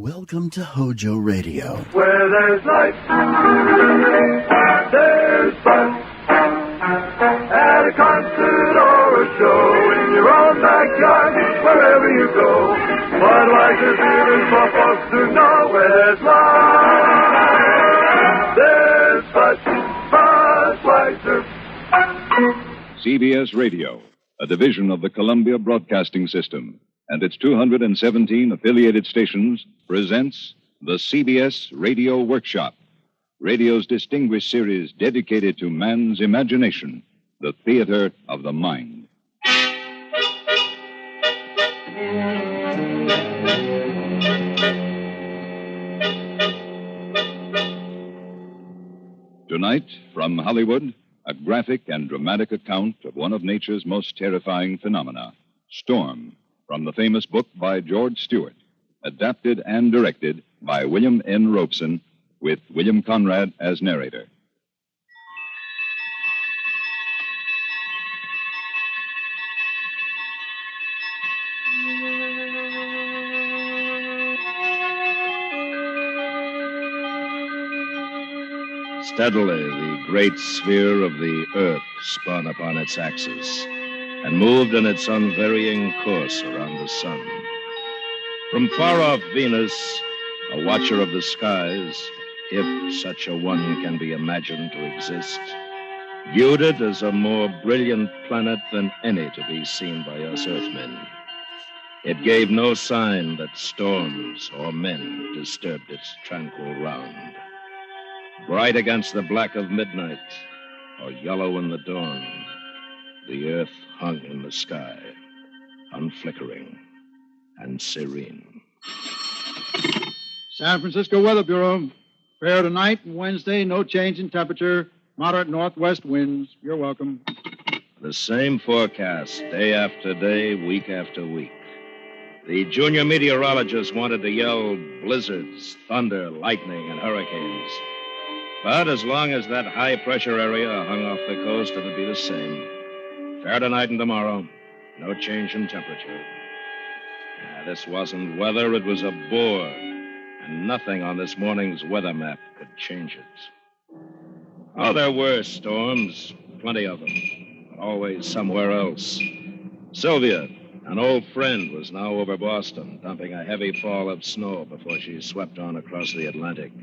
Welcome to HOJO Radio. Where there's life, there's fun. At a concert or a show, in your own backyard, wherever you go. Budweiser beer is for folks to know. Where there's life, there's Budweiser. CBS Radio, a division of the Columbia Broadcasting System, and its 217 affiliated stations presents the CBS Radio Workshop, radio's distinguished series dedicated to man's imagination, the theater of the mind. Tonight, from Hollywood, a graphic and dramatic account of one of nature's most terrifying phenomena, storm, from the famous book by George Stewart, adapted and directed by William N. Robeson, with William Conrad as narrator. Steadily, the great sphere of the earth spun upon its axis and moved in its unvarying course around the sun. From far-off Venus, a watcher of the skies, if such a one can be imagined to exist, viewed it as a more brilliant planet than any to be seen by us Earthmen. It gave no sign that storms or men disturbed its tranquil round. Bright against the black of midnight, or yellow in the dawn, the earth hung in the sky, unflickering and serene. San Francisco Weather Bureau. Fair tonight and Wednesday, no change in temperature, moderate northwest winds. You're welcome. The same forecast, day after day, week after week. The junior meteorologists wanted to yell blizzards, thunder, lightning, and hurricanes. But as long as that high-pressure area hung off the coast, it would be the same. Fair tonight and tomorrow, no change in temperature. This wasn't weather, it was a bore, and nothing on this morning's weather map could change it. Oh, there were storms, plenty of them, but always somewhere else. Sylvia, an old friend, was now over Boston, dumping a heavy fall of snow before she swept on across the Atlantic.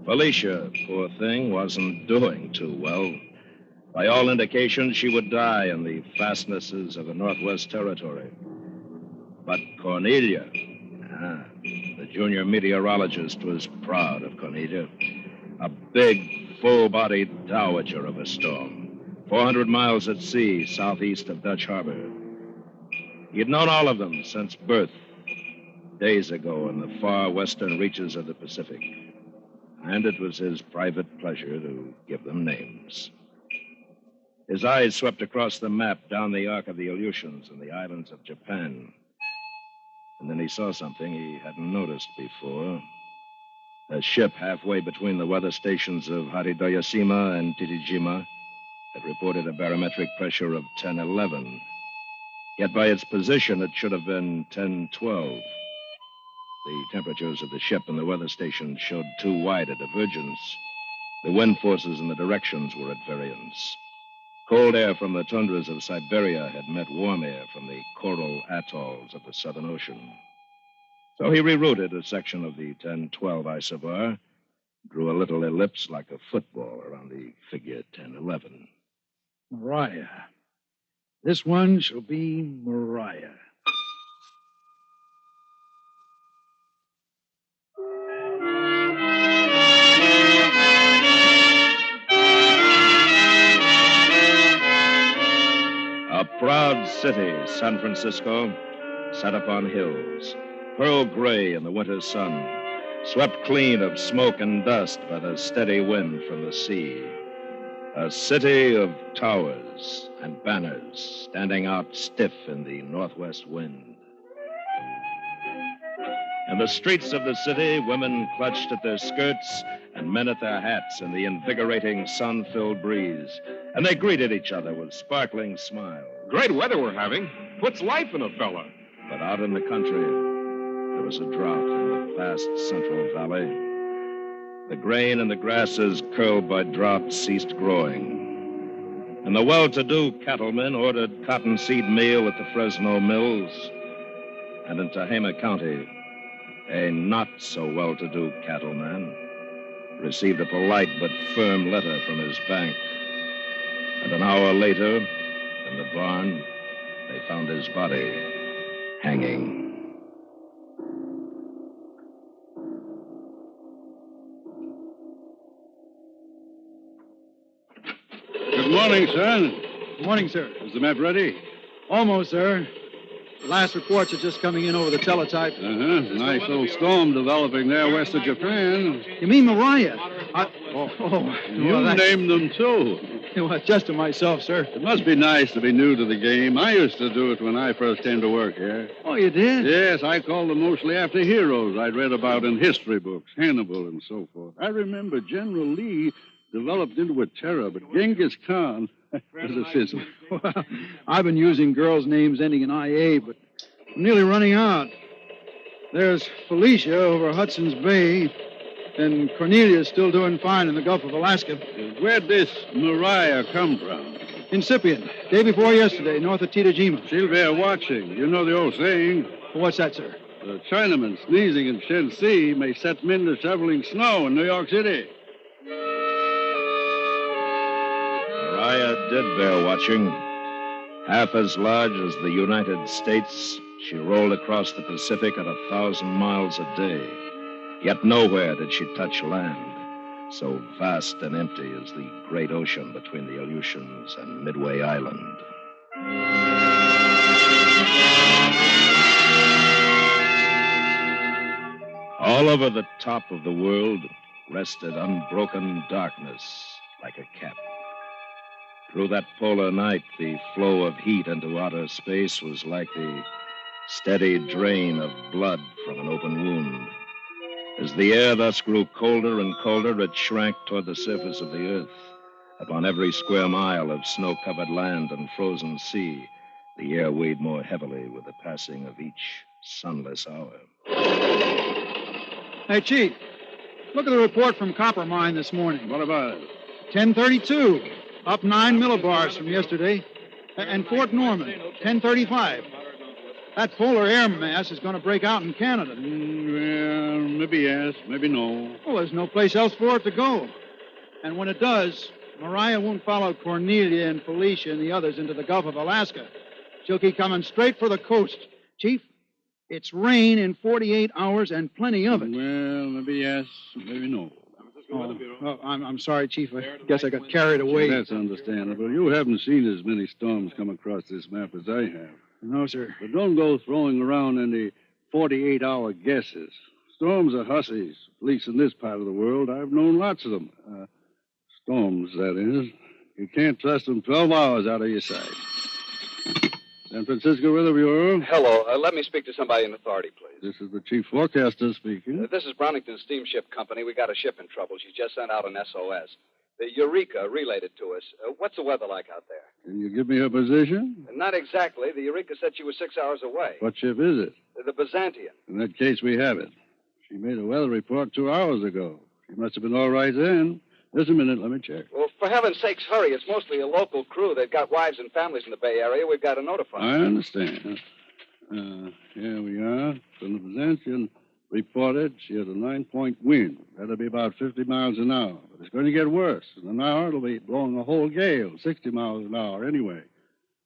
Felicia, poor thing, wasn't doing too well. By all indications, she would die in the fastnesses of the Northwest Territory. But Cornelia, the junior meteorologist, was proud of Cornelia. A big, full-bodied dowager of a storm, 400 miles at sea, southeast of Dutch Harbor. He'd known all of them since birth, days ago in the far western reaches of the Pacific. And it was his private pleasure to give them names. His eyes swept across the map down the arc of the Aleutians and the islands of Japan. And then he saw something he hadn't noticed before. A ship halfway between the weather stations of Haridoyashima and Titijima had reported a barometric pressure of 10-11. Yet by its position, it should have been 10-12. The temperatures of the ship and the weather station showed too wide a divergence. The wind forces in the directions were at variance. Cold air from the tundras of Siberia had met warm air from the coral atolls of the Southern Ocean. So he rerouted a section of the 10-12 isobar, drew a little ellipse like a football around the figure 10-11. Mariah. This one shall be Mariah. A proud city, San Francisco, set upon hills, pearl gray in the winter sun, swept clean of smoke and dust by the steady wind from the sea. A city of towers and banners standing out stiff in the northwest wind. In the streets of the city, women clutched at their skirts and men at their hats in the invigorating sun-filled breeze. And they greeted each other with sparkling smiles. Great weather we're having. Puts life in a fella. But out in the country, There was a drought in the vast Central Valley. The grain in the grasses curled by drought ceased growing. And the well-to-do cattlemen ordered cottonseed meal at the Fresno mills. And in Tehama County, a not-so-well-to-do cattleman received a polite but firm letter from his bank. And an hour later, in the barn, they found his body hanging. Good morning, sir. Good morning, sir. Is the map ready? Almost, sir. The last reports are just coming in over the teletype. Nice little storm developing there west of Japan. You mean Mariah? You named them, too. Well, just to myself, sir. It must be nice to be new to the game. I used to do it when I first came to work here. Oh, you did? Yes, I called them mostly after heroes I'd read about in history books, Hannibal and so forth. I remember General Lee developed into a terror, but Genghis Khan was a fizzle. Well, I've been using girls' names ending in IA, but I'm nearly running out. There's Felicia over Hudson's Bay, and Cornelia's still doing fine in the Gulf of Alaska. Where'd this Mariah come from? Incipient. Day before yesterday, north of Titajima. She'll bear watching. You know the old saying. What's that, sir? The Chinaman sneezing in Shensi may set men to shoveling snow in New York City. Mariah did bear watching. Half as large as the United States, she rolled across the Pacific at 1,000 miles a day. Yet nowhere did she touch land. So vast and empty is the great ocean between the Aleutians and Midway Island. All over the top of the world rested unbroken darkness like a cap. Through that polar night, the flow of heat into outer space was like the steady drain of blood from an open wound. As the air thus grew colder and colder, it shrank toward the surface of the earth. Upon every square mile of snow-covered land and frozen sea, the air weighed more heavily with the passing of each sunless hour. Hey, Chief, look at the report from Copper Mine this morning. What about it? 1032. Up 9 millibars from yesterday. And Fort Norman, 1035. That polar air mass is going to break out in Canada. Well, maybe yes, maybe no. Well, there's no place else for it to go. And when it does, Mariah won't follow Cornelia and Felicia and the others into the Gulf of Alaska. She'll keep coming straight for the coast. Chief, it's rain in 48 hours and plenty of it. Well, maybe yes, maybe no. I'm sorry, Chief. I guess I got carried away. That's understandable. You haven't seen as many storms come across this map as I have. No, sir. But don't go throwing around any 48-hour guesses. Storms are hussies, at least in this part of the world. I've known lots of them. Storms, that is. You can't trust them 12 hours out of your sight. San Francisco Weather Bureau. Hello. Let me speak to somebody in authority, please. This is the chief forecaster speaking. This is Brownington Steamship Company. We got a ship in trouble. She just sent out an SOS. The Eureka relayed it to us. What's the weather like out there? Can you give me her position? Not exactly. The Eureka said she was 6 hours away. What ship is it? The Byzantium. In that case, we have it. She made a weather report 2 hours ago. She must have been all right then. Just a minute, let me check. Well, for heaven's sakes, hurry. It's mostly a local crew. They've got wives and families in the Bay Area. We've got to notify them. I understand. Here we are. From the Byzantium reported she had a 9-point wind. That'll be about 50 miles an hour. But it's going to get worse. In an hour, it'll be blowing a whole gale, 60 miles an hour anyway.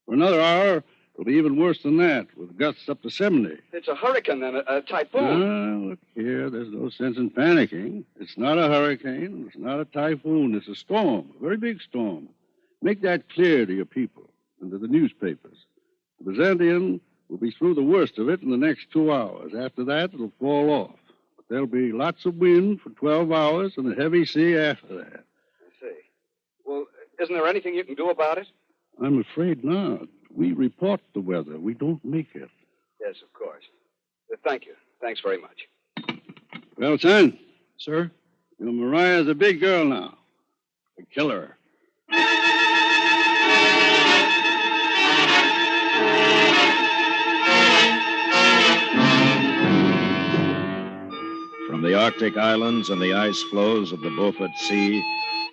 For another hour, it'll be even worse than that, with gusts up to 70. It's a hurricane, then, a typhoon. Look here, there's no sense in panicking. It's not a hurricane. It's not a typhoon. It's a storm, a very big storm. Make that clear to your people and to the newspapers. The Byzantium will be through the worst of it in the next 2 hours. After that, it'll fall off. But there'll be lots of wind for 12 hours and a heavy sea after that. I see. Well, isn't there anything you can do about it? I'm afraid not. We report the weather. We don't make it. Yes, of course. Thank you. Thanks very much. Well, son. Sir? Your Mariah's a big girl now. A killer. Arctic islands and the ice floes of the Beaufort Sea,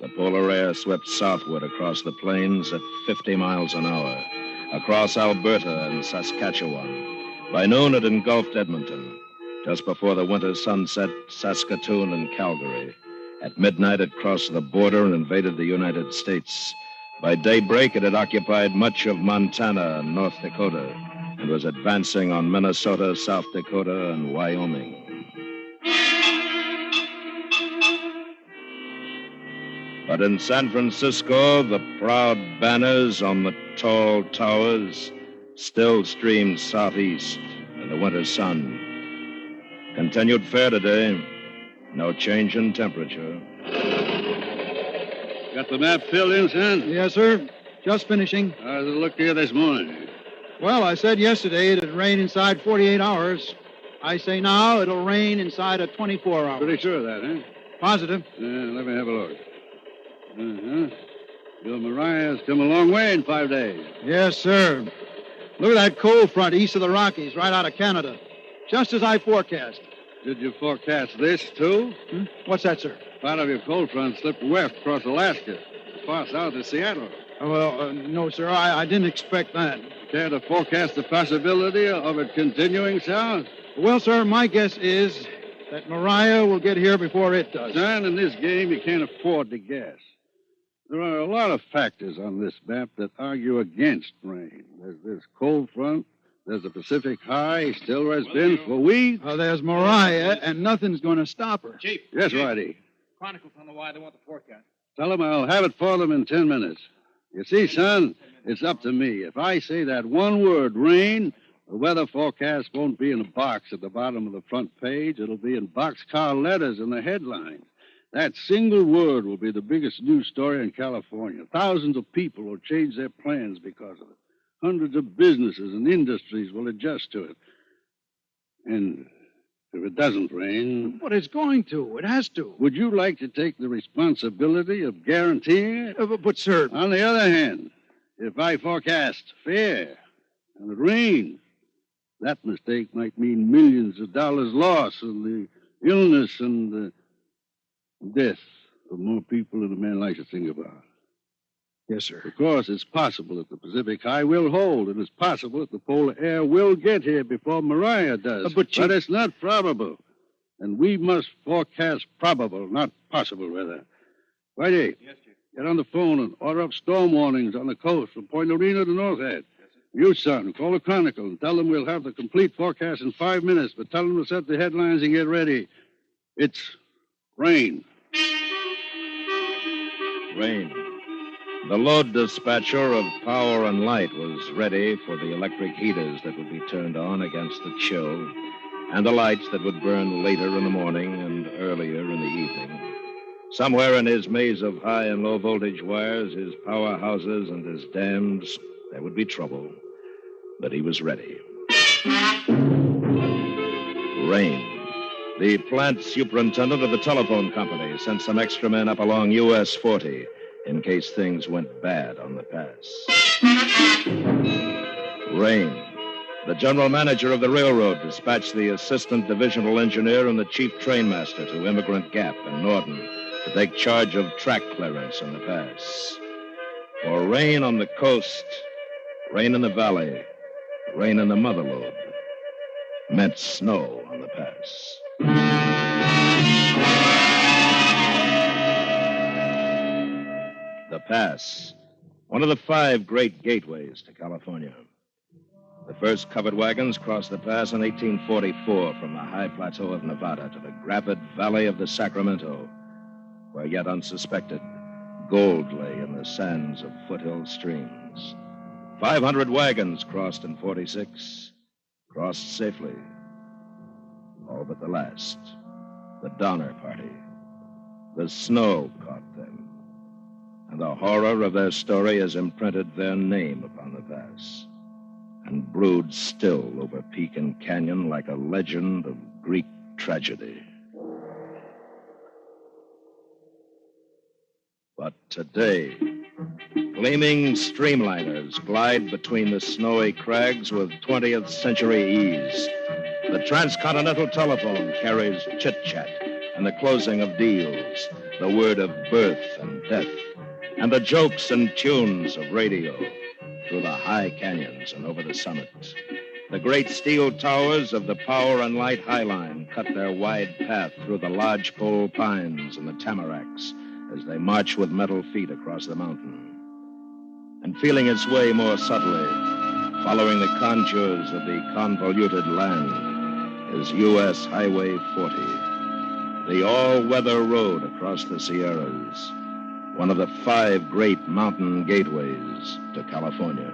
the polar air swept southward across the plains at 50 miles an hour, across Alberta and Saskatchewan. By noon, it engulfed Edmonton. Just before the winter sunset, Saskatoon and Calgary. At midnight, it crossed the border and invaded the United States. By daybreak, it had occupied much of Montana and North Dakota and was advancing on Minnesota, South Dakota, and Wyoming. But in San Francisco, the proud banners on the tall towers still streamed southeast in the winter sun. Continued fair today. No change in temperature. Got the map filled in, son? Yes, sir. Just finishing. How does it look to you this morning? Well, I said yesterday it'd rain inside 48 hours. I say now it'll rain inside of 24 hours. Pretty sure of that, huh? Positive. Let me have a look. Your Mariah's come a long way in 5 days. Yes, sir. Look at that cold front east of the Rockies, right out of Canada. Just as I forecast. Did you forecast this, too? What's that, sir? Part of your cold front slipped west across Alaska, as far south as Seattle. No, sir, I didn't expect that. Care to forecast the possibility of it continuing south? Well, sir, my guess is that Mariah will get here before it does. Son, in this game, you can't afford to guess. There are a lot of factors on this map that argue against rain. There's this cold front. There's the Pacific High, still has been for weeks. There's Mariah, and nothing's going to stop her. Chief. Yes, Chief. Whitey. Chronicles on the wire. They want the forecast. Tell them I'll have it for them in 10 minutes. You see, son, it's up to me. If I say that one word, rain, the weather forecast won't be in a box at the bottom of the front page. It'll be in boxcar letters in the headlines. That single word will be the biggest news story in California. Thousands of people will change their plans because of it. Hundreds of businesses and industries will adjust to it. And if it doesn't rain... But it's going to. It has to. Would you like to take the responsibility of guaranteeing it? But, sir... On the other hand, if I forecast fair and it rains, that mistake might mean millions of dollars lost and the illness and the death of more people than a man likes to think about. Yes, sir. Of course, it's possible that the Pacific High will hold, and it's possible that the polar air will get here before Mariah does. But it's not probable. And we must forecast probable, not possible weather. Whitey. Yes, Chief. Get on the phone and order up storm warnings on the coast from Point Arena to North Head. Yes, sir. You, son, call the Chronicle and tell them we'll have the complete forecast in 5 minutes, but tell them to set the headlines and get ready. It's rain. Rain. The load dispatcher of power and light was ready for the electric heaters that would be turned on against the chill, and the lights that would burn later in the morning and earlier in the evening. Somewhere in his maze of high and low voltage wires, his powerhouses and his dams, there would be trouble. But he was ready. Rain. The plant superintendent of the telephone company sent some extra men up along US 40 in case things went bad on the pass. Rain. The general manager of the railroad dispatched the assistant divisional engineer and the chief trainmaster to Immigrant Gap and Norton to take charge of track clearance in the pass. For rain on the coast, rain in the valley, rain in the motherlode meant snow on the pass. The pass, one of the 5 great gateways to California. The first covered wagons crossed the pass in 1844 from the high plateau of Nevada to the gravid valley of the Sacramento, where yet unsuspected, gold lay in the sands of foothill streams. 500 wagons crossed in 46, crossed safely. All but the last, the Donner Party. The snow caught them. And the horror of their story has imprinted their name upon the pass and broods still over peak and canyon like a legend of Greek tragedy. But today, gleaming streamliners glide between the snowy crags with 20th century ease. The transcontinental telephone carries chit-chat, and the closing of deals, the word of birth and death, and the jokes and tunes of radio through the high canyons and over the summits. The great steel towers of the Power and Light High Line cut their wide path through the lodgepole pines and the tamaracks as they march with metal feet across the mountain. And feeling its way more subtly, following the contours of the convoluted land, is U.S. Highway 40, the all-weather road across the Sierras, one of the 5 great mountain gateways to California.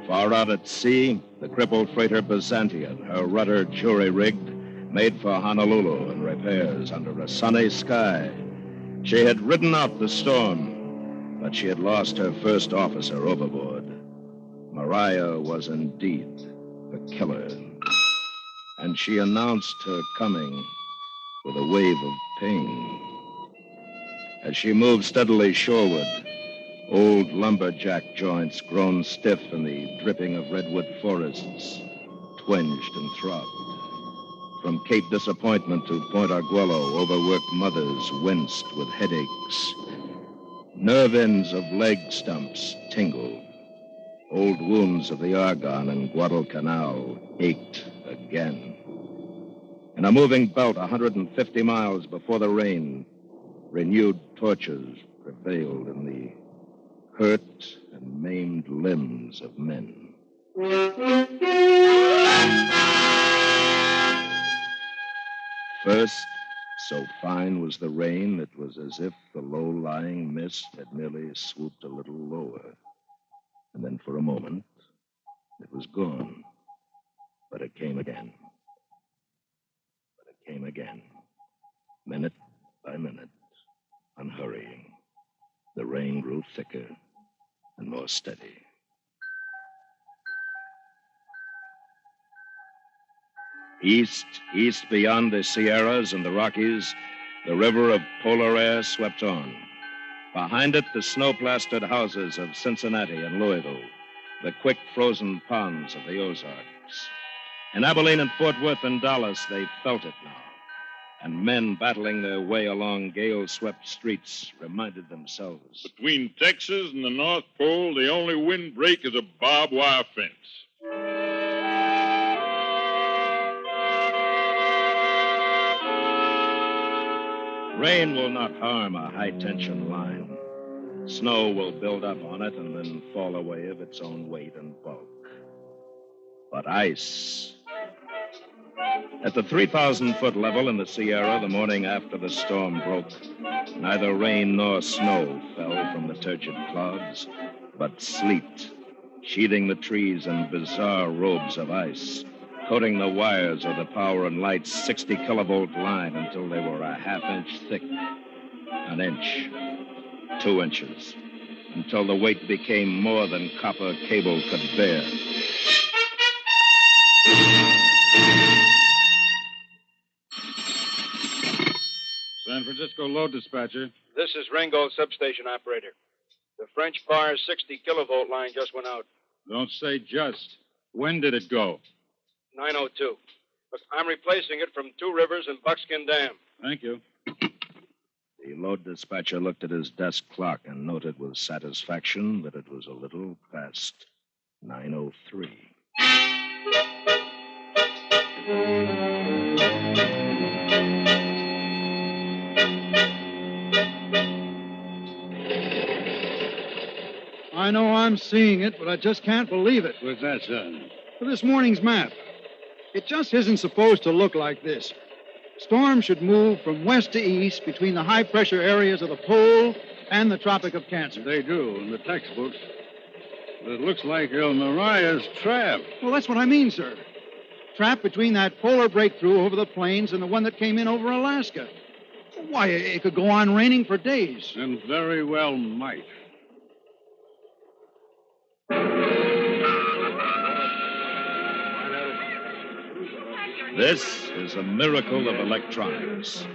Far out at sea, the crippled freighter Byzantium, her rudder jury-rigged, made for Honolulu in repairs under a sunny sky. She had ridden out the storm, but she had lost her first officer overboard. Maria was indeed a killer, and she announced her coming with a wave of pain. As she moved steadily shoreward, old lumberjack joints grown stiff in the dripping of redwood forests twinged and throbbed. From Cape Disappointment to Point Arguello, overworked mothers winced with headaches. Nerve ends of leg stumps tingled. Old wounds of the Argonne and Guadalcanal ached again. In a moving belt 150 miles before the rain, renewed tortures prevailed in the hurt and maimed limbs of men. First, so fine was the rain, it was as if the low-lying mist had merely swooped a little lower. And then for a moment, it was gone. But it came again. Minute by minute, unhurrying. The rain grew thicker and more steady. East beyond the Sierras and the Rockies, the river of polar air swept on. Behind it, the snow-plastered houses of Cincinnati and Louisville, the quick frozen ponds of the Ozarks. In Abilene and Fort Worth and Dallas, they felt it now. And men battling their way along gale-swept streets reminded themselves. Between Texas and the North Pole, the only windbreak is a barbed wire fence. Rain will not harm a high-tension line. Snow will build up on it and then fall away of its own weight and bulk. But ice... At the 3,000-foot level in the Sierra the morning after the storm broke, neither rain nor snow fell from the turgid clouds, but sleet, sheathing the trees in bizarre robes of ice, coating the wires of the Power and Light's 60-kilovolt line until they were a half-inch thick, an inch, 2 inches, until the weight became more than copper cable could bear. San Francisco load dispatcher. This is Ringo, substation operator. The French Bar's 60-kilovolt line just went out. Don't say just. When did it go? 9:02. Look, I'm replacing it from Two Rivers and Buckskin Dam. Thank you. The load dispatcher looked at his desk clock and noted with satisfaction that it was a little past 9:03. I know I'm seeing it, but I just can't believe it. What's that, son? For this morning's map. It just isn't supposed to look like this. Storms should move from west to east between the high-pressure areas of the pole and the Tropic of Cancer. They do, in the textbooks. But it looks like El Maria's trapped. Well, that's what I mean, sir. Trapped between that polar breakthrough over the plains and the one that came in over Alaska. Why, it could go on raining for days. And very well might. This is a miracle of electronics.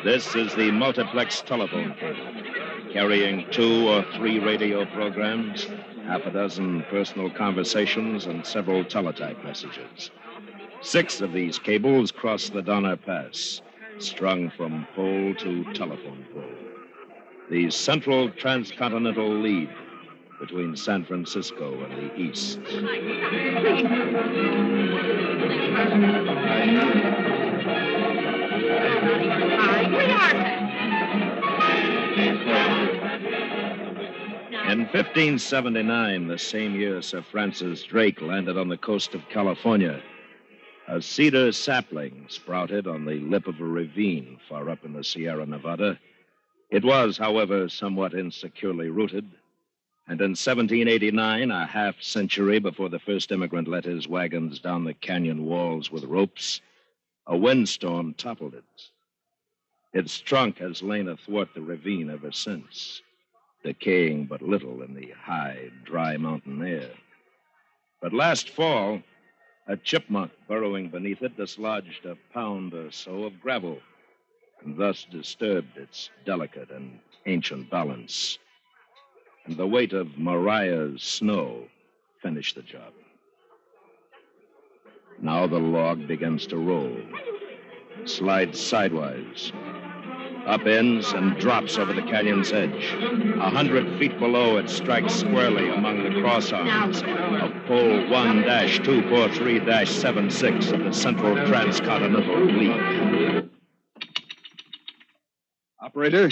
This is the multiplex telephone cable. carrying 2 or 3 radio programs, half a dozen personal conversations, and several teletype messages. 6 of these cables cross the Donner Pass, strung from pole to telephone pole. The central transcontinental lead between San Francisco and the east. In 1579, the same year Sir Francis Drake landed on the coast of California, a cedar sapling sprouted on the lip of a ravine far up in the Sierra Nevada. It was, however, somewhat insecurely rooted, and in 1789, a half-century before the first immigrant let his wagons down the canyon walls with ropes, a windstorm toppled it. Its trunk has lain athwart the ravine ever since, decaying but little in the high, dry mountain air. But last fall, a chipmunk burrowing beneath it dislodged a pound or so of gravel, and thus disturbed its delicate and ancient balance. And the weight of Mariah's snow finished the job. Now the log begins to roll, slides sidewise, upends and drops over the canyon's edge. 100 feet below, it strikes squarely among the cross-arms of pole 1-243-76 of the Central Transcontinental League. Operator?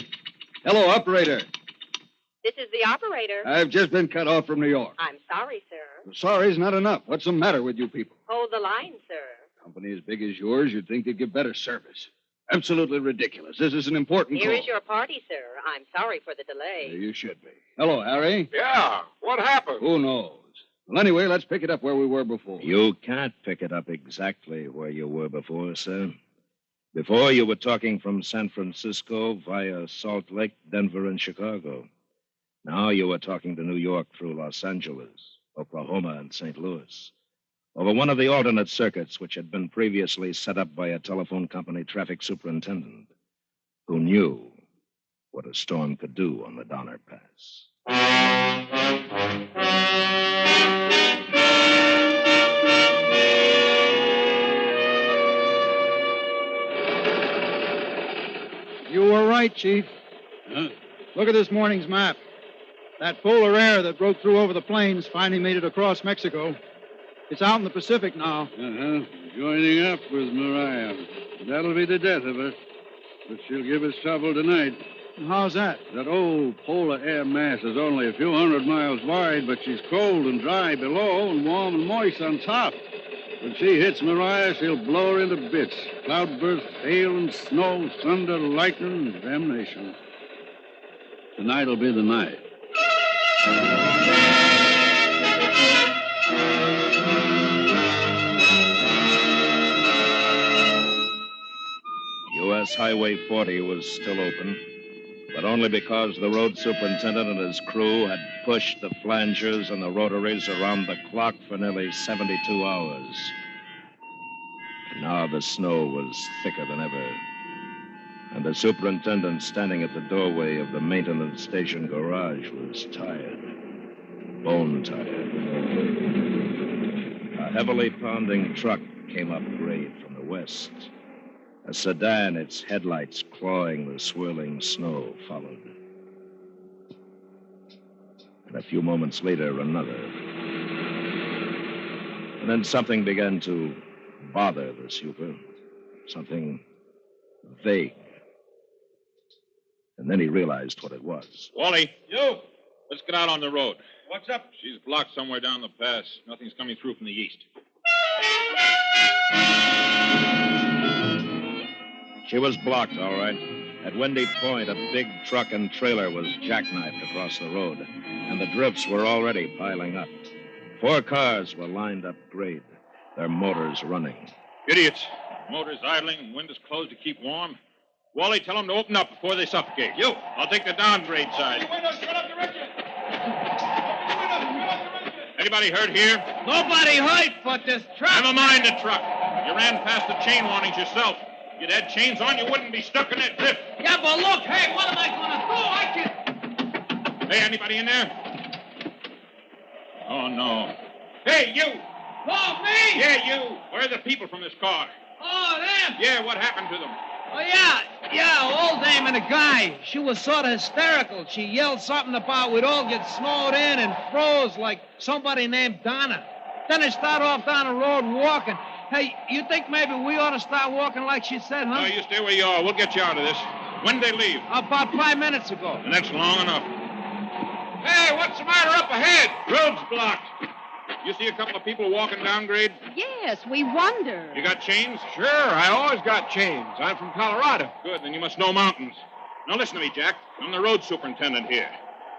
Hello, operator. This is the operator. I've just been cut off from New York. I'm sorry, sir. Sorry's not enough. What's the matter with you people? Hold the line, sir. Company as big as yours, you'd think they'd give better service. Absolutely ridiculous. This is an important Here call. is your party, sir. I'm sorry for the delay. You should be. Hello, Harry. Yeah, what happened? Who knows? Well, anyway, let's pick it up where we were before. You can't pick it up exactly where you were before, sir. Before, you were talking from San Francisco via Salt Lake, Denver, and Chicago. Now you were talking to New York through Los Angeles, Oklahoma, and St. Louis, over one of the alternate circuits which had been previously set up by a telephone company traffic superintendent who knew what a storm could do on the Donner Pass. You were right, Chief. Huh? Look at this morning's map. That polar air that broke through over the plains finally made it across Mexico. It's out in the Pacific now. Uh-huh. Joining up with Mariah. That'll be the death of her. But she'll give us trouble tonight. How's that? That old polar air mass is only a few hundred miles wide, but she's cold and dry below and warm and moist on top. When she hits Mariah, she'll blow her into bits. Cloudburst, hail and snow, thunder, lightning, and damnation. Tonight'll be the night. U.S. Highway 40 was still open, but only because the road superintendent and his crew had pushed the flangers and the rotaries around the clock for nearly 72 hours. And now the snow was thicker than ever, and the superintendent standing at the doorway of the maintenance station garage was tired, bone tired. A heavily pounding truck came up grade from the west. A sedan, its headlights clawing the swirling snow, followed. And a few moments later, another. And then something began to bother the super. Something vague. And then he realized what it was. Wally. You. Let's get out on the road. What's up? She's blocked somewhere down the pass. Nothing's coming through from the east. She was blocked, all right. At Windy Point, a big truck and trailer was jackknifed across the road, and the drifts were already piling up. 4 cars were lined up grade, their motors running. Idiots. Motors idling, windows closed to keep warm. Wally, tell them to open up before they suffocate. You. I'll take the downgrade side. Anybody hurt here? Nobody hurt but this truck. Never mind the truck. You ran past the chain warnings yourself. If you'd had chains on, you wouldn't be stuck in that drift. Yeah, but look, hey, what am I going to do? I can... Hey, anybody in there? Oh, no. Hey, you! Oh, me? Yeah, you! Where are the people from this car? Oh, them? Yeah, what happened to them? Oh, yeah, old dame and a guy. She was sort of hysterical. She yelled something about we'd all get snowed in and froze like somebody named Donna. Then they started off down the road walking. Hey, you think maybe we ought to start walking like she said, huh? No, you stay where you are. We'll get you out of this. When did they leave? About 5 minutes ago. And that's long enough. Hey, what's the matter up ahead? Road's blocked. You see a couple of people walking down grade? Yes, we wonder. You got chains? Sure, I always got chains. I'm from Colorado. Good, then you must know mountains. Now listen to me, Jack. I'm the road superintendent here.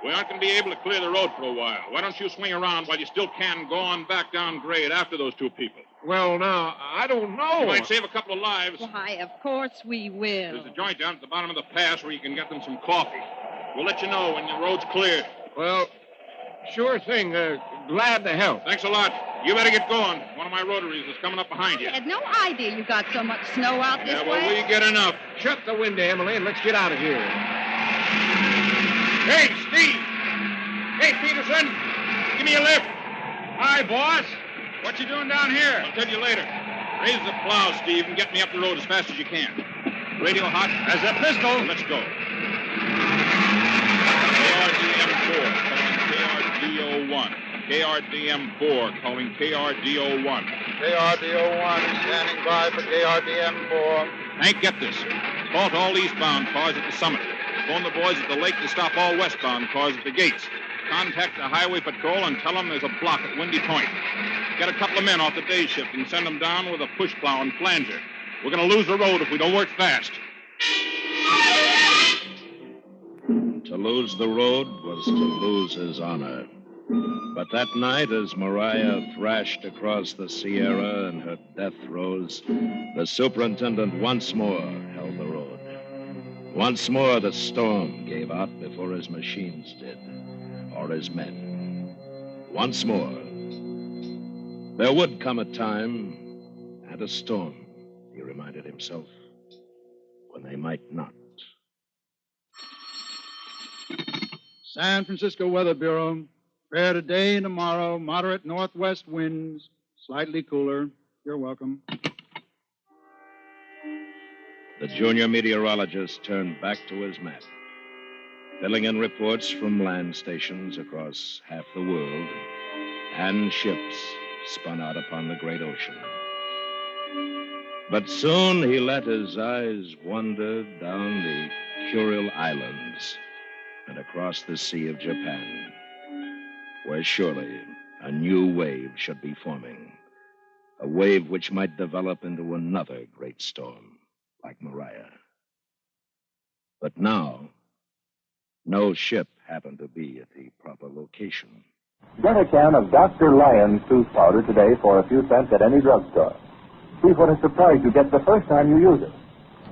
We aren't going to be able to clear the road for a while. Why don't you swing around while you still can go on back down grade after those two people? Well, now, I don't know. You might save a couple of lives. Why, of course we will. There's a joint down at the bottom of the pass where you can get them some coffee. We'll let you know when the road's clear. Well, sure thing. Glad to help. Thanks a lot. You better get going. One of my rotaries is coming up behind you. I had no idea you got so much snow out this way. We get enough. Shut the window, Emily, and let's get out of here. Hey, Steve! Hey, Peterson! Give me a lift. Hi, boss. What you doing down here? I'll tell you later. Raise the plow, Steve, and get me up the road as fast as you can. Radio hot? As a pistol. Let's go. KRDM4 KRDO1. KRDM4 calling KRDO1. KRDO1 standing by for KRDM4. Hank, get this. Halt all eastbound cars at the summit. Phone the boys at the lake to stop all westbound cars at the gates. Contact the highway patrol and tell them there's a block at Windy Point. Get a couple of men off the day shift and send them down with a push plow and flanger. We're going to lose the road if we don't work fast. To lose the road was to lose his honor. But that night, as Maria thrashed across the Sierra and her death rose, the superintendent once more held the road. Once more, the storm gave out before his machines did, or his men. Once more, there would come a time and a storm, he reminded himself, when they might not. San Francisco Weather Bureau. Fair today and tomorrow. Moderate northwest winds. Slightly cooler. You're welcome. The junior meteorologist turned back to his map, filling in reports from land stations across half the world and ships spun out upon the great ocean. But soon he let his eyes wander down the Kuril Islands and across the Sea of Japan, where surely a new wave should be forming, a wave which might develop into another great storm, like Maria. But now, no ship happened to be at the proper location. Get a can of Dr. Lyon's tooth powder today for a few cents at any drugstore. See what a surprise you get the first time you use it.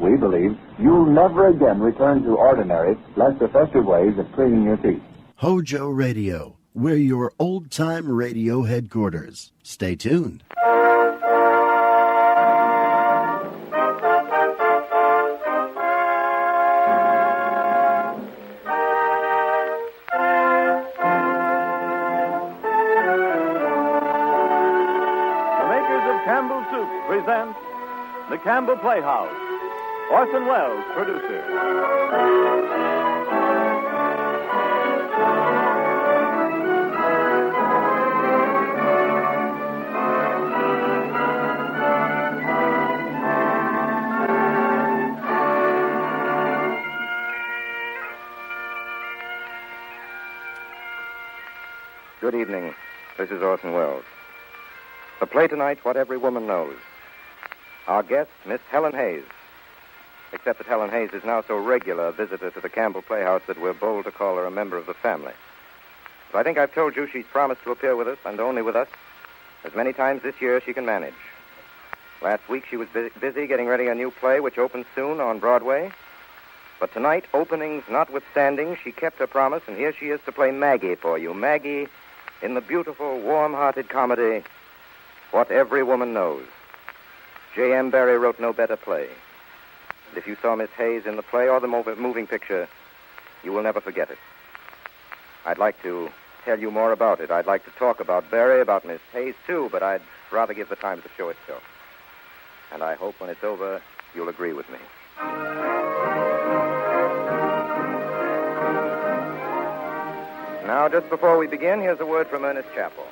We believe you'll never again return to ordinary, less effective ways of cleaning your teeth. HOJO Radio, we're your old-time radio headquarters. Stay tuned. Campbell Soup presents the Campbell Playhouse. Orson Welles, producer. Good evening. This is Orson Welles. The play tonight, What Every Woman Knows. Our guest, Miss Helen Hayes. Except that Helen Hayes is now so regular a visitor to the Campbell Playhouse that we're bold to call her a member of the family. But I think I've told you she's promised to appear with us, and only with us, as many times this year as she can manage. Last week she was busy getting ready a new play which opens soon on Broadway. But tonight, openings notwithstanding, she kept her promise, and here she is to play Maggie for you. Maggie in the beautiful, warm-hearted comedy What Every Woman Knows. J.M. Barrie wrote no better play. And if you saw Miss Hayes in the play or the moving picture, you will never forget it. I'd like to tell you more about it. I'd like to talk about Barry, about Miss Hayes, too, but I'd rather give the time to the show itself. And I hope when it's over, you'll agree with me. Now, just before we begin, here's a word from Ernest Chappell.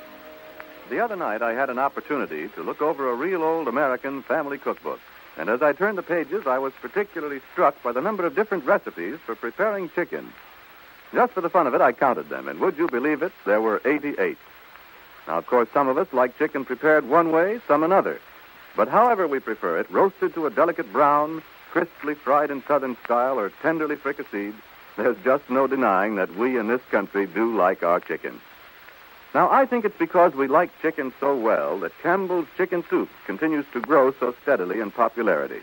The other night, I had an opportunity to look over a real old American family cookbook. And as I turned the pages, I was particularly struck by the number of different recipes for preparing chicken. Just for the fun of it, I counted them, and would you believe it, there were 88. Now, of course, some of us like chicken prepared one way, some another. But however we prefer it, roasted to a delicate brown, crisply fried in Southern style, or tenderly fricasseed, there's just no denying that we in this country do like our chicken. Now, I think it's because we like chicken so well that Campbell's chicken soup continues to grow so steadily in popularity.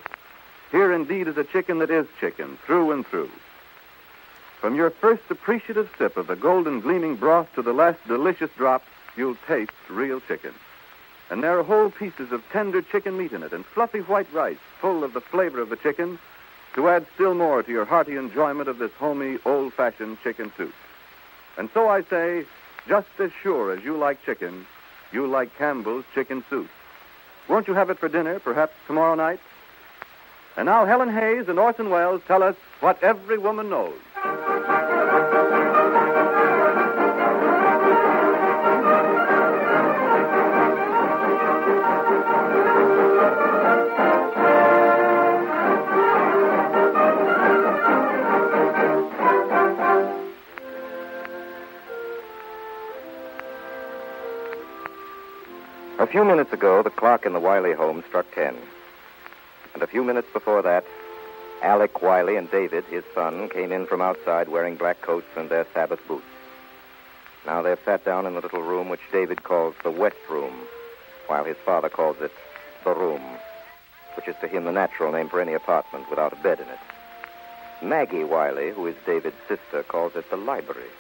Here, indeed, is a chicken that is chicken, through and through. From your first appreciative sip of the golden gleaming broth to the last delicious drop, you'll taste real chicken. And there are whole pieces of tender chicken meat in it and fluffy white rice full of the flavor of the chicken to add still more to your hearty enjoyment of this homey, old-fashioned chicken soup. And so I say, just as sure as you like chicken, you like Campbell's chicken soup. Won't you have it for dinner, perhaps tomorrow night? And now Helen Hayes and Orson Welles tell us what every woman knows. A few minutes ago, the clock in the Wiley home struck 10. And a few minutes before that, Alec Wiley and David, his son, came in from outside wearing black coats and their Sabbath boots. Now they've sat down in the little room which David calls the West Room, while his father calls it the Room, which is to him the natural name for any apartment without a bed in it. Maggie Wiley, who is David's sister, calls it the Library,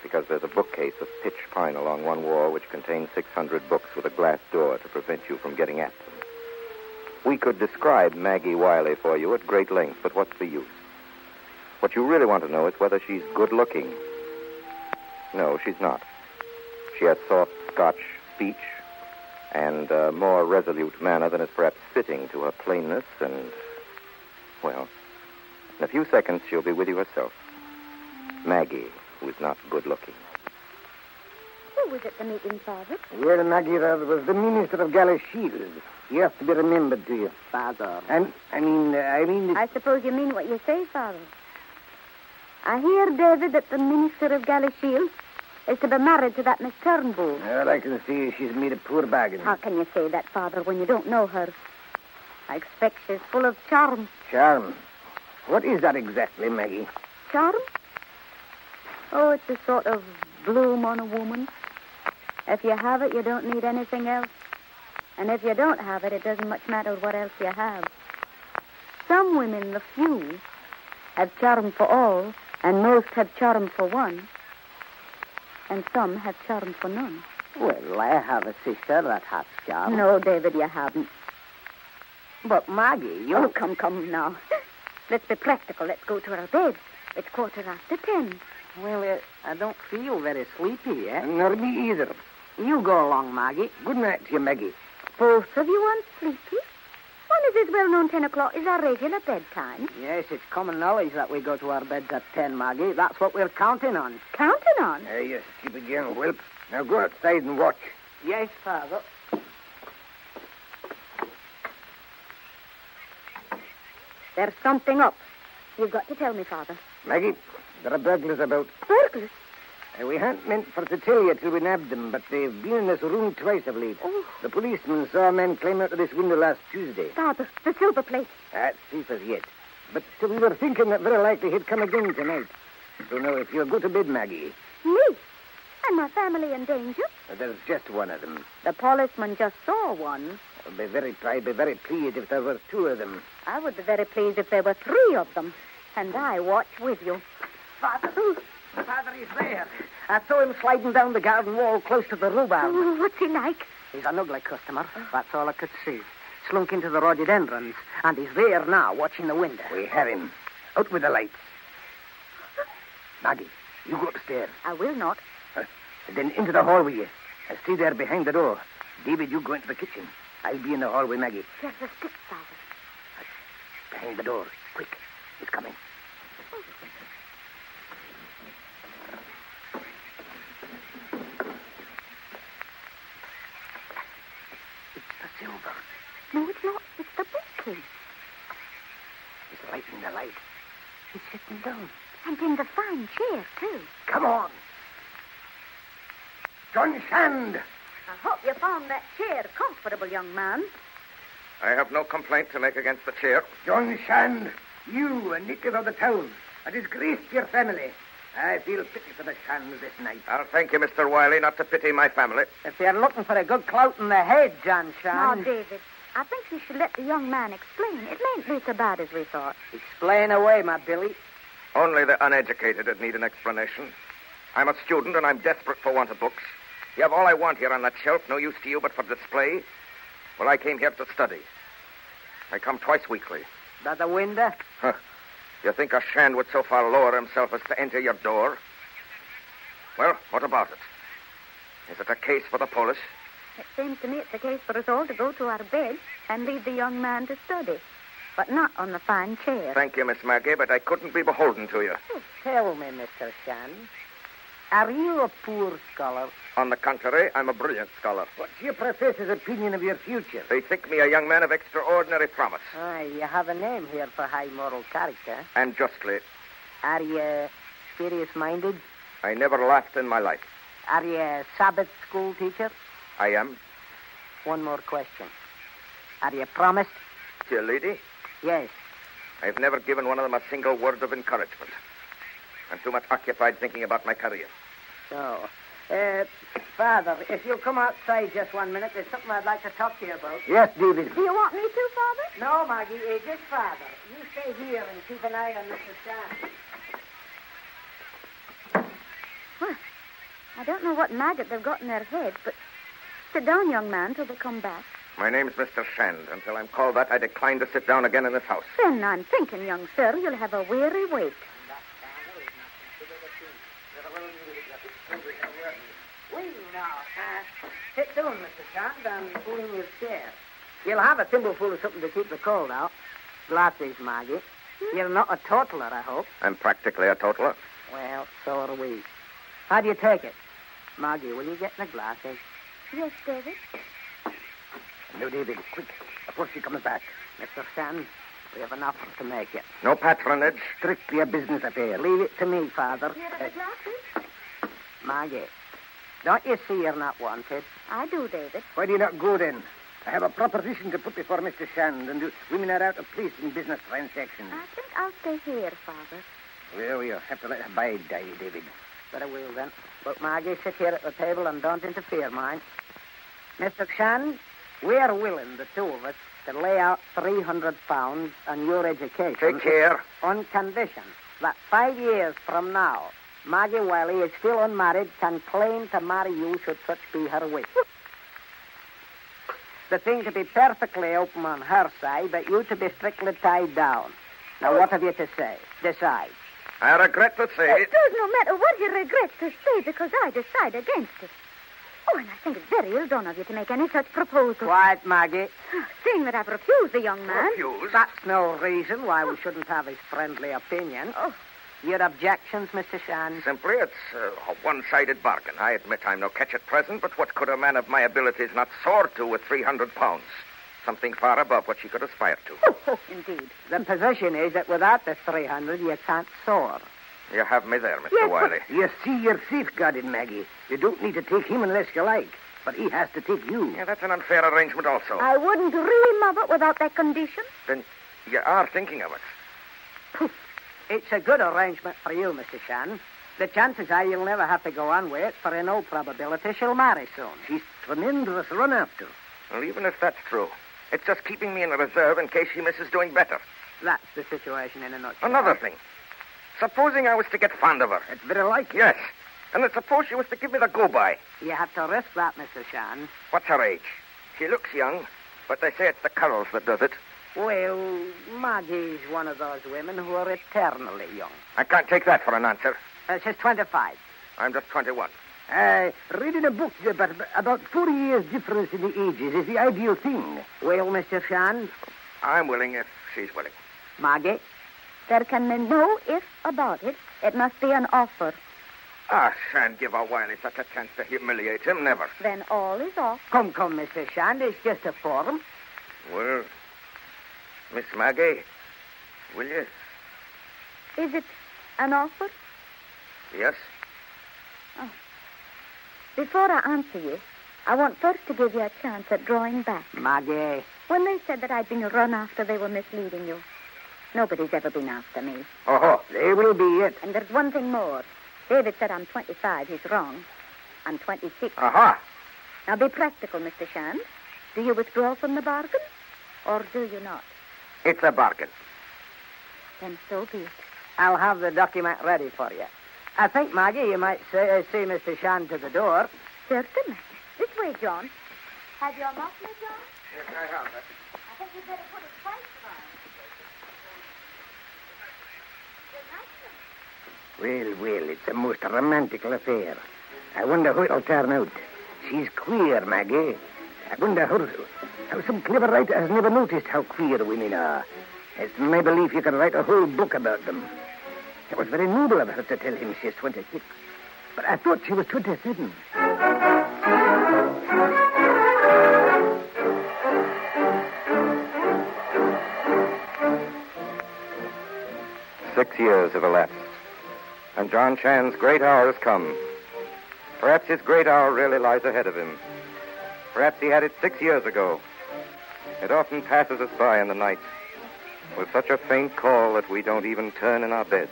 because there's a bookcase of pitch pine along one wall which contains 600 books with a glass door to prevent you from getting at them. We could describe Maggie Wiley for you at great length, but what's the use? What you really want to know is whether she's good-looking. No, she's not. She has soft Scotch speech and a more resolute manner than is perhaps fitting to her plainness and, well, in a few seconds she'll be with you herself. Maggie, who is not good-looking. Who was at the meeting, Father? Well, Maggie, there was the Minister of Galashiels. He has to be remembered to you. Father. And, I mean... I suppose you mean what you say, Father. I hear, David, that the Minister of Galashiels is to be married to that Miss Turnbull. Well, I can see she's made a poor bargain. How can you say that, Father, when you don't know her? I expect she's full of charm. Charm? What is that exactly, Maggie? Charm? Oh, it's a sort of bloom on a woman. If you have it, you don't need anything else. And if you don't have it, it doesn't much matter what else you have. Some women, the few, have charm for all, and most have charm for one. And some have charm for none. Well, I have a sister that has charm. No, David, you haven't. But, Maggie, you... Oh, come now. Let's be practical. Let's go to our beds. It's 10:15. Well, I don't feel very sleepy yet. Nor me either. You go along, Maggie. Good night to you, Maggie. Both of you aren't sleepy? When is it well known 10 o'clock is our regular bedtime? Yes, it's common knowledge that we go to our beds at 10, Maggie. That's what we're counting on. Counting on? Yes, keep it young, Wilp. Now go outside and watch. Yes, Father. There's something up. You've got to tell me, Father. Maggie, there are burglars about. Burglars? We hadn't meant for to tell you till we nabbed them, but they've been in this room twice of late. Oh. The policeman saw a man climb out of this window last Tuesday. Father, the silver plate. That's safe as yet. But we were thinking that very likely he'd come again tonight. So now, if you'll go to bed, Maggie. Me? And my family in danger? There's just one of them. The policeman just saw one. I'd be very pleased if there were two of them. I would be very pleased if there were three of them. And I watch with you. Father, he's there. I saw him sliding down the garden wall close to the rhubarb. Oh, what's he like? He's an ugly customer. That's all I could see. Slunk into the rhododendrons, and he's there now, watching the window. We have him. Out with the lights. Maggie, You go upstairs. I will not. And then into the hall with you. I'll stay there behind the door. David, you go into the kitchen. I'll be in the hall with Maggie. There's a stick, Father. Behind the door. Quick. He's coming. It's the silver. No, it's not. It's the bookcase. He's lighting the light. He's sitting down. And in the fine chair, too. Come on. John Shand. I hope you found that chair comfortable, young man. I have no complaint to make against the chair. John Shand, you, a native of the town, a disgrace to your family. I feel pity for the Shands this night. I'll thank you, Mr. Wiley, not to pity my family. If you're looking for a good clout in the head, John Now, Shand... David, I think you should let the young man explain. It mayn't be so bad as we thought. Explain away, my Billy. Only the uneducated that need an explanation. I'm a student, and I'm desperate for want of books. You have all I want here on that shelf, no use to you but for display. Well, I came here to study. I come twice weekly. That the window? Huh. You think a Shand would so far lower himself as to enter your door? Well, what about it? Is it a case for the police? It seems to me it's a case for us all to go to our beds and leave the young man to study, but not on the fine chair. Thank you, Miss Maggie, but I couldn't be beholden to you. Tell me, Mr. Shand, are you a poor scholar? On the contrary, I'm a brilliant scholar. What's your professor's opinion of your future? They think me a young man of extraordinary promise. You have a name here for high moral character. And justly. Are you serious-minded? I never laughed in my life. Are you a Sabbath school teacher? I am. One more question. Are you promised? To a lady? Yes. I've never given one of them a single word of encouragement. I'm too much occupied thinking about my career. So, Father, if you'll come outside just 1 minute, there's something I'd like to talk to you about. Yes, David. Do you want me to, Father? No, Maggie, just Father. You stay here and keep an eye on Mr. Shand. Well, I don't know what maggot they've got in their head, but sit down, young man, till they come back. My name's Mr. Shand. Until I'm called that, I decline to sit down again in this house. Then I'm thinking, young sir, you'll have a weary wait. Sit down, Mr. Shand, and pull in your chair. You'll have a thimbleful of something to keep the cold out. Glasses, Maggie. You're not a totaler, I hope. I'm practically a totaler. Well, so are we. How do you take it? Maggie, will you get the glasses? Yes, David. No, David, quick, before she comes back. Mr. Shand, we have an offer to make you. No patronage. Strictly a business affair. Leave it to me, Father. Here are the glasses. Maggie, don't you see you're not wanted? I do, David. Why do you not go, then? I have a proposition to put before Mr. Shand, and women are out of place in business transactions. I think I'll stay here, Father. Well, you'll have to let a bide die, David. Very well, then. But, Maggie, sit here at the table and don't interfere, mind. Mr. Shand, we're willing, the two of us, to lay out £300 on your education. Take care. On condition that 5 years from now, Maggie Wiley is still unmarried, can claim to marry you should such be her wish. The thing to be perfectly open on her side, but you to be strictly tied down. Now, what have you to say? Decide. I regret to say... It does no matter what he regrets to say, because I decide against it. Oh, and I think it's very ill done of you to make any such proposal. Quiet, Maggie. Seeing that I've refused the young man... Refused? That's no reason why we shouldn't have his friendly opinion. Oh. Your objections, Mr. Shand? Simply, it's a one-sided bargain. I admit I'm no catch at present, but what could a man of my abilities not soar to with £300? Something far above what she could aspire to. Oh, indeed. The position is that without the 300, you can't soar. You have me there, Mr. Yes, Wiley. You see, you're safeguarded, Maggie. You don't need to take him unless you like. But he has to take you. Yeah, that's an unfair arrangement also. I wouldn't dream of it without that condition. Then you are thinking of it. Poof. It's a good arrangement for you, Mr. Shand. The chances are you'll never have to go on with it, for in all probability she'll marry soon. She's tremendous run after. Well, even if that's true, it's just keeping me in reserve in case she misses doing better. That's the situation in a nutshell. Another thing. Supposing I was to get fond of her. It's very likely. Yes. And then suppose she was to give me the go-by. You have to risk that, Mr. Shand. What's her age? She looks young, but they say it's the curls that does it. Well, Maggie's one of those women who are eternally young. I can't take that for an answer. She's 25. I'm just 21. Reading a book about 4 years difference in the ages is the ideal thing. Well, Mr. Shand? I'm willing if she's willing. Maggie? There can be no if about it. It must be an offer. Ah, shan't give our Wiley such a chance to humiliate him, never. Then all is off. Come, Mr. Shand. It's just a form. Well, Miss Maggie, will you? Is it an offer? Yes. Oh. Before I answer you, I want first to give you a chance at drawing back. Maggie. When they said that I'd been run after, they were misleading you. Nobody's ever been after me. Oh, they will be it. And there's one thing more. David said I'm 25. He's wrong. I'm 26. Aha. Now be practical, Mr. Shand. Do you withdraw from the bargain, or do you not? It's a bargain. Then so be it. I'll have the document ready for you. I think, Maggie, you might see Mr. Shand to the door. Certainly. This way, John. Have your muffler, John? Yes, I have it. I think you'd better put it twice around. Well, it's a most romantic affair. I wonder how it'll turn out. She's queer, Maggie. I wonder how some clever writer has never noticed how queer women are. It's my belief you could write a whole book about them. It was very noble of her to tell him she's 26. But I thought she was 27. Six years have elapsed, and John Chand's great hour has come. Perhaps his great hour really lies ahead of him. Perhaps he had it 6 years ago. It often passes us by in the night, with such a faint call that we don't even turn in our beds.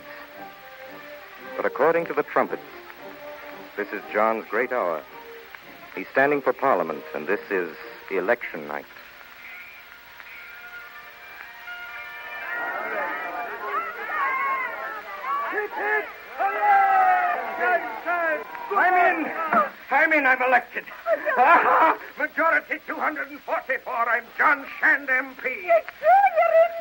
But according to the trumpets, this is John's great hour. He's standing for Parliament, and this is election night. I'm in. I'm elected. Majority 244. I'm John Shand, MP.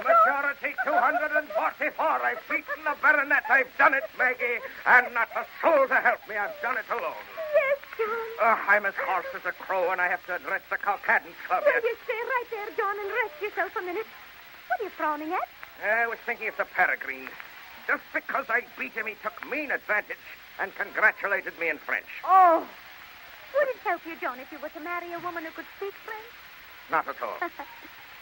Majority 244. I've beaten the baronet. I've done it, Maggie. And not a soul to help me. I've done it alone. Yes, John. I'm as hoarse as a crow, and I have to address the Caucasians Club. Will you stay right there, John, and rest yourself a minute? What are you frowning at? I was thinking of the Peregrine. Just because I beat him, he took mean advantage and congratulated me in French. Oh. Would it help you, John, if you were to marry a woman who could speak French? Not at all.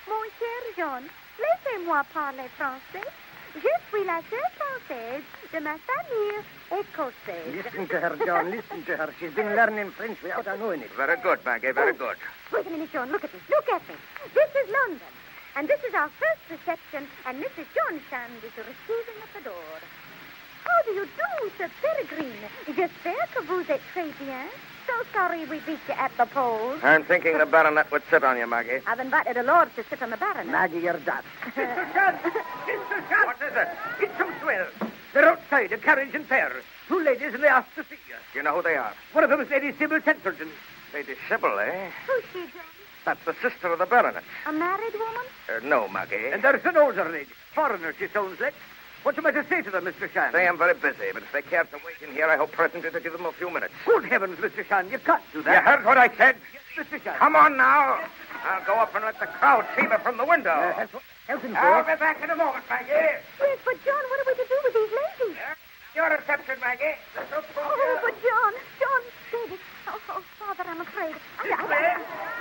Mon cher John, laissez-moi parler français. Je suis la seule française de ma famille écossaise. Listen to her, John. Listen to her. She's been learning French without her knowing it. Very good, Maggie. Very good. Wait a minute, John. Look at me. Look at me. This is London. And this is our first reception, and Mrs. John Shand is receiving at the door. How do you do, Sir Peregrine? J'espère que vous êtes très bien. So sorry we beat you at the polls. I'm thinking the baronet would sit on you, Maggie. I've invited a lord to sit on the baronet. Maggie, you're daft. Mr. Shand! Mr. Shand! What is it? It's some swell. They're outside, a carriage and pair. Two ladies, and they asked to see you. You know who they are? One of them is Lady Sybil Tenterton. Lady Sybil, eh? Who's she, John? That's the sister of the baronet. A married woman? No, Maggie. And there's an older lady. Foreigner, she sounds like. What am I to say to them, Mr. Shand? I am very busy, but if they care to wait in here, I hope presently to give them a few minutes. Good heavens, Mr. Shand, you can't do that. You heard what I said? Yes, Mr. Shand. Come on now. I'll go up and let the crowd see me from the window. Help him, I'll be back in a moment, Maggie. Yes, but John, what are we to do with these ladies? Your reception, Maggie. Oh, but John, David. Oh, Father, I'm afraid. I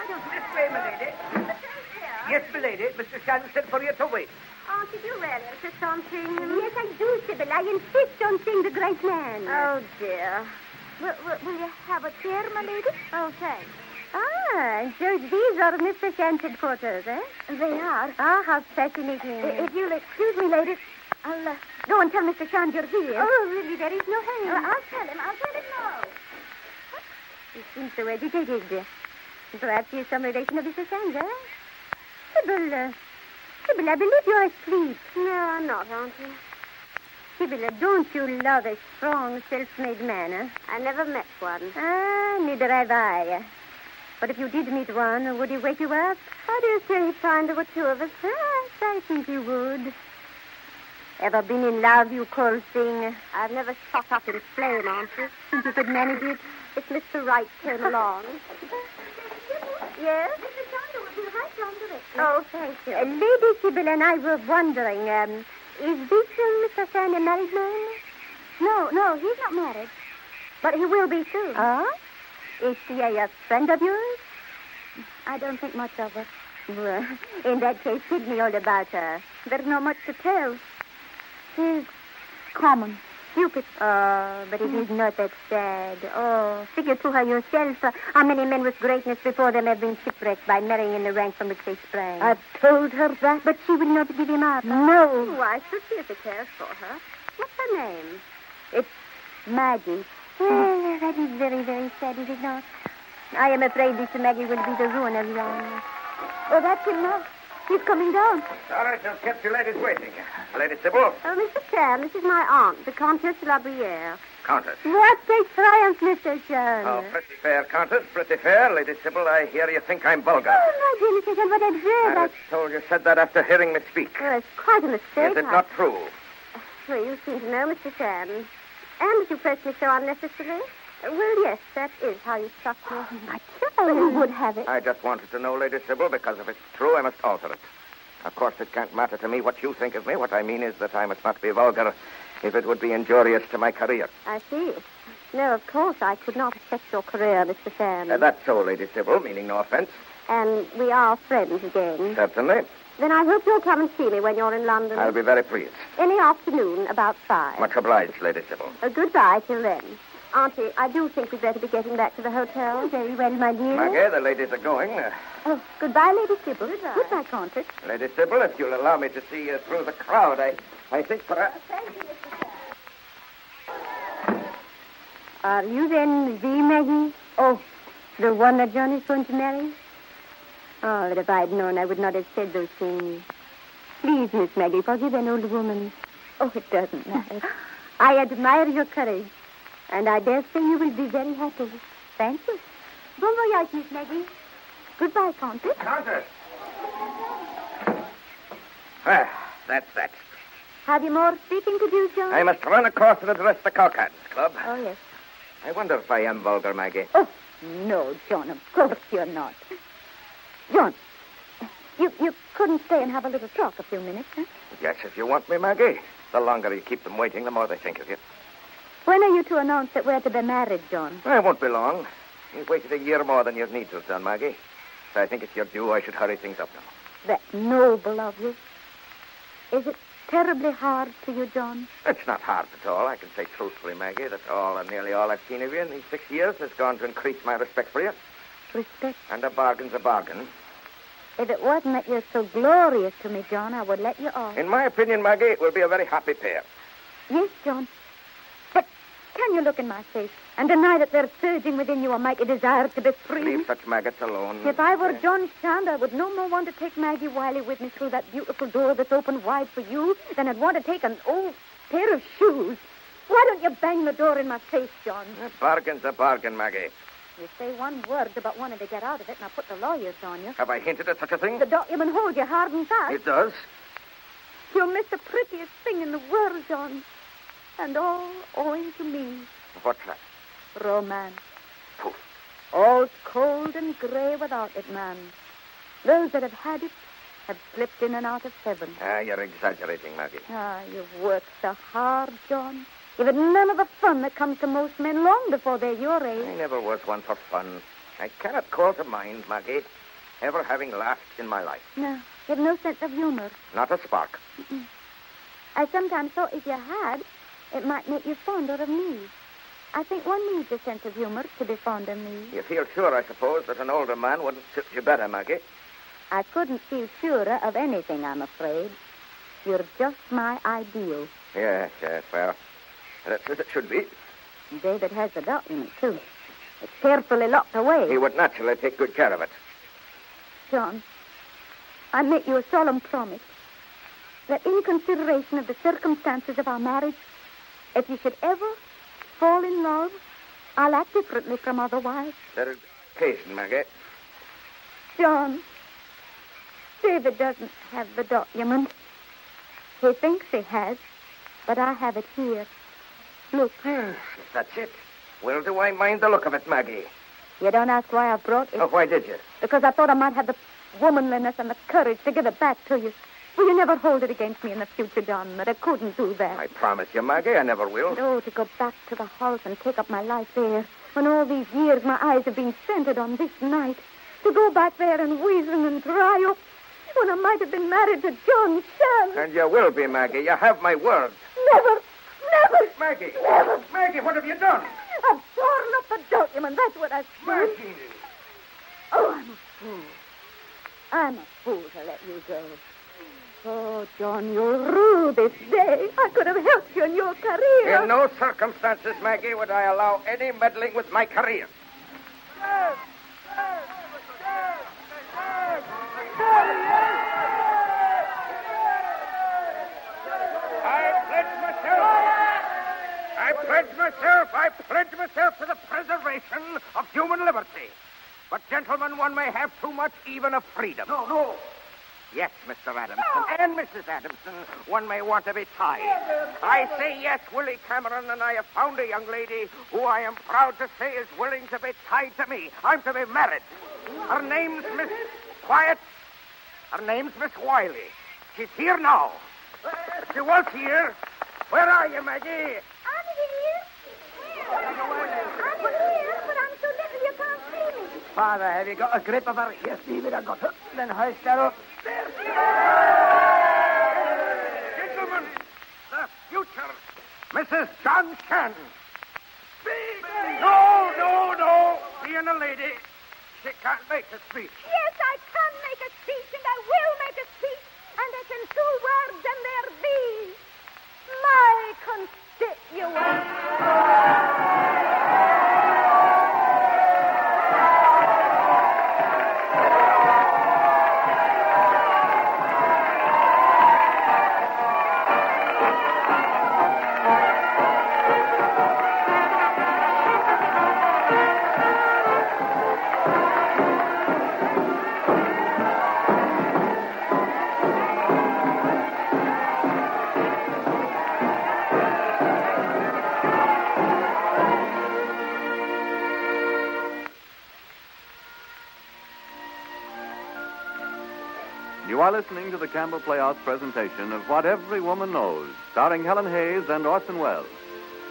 don't... This way, my lady. Yes, my lady. Mr. Shand said for you to wait. Oh, did you really insist on seeing him? Yes, I do, Sybil. I insist on seeing the great man. Oh, dear. Will you have a chair, my lady? Oh, thanks. Ah, so these are Mr. Shand's headquarters, eh? They are. Ah, how fascinating. If you'll excuse me, ladies, I'll go and tell Mr. Shand you're here. Oh, really, there is no hurry. I'll tell him now. He seems so agitated. Perhaps he is some relation of Mr. Shand's, eh? Sybil, I believe you're asleep. No, I'm not, Auntie. Sybil, don't you love a strong, self-made man, huh? I never met one. Ah, neither have I. But if you did meet one, would he wake you up? How do you say he'd find there were two of us? Ah, I think he would. Ever been in love, you cold thing? I've never shot up in flame, Auntie. Think you could manage it if Mr. Wright came along? Yes? Mr. Chandler will be right down directly. Oh, thank you. Lady Sybil and I were wondering, is this Mr. Shand a married man? No, he's not married. But he will be soon. Oh? Is she a friend of yours? I don't think much of her. Well, in that case, tell me all about her. There's not much to tell. She's common, stupid. Oh, but it is not that sad. Oh, figure to her yourself how many men with greatness before them have been shipwrecked by marrying in the rank from which they sprang. I've told her that, but she will not give him up. No. Why should she if he cares for her? What's her name? It's Maggie. Oh, that is very, very sad, is it not? I am afraid this Maggie will be the ruin of Jan. Oh, that's him now. He's coming down. Sorry to have kept you ladies waiting. Lady Sybil? Oh, Mr. Chan, this is my aunt, the Countess de la Brière. Countess. What a triumph, Mr. Chan. Oh, pretty fair, Countess, pretty fair. Lady Sybil, I hear you think I'm vulgar. Oh, my dear Mr. Chan, what absurd. I was told you said that after hearing me speak. Oh, it's quite a mistake. Is it not true? Well, you seem to know, Mr. Chan. And you press me so unnecessarily. Well, yes, that is how you struck me. My child, you would have it. I just wanted to know, Lady Sybil, because if it's true, I must alter it. Of course, it can't matter to me what you think of me. What I mean is that I must not be vulgar if it would be injurious to my career. I see. No, of course, I could not affect your career, Mr. Chan. That's so, Lady Sybil, meaning no offense. And we are friends again. Certainly. Then I hope you'll come and see me when you're in London. I'll be very pleased. Any afternoon, about 5. Much obliged, Lady Sybil. Goodbye till then. Auntie, I do think we'd better be getting back to the hotel. Very well, my dear. Maggie, the ladies are going. Oh, goodbye, Lady Sybil. Goodbye, Countess. Lady Sybil, if you'll allow me to see you through the crowd, I think perhaps... Thank you, Mr. Chan. Are you then the Maggie? Oh, the one that John is going to marry? Oh, but if I'd known, I would not have said those things. Please, Miss Maggie, forgive an old woman. Oh, it doesn't matter. I admire your courage. And I dare say you will be very happy. Thank you. Bon voyage, Miss Maggie. Goodbye, Countess. Countess! Well, that's that. Have you more speaking to do, John? I must run across and address the Caucasians Club. Oh, yes. I wonder if I am vulgar, Maggie. Oh, no, John, of course you're not. John, you couldn't stay and have a little talk a few minutes, huh? Yes, if you want me, Maggie. The longer you keep them waiting, the more they think of you. When are you to announce that we're to be married, John? It won't be long. You've waited a year more than you'd need to have done, Maggie. So I think it's your due I should hurry things up now. That's noble of you. Is it terribly hard to you, John? It's not hard at all. I can say truthfully, Maggie, that all and nearly all I've seen of you in these 6 years has gone to increase my respect for you. Respect? And a bargain's a bargain. If it wasn't that you're so glorious to me, John, I would let you off. In my opinion, Maggie, it will be a very happy pair. Yes, John. But can you look in my face and deny that there's surging within you a mighty desire to be free? Leave such maggots alone. If I were John Shand, I would no more want to take Maggie Wiley with me through that beautiful door that's open wide for you than I'd want to take an old pair of shoes. Why don't you bang the door in my face, John? A bargain's a bargain, Maggie. You say one word about wanting to get out of it, and I'll put the lawyers on you. Have I hinted at such a thing? The document holds you hard and fast. It does. You'll miss the prettiest thing in the world, John. And all owing to me. What's that? Romance. Poof. All's cold and gray without it, man. Those that have had it have slipped in and out of heaven. You're exaggerating, Maggie. You've worked so hard, John. You've had none of the fun that comes to most men long before they're your age. I never was one for fun. I cannot call to mind, Maggie, ever having laughed in my life. No, you've no sense of humor. Not a spark. Mm-mm. I sometimes thought if you had, it might make you fonder of me. I think one needs a sense of humor to be fond of me. You feel sure, I suppose, that an older man wouldn't suit you better, Maggie? I couldn't feel surer of anything, I'm afraid. You're just my ideal. Yes, well, that's as it should be. David has the document, too. It's carefully locked away. He would naturally take good care of it. John, I make you a solemn promise that in consideration of the circumstances of our marriage, if you should ever fall in love, I'll act differently from otherwise. There is occasion, Maggie. John, David doesn't have the document. He thinks he has. But I have it here. Look. If that's it. Well, do I mind the look of it, Maggie? You don't ask why I brought it. Oh, why did you? Because I thought I might have the womanliness and the courage to give it back to you. Will you never hold it against me in the future, John, that I couldn't do that? I promise you, Maggie, I never will. Oh, to go back to the house and take up my life there, when all these years my eyes have been centered on this night. To go back there and weazen and dry up, when I might have been married to John Shan. And you will be, Maggie. You have my word. Never. Maggie. Never. Maggie, what have you done? I've torn up the document. That's what I've done. Maggie. Oh, I'm a fool. I'm a fool to let you go. Oh, John, you'll rue this day. I could have helped you in your career. In no circumstances, Maggie, would I allow any meddling with my career. I pledge myself to the preservation of human liberty. But, gentlemen, one may have too much even of freedom. No. Yes, Mr. Adamson, and Mrs. Adamson, one may want to be tied. I say yes, Willie Cameron, and I have found a young lady who I am proud to say is willing to be tied to me. I'm to be married. Her name's Miss... Quiet. Her name's Miss Wiley. She's here now. She was here. Where are you, Maggie? I'm here, but I'm so little you can't see me. Father, have you got a grip of her? Yes, David, I got her. Then hoist her up. There. Gentlemen, the future, Mrs. John Shan. No. Being a lady, she can't make a speech. Yes, I can make a speech, and I will make a speech. And it's in 2 words, and they're these. My constituents. You are listening to the Campbell Playhouse presentation of What Every Woman Knows, starring Helen Hayes and Orson Welles.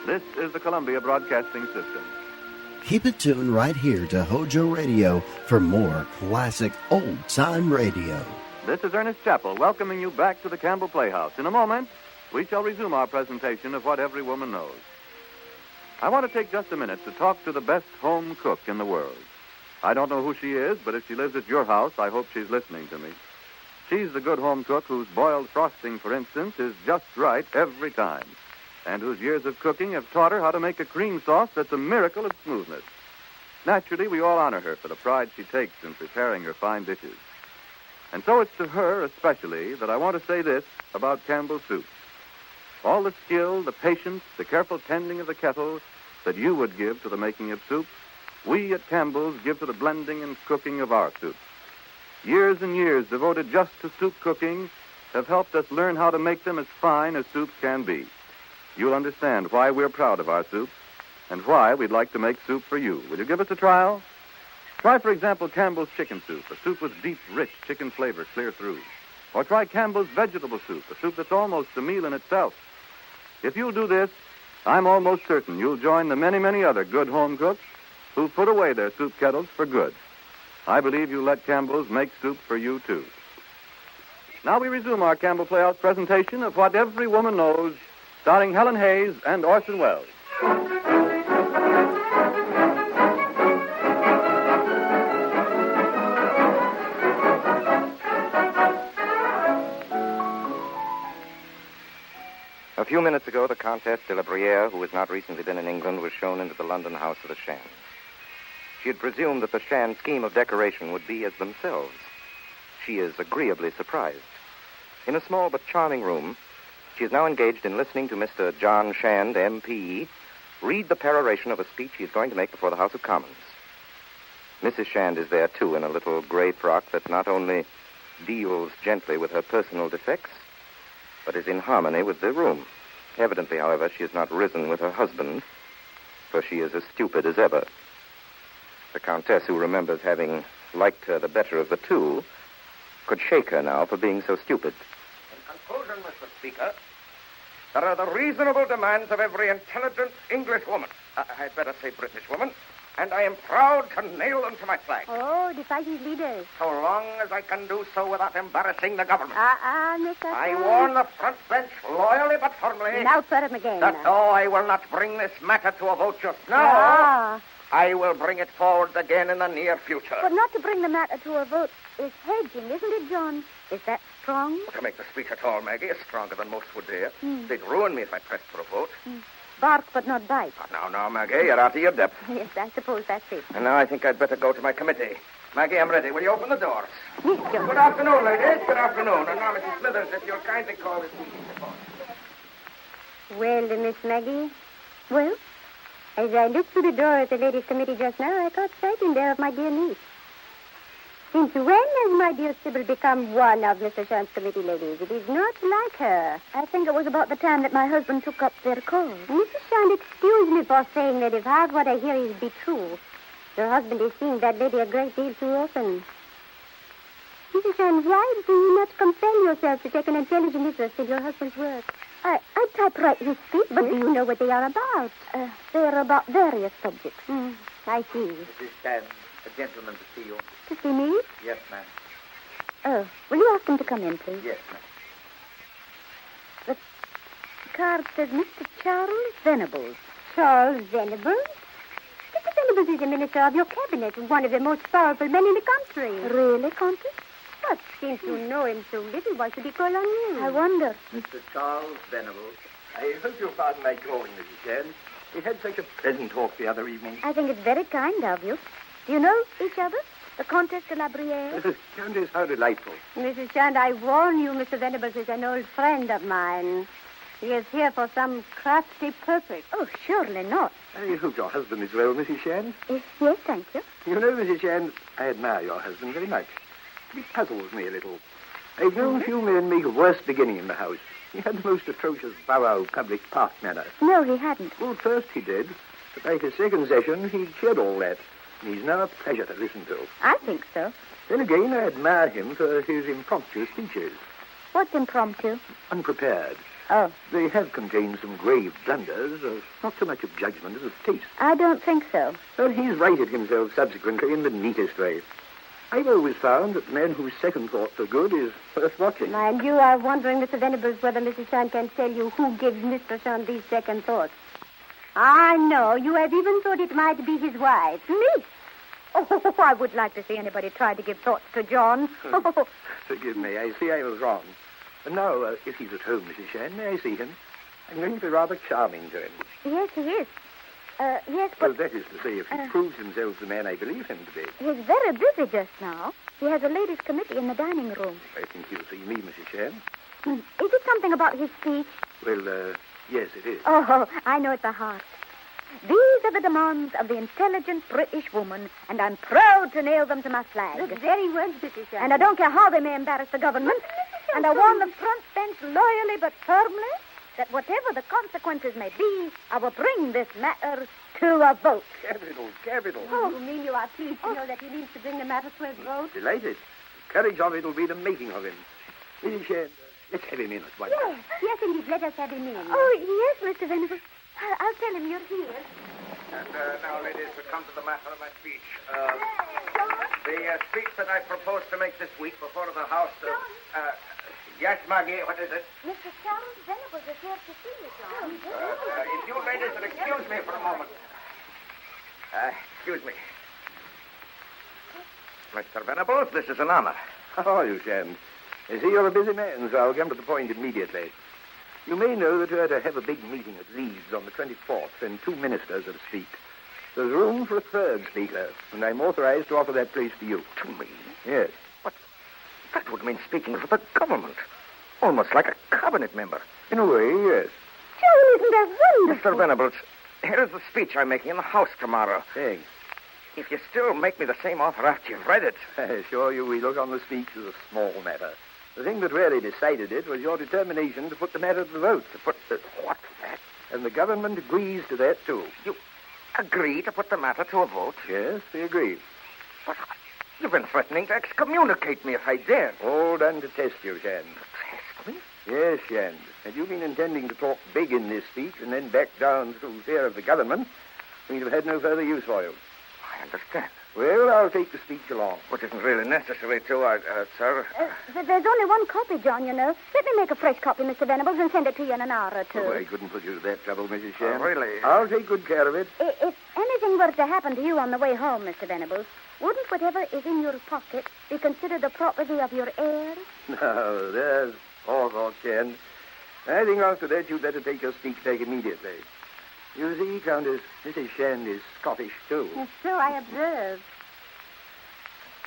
This is the Columbia Broadcasting System. Keep it tuned right here to HOJO Radio for more classic old-time radio. This is Ernest Chappell welcoming you back to the Campbell Playhouse. In a moment, we shall resume our presentation of What Every Woman Knows. I want to take just a minute to talk to the best home cook in the world. I don't know who she is, but if she lives at your house, I hope she's listening to me. She's the good home cook whose boiled frosting, for instance, is just right every time, and whose years of cooking have taught her how to make a cream sauce that's a miracle of smoothness. Naturally, we all honor her for the pride she takes in preparing her fine dishes. And so it's to her especially that I want to say this about Campbell's soup. All the skill, the patience, the careful tending of the kettle that you would give to the making of soup, we at Campbell's give to the blending and cooking of our soup. Years and years devoted just to soup cooking have helped us learn how to make them as fine as soups can be. You'll understand why we're proud of our soups and why we'd like to make soup for you. Will you give us a trial? Try, for example, Campbell's chicken soup, a soup with deep, rich chicken flavor clear through. Or try Campbell's vegetable soup, a soup that's almost a meal in itself. If you'll do this, I'm almost certain you'll join the many, many other good home cooks who put away their soup kettles for good. I believe you'll let Campbell's make soup for you, too. Now we resume our Campbell Playhouse presentation of What Every Woman Knows, starring Helen Hayes and Orson Welles. A few minutes ago, the Countess de la Bruyere, who has not recently been in England, was shown into the London house of the Shans. She had presumed that the Shan scheme of decoration would be as themselves. She is agreeably surprised. In a small but charming room, she is now engaged in listening to Mr. John Shand, M.P., read the peroration of a speech he is going to make before the House of Commons. Mrs. Shand is there, too, in a little gray frock that not only deals gently with her personal defects, but is in harmony with the room. Evidently, however, she has not risen with her husband, for she is as stupid as ever. The Countess, who remembers having liked her the better of the two, could shake her now for being so stupid. In conclusion, Mr. Speaker, there are the reasonable demands of every intelligent English woman. I'd better say British woman. And I am proud to nail them to my flag. Oh, the fighting leaders. So long as I can do so without embarrassing the government. Mr. I warn the front bench loyally but firmly. Now swear him again. That though I will not bring this matter to a vote just now, I will bring it forward again in the near future. But not to bring the matter to a vote is hedging, isn't it, John? Is that strong? To make the speech at all, Maggie, is stronger than most would dare. They'd ruin me if I pressed for a vote. Bark but not bite. Now, Maggie, you're out of your depth. Yes, I suppose that's it. And now I think I'd better go to my committee. Maggie, I'm ready. Will you open the doors? Yes, John. Good afternoon, ladies. Good afternoon. And now, Mrs. Smithers, if you'll kindly call this meeting to order. Well, Miss Maggie. Well, as I looked through the door at the ladies' committee just now, I caught sight in there of my dear niece. Since when has my dear Sybil become one of Mr. Shant's committee ladies? It is not like her. I think it was about the time that my husband took up their cause. Mrs. Shant, excuse me for saying that if half what I hear is be true, your husband is seeing that lady a great deal too often. Mrs. Shant, why do you not compel yourself to take an intelligent interest in your husband's work? I typewrite his speech, but do you know what they are about? They are about various subjects. I see. Mrs. Shant, a gentleman to see you. To see me? Yes, ma'am. Oh, will you ask him to come in, please? Yes, ma'am. The card says Mr. Charles Venables. Charles Venables? Mr. Venables is a minister of your cabinet, one of the most powerful men in the country. Really, Countess? But since you know him so little, why should he call on you? I wonder. Mr. Charles Venables. I hope you'll pardon my calling, Mrs. Shand. We had such a pleasant talk the other evening. I think it's very kind of you. Do you know each other? The Comtesse de la Bruyere? Countess, how delightful. Mrs. Shand, I warn you, Mr. Venables is an old friend of mine. He is here for some crafty purpose. Oh, surely not. I hope your husband is well, Mrs. Shand. Yes, thank you. You know, Mrs. Shand, I admire your husband very much. He puzzles me a little. I've known few men make a worse beginning in the house. He had the most atrocious borough public park manner. No, he hadn't. Well, at first he did. But by his second session, he'd shed all that. And he's now a pleasure to listen to. I think so. Then again, I admire him for his impromptu speeches. What's impromptu? Unprepared. Oh. They have contained some grave blunders, not so much of judgment as of taste. I don't think so. But he's righted himself subsequently in the neatest way. I've always found that the man whose second thoughts are good is worth watching. And you are wondering, Mr. Venables, whether Mrs. Shand can tell you who gives Mr. Shand these second thoughts. I know. You have even thought it might be his wife. Me? Oh, I would like to see anybody try to give thoughts to John. Forgive me. I see I was wrong. And now, if he's at home, Mrs. Shand, may I see him? I'm going to be rather charming to him. Yes, he is. Yes, but... Well, that is to say, if he proves himself the man I believe him to be. He's very busy just now. He has a ladies' committee in the dining room. I think he'll see me, Mrs. Shand. Is it something about his speech? Well, yes, it is. Oh, I know it by heart. These are the demands of the intelligent British woman, and I'm proud to nail them to my flag. Look, very well, Mrs. Shand. And I don't care how they may embarrass the government. And I warn the front bench loyally but firmly that whatever the consequences may be, I will bring this matter to a vote. Capital. Oh, you mean you are pleased to know that he means to bring the matter to a vote? Delighted. The courage of it will be the making of him. Mrs. Shand, let's have him in at once. Yes, indeed. Let us have him in. Oh, yes, Mr. Venables. I'll tell him you're here. And now, ladies, we come to the matter of my speech. The speech that I propose to make this week before the House... yes, Maggie, what is it? Mr. Charles Venables is here to see you, John. If you ladies would excuse me for a moment. Excuse me. Mr. Venables, this is an honor. How are you, Shand? I see you're a busy man, so I'll come to the point immediately. You may know that we're to have a big meeting at Leeds on the 24th, and 2 ministers are to speak. There's room for a third speaker, and I'm authorized to offer that place to you. To me? Yes. That would mean speaking for the government. Almost like a cabinet member. In a way, yes. John, isn't that wonderful? Mr. Venables, here is the speech I'm making in the House tomorrow. Thanks. If you still make me the same offer after you've read it. I assure you we look on the speech as a small matter. The thing that really decided it was your determination to put the matter to the vote. To put the... What's that? And the government agrees to that, too. You agree to put the matter to a vote? Yes, we agree. But you've been threatening to excommunicate me if I dared. All done to test you, Shand. Test me? Yes, Shand. Had you been intending to talk big in this speech and then back down through fear of the government, we'd have had no further use for you. I understand. Well, I'll take the speech along. But it isn't really necessary to, sir. There's only one copy, John, you know. Let me make a fresh copy, Mr. Venables, and send it to you in an hour or two. Oh, I couldn't put you to that trouble, Mrs. Shand. Really? I'll take good care of it. If anything were to happen to you on the way home, Mr. Venables, wouldn't whatever is in your pocket be considered the property of your heirs? No, there's all, Shand. I think after that you'd better take your speech back immediately. You see, Countess, Mrs. Shand is Scottish, too. So I observe.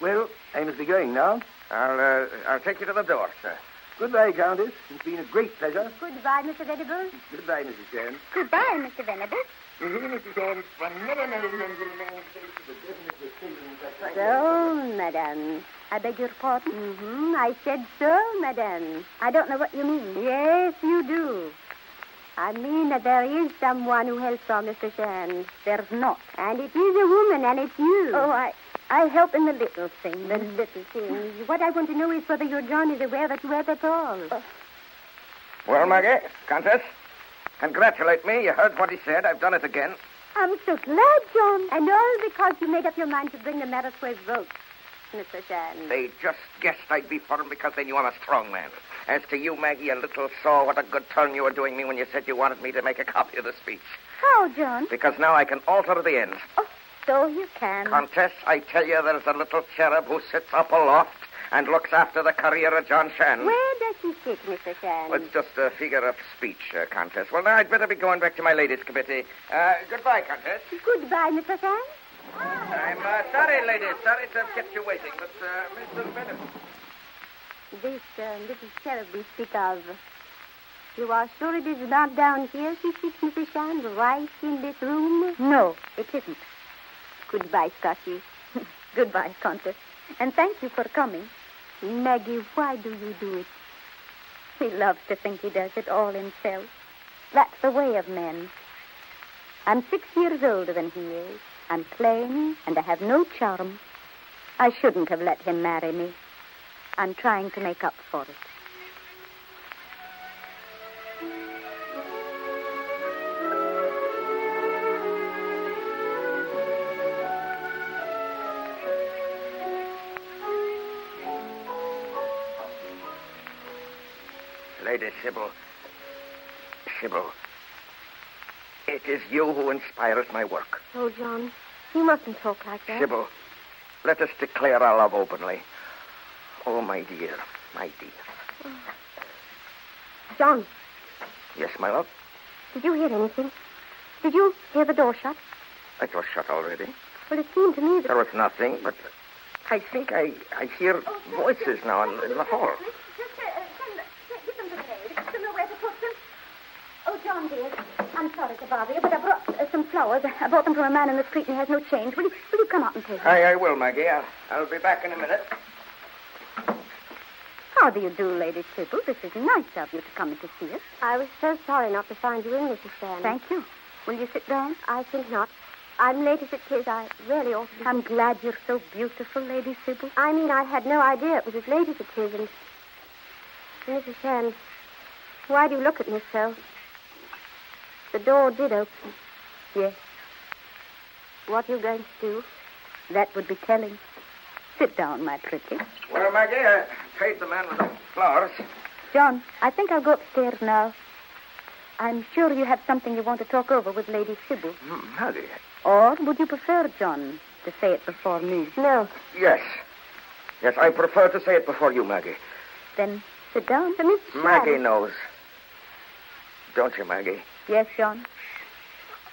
Well, I must be going now. I'll take you to the door, sir. Goodbye, Countess. It's been a great pleasure. Goodbye, Mr. Venables. Goodbye, Mrs. Shand. Goodbye, Mr. Venables. You hear, Mrs. Shand? One never knows when a man's face is a definite decision. So, madame. I beg your pardon? I said so, madame. I don't know what you mean. Yes, you do. I mean that there is someone who helps our Mr. Shand. There's not. And it is a woman, and it's you. Oh, I help in the little things. The little things. What I want to know is whether your John is aware that you have at all. Well, Maggie, Countess, congratulate me. You heard what he said. I've done it again. I'm so glad, John. And all because you made up your mind to bring the matter to a vote, Mr. Shand. They just guessed I'd be for him because they knew I'm a strong man. As to you, Maggie, you little saw what a good turn you were doing me when you said you wanted me to make a copy of the speech. How, John? Because now I can alter the ends. Oh, so you can. Countess, I tell you, there's a little cherub who sits up aloft and looks after the career of John Shand. Where does he sit, Mr. Shand? Well, it's just a figure of speech, Countess. Well, now I'd better be going back to my ladies' committee. Goodbye, Countess. Goodbye, Mr. Shand. I'm sorry, ladies. Sorry to have kept you waiting, but Mr. Venables. This little cherub we speak of. You are sure it is not down here she sits, Mrs. Shand, right in this room? No, it isn't. Goodbye, Scotty. Goodbye, Countess. And thank you for coming. Maggie, why do you do it? He loves to think he does it all himself. That's the way of men. I'm 6 years older than he is. I'm plain, and I have no charm. I shouldn't have let him marry me. I'm trying to make up for it. Lady Sybil. Sybil. It is you who inspires my work. Oh, John, you mustn't talk like that. Sybil, let us declare our love openly. Oh, my dear, my dear. John. Yes, my love? Did you hear anything? Did you hear the door shut? It was shut already. Well, it seemed to me that... There was nothing, but I think I hear voices now in the hall. Give them to the maid. To know where to put them. Oh, John, dear, I'm sorry to bother you, but I brought some flowers. I bought them from a man in the street, and he has no change. Will you come out and take them? I will, Maggie. I'll be back in a minute. How do you do, Lady Sybil? This is nice of you to come in to see us. I was so sorry not to find you in, Mrs. Shand. Thank you. Will you sit down? I think not. I'm late as it is. I really ought to be... I'm glad you're so beautiful, Lady Sybil. I mean, I had no idea it was as late as it is, and... Mrs. Shand, why do you look at me so? The door did open. Yes. What are you going to do? That would be telling. Sit down, my pretty. Well, Maggie, I paid the man with the flowers. John, I think I'll go upstairs now. I'm sure you have something you want to talk over with Lady Sybil. Maggie. Or would you prefer, John, to say it before me? No. Yes. Yes, I prefer to say it before you, Maggie. Then sit down. Miss Maggie knows. Don't you, Maggie? Yes, John.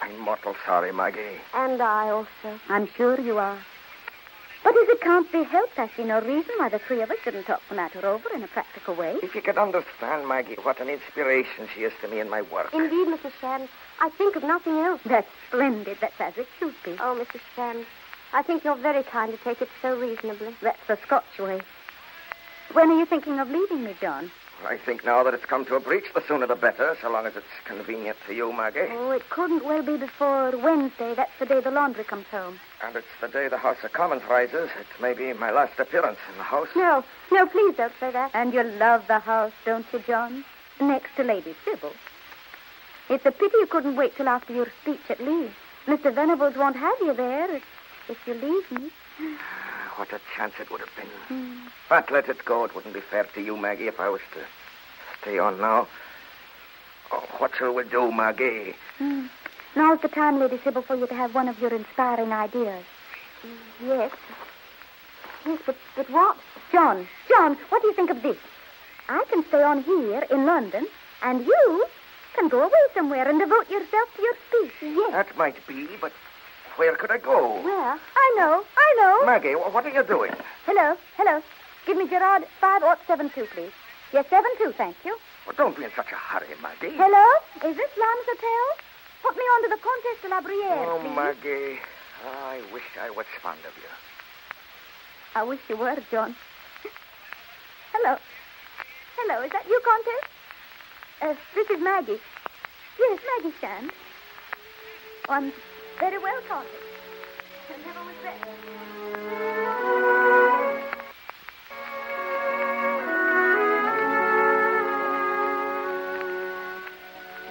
I'm mortal sorry, Maggie. And I also. I'm sure you are. But as it can't be helped, I see no reason why the three of us shouldn't talk the matter over in a practical way. If you could understand, Maggie, what an inspiration she is to me in my work. Indeed, Mrs. Shand. I think of nothing else. That's splendid. That's as it should be. Oh, Mrs. Shand, I think you're very kind to take it so reasonably. That's the Scotch way. When are you thinking of leaving me, John? I think now that it's come to a breach, the sooner the better, so long as it's convenient to you, Maggie. Oh, it couldn't well be before Wednesday. That's the day the laundry comes home. And it's the day the House of Commons rises. It may be my last appearance in the House. No, please don't say that. And you love the house, don't you, John? Next to Lady Sybil. It's a pity you couldn't wait till after your speech at Leeds. Mr. Venables won't have you there if you leave me. What a chance it would have been. But let it go. It wouldn't be fair to you, Maggie, if I was to stay on now. Oh, what shall we do, Maggie? Now's the time, Lady Sybil, for you to have one of your inspiring ideas. Yes. Yes, but what? John, what do you think of this? I can stay on here in London, and you can go away somewhere and devote yourself to your speech. Yes. That might be, but where could I go? Well, I know. Maggie, what are you doing? Hello. Give me Gerard 5072, please. Yes, 72, thank you. Well, don't be in such a hurry, Maggie. Hello? Is this Lamb's Hotel? Put me on to the Comtesse de la Brière, Oh, please. Maggie, I wish I was fond of you. I wish you were, John. Hello, is that you, Comtesse? This is Maggie. Yes, Maggie Shand. Oh, I'm very well, Comtesse. I never was better.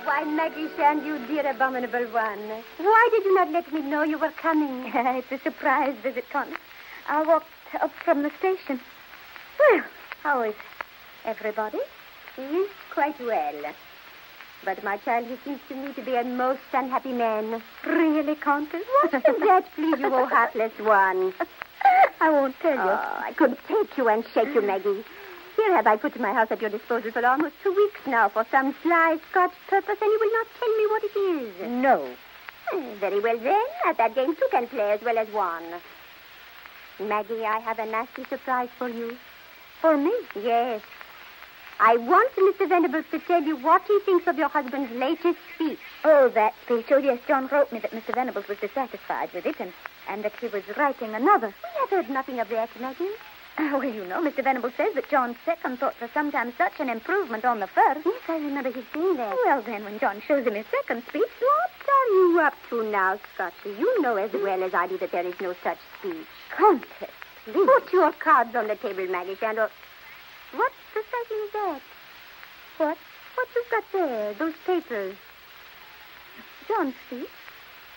Why, Maggie Shand, you dear abominable one. Why did you not let me know you were coming? It's a surprise visit, Comtesse. I walked up from the station. Well, how is everybody? Yes, quite well. But, my child, he seems to me to be a most unhappy man. Really, Comtesse? What does that please you, oh heartless one? I won't tell you. Oh, I could take you and shake you, Maggie. Here have I put my house at your disposal for almost 2 weeks now for some sly Scotch purpose, and you will not tell me what it is. No. Very well, then. At that game, two can play as well as one. Maggie, I have a nasty surprise for you. For me? Yes. I want Mr. Venables to tell you what he thinks of your husband's latest speech. Oh, that speech. Oh, yes, John wrote me that Mr. Venables was dissatisfied with it and that he was writing another. We have heard nothing of that, Maggie. Well, you know, Mr. Venables says that John's second thoughts are sometimes such an improvement on the first. Yes, I remember his saying that. Well, then, when John shows him his second speech... What are you up to now, Scotty? You know as well as I do that there is no such speech. Comtesse, please. Put your cards on the table, Maggie Shandor. What precisely is that? What? What you've got there, those papers. John's speech?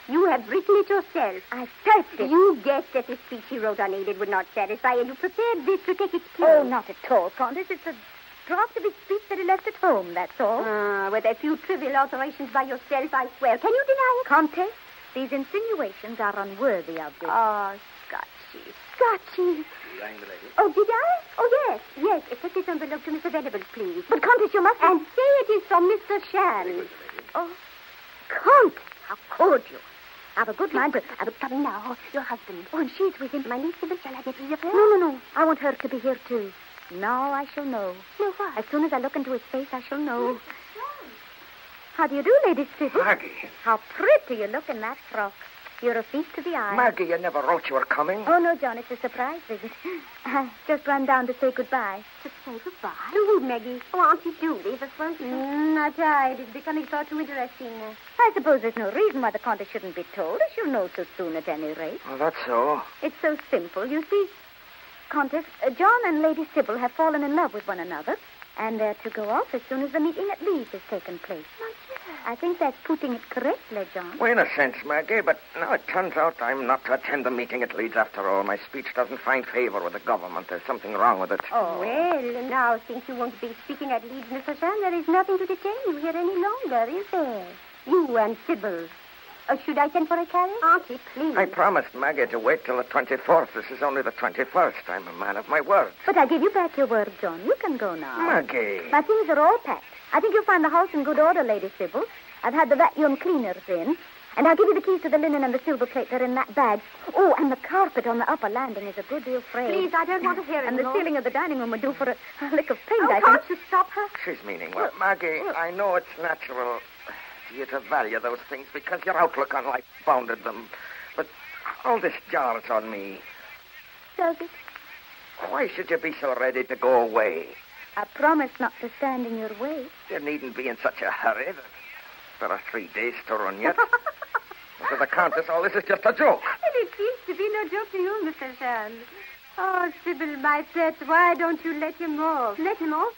You have written it yourself. I typed it. You guessed that the speech he wrote unaided would not satisfy, and you prepared this to take its place. Oh, not at all, Countess. It's a draft of his speech that he left at home, that's all. With a few trivial alterations by yourself, I swear. Can you deny it? Countess, these insinuations are unworthy of this. Oh, Scotchy. You rang the lady. Oh, did I? Oh, yes. Take this envelope to Mr. Venables, please. But, Countess, you must... And say it is from Mr. Shand. Oh, Countess, how could you? I've a good mind, but I was coming now. Your husband. Oh, and she's with him. My niece, Sybil, shall I get rid of her? No. I want her to be here, too. Now I shall know. No, what? As soon as I look into his face, I shall know. How do you do, Lady Sybil? Maggie. How pretty you look in that frock. You're a feast to the eye. Maggie, you never wrote you were coming. Oh, no, John, it's a surprise visit. I just ran down to say goodbye. To say goodbye? To who, Maggie? Oh, Auntie Julie, the front. Not I. It is becoming far too interesting. I suppose there's no reason why the Countess shouldn't be told. She'll know so soon at any rate. Oh, that's so. It's so simple. You see, Countess, John and Lady Sybil have fallen in love with one another, and they're to go off as soon as the meeting at Leeds has taken place. I think that's putting it correctly, John. Well, in a sense, Maggie, but now it turns out I'm not to attend the meeting at Leeds after all. My speech doesn't find favor with the government. There's something wrong with it. Oh, well, now, since you won't be speaking at Leeds, Mr. Shand, there is nothing to detain you here any longer, is there? You and Sybil. Should I send for a carriage? Auntie, please. I promised Maggie to wait till the 24th. This is only the 21st. I'm a man of my word. But I give you back your word, John. You can go now. Maggie. My things are all packed. I think you'll find the house in good order, Lady Sybil. I've had the vacuum cleaners in. And I'll give you the keys to the linen and the silver plate. They're in that bag. Oh, and the carpet on the upper landing is a good deal frayed. Please, I don't want to hear it. And the ceiling of the dining room would do for a lick of paint, I can't think. you stop her? She's meaning well. Maggie, I know it's natural to you to value those things because your outlook on life bounded them. But all this jars on me. Does it? Why should you be so ready to go away? I promise not to stand in your way. You needn't be in such a hurry. There are 3 days to run yet. To the Countess, all this is just a joke. And it seems to be no joke to you, Mr. Shand. Oh, Sybil, my pet, why don't you let him off? Let him off?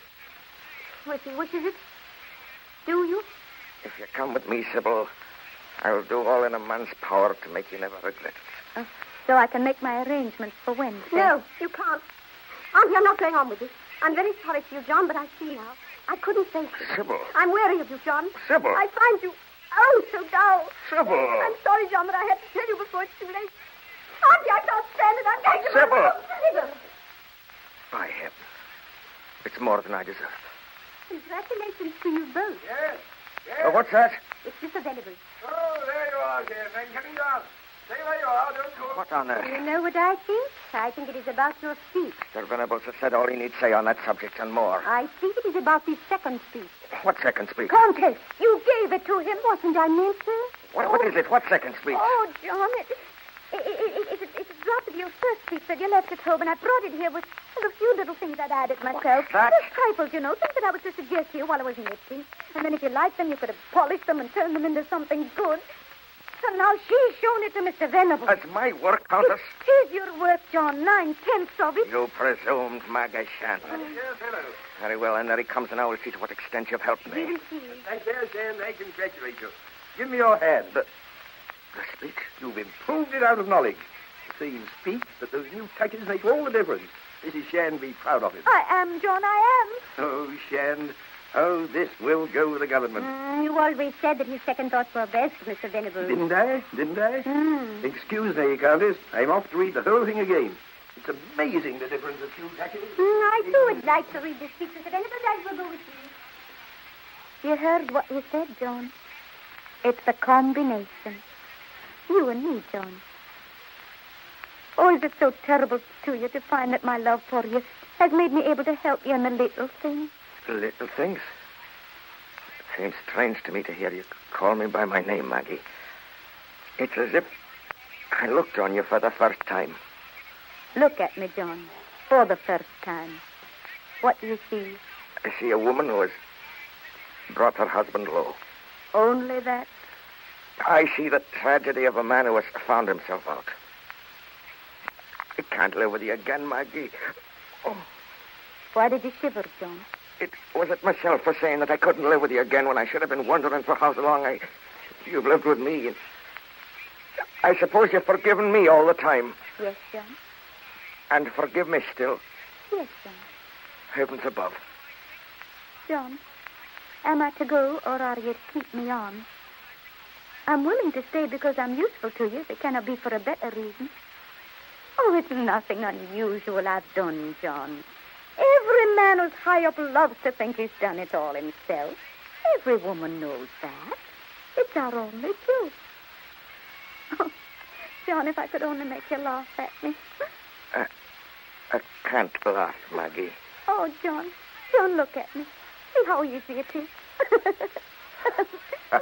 Which is it? Do you? If you come with me, Sybil, I'll do all in a man's power to make you never regret it. So I can make my arrangements for Wednesday. No, you can't. Auntie, I'm not going on with this. I'm very sorry for you, John, but I see now. I couldn't face it. Sybil. I'm wary of you, John. Sybil. I find you, so dull. Sybil. I'm sorry, John, but I have to tell you before it's too late. Auntie, I can't stand it. I'm going to... Sybil. Sybil. By heaven. It's more than I deserve. Congratulations to you both. Yes. What's that? It's Mr. Venable. Oh, there you are, dear. Then coming down. Stay where you are. Don't go. What on earth? You know what I think? I think it is about your speech. Mr. Venables has said all he needs say on that subject and more. I think it is about the second speech. What second speech? Countess, you gave it to him. Wasn't I meant to? What is it? What second speech? Oh, John, it's a drop of your first speech that you left at home, and I brought it here with a few little things I'd added myself. What's that? Just trifles, you know, things that I was to suggest to you while I was knitting. And then if you liked them, you could have polished them and turned them into something good. And now she's shown it to Mr. Venables. That's my work, Countess. It is your work, John. 9/10 of it. You presumed, Maggie Shannon. Yes, hello. Very well, and there he comes, and I will see to what extent you've helped me. We'll see. Thank you, Sam. I congratulate you. Give me your hand. The speech? You've improved it out of knowledge. The same speech, but those new touches make all the difference. Mrs. Shand, be proud of him. I am, John, I am. Oh, Shand, how this will go with the government. You always said that his second thoughts were best, Mr. Venables. Didn't I? Excuse me, Countess. I'm off to read the whole thing again. It's amazing the difference of few touches. I too would like to read this speech, Mr. Venables. I will go with you. You heard what he said, John. It's a combination. You and me, John. Oh, is it so terrible to you to find that my love for you has made me able to help you in the little things? Little things? It seems strange to me to hear you call me by my name, Maggie. It's as if I looked on you for the first time. Look at me, John, for the first time. What do you see? I see a woman who has brought her husband low. Only that? I see the tragedy of a man who has found himself out. I can't live with you again, Maggie. Oh. Why did you shiver, John? Was it myself for saying that I couldn't live with you again when I should have been wondering for how long you've lived with me? I suppose you've forgiven me all the time. Yes, John. And forgive me still. Yes, John. Heavens above. John, am I to go or are you to keep me on? I'm willing to stay because I'm useful to you. It cannot be for a better reason. Oh, it's nothing unusual I've done, John. Every man who's high up loves to think he's done it all himself. Every woman knows that. It's our only truth. Oh, John, if I could only make you laugh at me. I can't laugh, Maggie. Oh, John, look at me. See how easy it is.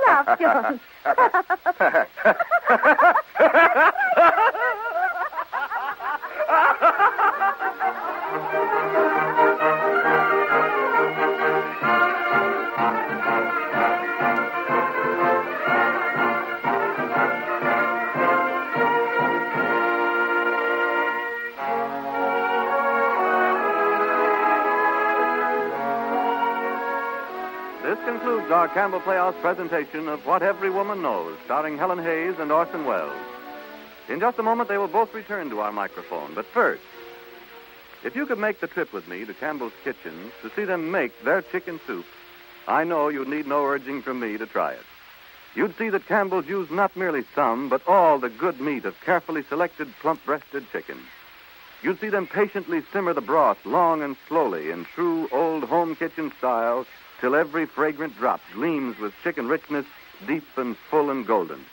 Laugh, John. This concludes our Campbell Playhouse presentation of What Every Woman Knows, starring Helen Hayes and Orson Welles. In just a moment, they will both return to our microphone. But first, if you could make the trip with me to Campbell's Kitchen to see them make their chicken soup, I know you'd need no urging from me to try it. You'd see that Campbell's use not merely some, but all the good meat of carefully selected plump-breasted chicken. You'd see them patiently simmer the broth long and slowly in true old home kitchen style till every fragrant drop gleams with chicken richness, deep and full and golden.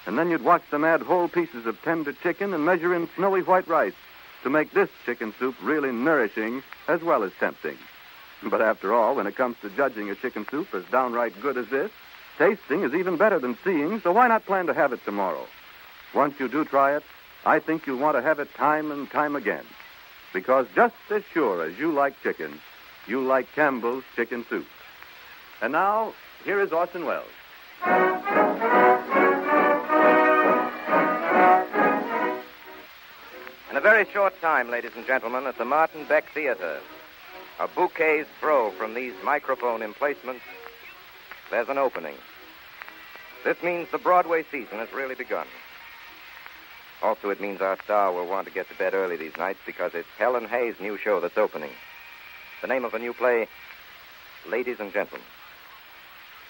And then you'd watch them add whole pieces of tender chicken and measure in snowy white rice to make this chicken soup really nourishing as well as tempting. But after all, when it comes to judging a chicken soup as downright good as this, tasting is even better than seeing, so why not plan to have it tomorrow? Once you do try it, I think you'll want to have it time and time again. Because just as sure as you like chicken, you like Campbell's chicken soup. And now, here is Orson Welles. In a very short time, ladies and gentlemen, at the Martin Beck Theater, a bouquet's throw from these microphone emplacements, there's an opening. This means the Broadway season has really begun. Also, it means our star will want to get to bed early these nights because it's Helen Hayes' new show that's opening. The name of the new play, Ladies and Gentlemen.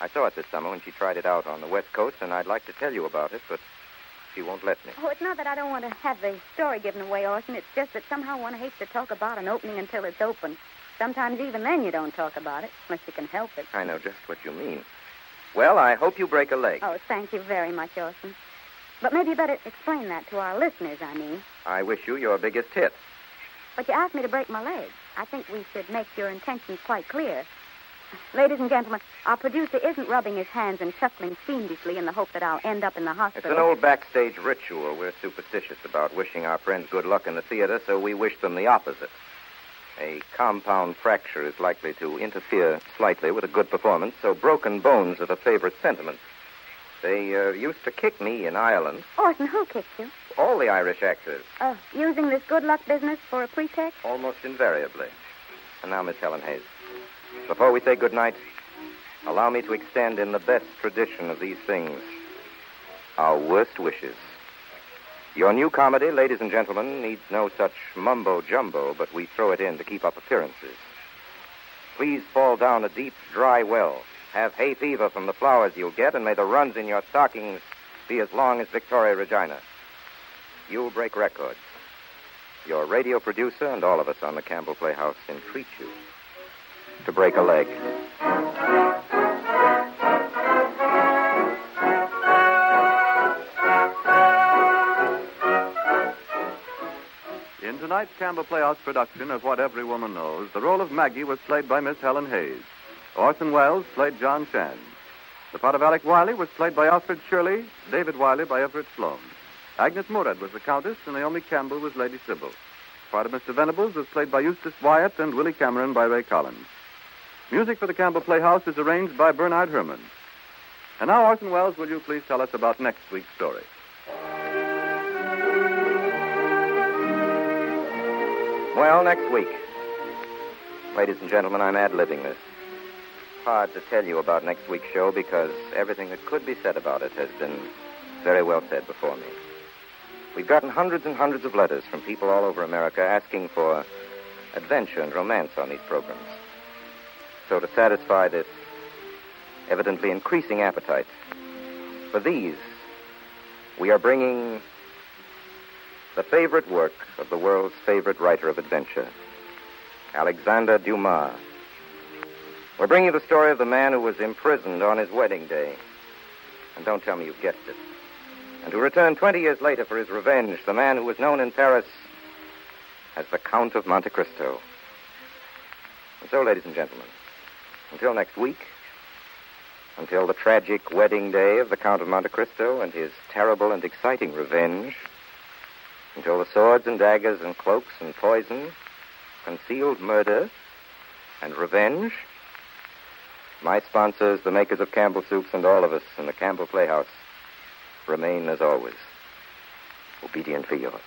I saw it this summer when she tried it out on the West Coast, and I'd like to tell you about it, but she won't let me. Oh, it's not that I don't want to have the story given away, Orson. It's just that somehow one hates to talk about an opening until it's open. Sometimes even then you don't talk about it, unless you can help it. I know just what you mean. Well, I hope you break a leg. Oh, thank you very much, Orson. But maybe you better explain that to our listeners, I mean. I wish you your biggest hit. But you asked me to break my leg. I think we should make your intentions quite clear. Ladies and gentlemen, our producer isn't rubbing his hands and chuckling fiendishly in the hope that I'll end up in the hospital. It's an old backstage ritual. We're superstitious about wishing our friends good luck in the theater, so we wish them the opposite. A compound fracture is likely to interfere slightly with a good performance, so broken bones are the favorite sentiment. They used to kick me in Ireland. Orson, who kicked you? All the Irish actors. Using this good luck business for a pretext? Almost invariably. And now, Miss Helen Hayes, before we say goodnight, allow me to extend in the best tradition of these things our worst wishes. Your new comedy, Ladies and Gentlemen, needs no such mumbo-jumbo, but we throw it in to keep up appearances. Please fall down a deep, dry well. Have hay fever from the flowers you'll get, and may the runs in your stockings be as long as Victoria Regina. You'll break records. Your radio producer and all of us on the Campbell Playhouse entreat you to break a leg. In tonight's Campbell Playhouse production of What Every Woman Knows, the role of Maggie was played by Miss Helen Hayes. Orson Welles played John Shand. The part of Alec Wiley was played by Alfred Shirley, David Wiley by Everett Sloan. Agnes Murad was the Countess, and Naomi Campbell was Lady Sybil. The part of Mr. Venables was played by Eustace Wyatt and Willie Cameron by Ray Collins. Music for the Campbell Playhouse is arranged by Bernard Herrmann. And now, Orson Welles, will you please tell us about next week's story? Well, next week. Ladies and gentlemen, I'm ad-libbing this. It's hard to tell you about next week's show because everything that could be said about it has been very well said before me. We've gotten hundreds and hundreds of letters from people all over America asking for adventure and romance on these programs. So to satisfy this evidently increasing appetite for these, we are bringing the favorite work of the world's favorite writer of adventure, Alexander Dumas. We're bringing the story of the man who was imprisoned on his wedding day. And don't tell me you guessed it. And who returned 20 years later for his revenge, the man who was known in Paris as the Count of Monte Cristo. And so, ladies and gentlemen, until next week, until the tragic wedding day of the Count of Monte Cristo and his terrible and exciting revenge, until the swords and daggers and cloaks and poison, concealed murder and revenge, my sponsors, the makers of Campbell Soups, and all of us in the Campbell Playhouse remain, as always, obediently yours.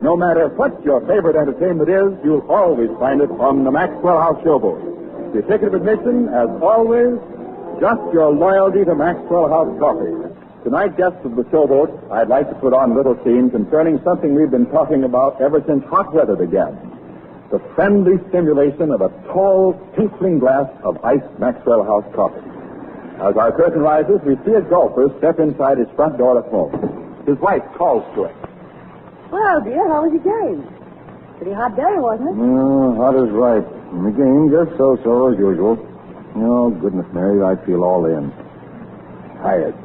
No matter what your favorite entertainment is, you'll always find it on the Maxwell House Showboat. The ticket of admission, as always, just your loyalty to Maxwell House Coffee. Tonight, guests of the Showboat, I'd like to put on a little scene concerning something we've been talking about ever since hot weather began. The friendly stimulation of a tall, tinkling glass of iced Maxwell House coffee. As our curtain rises, we see a golfer step inside his front door at home. His wife calls to him. Well, dear, how was your game? Pretty hot day, wasn't it? Hot as right. And the game just so-so as usual. Oh, goodness, Mary, I feel all in. Tired.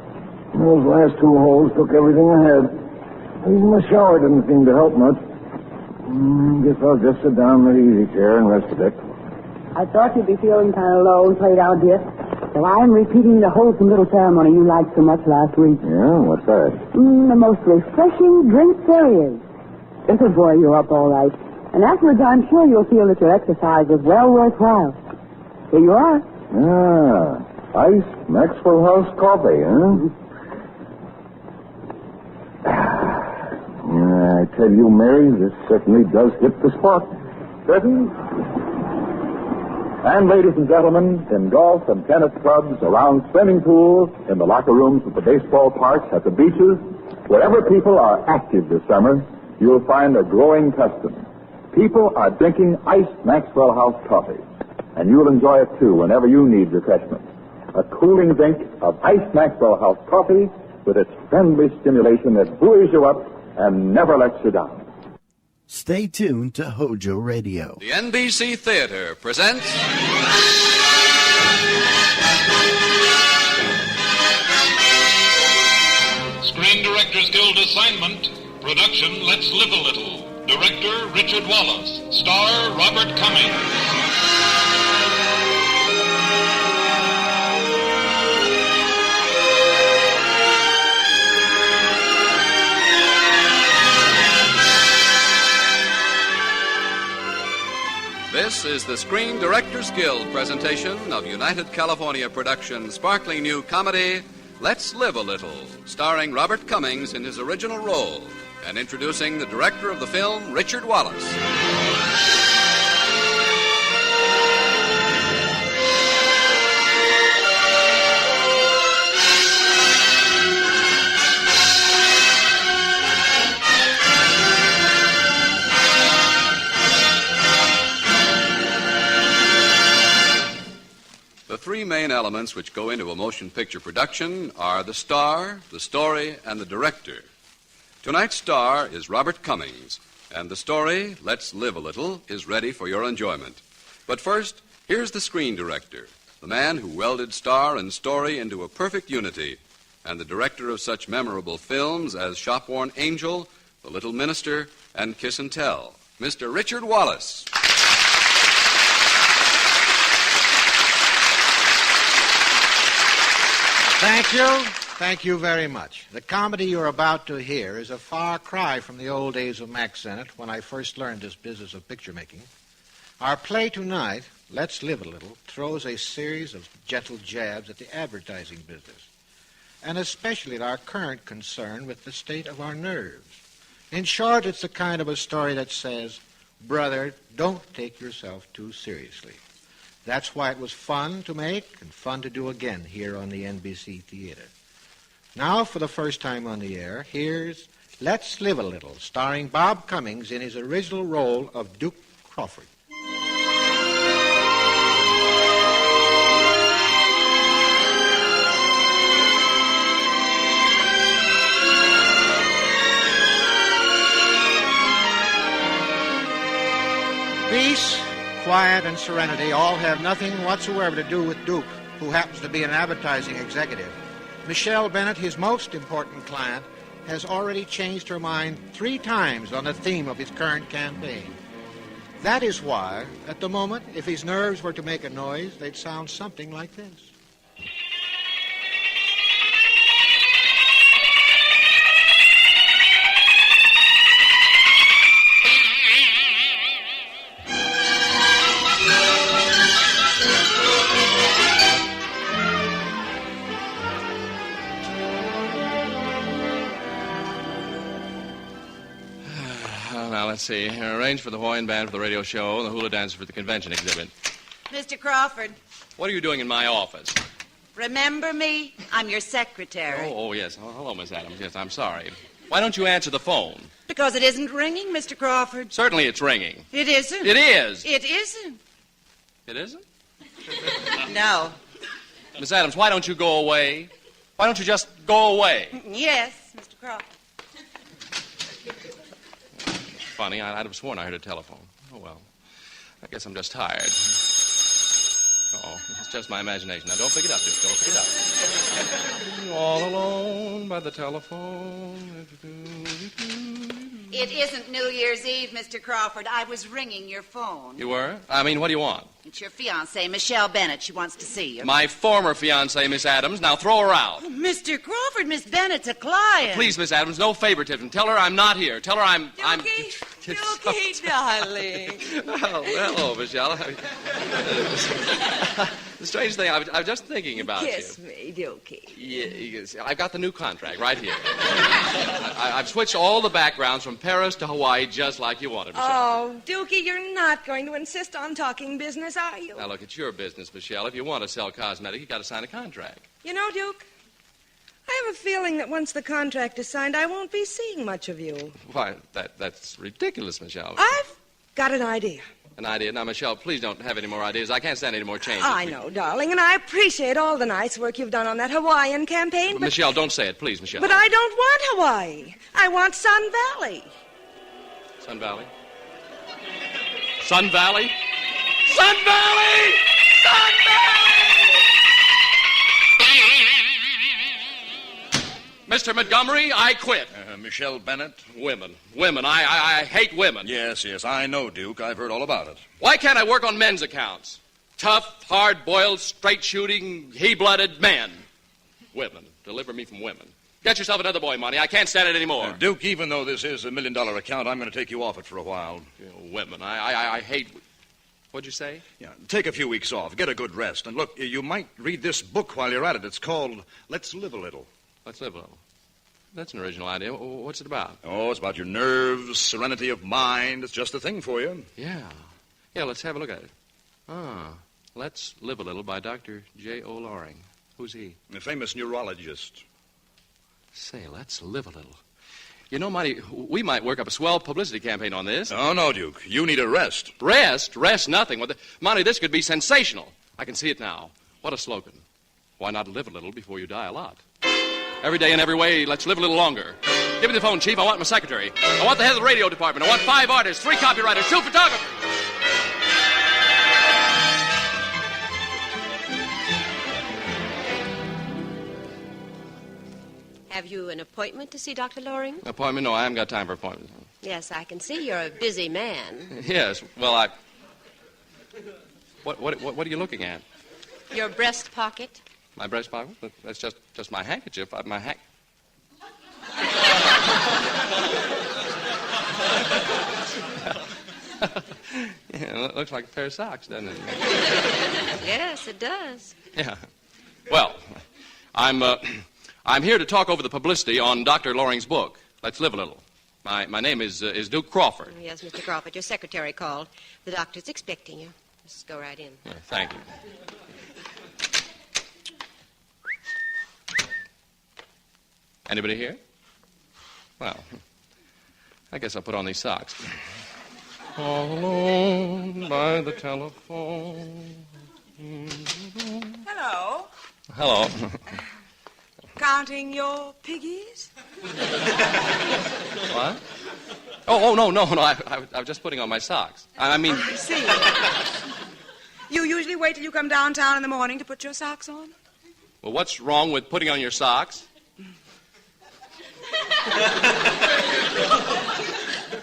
Those last 2 holes took everything I had. Even the shower didn't seem to help much. Guess I'll just sit down in the easy chair and rest a bit. I thought you'd be feeling kind of low and played out, dear. So I'm repeating the wholesome little ceremony you liked so much last week. Yeah? What's that? The most refreshing drink there is. It'll buoy you up all right. And afterwards, I'm sure you'll feel that your exercise was well worthwhile. Here you are. Iced Maxwell House coffee, huh? I tell you, Mary, this certainly does hit the spot. Certain. And, ladies and gentlemen, in golf and tennis clubs, around swimming pools, in the locker rooms at the baseball parks, at the beaches, wherever people are active this summer, you'll find a growing custom. People are drinking iced Maxwell House coffee. And you'll enjoy it, too, whenever you need refreshment. A cooling drink of iced Maxwell House coffee with its friendly stimulation that buoys you up and never lets you down. Stay tuned to HOJO Radio. The NBC Theater presents... Screen Directors Guild assignment. Production, Let's Live a Little. Director, Richard Wallace. Star, Robert Cummings. This is the Screen Directors Guild presentation of United California Productions' sparkling new comedy, Let's Live a Little, starring Robert Cummings in his original role, and introducing the director of the film, Richard Wallace. The 3 main elements which go into a motion picture production are the star, the story, and the director. Tonight's star is Robert Cummings, and the story, Let's Live a Little, is ready for your enjoyment. But first, here's the screen director, the man who welded star and story into a perfect unity, and the director of such memorable films as Shopworn Angel, The Little Minister, and Kiss and Tell, Mr. Richard Wallace. Thank you. Thank you very much. The comedy you're about to hear is a far cry from the old days of Mack Sennett when I first learned this business of picture making. Our play tonight, Let's Live a Little, throws a series of gentle jabs at the advertising business, and especially at our current concern with the state of our nerves. In short, it's the kind of a story that says, brother, don't take yourself too seriously. That's why it was fun to make and fun to do again here on the NBC Theater. Now, for the first time on the air, here's Let's Live a Little, starring Bob Cummings in his original role of Duke Crawford. Peace, quiet, and serenity all have nothing whatsoever to do with Duke, who happens to be an advertising executive. Michelle Bennett, his most important client, has already changed her mind 3 times on the theme of his current campaign. That is why, at the moment, if his nerves were to make a noise, they'd sound something like this. Now, let's see. Arrange for the Hawaiian band for the radio show and the hula dancer for the convention exhibit. Mr. Crawford, What are you doing in my office? remember me? I'm your secretary. Oh, yes. Oh, hello, Miss Adams. Yes, I'm sorry. Why don't you answer the phone? Because it isn't ringing, Mr. Crawford. Certainly it's ringing. It isn't. It is. It isn't. It isn't? No. Miss Adams, why don't you go away? Why don't you just go away? Yes, Mr. Crawford. Funny, I'd have sworn I heard a telephone. Oh, well. I guess I'm just tired. Oh, it's just my imagination. Now, don't pick it up, Duke. Don't pick it up. All alone by the telephone. It isn't New Year's Eve, Mr. Crawford. I was ringing your phone. You were? I mean, what do you want? It's your fiancée, Michelle Bennett. She wants to see you. My former fiancée, Miss Adams. Now throw her out. Oh, Mr. Crawford, Miss Bennett's a client. Please, Miss Adams, no favoritism. Tell her I'm not here. Tell her I'm... Dookie, darling. Well, hello, Michelle. The strange thing, I was just thinking about Kiss you. me, Dookie. Yes, I've got the new contract right here. I've switched all the backgrounds from Paris to Hawaii just like you wanted, Michelle. Oh, Dookie, you're not going to insist on talking business, are you? Now, look, it's your business, Michelle. If you want to sell cosmetics, you've got to sign a contract. You know, Duke, I have a feeling that once the contract is signed, I won't be seeing much of you. Why, that's ridiculous, Michelle. I've got an idea. An idea? Now, Michelle, please don't have any more ideas. I can't stand any more changes. I know, darling, and I appreciate all the nice work you've done on that Hawaiian campaign, but... Michelle, don't say it, please, Michelle. But I don't want Hawaii. I want Sun Valley. Sun Valley? Sun Valley? Sun Valley! Sun Valley! Mr. Montgomery, I quit. Michelle Bennett? Women. I hate women. Yes, I know, Duke. I've heard all about it. Why can't I work on men's accounts? Tough, hard-boiled, straight-shooting, he-blooded men. Women. Deliver me from women. Get yourself another boy, Monty. I can't stand it anymore. Duke, even though this is $1 million account, I'm going to take you off it for a while. Women. I hate... What'd you say? Yeah, take a few weeks off. Get a good rest. And look, you might read this book while you're at it. It's called Let's Live a Little. Let's Live a Little. That's an original idea. What's it about? Oh, it's about your nerves, serenity of mind. It's just the thing for you. Yeah, let's have a look at it. Let's Live a Little by Dr. J.O. Loring. Who's he? A famous neurologist. Say, let's live a little. You know, Monty, we might work up a swell publicity campaign on this. Oh, no, Duke. You need a rest. Rest? Rest nothing. Monty, this could be sensational. I can see it now. What a slogan. Why not live a little before you die a lot? Every day in every way, let's live a little longer. Give me the phone, Chief. I want my secretary. I want the head of the radio department. I want 5 artists, 3 copywriters, 2 photographers. Have you an appointment to see Dr. Loring? Appointment? No, I haven't got time for appointments. Yes, I can see you're a busy man. Yes, well, What are you looking at? Your breast pocket? My breast pocket? That's just my handkerchief. My Yeah, it looks like a pair of socks, doesn't it? Yes, it does. Yeah. Well, I'm here to talk over the publicity on Dr. Loring's book, Let's Live a Little. My name is Duke Crawford. Oh, yes, Mr. Crawford. Your secretary called. The doctor's expecting you. Just go right in. Yeah, thank you. Anybody here? Well, I guess I'll put on these socks. All alone by the telephone. Hello. Hello. Counting your piggies? What? Oh, no. I was just putting on my socks. I mean... I see. You usually wait till you come downtown in the morning to put your socks on? Well, what's wrong with putting on your socks?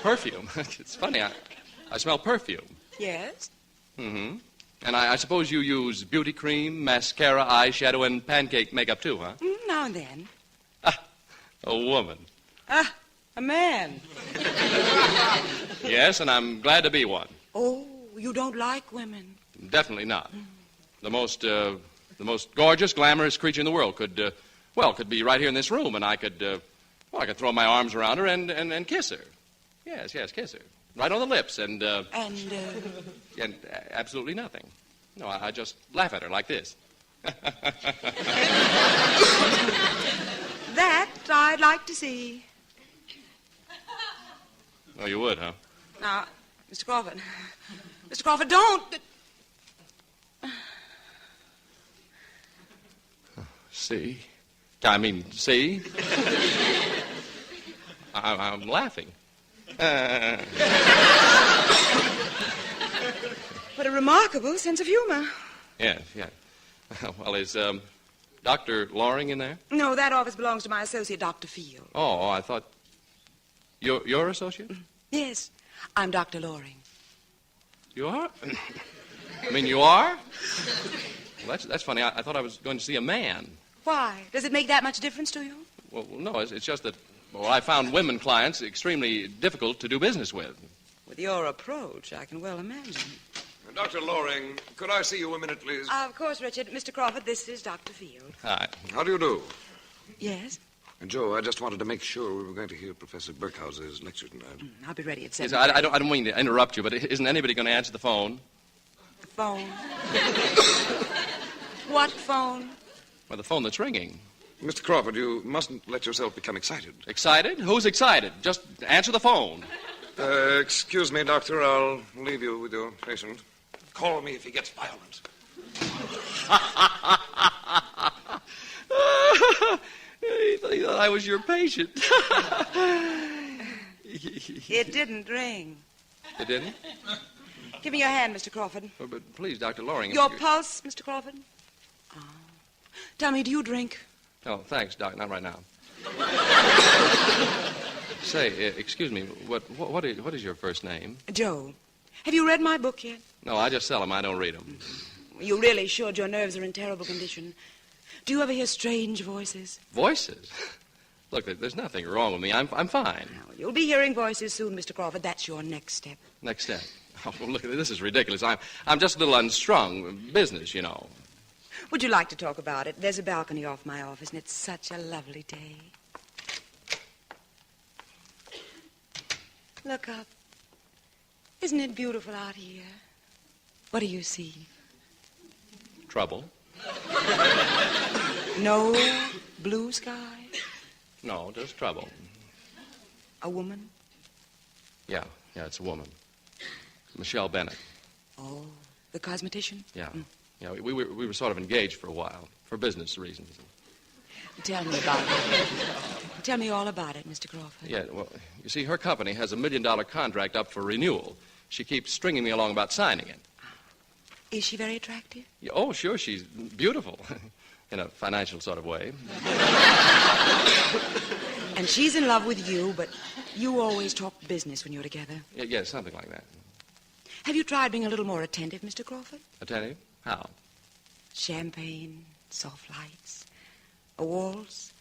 Perfume. It's funny. I smell perfume. Yes? Mm-hmm. And I suppose you use beauty cream, mascara, eyeshadow, and pancake makeup, too, huh? Now and then. A woman. A man. Yes, and I'm glad to be one. Oh, you don't like women? Definitely not. The most gorgeous, glamorous creature in the world could be right here in this room, and I could throw my arms around her and kiss her. Yes, kiss her. Right on the lips, and absolutely nothing. No, I just laugh at her like this. That I'd like to see. Oh, you would, huh? Now, Mr. Crawford, don't. See? I mean, see? I'm laughing. What a remarkable sense of humor. Yes, yeah. Well, is Dr. Loring in there? No, that office belongs to my associate, Dr. Field. Oh, I thought... Your associate? Yes, I'm Dr. Loring. You are? I mean, you are? Well, that's funny. I thought I was going to see a man. Why? Does it make that much difference to you? Well, no, it's just that, well, I found women clients extremely difficult to do business with. With your approach, I can well imagine. Dr. Loring, could I see you a minute, please? Of course, Richard. Mr. Crawford, this is Dr. Field. Hi. How do you do? Yes? Joe, I just wanted to make sure we were going to hear Professor Berkhouse's lecture tonight. I'll be ready at 7. Yes, I don't mean to interrupt you, but isn't anybody going to answer the phone? The phone? What phone? Well, the phone that's ringing. Mr. Crawford, you mustn't let yourself become excited. Excited? Who's excited? Just answer the phone. Excuse me, Doctor. I'll leave you with your patient. Call me if he gets violent. He thought I was your patient. It didn't ring. It didn't? Give me your hand, Mr. Crawford. Oh, but please, Dr. Loring. Your pulse, Mr. Crawford? Oh. Tell me, do you drink? Oh, thanks, Doc. Not right now. Say, excuse me, what is your first name? Joe. Have you read my book yet? No, I just sell them. I don't read them. You really should. Your nerves are in terrible condition. Do you ever hear strange voices? Voices? Look, there's nothing wrong with me. I'm fine. Now, you'll be hearing voices soon, Mr. Crawford. That's your next step. Next step. Oh, well, look, this is ridiculous. I'm just a little unstrung. Business, you know. Would you like to talk about it? There's a balcony off my office, and it's such a lovely day. Look up. Isn't it beautiful out here? What do you see? Trouble? No blue sky? No, just trouble. A woman? Yeah, it's a woman. Michelle Bennett. Oh, the cosmetician? Yeah. Yeah, we were sort of engaged for a while, for business reasons. Tell me about it. Tell me all about it, Mr. Crawford. Yeah, well, you see, her company has $1 million contract up for renewal. She keeps stringing me along about signing it. Is she very attractive? Yeah, oh, sure, she's beautiful. In a financial sort of way. And she's in love with you, but you always talk business when you're together. Yeah, something like that. Have you tried being a little more attentive, Mr. Crawford? Attentive? How? Champagne, soft lights, a waltz,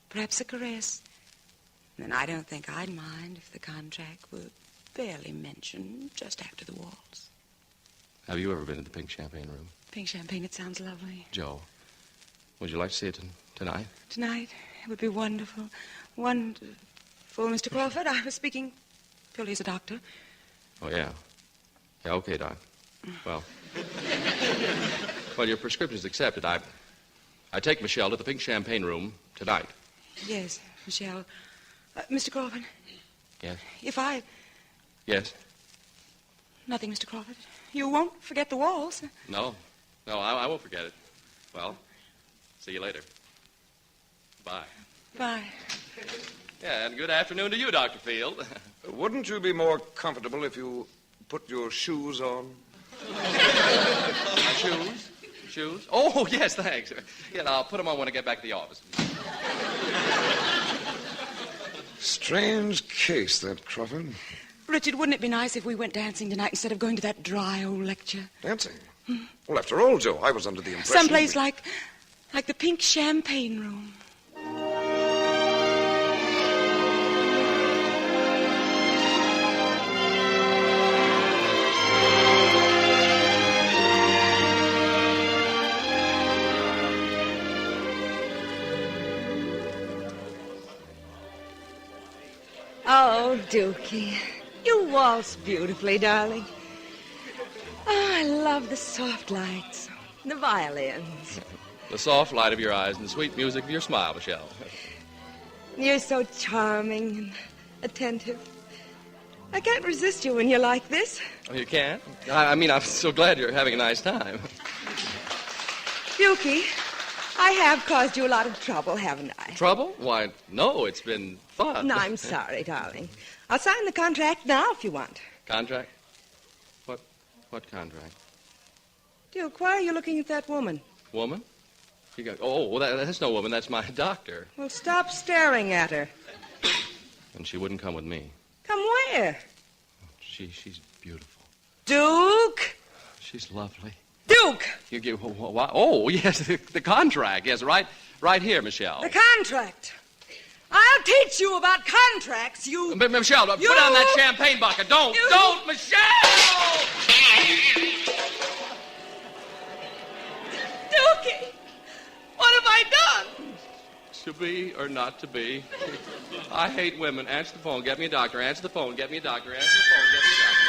perhaps a caress. Then I don't think I'd mind if the contract were barely mentioned just after the waltz. Have you ever been to the Pink Champagne Room? Pink champagne, it sounds lovely. Joe, would you like to see it tonight? Tonight? It would be wonderful. Wonderful, Mr. Crawford. I was speaking purely as a doctor. Oh, yeah. Yeah, okay, Doc. Well, your prescription's accepted. I take Michelle to the Pink Champagne Room tonight. Yes, Michelle. Mr. Crawford. Yes? If I... Yes? Nothing, Mr. Crawford. You won't forget the waltz. No, I won't forget it. Well, see you later. Bye. Bye. Yeah, and good afternoon to you, Dr. Field. Wouldn't you be more comfortable if you put your shoes on? Shoes? Shoes? Oh, yes, thanks. Yeah, I'll put them on when I get back to the office. Strange case, that Crawford. Richard, wouldn't it be nice if we went dancing tonight instead of going to that dry old lecture? Dancing? Well, after all, Joe, I was under the impression... Someplace like the Pink Champagne Room. Oh, Dookie, you waltz beautifully, darling. Oh, I love the soft lights, the violins. The soft light of your eyes and the sweet music of your smile, Michelle. You're so charming and attentive. I can't resist you when you're like this. Oh, you can't? I mean, I'm so glad you're having a nice time. Dookie, I have caused you a lot of trouble, haven't I? Trouble? Why, no, it's been fun. No, I'm sorry, darling. I'll sign the contract now if you want. Contract? What contract? Duke, why are you looking at that woman? Woman? That's no woman. That's my doctor. Well, stop staring at her. And she wouldn't come with me. Come where? She's beautiful. Duke! She's lovely. Duke! Oh, yes, the contract. Yes, right here, Michelle. The contract. I'll teach you about contracts, you... Michelle, put down that champagne bucket. Don't, Michelle! Dukey, what have I done? To be or not to be. I hate women. Answer the phone. Get me a doctor. Answer the phone. Get me a doctor. Answer the phone. Get me a doctor.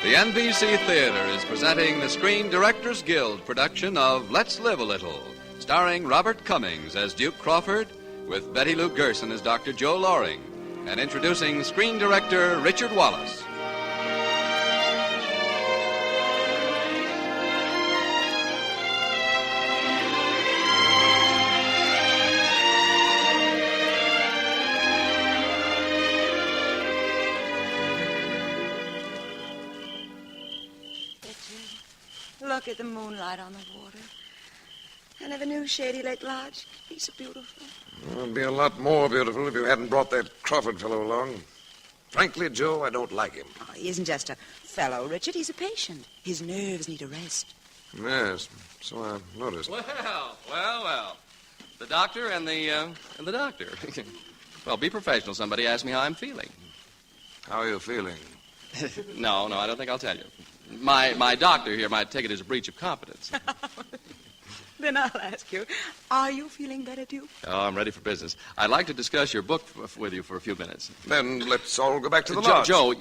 The NBC Theater is presenting the Screen Directors Guild production of Let's Live a Little, starring Robert Cummings as Duke Crawford, with Betty Lou Gerson as Dr. Joe Loring, and introducing screen director Richard Wallace. Look at the moonlight on the water. I never knew Shady Lake Lodge could be so beautiful. Well, it'd be a lot more beautiful if you hadn't brought that Crawford fellow along. Frankly, Joe, I don't like him. Oh, he isn't just a fellow, Richard. He's a patient. His nerves need a rest. Yes, so I noticed. Well. The doctor and the doctor. Well, be professional. Somebody asked me how I'm feeling. How are you feeling? No, I don't think I'll tell you. My doctor here might take it as a breach of confidence. Then I'll ask you, are you feeling better, Duke? Oh, I'm ready for business. I'd like to discuss your book with you for a few minutes. Then let's all go back to the lodge. Joe,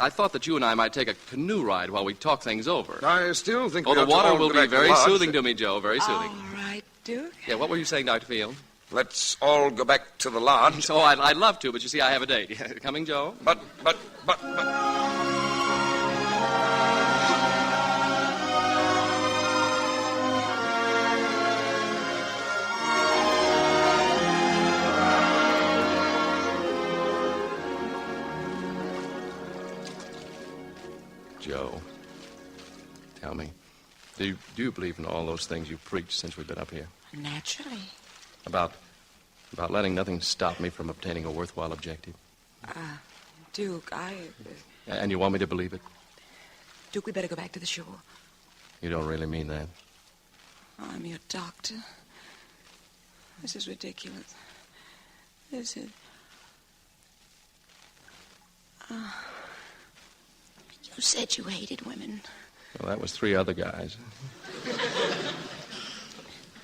I thought that you and I might take a canoe ride while we talk things over. I still think the water will be very soothing to me, Joe, very soothing. All right, Duke. Yeah, what were you saying, Dr. Field? Let's all go back to the lodge. Oh, I'd love to, but you see, I have a date. Coming, Joe? But... Joe, tell me, do you believe in all those things you've preached since we've been up here? Naturally. About letting nothing stop me from obtaining a worthwhile objective? Duke, And you want me to believe it? Duke, we better go back to the shore. You don't really mean that? I'm your doctor. This is ridiculous. This is... You said you hated women. Well, that was 3 other guys.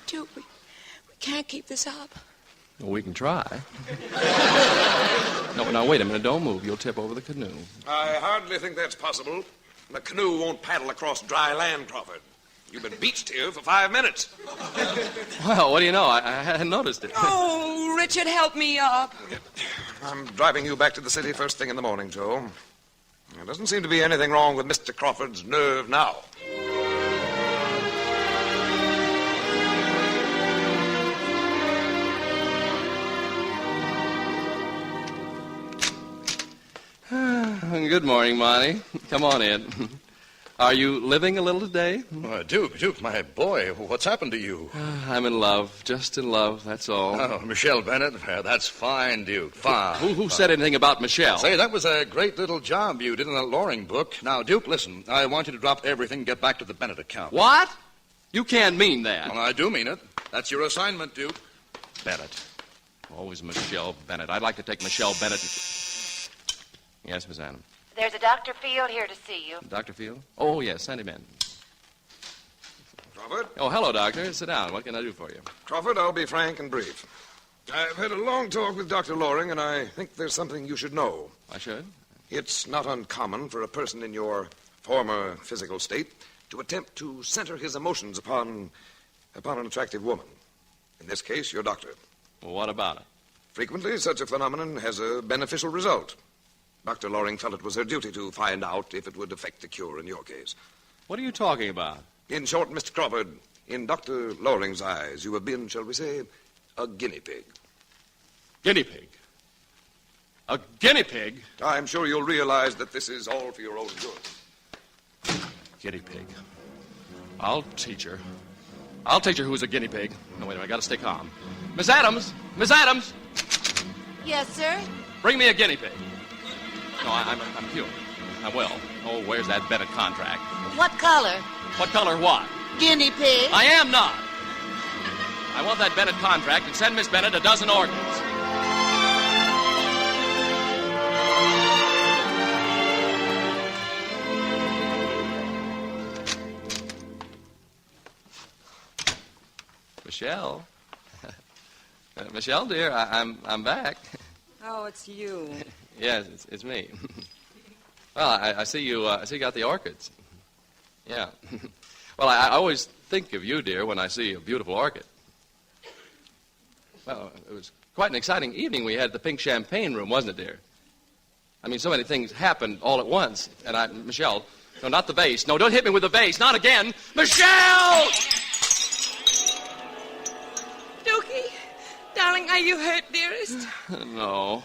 Duke, we can't keep this up. Well, we can try. No, wait a minute. Don't move. You'll tip over the canoe. I hardly think that's possible. The canoe won't paddle across dry land, Crawford. You've been beached here for 5 minutes. Well, what do you know? I hadn't noticed it. Oh, Richard, help me up. I'm driving you back to the city first thing in the morning, Joe. There doesn't seem to be anything wrong with Mr. Crawford's nerve now. Good morning, Monty. Come on in. Are you living a little today? Duke, my boy, what's happened to you? I'm in love, just in love, that's all. Oh, Michelle Bennett, that's fine, Duke, fine. Who said anything about Michelle? Say, that was a great little job you did in that Loring book. Now, Duke, listen, I want you to drop everything and get back to the Bennett account. What? You can't mean that. Well, I do mean it. That's your assignment, Duke. Bennett. Always Michelle Bennett. I'd like to take Michelle Bennett. Yes, Miss Adam. There's a Dr. Field here to see you. Dr. Field? Oh, yes, send him in. Crawford? Oh, hello, Doctor. Sit down. What can I do for you? Crawford, I'll be frank and brief. I've had a long talk with Dr. Loring, and I think there's something you should know. I should? It's not uncommon for a person in your former physical state to attempt to center his emotions upon an attractive woman. In this case, your doctor. Well, what about it? Frequently, such a phenomenon has a beneficial result. Dr. Loring felt it was her duty to find out if it would affect the cure in your case. What are you talking about? In short, Mr. Crawford, in Dr. Loring's eyes, you have been, shall we say, a guinea pig. Guinea pig? A guinea pig? I'm sure you'll realize that this is all for your own good. Guinea pig. I'll teach her. I'll teach her who's a guinea pig. No, wait a minute, I gotta stay calm. Miss Adams! Miss Adams! Yes, sir? Bring me a guinea pig. No, I'm cured. I'm well. Oh, where's that Bennett contract? What color? What color what? Guinea pig. I am not. I want that Bennett contract and send Miss Bennett a dozen orchids. Michelle. Michelle, dear, I'm back. Oh, it's you. Yes, it's me. Well, I see you. I see you got the orchids. Yeah. Well, I always think of you, dear, when I see a beautiful orchid. Well, it was quite an exciting evening we had at the Pink Champagne Room, wasn't it, dear? I mean, so many things happened all at once. And Michelle, no, not the vase. No, don't hit me with the vase. Not again. Michelle! Dookie, darling, are you hurt, dearest? No.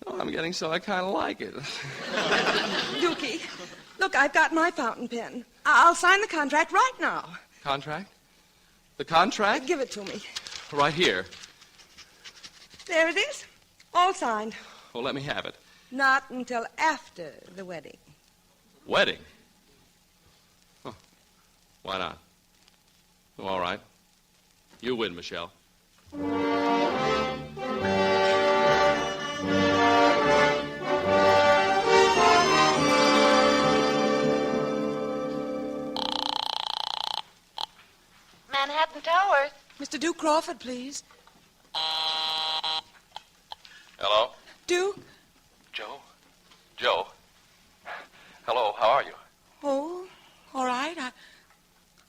Oh, I'm getting so I kind of like it. Dookie, look, I've got my fountain pen. I'll sign the contract right now. Contract? The contract? Give it to me. Right here. There it is. All signed. Well, let me have it. Not until after the wedding. Wedding? Huh. Why not? Oh, all right. You win, Michelle. Manhattan Towers. Mr. Duke Crawford, please. Hello? Duke? Joe? Joe? Hello, how are you? Oh, all right.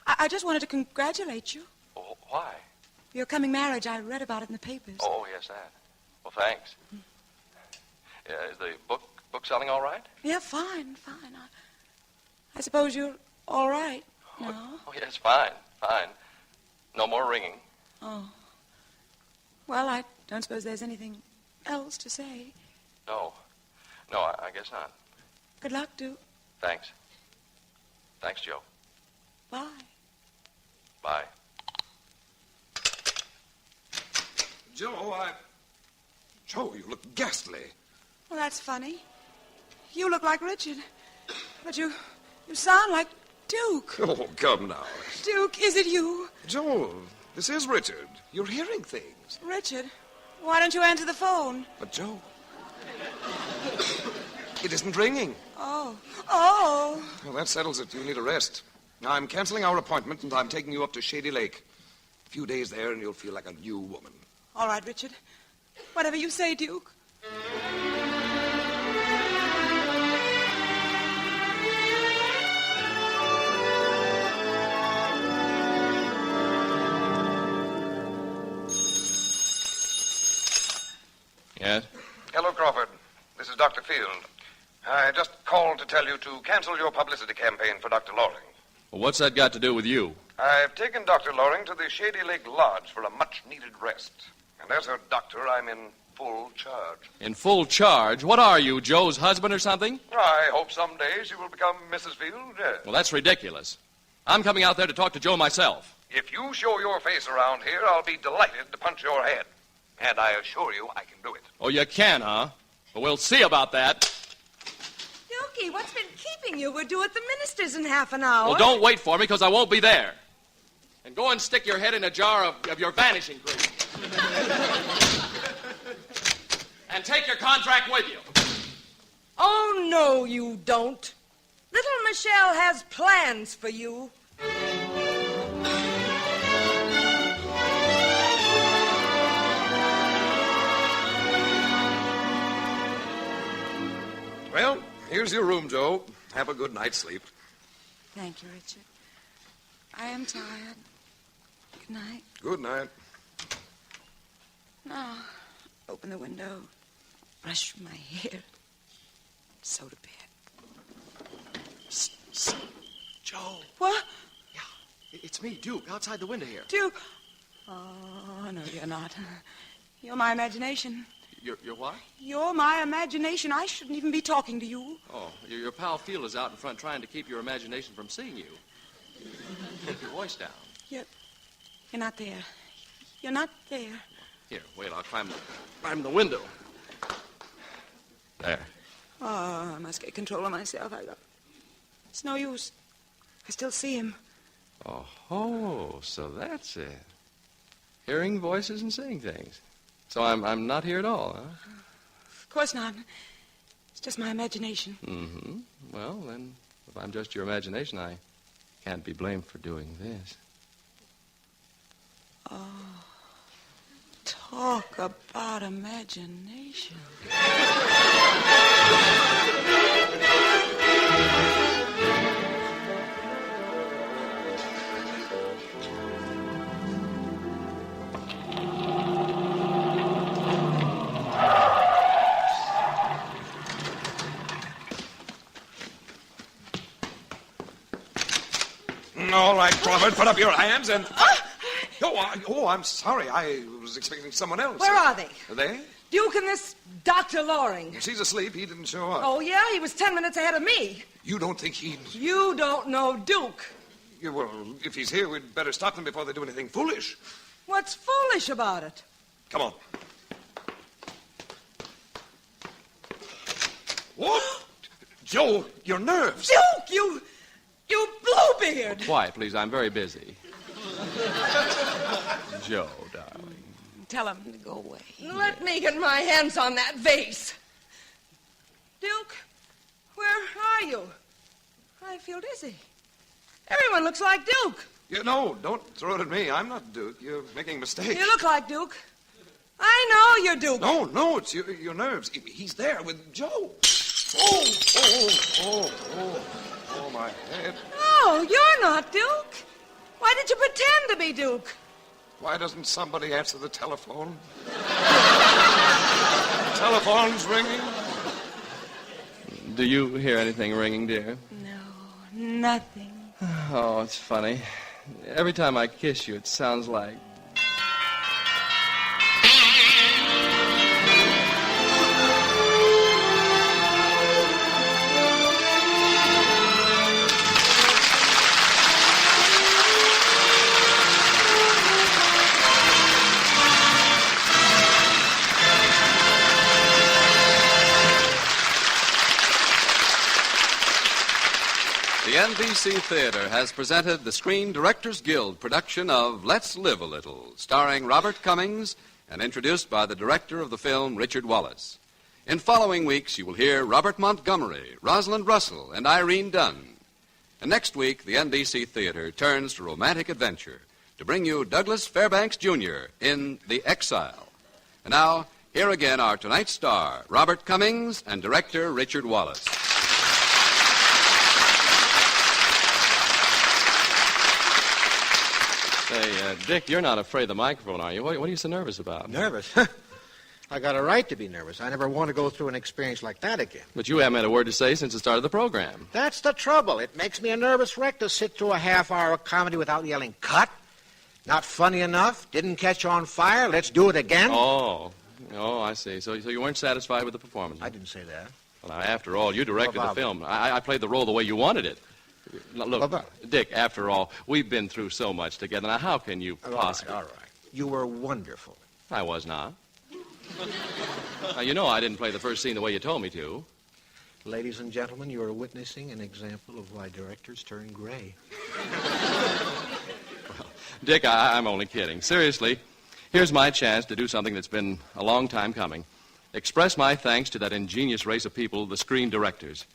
I just wanted to congratulate you. Oh, why? Your coming marriage. I read about it in the papers. Oh, yes, that. Well, thanks. Yeah, is the book selling all right? Yeah, fine. I suppose you're all right now. Oh, yes, fine. No more ringing. Oh. Well, I don't suppose there's anything else to say. No, I guess not. Good luck, Duke. Thanks. Thanks, Joe. Bye. Bye. Joe, you look ghastly. Well, that's funny. You look like Richard, but you sound like Duke. Oh, come now. Duke, is it you? Joe, this is Richard. You're hearing things. Richard, why don't you answer the phone? But, Joe, it isn't ringing. Oh. Well, that settles it. You need a rest. I'm canceling our appointment, and I'm taking you up to Shady Lake. A few days there, and you'll feel like a new woman. All right, Richard. Whatever you say, Duke. Yes? Hello, Crawford. This is Dr. Field. I just called to tell you to cancel your publicity campaign for Dr. Loring. Well, what's that got to do with you? I've taken Dr. Loring to the Shady Lake Lodge for a much-needed rest. And as her doctor, I'm in full charge. In full charge? What are you, Joe's husband or something? I hope someday she will become Mrs. Field, yes. Well, that's ridiculous. I'm coming out there to talk to Joe myself. If you show your face around here, I'll be delighted to punch your head. And I assure you I can do it. Oh, you can, huh? Well, we'll see about that. Dookie, what's been keeping you? We're due at the minister's in half an hour. Well, don't wait for me, because I won't be there. And go and stick your head in a jar of your vanishing cream. And take your contract with you. Oh, no, you don't. Little Michelle has plans for you. Well, here's your room, Joe. Have a good night's sleep. Thank you, Richard. I am tired. Good night. Good night. Now, open the window, brush my hair, so to bed. Joe. What? It's me, Duke, outside the window here. Duke? Oh, no, you're not. You're my imagination. You're what? You're my imagination. I shouldn't even be talking to you. Oh, your pal Field is out in front trying to keep your imagination from seeing you. Keep your voice down. You're not there. You're not there. Here, wait, I'll climb the window. There. Oh, I must get control of myself. It's no use. I still see him. Oh, so that's it. Hearing voices and seeing things. So I'm not here at all, huh? Of course not. It's just my imagination. Mm-hmm. Well, then, if I'm just your imagination, I can't be blamed for doing this. Oh, talk about imagination. All right, Crawford, put up your hands and... Oh, I'm sorry. I was expecting someone else. Where are they? Are they? Duke and this Dr. Loring. She's asleep. He didn't show up. Oh, yeah? He was 10 minutes ahead of me. You don't think he'd... You don't know Duke. Yeah, well, if he's here, we'd better stop them before they do anything foolish. What's foolish about it? Come on. What? Joe, your nerves. Duke, you bluebeard. Quiet, please. I'm very busy. Joe, darling. Tell him to go away. Let me get my hands on that vase. Duke, where are you? I feel dizzy. Everyone looks like Duke. No, don't throw it at me. I'm not Duke. You're making mistakes. You look like Duke. I know you're Duke. No, it's your nerves. He's there with Joe. Oh, my head. Oh, you're not Duke. Why did you pretend to be Duke? Why doesn't somebody answer the telephone? Telephone's ringing. Do you hear anything ringing, dear? No, nothing. Oh, it's funny. Every time I kiss you, it sounds like... The NBC Theater has presented the Screen Directors Guild production of Let's Live a Little, starring Robert Cummings and introduced by the director of the film, Richard Wallace. In following weeks, you will hear Robert Montgomery, Rosalind Russell, and Irene Dunn. And next week, the NBC Theater turns to romantic adventure to bring you Douglas Fairbanks Jr. in The Exile. And now, here again are tonight's star, Robert Cummings, and director Richard Wallace. Say, Dick, you're not afraid of the microphone, are you? What are you so nervous about? Nervous? I got a right to be nervous. I never want to go through an experience like that again. But you haven't had a word to say since the start of the program. That's the trouble. It makes me a nervous wreck to sit through a half-hour comedy without yelling, cut, not funny enough, didn't catch on fire, let's do it again. Oh, I see. So you weren't satisfied with the performance? I didn't say that. Well, now, after all, you directed the film. I played the role the way you wanted it. Now, look, Dick, after all, we've been through so much together. Now, how can you possibly... All right. You were wonderful. I was not. Now, you know I didn't play the first scene the way you told me to. Ladies and gentlemen, you are witnessing an example of why directors turn gray. Well, Dick, I'm only kidding. Seriously, here's my chance to do something that's been a long time coming. Express my thanks to that ingenious race of people, the screen directors.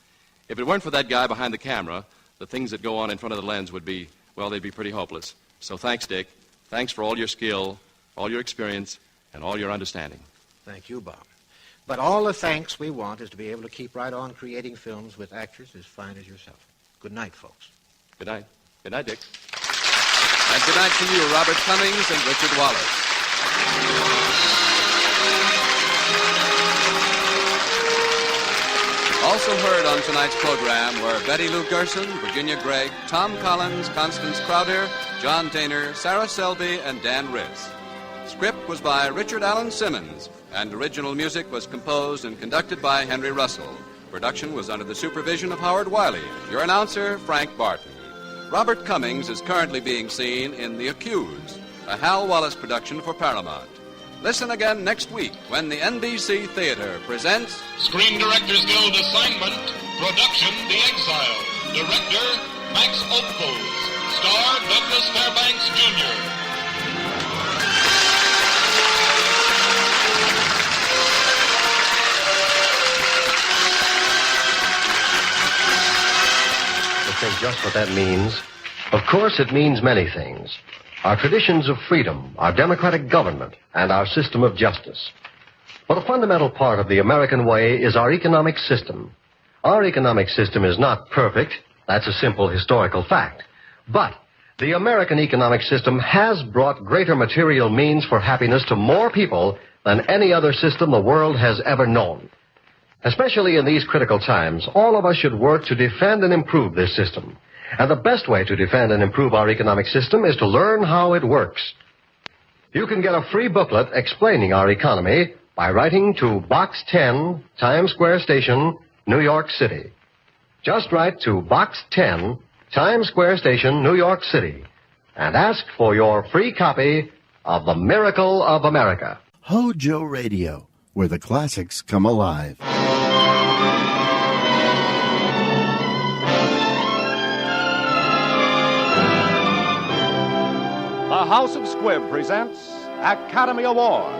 If it weren't for that guy behind the camera, the things that go on in front of the lens would be, well, they'd be pretty hopeless. So thanks, Dick. Thanks for all your skill, all your experience, and all your understanding. Thank you, Bob. But all the thanks we want is to be able to keep right on creating films with actors as fine as yourself. Good night, folks. Good night. Good night, Dick. And good night to you, Robert Cummings and Richard Wallace. Also heard on tonight's program were Betty Lou Gerson, Virginia Gregg, Tom Collins, Constance Crowder, John Daner, Sarah Selby, and Dan Ritz. Script was by Richard Allen Simmons, and original music was composed and conducted by Henry Russell. Production was under the supervision of Howard Wiley. Your announcer, Frank Barton. Robert Cummings is currently being seen in The Accused, a Hal Wallace production for Paramount. Listen again next week when the NBC Theater presents Screen Directors Guild assignment, production The Exile, director Max Ophuls, star Douglas Fairbanks Jr. Think just what that means? Of course, it means many things. Our traditions of freedom, our democratic government, and our system of justice. But a fundamental part of the American way is our economic system. Our economic system is not perfect. That's a simple historical fact. But the American economic system has brought greater material means for happiness to more people than any other system the world has ever known. Especially in these critical times, all of us should work to defend and improve this system. And the best way to defend and improve our economic system is to learn how it works. You can get a free booklet explaining our economy by writing to Box 10, Times Square Station, New York City. Just write to Box 10, Times Square Station, New York City, and ask for your free copy of The Miracle of America. HOJO Radio, where the classics come alive. The House of Squibb presents Academy Award.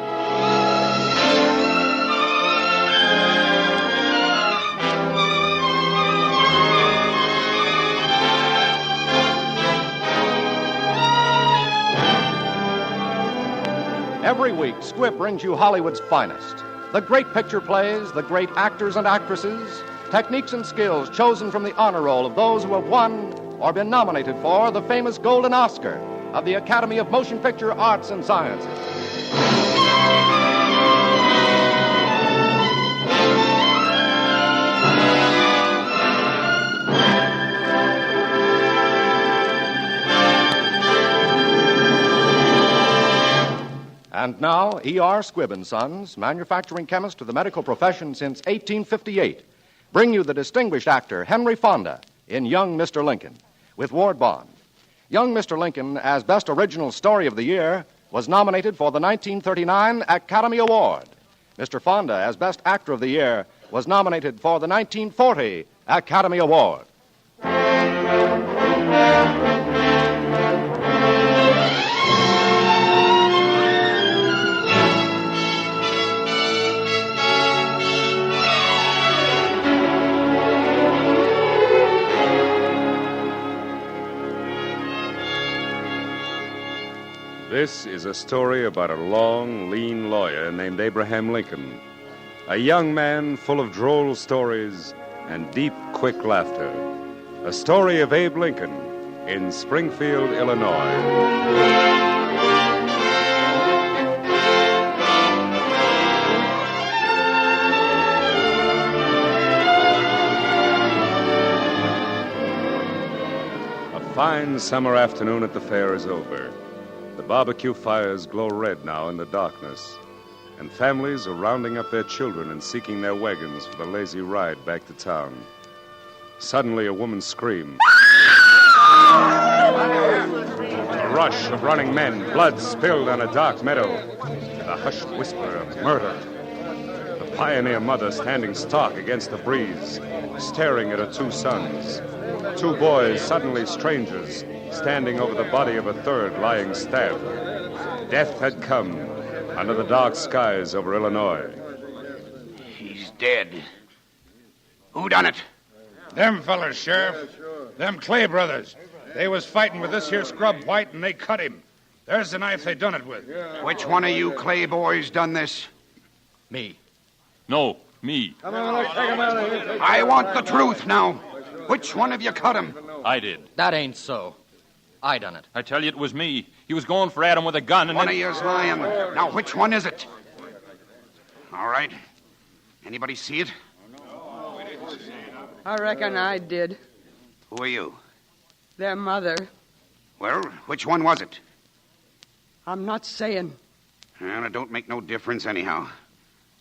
Every week, Squibb brings you Hollywood's finest. The great picture plays, the great actors and actresses, techniques and skills chosen from the honor roll of those who have won or been nominated for the famous Golden Oscar of the Academy of Motion Picture Arts and Sciences. And now, E.R. Squibb & Sons, manufacturing chemist to the medical profession since 1858, bring you the distinguished actor Henry Fonda in Young Mr. Lincoln with Ward Bond. Young Mr. Lincoln, as Best Original Story of the Year, was nominated for the 1939 Academy Award. Mr. Fonda, as Best Actor of the Year, was nominated for the 1940 Academy Award. This is a story about a long, lean lawyer named Abraham Lincoln. A young man full of droll stories and deep, quick laughter. A story of Abe Lincoln in Springfield, Illinois. A fine summer afternoon at the fair is over. The barbecue fires glow red now in the darkness, and families are rounding up their children and seeking their wagons for the lazy ride back to town. Suddenly, a woman screams. A rush of running men, blood spilled on a dark meadow, the hushed whisper of murder. The pioneer mother standing stark against the breeze, staring at her two sons. Two boys, suddenly strangers, standing over the body of a third lying stabbed. Death had come under the dark skies over Illinois. He's dead. Who done it? Them fellers, Sheriff. Them Clay brothers. They was fighting with this here scrub white, and they cut him. There's the knife they done it with. Which one of you Clay boys done this? Me. No, me. Come on, let's take him out of here. I want the truth now. Which one of you cut him? I did. That ain't so. I done it. I tell you, it was me. He was going for Adam with a gun, and One then... of you's lying. Now, which one is it? All right. Anybody see it? I reckon I did. Who are you? Their mother. Well, which one was it? I'm not saying. Well, it don't make no difference anyhow.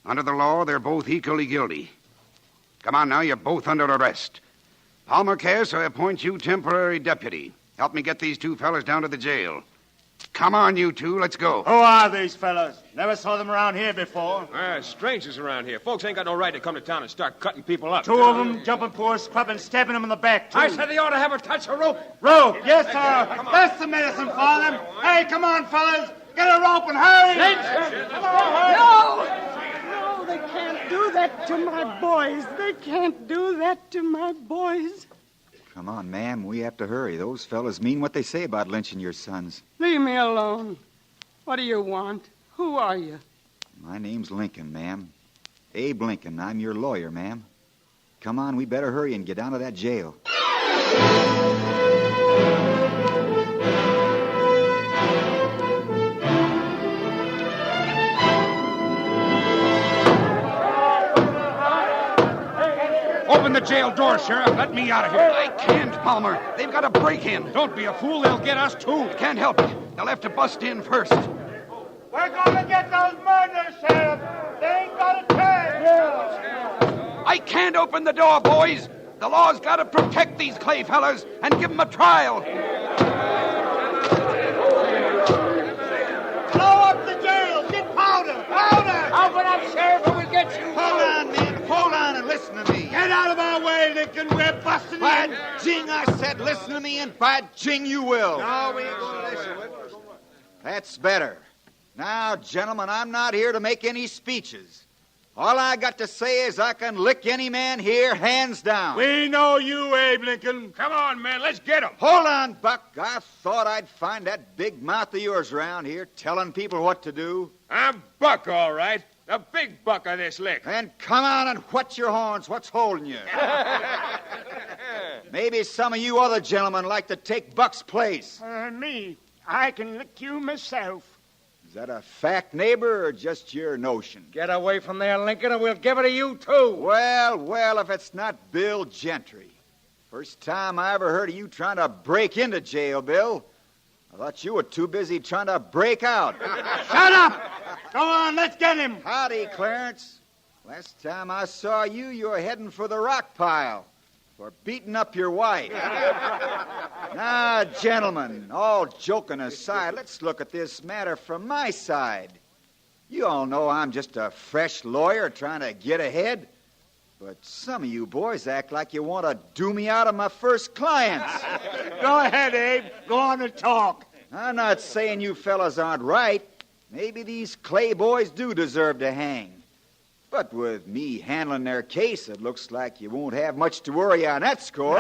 Under the law, they're both equally guilty. Come on now, you're both under arrest. Palmer cares, so I appoint you temporary deputy. Help me get these two fellas down to the jail. Come on, you two, let's go. Who are these fellas? Never saw them around here before. Strangers around here. Folks ain't got no right to come to town and start cutting people up. Two of them jumping poor scrub and stabbing them in the back, too. I said they ought to have a touch of rope. Rope, yes, sir. That's the medicine for them. Hey, come on, fellas. Get a rope and hurry. Come on, No, they can't do that to my boys. They can't do that to my boys. Come on, ma'am. We have to hurry. Those fellas mean what they say about lynching your sons. Leave me alone. What do you want? Who are you? My name's Lincoln, ma'am. Abe Lincoln. I'm your lawyer, ma'am. Come on, we better hurry and get down to that jail. Open the jail door, Sheriff. Let me out of here. I can't, Palmer. They've got to break in. Don't be a fool. They'll get us, too. Can't help it. They'll have to bust in first. We're going to get those murderers, Sheriff. They ain't got a chance. I can't open the door, boys. The law's got to protect these clay fellas and give them a trial. Blow up the jail. Get powder. Powder. Open up, Sheriff, or we'll get you. Hold on, men. Hold on and listen to me. Get out of our way, Lincoln. We're busting in. By jing, I said listen to me, and by jing you will. No, we ain't going to listen. That's better. Now, gentlemen, I'm not here to make any speeches. All I got to say is I can lick any man here, hands down. We know you, Abe Lincoln. Come on, man. Let's get him. Hold on, Buck. I thought I'd find that big mouth of yours around here telling people what to do. I'm Buck, all right. The big buck of this lick. Then come on and whet your horns. What's holding you? Maybe some of you other gentlemen like to take Buck's place. Me. I can lick you myself. Is that a fact, neighbor, or just your notion? Get away from there, Lincoln, or we'll give it to you, too. Well, if it's not Bill Gentry. First time I ever heard of you trying to break into jail, Bill. I thought you were too busy trying to break out. Shut up! Go on, let's get him. Howdy, Clarence. Last time I saw you, you were heading for the rock pile for beating up your wife. Now, gentlemen, all joking aside, let's look at this matter from my side. You all know I'm just a fresh lawyer trying to get ahead. But some of you boys act like you want to do me out of my first clients. Go ahead, Abe. Go on and talk. I'm not saying you fellas aren't right. Maybe these clay boys do deserve to hang. But with me handling their case, it looks like you won't have much to worry on that score.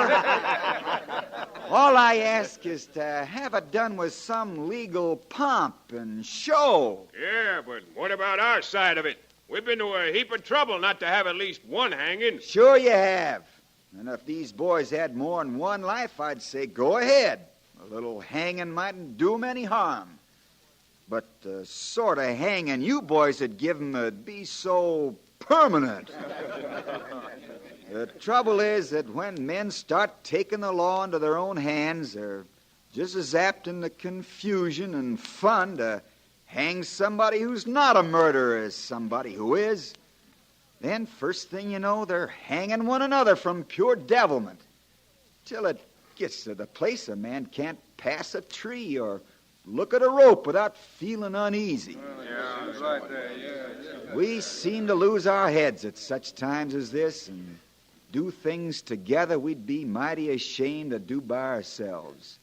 All I ask is to have it done with some legal pomp and show. Yeah, but what about our side of it? We've been to a heap of trouble not to have at least one hanging. Sure you have. And if these boys had more than one life, I'd say go ahead. A little hanging mightn't do 'em any harm. But the sort of hanging you boys would give 'em would be so permanent. The trouble is that when men start taking the law into their own hands, they're just as apt in the confusion and fun to hang somebody who's not a murderer as somebody who is. Then, first thing you know, they're hanging one another from pure devilment. Till it gets to the place a man can't pass a tree or look at a rope without feeling uneasy. Yeah, right there, yeah. We seem to lose our heads at such times as this and do things together we'd be mighty ashamed to do by ourselves.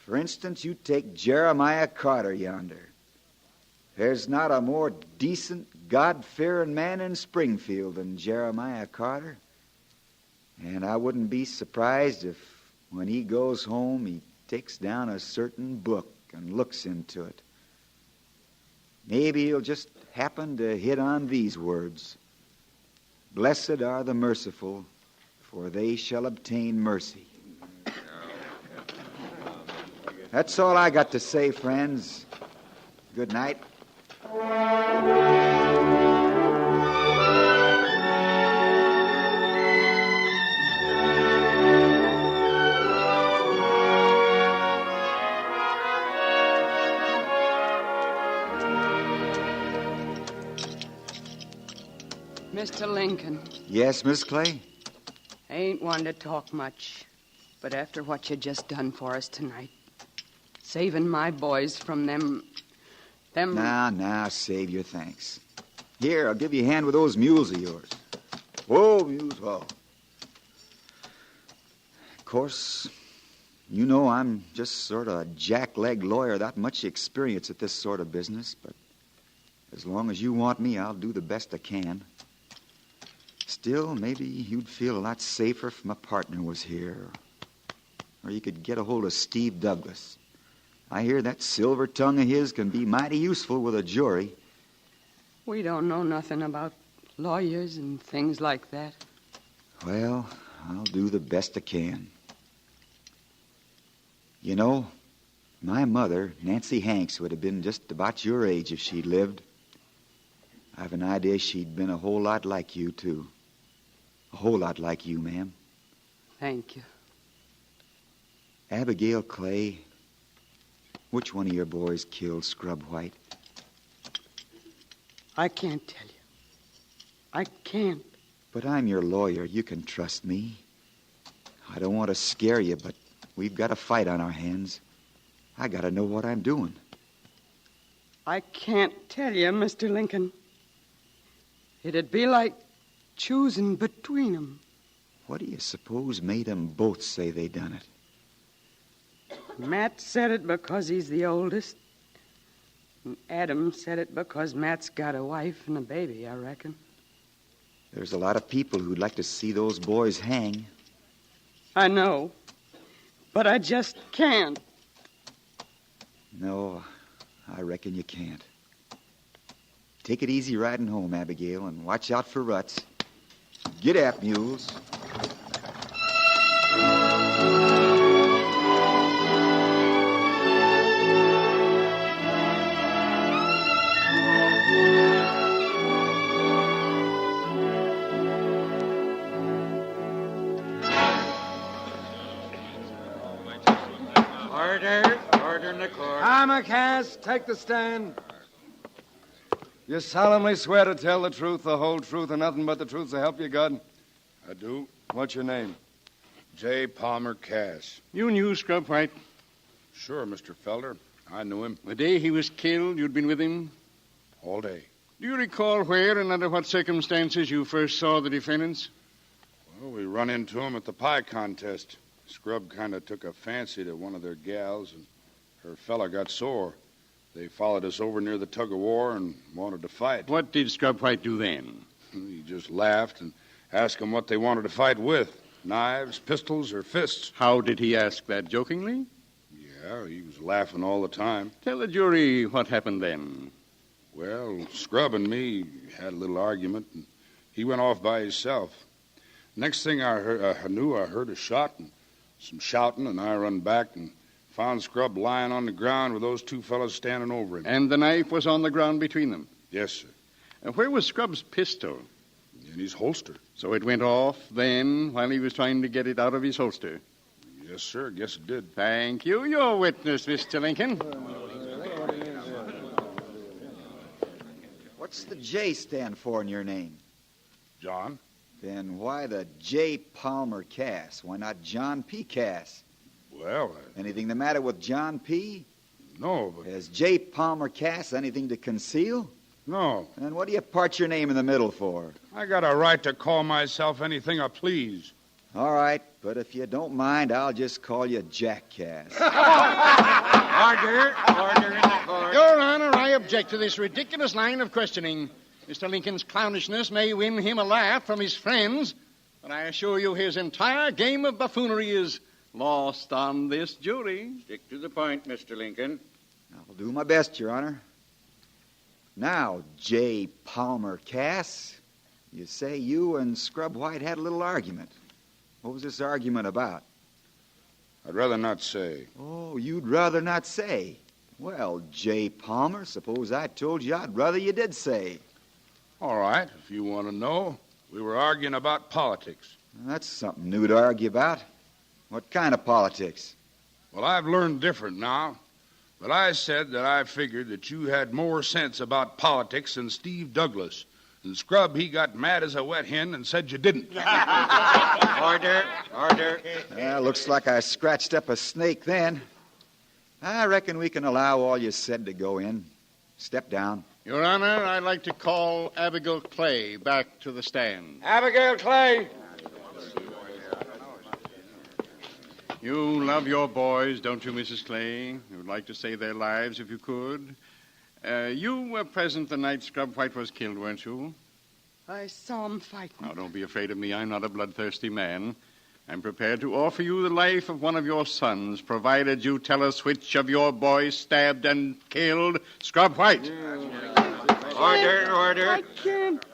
For instance, you take Jeremiah Carter yonder. There's not a more decent, God-fearing man in Springfield than Jeremiah Carter. And I wouldn't be surprised if, when he goes home, he takes down a certain book and looks into it. maybe he'll just happen to hit on these words. Blessed are the merciful, for they shall obtain mercy. That's all I got to say, friends. Good night. Mr. Lincoln, Yes, Miss Clay? I ain't one to talk much, but after what you just done for us tonight, saving my boys from them... Now, save your thanks. Here, I'll give you a hand with those mules of yours. Whoa, mules, whoa. Of course, you know I'm just sort of a jackleg lawyer without much experience at this sort of business, but as long as you want me, I'll do the best I can. Still, maybe you'd feel a lot safer if my partner was here. Or you could get a hold of Steve Douglas. I hear that silver tongue of his can be mighty useful with a jury. We don't know nothing about lawyers and things like that. Well, I'll do the best I can. You know, my mother, Nancy Hanks, would have been just about your age if she'd lived. I've an idea she'd been a whole lot like you, too. A whole lot like you, ma'am. Thank you. Abigail Clay, which one of your boys killed Scrub White? I can't tell you. I can't. But I'm your lawyer. You can trust me. I don't want to scare you, but we've got a fight on our hands. I got to know what I'm doing. I can't tell you, Mr. Lincoln. It'd be like choosing between 'em. What do you suppose made 'em both say they done it? Matt said it because he's the oldest. And Adam said it because Matt's got a wife and a baby, I reckon. There's a lot of people who'd like to see those boys hang. I know, but I just can't. No, I reckon you can't. Take it easy riding home, Abigail, and watch out for ruts. Get up, mules. Order in the court. Cass, take the stand. You solemnly swear to tell the truth, the whole truth, and nothing but the truth, so help you God? I do. What's your name? J. Palmer Cass. You knew Scrub White? Sure, Mr. Felder. I knew him. The day he was killed, you'd been with him? All day. Do you recall where and under what circumstances you first saw the defendants? Well, we run into him at the pie contest. Scrub kind of took a fancy to one of their gals, and her fella got sore. They followed us over near the tug-of-war and wanted to fight. What did Scrub White do then? He just laughed and asked them what they wanted to fight with. Knives, pistols, or fists. How did he ask that, jokingly? Yeah, he was laughing all the time. Tell the jury what happened then. Well, Scrub and me had a little argument, and he went off by himself. Next thing I heard a shot and some shouting, and I run back and found Scrub lying on the ground with those two fellows standing over him. And the knife was on the ground between them? Yes, sir. And where was Scrub's pistol? In his holster. So it went off then while he was trying to get it out of his holster? Yes, sir. Guess it did. Thank you. Your witness, Mr. Lincoln. What's the J stand for in your name? John. Then why the J. Palmer Cass? Why not John P. Cass? Well, Anything the matter with John P.? No, but... Has J. Palmer Cass anything to conceal? No. Then what do you part your name in the middle for? I got a right to call myself anything I please. All right, but if you don't mind, I'll just call you Jack Cass. Order in the court. Your Honor, I object to this ridiculous line of questioning. Mr. Lincoln's clownishness may win him a laugh from his friends, but I assure you his entire game of buffoonery is lost on this jury. Stick to the point, Mr. Lincoln. I'll do my best, Your Honor. Now, J. Palmer Cass, you say you and Scrub White had a little argument. What was this argument about? I'd rather not say. Oh, you'd rather not say. Well, J. Palmer, suppose I told you I'd rather you did say. All right, if you want to know. We were arguing about politics. That's something new to argue about. What kind of politics? Well, I've learned different now. But I said that I figured that you had more sense about politics than Steve Douglas. And Scrub, he got mad as a wet hen and said you didn't. Order. Looks like I scratched up a snake then. I reckon we can allow all you said to go in. Step down. Your Honor, I'd like to call Abigail Clay back to the stand. Abigail Clay! You love your boys, don't you, Mrs. Clay? You would like to save their lives if you could. You were present the night Scrub White was killed, weren't you? I saw him fighting. Now, don't be afraid of me. I'm not a bloodthirsty man. I'm prepared to offer you the life of one of your sons, provided you tell us which of your boys stabbed and killed Scrub White. Order. I can't.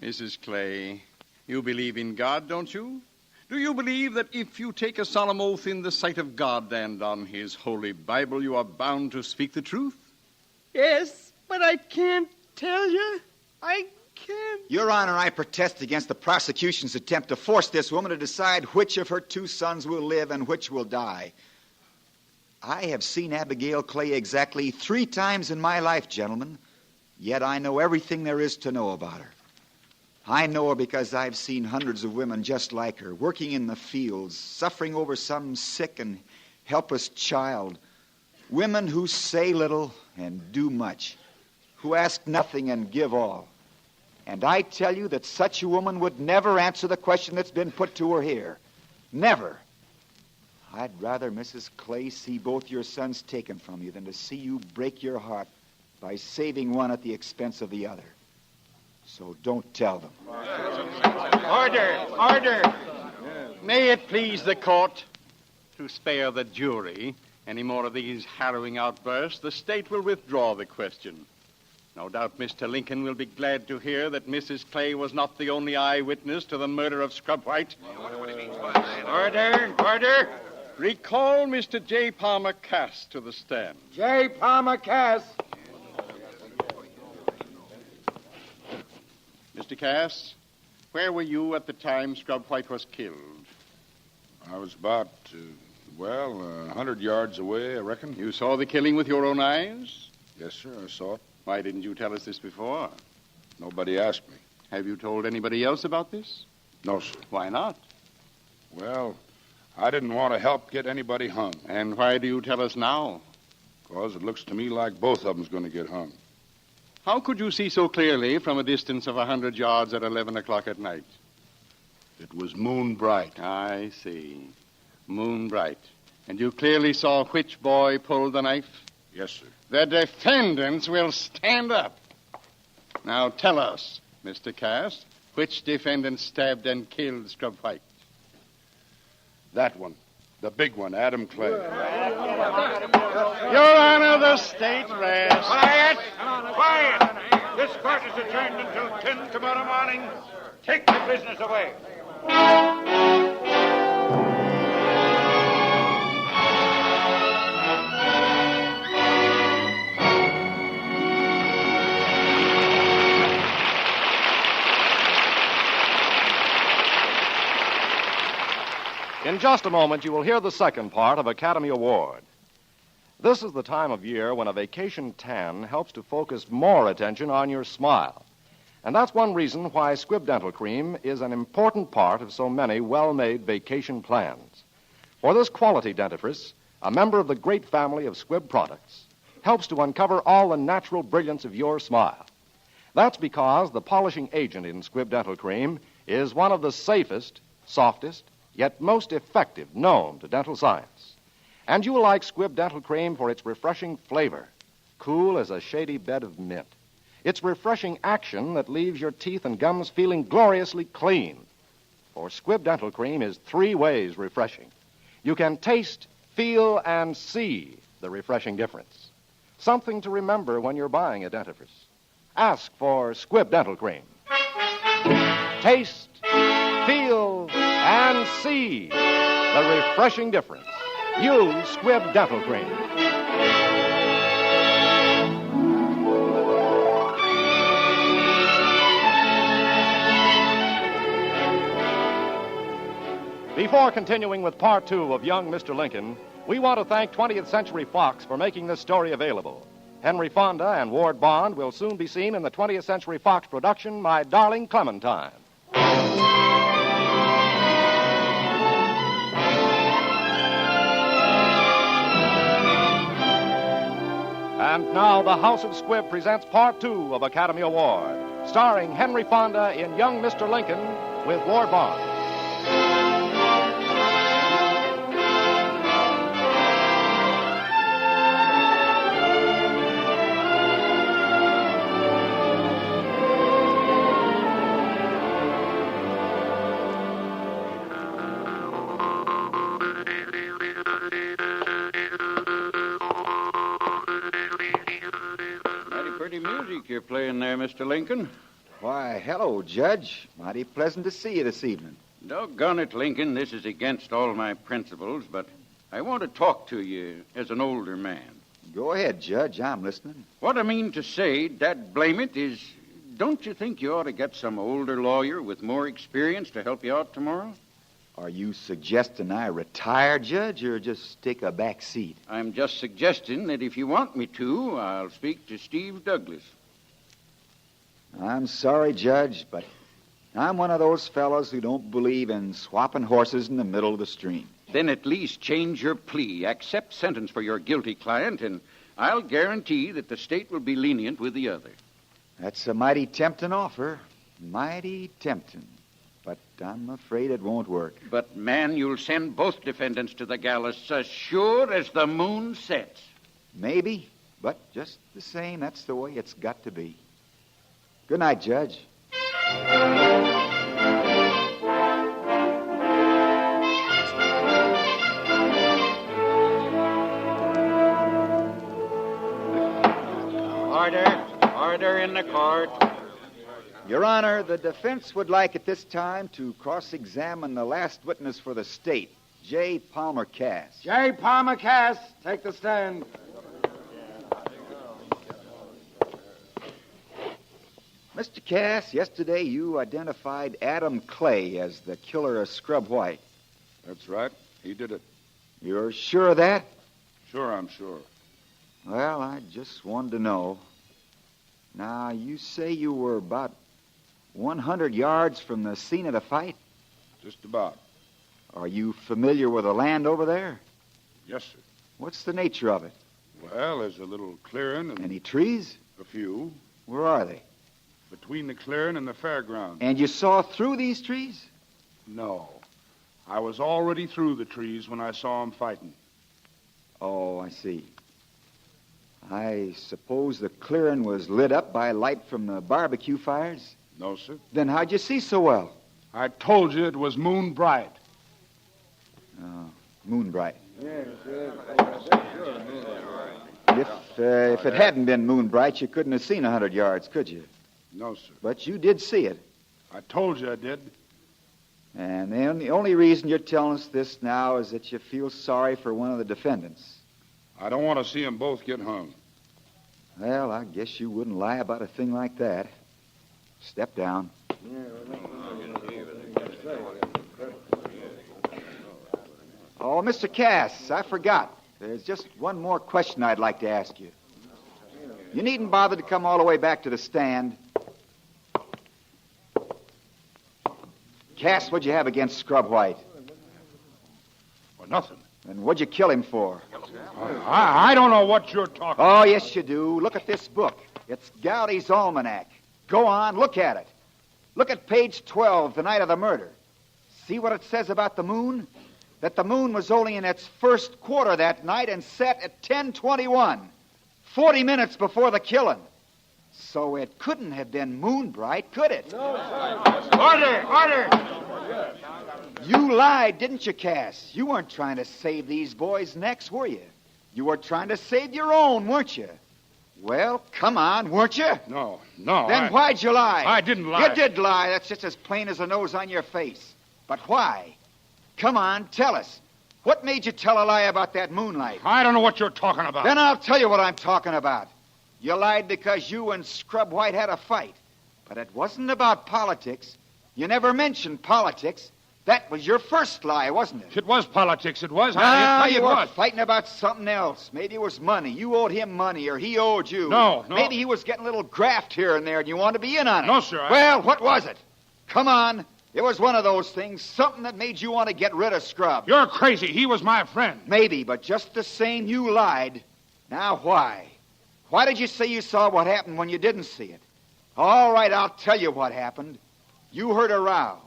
Mrs. Clay, you believe in God, don't you? Do you believe that if you take a solemn oath in the sight of God and on His holy Bible, you are bound to speak the truth? Yes, but I can't tell you. I can't. Your Honor, I protest against the prosecution's attempt to force this woman to decide which of her two sons will live and which will die. I have seen Abigail Clay exactly 3 times in my life, gentlemen, yet I know everything there is to know about her. I know her because I've seen hundreds of women just like her, working in the fields, suffering over some sick and helpless child. Women who say little and do much, who ask nothing and give all. And I tell you that such a woman would never answer the question that's been put to her here. Never. I'd rather, Mrs. Clay, see both your sons taken from you than to see you break your heart by saving one at the expense of the other. So don't tell them. Order. May it please the court to spare the jury any more of these harrowing outbursts, the state will withdraw the question. No doubt Mr. Lincoln will be glad to hear that Mrs. Clay was not the only eyewitness to the murder of Scrub White. Order. Recall Mr. J. Palmer Cass to the stand. J. Palmer Cass. Mr. Cass, where were you at the time Scrub White was killed? I was about, 100 yards away, I reckon. You saw the killing with your own eyes? Yes, sir, I saw it. Why didn't you tell us this before? Nobody asked me. Have you told anybody else about this? No, sir. Why not? Well, I didn't want to help get anybody hung. And why do you tell us now? Because it looks to me like both of them's going to get hung. How could you see so clearly from a distance of 100 yards at 11 o'clock at night? It was moon bright. I see. Moon bright. And you clearly saw which boy pulled the knife? Yes, sir. The defendants will stand up. Now tell us, Mr. Cass, which defendant stabbed and killed Scrub White? That one. The big one, Adam Clay. Your Honor, the state rests. Quiet! This court is adjourned until 10 tomorrow morning. Take the prisoners away. In just a moment, you will hear the second part of Academy Award. This is the time of year when a vacation tan helps to focus more attention on your smile. And that's one reason why Squibb Dental Cream is an important part of so many well-made vacation plans. For this quality dentifrice, a member of the great family of Squibb products, helps to uncover all the natural brilliance of your smile. That's because the polishing agent in Squibb Dental Cream is one of the safest, softest, yet most effective known to dental science. And you will like Squibb Dental Cream for its refreshing flavor, cool as a shady bed of mint. Its refreshing action that leaves your teeth and gums feeling gloriously clean. For Squibb Dental Cream is 3 ways refreshing. You can taste, feel, and see the refreshing difference. Something to remember when you're buying a dentifrice. Ask for Squibb Dental Cream. Taste, feel, and see the refreshing difference. Use Squibb Dental Cream. Before continuing with part 2 of Young Mr. Lincoln, we want to thank 20th Century Fox for making this story available. Henry Fonda and Ward Bond will soon be seen in the 20th Century Fox production, My Darling Clementine. And now the House of Squibb presents part 2 of Academy Award, starring Henry Fonda in Young Mr. Lincoln with Ward Bond. You're playing there, Mr. Lincoln. Why, hello, Judge. Mighty pleasant to see you this evening. Doggone it, Lincoln. This is against all my principles, but I want to talk to you as an older man. Go ahead, Judge. I'm listening. What I mean to say, dad blame it, is don't you think you ought to get some older lawyer with more experience to help you out tomorrow? Are you suggesting I retire, Judge, or just take a back seat? I'm just suggesting that if you want me to, I'll speak to Steve Douglas. I'm sorry, Judge, but I'm one of those fellows who don't believe in swapping horses in the middle of the stream. Then at least change your plea, accept sentence for your guilty client, and I'll guarantee that the state will be lenient with the other. That's a mighty tempting offer. Mighty tempting. But I'm afraid it won't work. But, man, you'll send both defendants to the gallows as sure as the moon sets. Maybe, but just the same, that's the way it's got to be. Good night, Judge. Order in the court. Your Honor, the defense would like at this time to cross-examine the last witness for the state, J. Palmer Cass. J. Palmer Cass, take the stand. Mr. Cass, yesterday you identified Adam Clay as the killer of Scrub White. That's right. He did it. You're sure of that? Sure, I'm sure. Well, I just wanted to know. Now, you say you were about 100 yards from the scene of the fight? Just about. Are you familiar with the land over there? Yes, sir. What's the nature of it? Well, there's a little clearing and... Any trees? A few. Where are they? Between the clearing and the fairground. And you saw through these trees? No. I was already through the trees when I saw him fighting. Oh, I see. I suppose the clearing was lit up by light from the barbecue fires? No, sir. Then how'd you see so well? I told you it was moon bright. Oh, moon bright. Yes, If it hadn't been moon bright, you couldn't have seen 100 yards, could you? No, sir. But you did see it. I told you I did. And the only reason you're telling us this now is that you feel sorry for one of the defendants. I don't want to see them both get hung. Well, I guess you wouldn't lie about a thing like that. Step down. Oh, Mr. Cass, I forgot. There's just one more question I'd like to ask you. You needn't bother to come all the way back to the stand. Cass, what'd you have against Scrub White? Well, nothing. And what'd you kill him for? I don't know what you're talking Oh, about. yes, you do. Look at this book. It's Gowdy's Almanac. Go on, look at it. Look at page 12, the night of the murder. See what it says about the moon? That the moon was only in its first quarter that night and set at 10:21, 40 minutes before the killing. So it couldn't have been moon bright, could it? No, sir. Order! You lied, didn't you, Cass? You weren't trying to save these boys' necks, were you? You were trying to save your own, weren't you? Well, come on, weren't you? No. Then why'd you lie? I didn't lie. You did lie. That's just as plain as the nose on your face. But why? Come on, tell us. What made you tell a lie about that moonlight? I don't know what you're talking about. Then I'll tell you what I'm talking about. You lied because you and Scrub White had a fight. But it wasn't about politics. You never mentioned politics. That was your first lie, wasn't it? It was politics, it was. No, I you it were was. fighting about something else. Maybe it was money. You owed him money, or he owed you. No. Maybe he was getting a little graft here and there, and you wanted to be in on it. No, sir. Well, what was it? Come on. It was one of those things, something that made you want to get rid of Scrub. You're crazy. He was my friend. Maybe, but just the same, you lied. Now, why? Why did you say you saw what happened when you didn't see it? All right, I'll tell you what happened. You heard a row.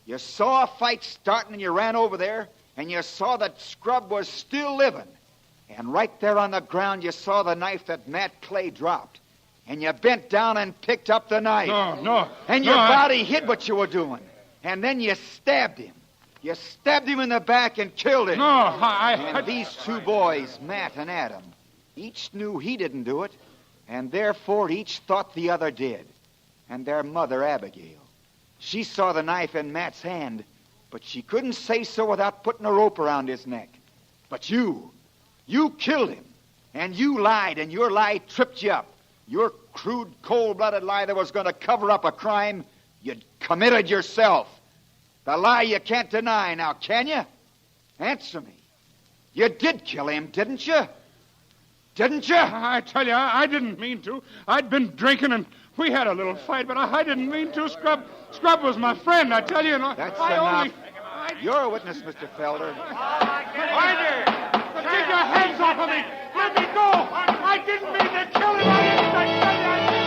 You saw a fight starting and you ran over there, and you saw that Scrub was still living. And right there on the ground, you saw the knife that Matt Clay dropped. And you bent down and picked up the knife. No. And your body hid what you were doing. And then you stabbed him. You stabbed him in the back and killed him. No, And these two boys, Matt and Adam, each knew he didn't do it, and therefore each thought the other did. And their mother, Abigail, she saw the knife in Matt's hand, but she couldn't say so without putting a rope around his neck. But you killed him, and you lied, and your lie tripped you up. Your crude, cold-blooded lie that was going to cover up a crime you'd committed yourself. The lie you can't deny now, can you? Answer me. You did kill him, didn't you? Didn't you? I tell you, I didn't mean to. I'd been drinking, and we had a little fight, but I didn't mean to. Scrub was my friend, I tell you. And That's I enough. You're a witness, Mr. Felder. Ryder! Take your hands off of me! Let me go! I didn't mean to kill him! I tell you!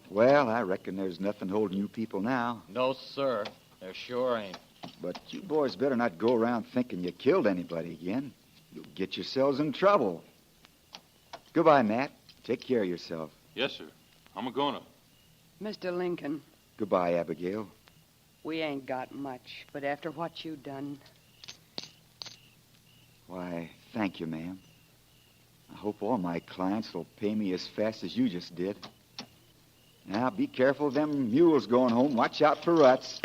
Well, I reckon there's nothing holding you people now. No, sir. There sure ain't. But you boys better not go around thinking you killed anybody again. You'll get yourselves in trouble. Goodbye, Matt. Take care of yourself. Yes, sir. I'm a-gonna. Mr. Lincoln, Goodbye, Abigail. we ain't got much, but after what you done, Why, thank you, ma'am. I hope all my clients will pay me as fast as you just did. Now, be careful of them mules going home. Watch out for ruts.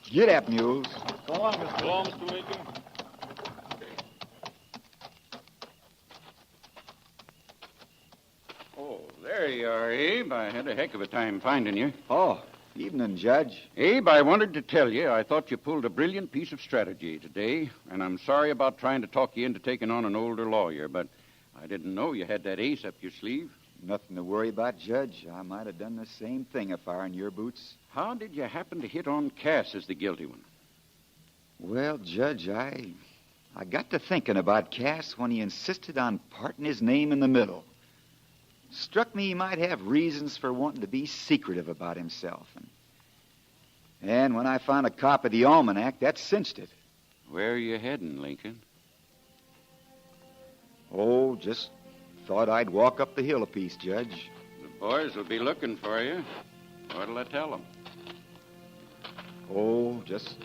Get up, mules. Go on, Mr. Lincoln. Oh, there you are, Abe. I had a heck of a time finding you. Oh, evening, Judge. Abe, I wanted to tell you I thought you pulled a brilliant piece of strategy today, and I'm sorry about trying to talk you into taking on an older lawyer, but I didn't know you had that ace up your sleeve. Nothing to worry about, Judge. I might have done the same thing if I were in your boots. How did you happen to hit on Cass as the guilty one? Well, Judge, I got to thinking about Cass when he insisted on parting his name in the middle. Struck me he might have reasons for wanting to be secretive about himself. And when I found a copy of the almanac, that cinched it. Where are you heading, Lincoln? Oh, just thought I'd walk up the hill a piece, Judge. The boys will be looking for you. What'll I tell them? Oh, just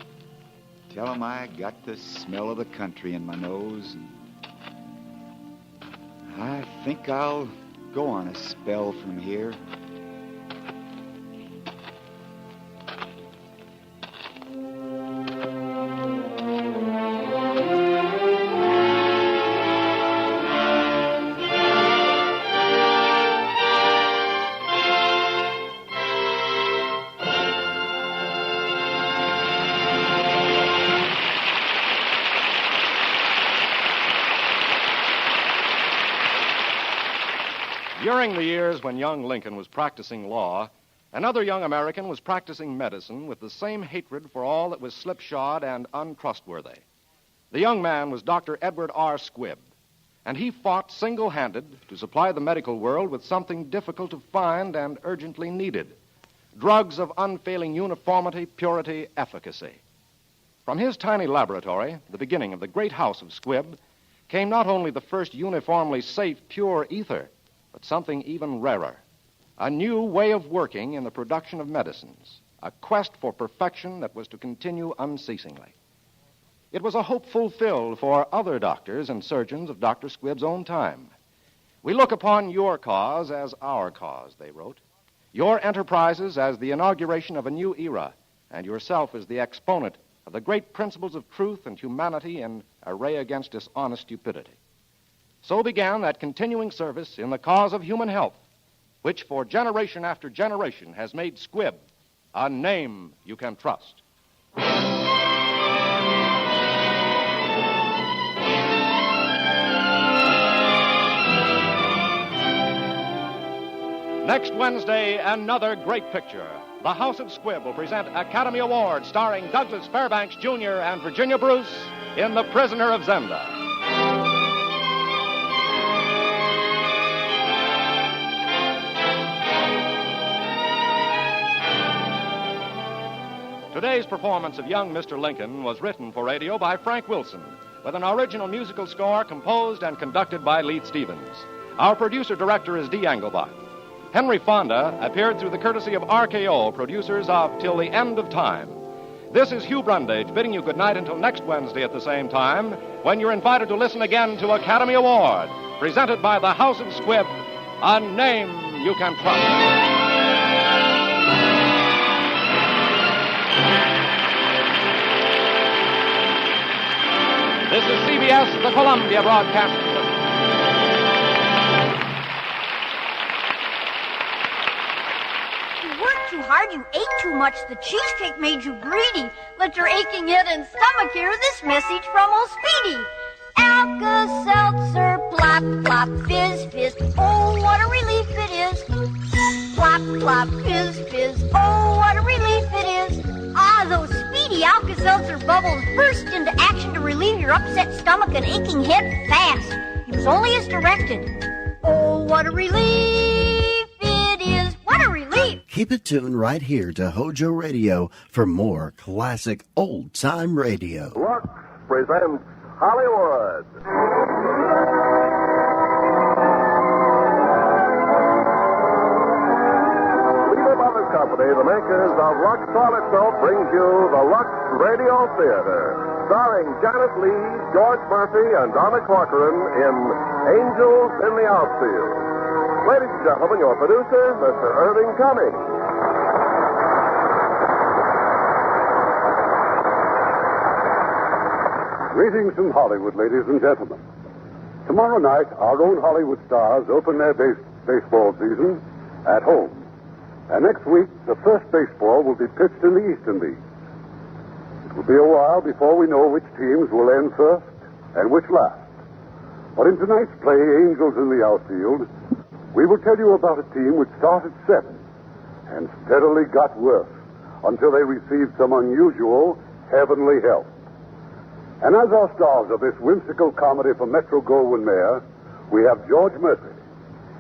tell them I got the smell of the country in my nose. And I think I'll go on a spell from here. During the years when young Lincoln was practicing law, another young American was practicing medicine with the same hatred for all that was slipshod and untrustworthy. The young man was Dr. Edward R. Squibb, and he fought single-handed to supply the medical world with something difficult to find and urgently needed: drugs of unfailing uniformity, purity, efficacy. From his tiny laboratory, the beginning of the great house of Squibb, came not only the first uniformly safe, pure ether, but something even rarer. A new way of working in the production of medicines. A quest for perfection that was to continue unceasingly. It was a hope fulfilled for other doctors and surgeons of Dr. Squibb's own time. We look upon your cause as our cause, they wrote. Your enterprises as the inauguration of a new era, and yourself as the exponent of the great principles of truth and humanity in array against dishonest stupidity. So began that continuing service in the cause of human health, which for generation after generation has made Squibb a name you can trust. Next Wednesday, another great picture. The House of Squibb will present Academy Award starring Douglas Fairbanks Jr. and Virginia Bruce in The Prisoner of Zenda. Today's performance of Young Mr. Lincoln was written for radio by Frank Wilson, with an original musical score composed and conducted by Leith Stevens. Our producer-director is Dee Engelbach. Henry Fonda appeared through the courtesy of RKO, producers of Till the End of Time. This is Hugh Brundage bidding you good night until next Wednesday at the same time, when you're invited to listen again to Academy Award, presented by the House of Squibb, a name you can trust. This is CBS, the Columbia Broadcasting System. You worked too hard, you ate too much, the cheesecake made you greedy. Let your aching head and stomach hear this message from old Speedy. Alka-Seltzer, plop, plop, fizz, fizz, oh, what a relief it is. Plop, plop, fizz, fizz, oh, what a relief it is. Ah, those speedy Alka-Seltzer bubbles burst into action to relieve your upset stomach and aching head fast. It was only as directed. Oh, what a relief it is. What a relief. Keep it tuned right here to HOJO Radio for more classic old-time radio. Lux presents Hollywood. Company, the makers of Lux Toilet Soap, brings you the Lux Radio Theater, starring Janet Leigh, George Murphy, and Donna Corcoran in Angels in the Outfield. Ladies and gentlemen, your producer, Mr. Irving Cummings. Greetings from Hollywood, ladies and gentlemen. Tomorrow night, our own Hollywood stars open their baseball season at home. And next week, the first baseball will be pitched in the Eastern League. It will be a while before we know which teams will end first and which last. But in tonight's play, Angels in the Outfield, we will tell you about a team which started 7 and steadily got worse until they received some unusual heavenly help. And as our stars of this whimsical comedy for Metro-Goldwyn-Mayer, we have George Murphy.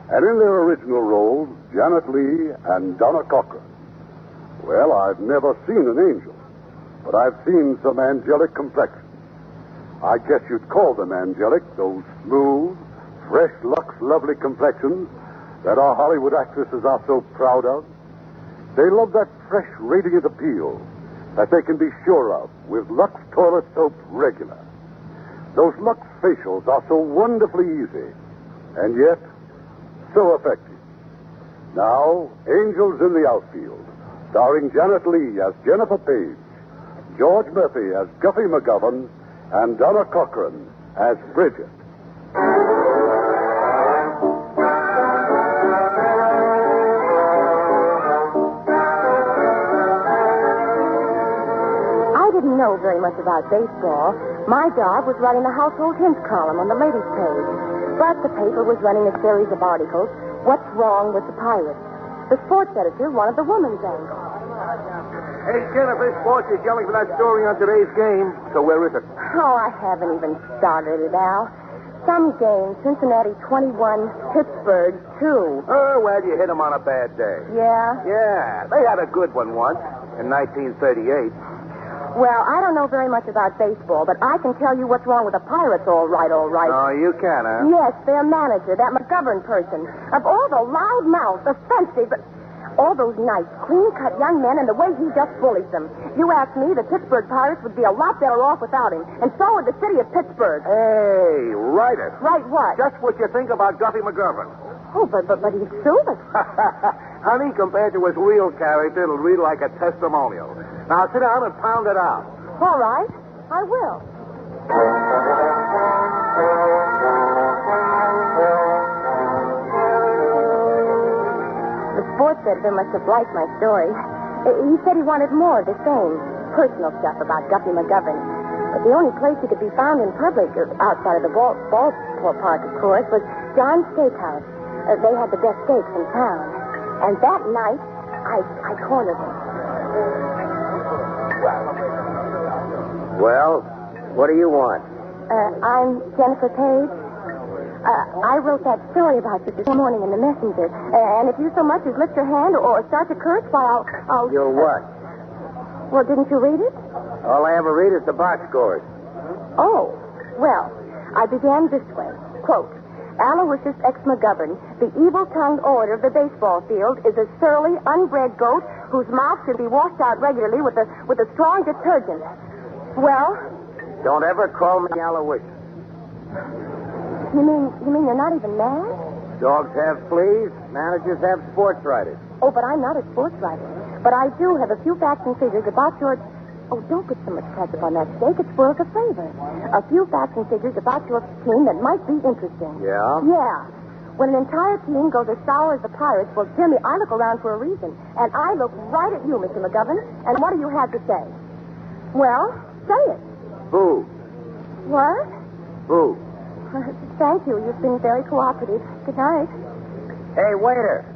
And in their original roles, Janet Leigh and Donna Corcoran. Well, I've never seen an angel, but I've seen some angelic complexions. I guess you'd call them angelic, those smooth, fresh, Lux, lovely complexions that our Hollywood actresses are so proud of. They love that fresh, radiant appeal that they can be sure of with Lux Toilet Soap regular. Those Lux facials are so wonderfully easy, and yet so effective. Now, Angels in the Outfield, starring Janet Leigh as Jennifer Page, George Murphy as Guffey McGovern, and Donna Corcoran as Bridget. I didn't know very much about baseball. My job was writing the household hints column on the ladies' page. But the paper was running a series of articles, What's Wrong with the Pirates? The sports editor wanted the women's angle. Hey, Jennifer, sports is yelling for that story on today's game. So where is it? Oh, I haven't even started it, Al. Some game, Cincinnati 21, Pittsburgh 2. Oh, well, you hit them on a bad day. Yeah? Yeah, they had a good one once in 1938. Well, I don't know very much about baseball, but I can tell you what's wrong with the Pirates, all right, all right. Oh, you can, huh? Yes, their manager, that McGovern person. Of all the loud-mouthed, offensive, all those nice, clean-cut young men and the way he just bullies them. You ask me, the Pittsburgh Pirates would be a lot better off without him, and so would the city of Pittsburgh. Hey, write it. Right what? Just what you think about Guffey McGovern. Oh, but he's suing. Honey, compared to his real character, it'll read like a testimonial. Now, sit down and pound it out. All right, I will. The sports editor must have liked my story. He said he wanted more of the same personal stuff about Guffey McGovern. But the only place he could be found in public, outside of the ballpark, of course, was John's Steakhouse. They had the best steaks in town. And that night, I cornered him. Well, what do you want? I'm Jennifer Page. I wrote that story about you this morning in the Messenger. And if you so much as lift your hand or start to curse, why, I'll... You're what? Well, didn't you read it? All I ever read is the box scores. Oh, well, I began this way. Quote, Aloysius X. McGovern, the evil-tongued orator of the baseball field, is a surly, unbred goat whose mouth should be washed out regularly with a strong detergent. Well? Don't ever call me Aloysius. You mean you're not even mad? Dogs have fleas, managers have sports writers. Oh, but I'm not a sports writer. But I do have a few facts and figures about your... Oh, don't put so much ketchup on that steak. It spoils the flavor. A few facts and figures about your team that might be interesting. Yeah? Yeah. When an entire team goes as sour as the Pirates, well, Jimmy, I look around for a reason. And I look right at you, Mr. McGovern. And what do you have to say? Well, say it. Boo. What? Boo. Thank you. You've been very cooperative. Good night. Hey, waiter.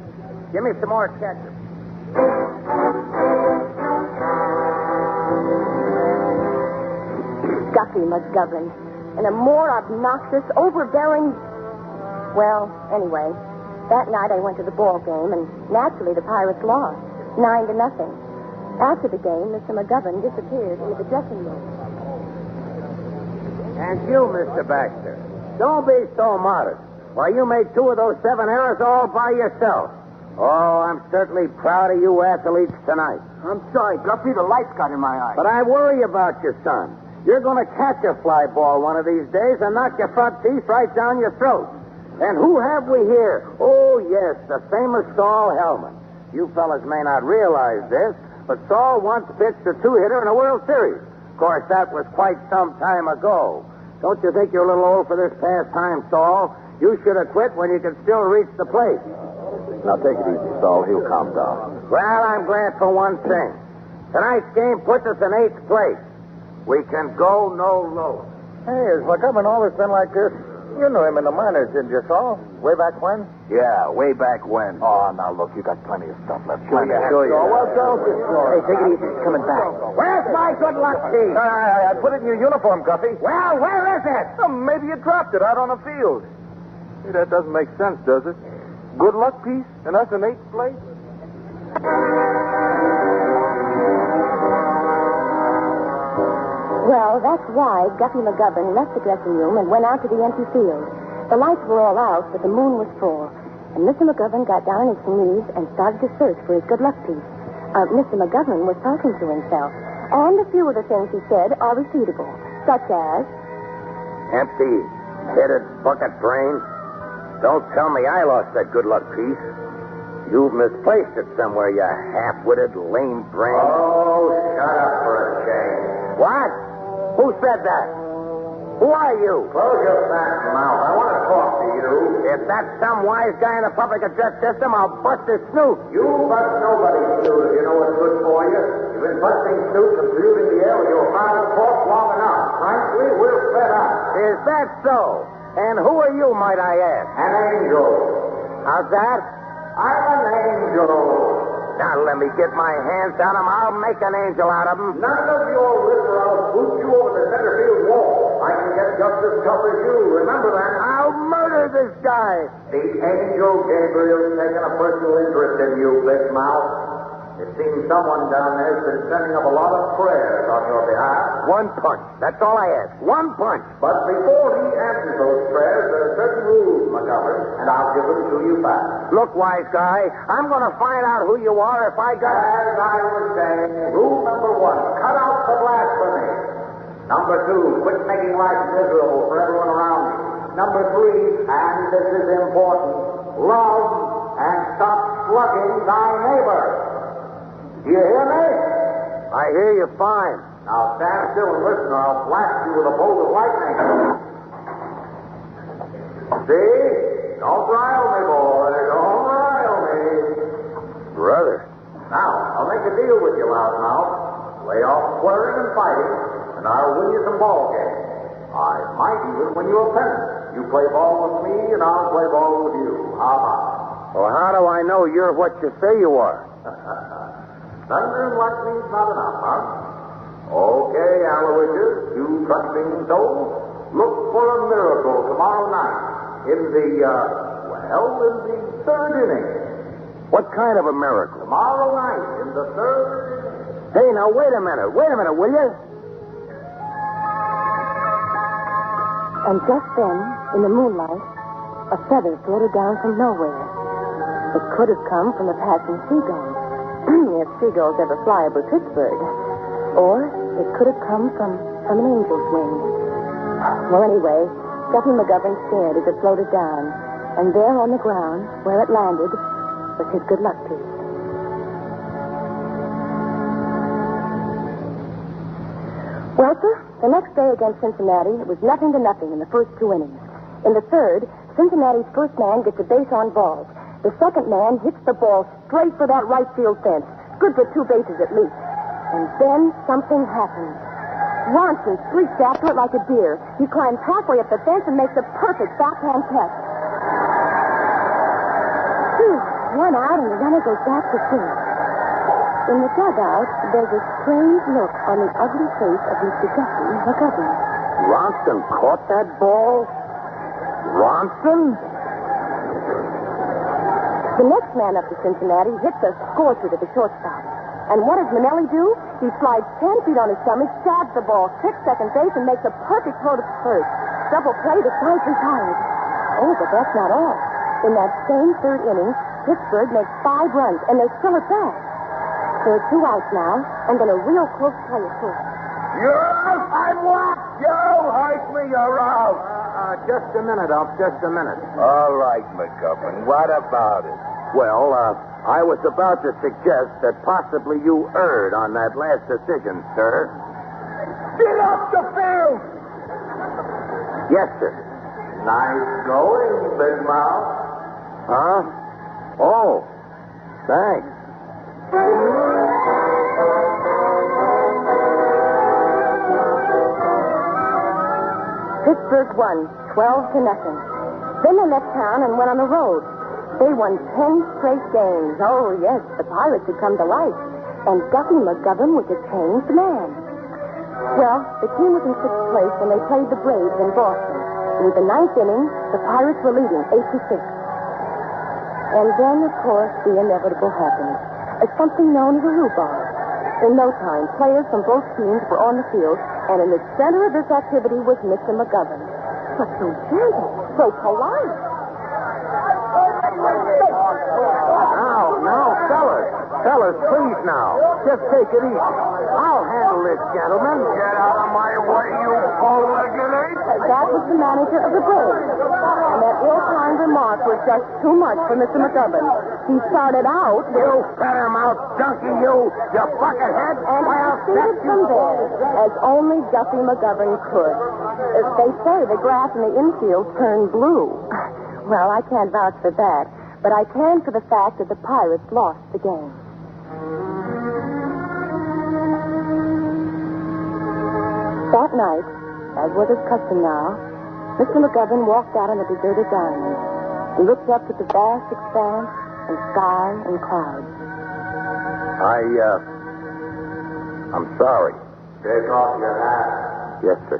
Give me some more ketchup. Guffey McGovern. And a more obnoxious, overbearing... Well, anyway, that night I went to the ball game, and naturally the Pirates lost, 9-0. After the game, Mr. McGovern disappeared into the dressing room. And you, Mr. Baxter, don't be so modest. Why, you made 2 of those 7 errors all by yourself. Oh, I'm certainly proud of you athletes tonight. I'm sorry, Guffey, the lights got in my eye. But I worry about your son. You're going to catch a fly ball one of these days and knock your front teeth right down your throat. And who have we here? Oh, yes, the famous Saul Hellman. You fellas may not realize this, but Saul once pitched a 2-hitter in a World Series. Of course, that was quite some time ago. Don't you think you're a little old for this pastime, Saul? You should have quit when you could still reach the plate. Now, take it easy, Saul. He'll calm down. Well, I'm glad for one thing. Tonight's game puts us in 8th place. We can go no lower. Hey, has McGovern always been like this? You knew him in the minors, didn't you, Saul? Way back when? Yeah, way back when. Oh, now, look, you got plenty of stuff left. Sure you have. Well, don't get sore. Hey, take it easy. It's coming back. Where's my good luck piece? I put it in your uniform, Guffey. Well, where is it? Maybe you dropped it out on the field. Hey, that doesn't make sense, does it? Good luck piece and us in 8th place? Well, that's why Guffey McGovern left the dressing room and went out to the empty field. The lights were all out, but the moon was full. And Mr. McGovern got down on his knees and started to search for his good luck piece. Mr. McGovern was talking to himself. And a few of the things he said are repeatable, such as... Empty-headed bucket brain. Don't tell me I lost that good luck piece. You've misplaced it somewhere, you half-witted, lame brain. Oh, shut up for a change. What? Who said that? Who are you? Close your fat mouth. I want to talk to you. If that's some wise guy in the public address system, I'll bust his snoot. You bust nobody's snoot if you know what's good for you. You've been busting snoots and polluting the air with your father's talk long enough. Frankly, we're fed up. Is that so? And who are you, might I ask? An angel. How's that? I'm an angel. Now, let me get my hands on him. I'll make an angel out of him. None of your lips or I'll boot you over the center field wall. I can get just as tough as you. Remember that. I'll murder this guy. The angel Gabriel's taken a personal interest in you, Big Mouth. It seems someone down there's been sending up a lot of prayers on your behalf. One punch. That's all I ask. One punch. But before he answers those prayers, there are certain rules, McGovern, and I'll give them to you fast. Look, wise guy, I'm going to find out who you are if I got... As I was saying, rule number 1, cut out the blasphemy. Number 2, quit making life miserable for everyone around you. Number 3, and this is important, love and stop slugging thy neighbor. Do you hear me? I hear you fine. Now stand still and listen, or I'll blast you with a bolt of lightning. See? Don't rile me, boy. Don't rile me. Brother. Now, I'll make a deal with you, loudmouth. Lay off swearing and fighting, and I'll win you some ball games. I might even win you a pennant. You play ball with me, and I'll play ball with you. How about? Well, how do I know you're what you say you are? Thunder and lightning's not enough, huh? Okay, Aloysius, you trusting soul, look for a miracle tomorrow night in the, in the third inning. What kind of a miracle? Tomorrow night in the third. Hey, now, wait a minute, will you? And just then, in the moonlight, a feather floated down from nowhere. It could have come from a passing seagull, if seagulls ever fly over Pittsburgh. Or it could have come from an angel's wing. Well, anyway, Duffy McGovern stared as it floated down, and there on the ground, where it landed, was his good luck piece. Well, sir, the next day against Cincinnati, it was 0-0 in the first 2 innings. In the third, Cincinnati's first man gets a base on balls. The second man hits the ball straight for that right field fence. Good for 2 bases at least. And then something happens. Ronson streaks after it like a deer. He climbs halfway up the fence and makes a perfect backhand catch. Phew, 1 out and the runner goes back to third. In the dugout, there's a strange look on the ugly face of Mr. Duffy McGovern. Ronson caught that ball? Ronson? The next man up to Cincinnati hits a scorcher to the shortstop. And what does Manelli do? He slides 10 feet on his stomach, stabs the ball, kicks second base, and makes a perfect throw to first. Double play, the side's retired. Oh, but that's not all. In that same third inning, Pittsburgh makes 5 runs, and they're still at bat. There are 2 outs now, and then a real close play at first. You're out! I'm locked! Joe, hoist me, you're out! Just a minute, Alf, just a minute. All right, McGovern, what about it? Well, I was about to suggest that possibly you erred on that last decision, sir. Get off the field! Yes, sir. Nice going, Big Mouth. Huh? Oh, thanks. Pittsburgh won 12-0. Then they left town and went on the road. They won 10 straight games. Oh, yes, the Pirates had come to life. And Duffy McGovern was a changed man. Well, the team was in 6th place when they played the Braves in Boston. And with the 9th inning, the Pirates were leading 8-6. And then, of course, the inevitable happened. Something known as a rhubarb. In no time, players from both teams were on the field, and in the center of this activity was Mr. McGovern. But so gentle, so polite. Now, fellas, please now. Just take it easy. I'll handle this, gentlemen. Get out of my way, you fool-legged ape! That was the manager of the Braves. And that ill-timed remark was just too much for Mr. McGovern. He started out with... You fat-mouth donkey, you buckethead! And proceeded from there, as only Duffy McGovern could. As they say, the grass in the infield turned blue. Well, I can't vouch for that, but I can for the fact that the Pirates lost the game. That night, as was his custom now, Mr. McGovern walked out on the deserted diamond and looked up at the vast expanse and sky and clouds. I'm sorry. Take off your hat. Yes, sir.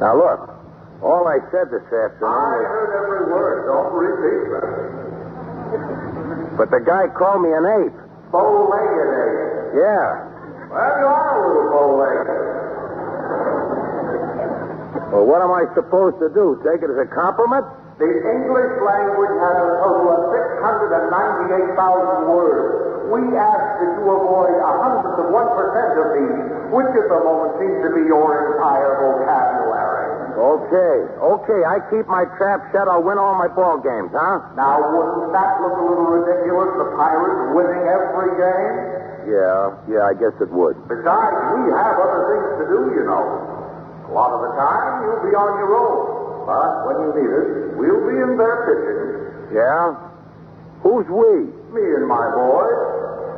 Now, look, all I said this afternoon I heard every word. Don't repeat that. But the guy called me an ape. Bow-legged, eh? Yeah. Well, you are a little bow-legged. Well, what am I supposed to do? Take it as a compliment? The English language has a total of 698,000 words. We ask that you avoid 100th of 1% of these, which at the moment seems to be your entire vocabulary. Okay, I keep my trap shut. I'll win all my ball games, huh? Now, wouldn't that look a little ridiculous, the Pirates winning every game? Yeah, I guess it would. Besides, we have other things to do, you know. A lot of the time, you'll be on your own. But when you need us, we'll be in there pitching. Yeah? Who's we? Me and my boys,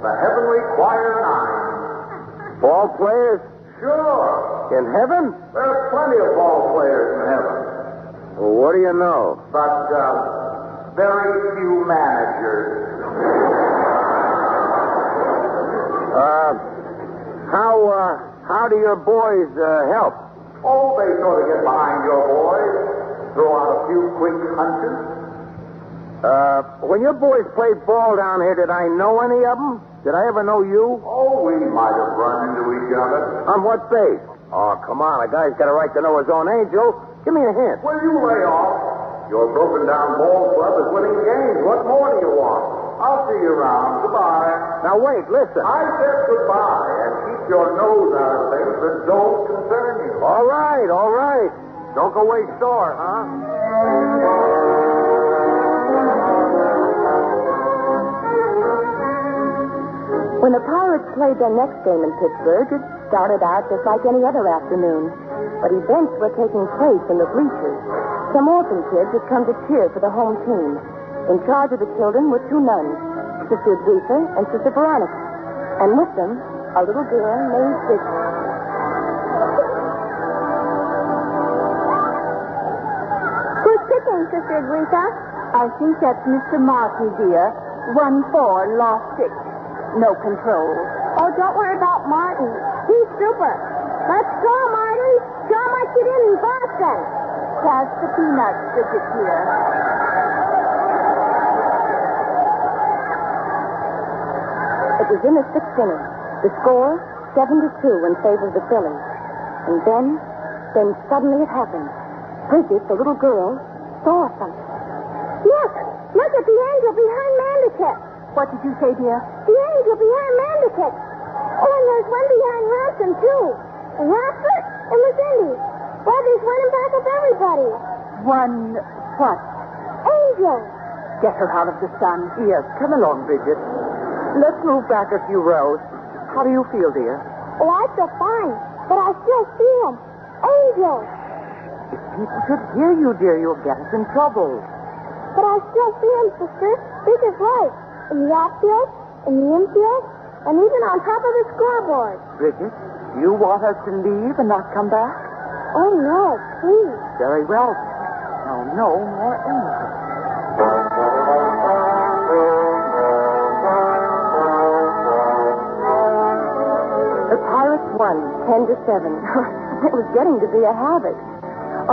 the Heavenly Choir Nine. Ball players? Sure. In heaven? There's plenty of ball players in heaven. Well, what do you know? But very few managers. How do your boys help? Oh, they sort of get behind your boys, throw out a few quick hunches. When your boys played ball down here, did I know any of them? Did I ever know you? Oh, we might have run into each other. On what base? Oh, come on. A guy's got a right to know his own angel. Give me a hint. Well, you lay off. Your broken-down ball club is winning games. What more do you want? I'll see you around. Goodbye. Now, wait, listen. I said goodbye, and keep your nose out of things that don't concern you. All right. Don't go away sore, huh? When the Pirates played their next game in Pittsburgh, it started out just like any other afternoon. But events were taking place in the bleachers. Some orphan kids had come to cheer for the home team. In charge of the children were two nuns, Sister Edwitha and Sister Veronica. And with them, a little girl named Vicky. Who's pitching, Sister Edwitha? I think that's Mr. Markey, dear. 1-4, lost 6. No control. Oh, don't worry about Martin. He's super. Let's go, Marty. Show him what you did in Boston. Pass the peanuts, Bridget, dear. It was in the 6th inning. The score, 7-2 in favor of the Phillies. And then suddenly it happened. Bridget, the little girl, saw something. Look at the angel behind Mandicott. What did you say, dear? The angel behind Mandicott. Oh, and there's one behind Ransom, too. And Rockford and Lucindy. Well, there's one in back of everybody. One what? Angel. Get her out of the sun. Yes, come along, Bridget. Let's move back a few rows. How do you feel, dear? Oh, I feel fine, but I still see him. Angel. If people should hear you, dear, you'll get us in trouble. But I still see him, sister. Big as life. In the outfield, in the infield, and even on top of the scoreboard. Bridget, do you want us to leave and not come back? Oh, no, please. Very well. Now, no more angels. The Pirates won 10-7. It was getting to be a habit.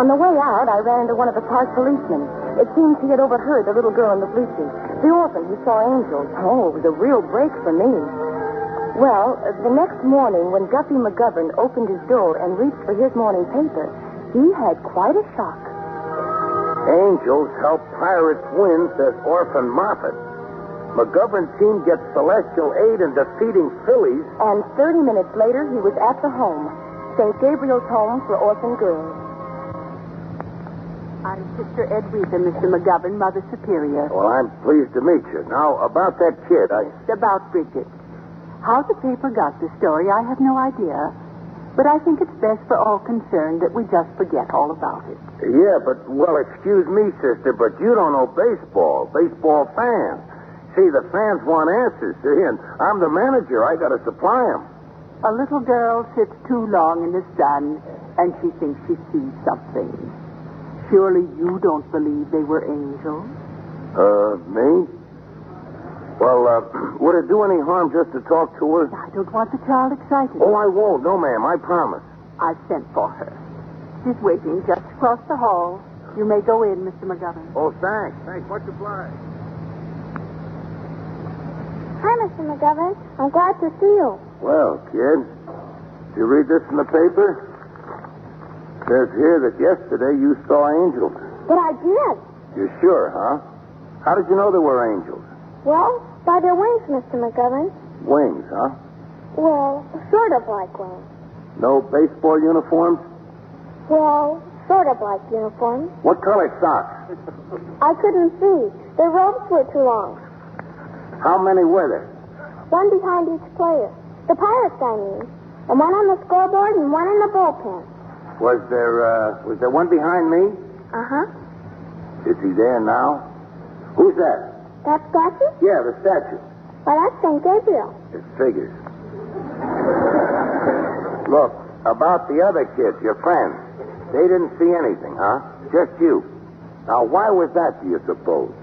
On the way out, I ran into one of the park policemen. It seems he had overheard the little girl in the bleachers. The orphan who saw angels. Oh, it was a real break for me. Well, the next morning, when Guppy McGovern opened his door and reached for his morning paper, he had quite a shock. Angels help pirates win, says Orphan Moffat. McGovern's team gets celestial aid in defeating Phillies. And 30 minutes later, he was at the home, St. Gabriel's Home for Orphan Girls. I'm Sister Edwitha, Mr. McGovern, Mother Superior. Well, I'm pleased to meet you. Now, about that kid, About Bridget. How the paper got the story, I have no idea. But I think it's best for all concerned that we just forget all about it. Yeah, but, well, excuse me, sister, but you don't know baseball. Baseball fans. See, the fans want answers. And I'm the manager. I got to supply them. A little girl sits too long in the sun, and she thinks she sees something. Surely you don't believe they were angels? Me? Well, would it do any harm just to talk to her? I don't want the child excited. Oh, I won't. No, ma'am. I promise. I've sent for her. She's waiting just across the hall. You may go in, Mr. McGovern. Oh, thanks. Thanks. Much obliged. Hi, Mr. McGovern. I'm glad to see you. Well, kid, did you read this in the paper? It says here that yesterday you saw angels. But I did. You sure, huh? How did you know there were angels? Well, by their wings, Mr. McGovern. Wings, huh? Well, sort of like wings. No baseball uniforms? Well, sort of like uniforms. What color socks? I couldn't see. Their robes were too long. How many were there? One behind each player. The Pirates, I mean. And one on the scoreboard and one in the bullpen. Was there one behind me? Uh-huh. Is he there now? Who's that? That statue? Yeah, the statue. Well, that's St. Gabriel. It figures. Look, about the other kids, your friends. They didn't see anything, huh? Just you. Now, why was that, do you suppose?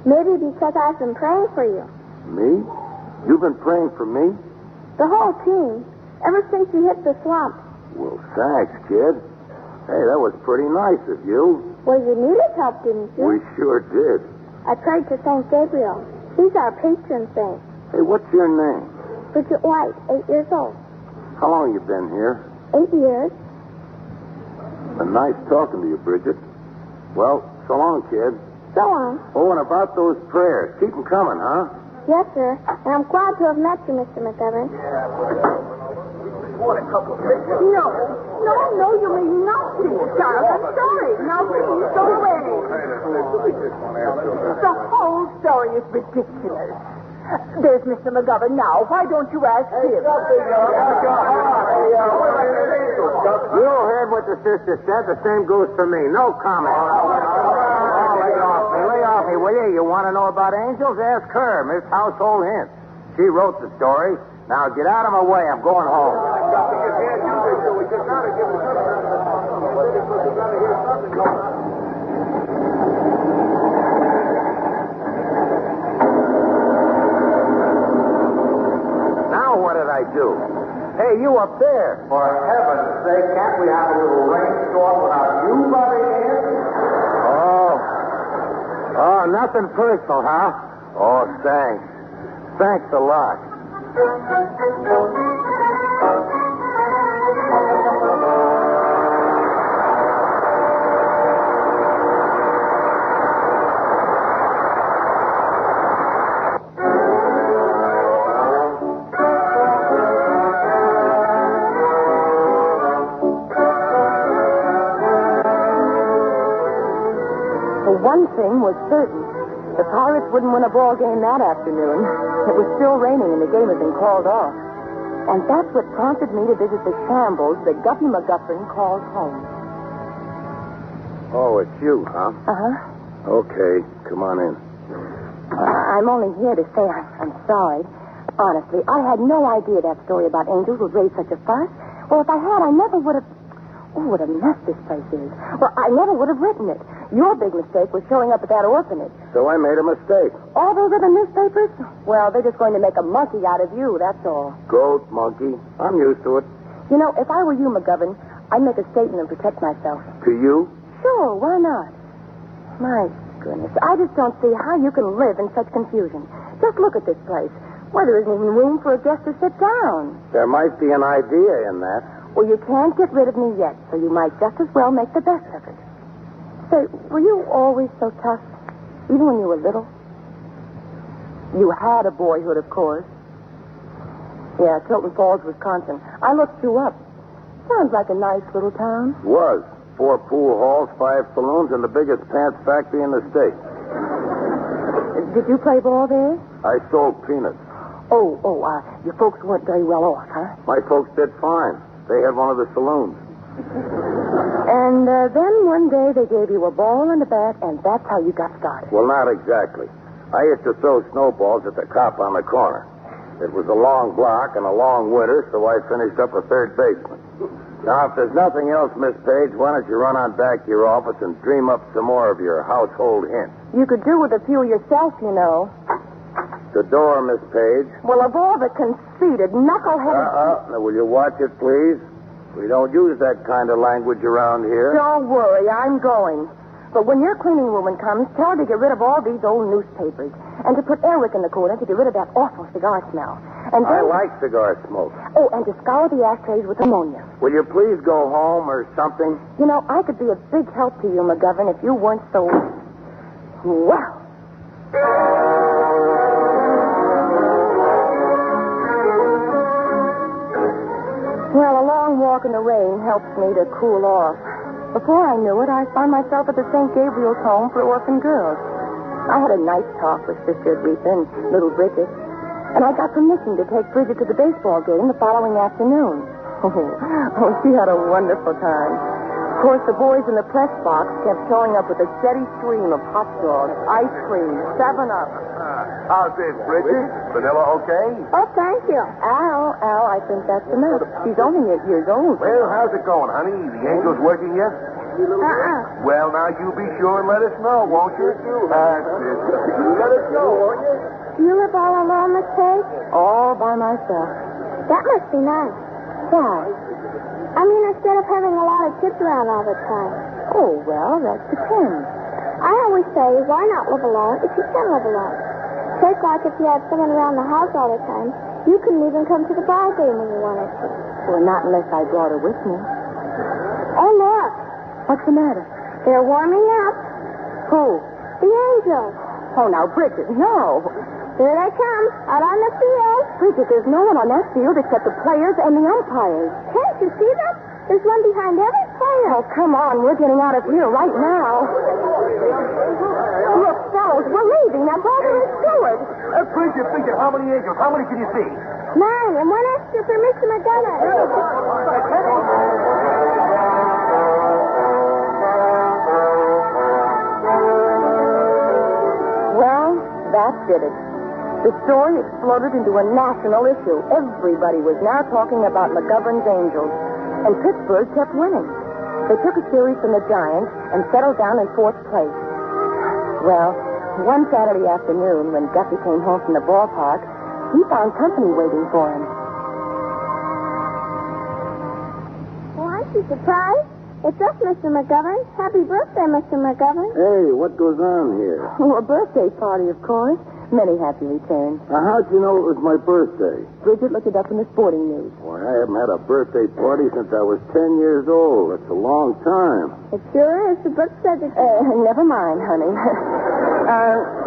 Maybe because I've been praying for you. Me? You've been praying for me? The whole team. Ever since you hit the slump. Well, thanks, kid. Hey, that was pretty nice of you. Well, you needed help, didn't you? We sure did. I prayed to St. Gabriel. He's our patron saint. Hey, what's your name? Bridget White, 8 years old. How long you been here? 8 years. Nice talking to you, Bridget. Well, so long, kid. So long. Oh, and about those prayers. Keep them coming, huh? Yes, sir. And I'm glad to have met you, Mr. McGovern. No, you mean nothing, Charles. I'm sorry. Now, please go away. The whole story is ridiculous. There's Mr. McGovern now. Why don't you ask him? You heard what the sister said. The same goes for me. No comment. Lay off me, will you? You want to know about angels? Ask her, Miss Household Hint. She wrote the story. Now get out of my way. I'm going home. Now what did I do? Hey, you up there. For heaven's sake, can't we have a little rainstorm without you butting in? Oh, nothing personal, huh? Oh, thanks. Thanks a lot. One thing was certain. The Pirates wouldn't win a ball game that afternoon. It was still raining and the game had been called off. And that's what prompted me to visit the shambles that Guppy McGuffin calls home. Oh, it's you, huh? Uh-huh. Okay, come on in. I'm only here to say I'm sorry. Honestly, I had no idea that story about angels would raise such a fuss. Well, if I had, I never would have... Oh, what a mess this place is. Well, I never would have written it. Your big mistake was showing up at that orphanage. So I made a mistake. All those other newspapers? Well, they're just going to make a monkey out of you, that's all. Goat, monkey. I'm used to it. You know, if I were you, McGovern, I'd make a statement and protect myself. To you? Sure, why not? My goodness, I just don't see how you can live in such confusion. Just look at this place. Why, there isn't even room for a guest to sit down. There might be an idea in that. Well, you can't get rid of me yet, so you might just as well make the best of it. Say, were you always so tough, even when you were little? You had a boyhood, of course. Yeah, Tilton Falls, Wisconsin. I looked you up. Sounds like a nice little town. Was. 4 pool halls, 5 saloons, and the biggest pants factory in the state. Did you play ball there? I sold peanuts. Your folks weren't very well off, huh? My folks did fine. They had one of the saloons. And then one day they gave you a ball and a bat, and that's how you got started. Well, not exactly. I used to throw snowballs at the cop on the corner. It was a long block and a long winter, so I finished up a third baseman. Now, if there's nothing else, Miss Page, why don't you run on back to your office and dream up some more of your household hints? You could do with a few yourself, you know. The door, Miss Page. Well, of all the conceited, knuckleheaded... Now, will you watch it, please? We don't use that kind of language around here. Don't worry, I'm going. But when your cleaning woman comes, tell her to get rid of all these old newspapers. And to put airwick in the cooler to get rid of that awful cigar smell. And I then... like cigar smoke. Oh, and to scour the ashtrays with ammonia. Will you please go home or something? You know, I could be a big help to you, McGovern, if you weren't so... Well... Well, a long walk in the rain helps me to cool off. Before I knew it, I found myself at the St. Gabriel's home for orphan girls. I had a nice talk with Sister Aretha and little Bridget, and I got permission to take Bridget to the baseball game the following afternoon. Oh, she had a wonderful time. Of course, the boys in the press box kept showing up with a steady stream of hot dogs, ice cream, 7-Up. How's this, Bridget? Vanilla okay? Oh, thank you. Al, I think that's enough. She's only 8 years old. Well, how's it going, honey? The angel's working yet? Well, now you be sure and let us know, won't you? Let us know, won't you? Do you live all alone, Miss Page? All by myself. That must be nice. Why? I mean, instead of having a lot of kids around all the time. Oh, well, that depends. I always say, why not live alone if you can live alone? Take like if you had someone around the house all the time, you couldn't even come to the ball game when you wanted to. Well, not unless I brought her with me. Oh, look. What's the matter? They're warming up. Who? The Angels. Oh, now, Bridget, no. Here they come, out on the field. Bridget, there's no one on that field except the players and the umpires. Can't you see them? There's one behind every player. Oh, come on. We're getting out of here right now. Look, fellows, we're leaving. Now, Barbara is steward. Bridget, how many angels? How many can you see? 9, and one extra for Mr. McGovern. Well, that did it. The story exploded into a national issue. Everybody was now talking about McGovern's Angels. And Pittsburgh kept winning. They took a series from the Giants and settled down in 4th place. Well, one Saturday afternoon, when Guppy came home from the ballpark, he found company waiting for him. Well, aren't you surprised? It's us, Mr. McGovern. Happy birthday, Mr. McGovern. Hey, what goes on here? Oh, a birthday party, of course. Many happy returns. How'd you know it was my birthday? Bridget looked it up in the sporting news. Why, I haven't had a birthday party since I was 10 years old. That's a long time. It sure is. The book said it. Never mind, honey.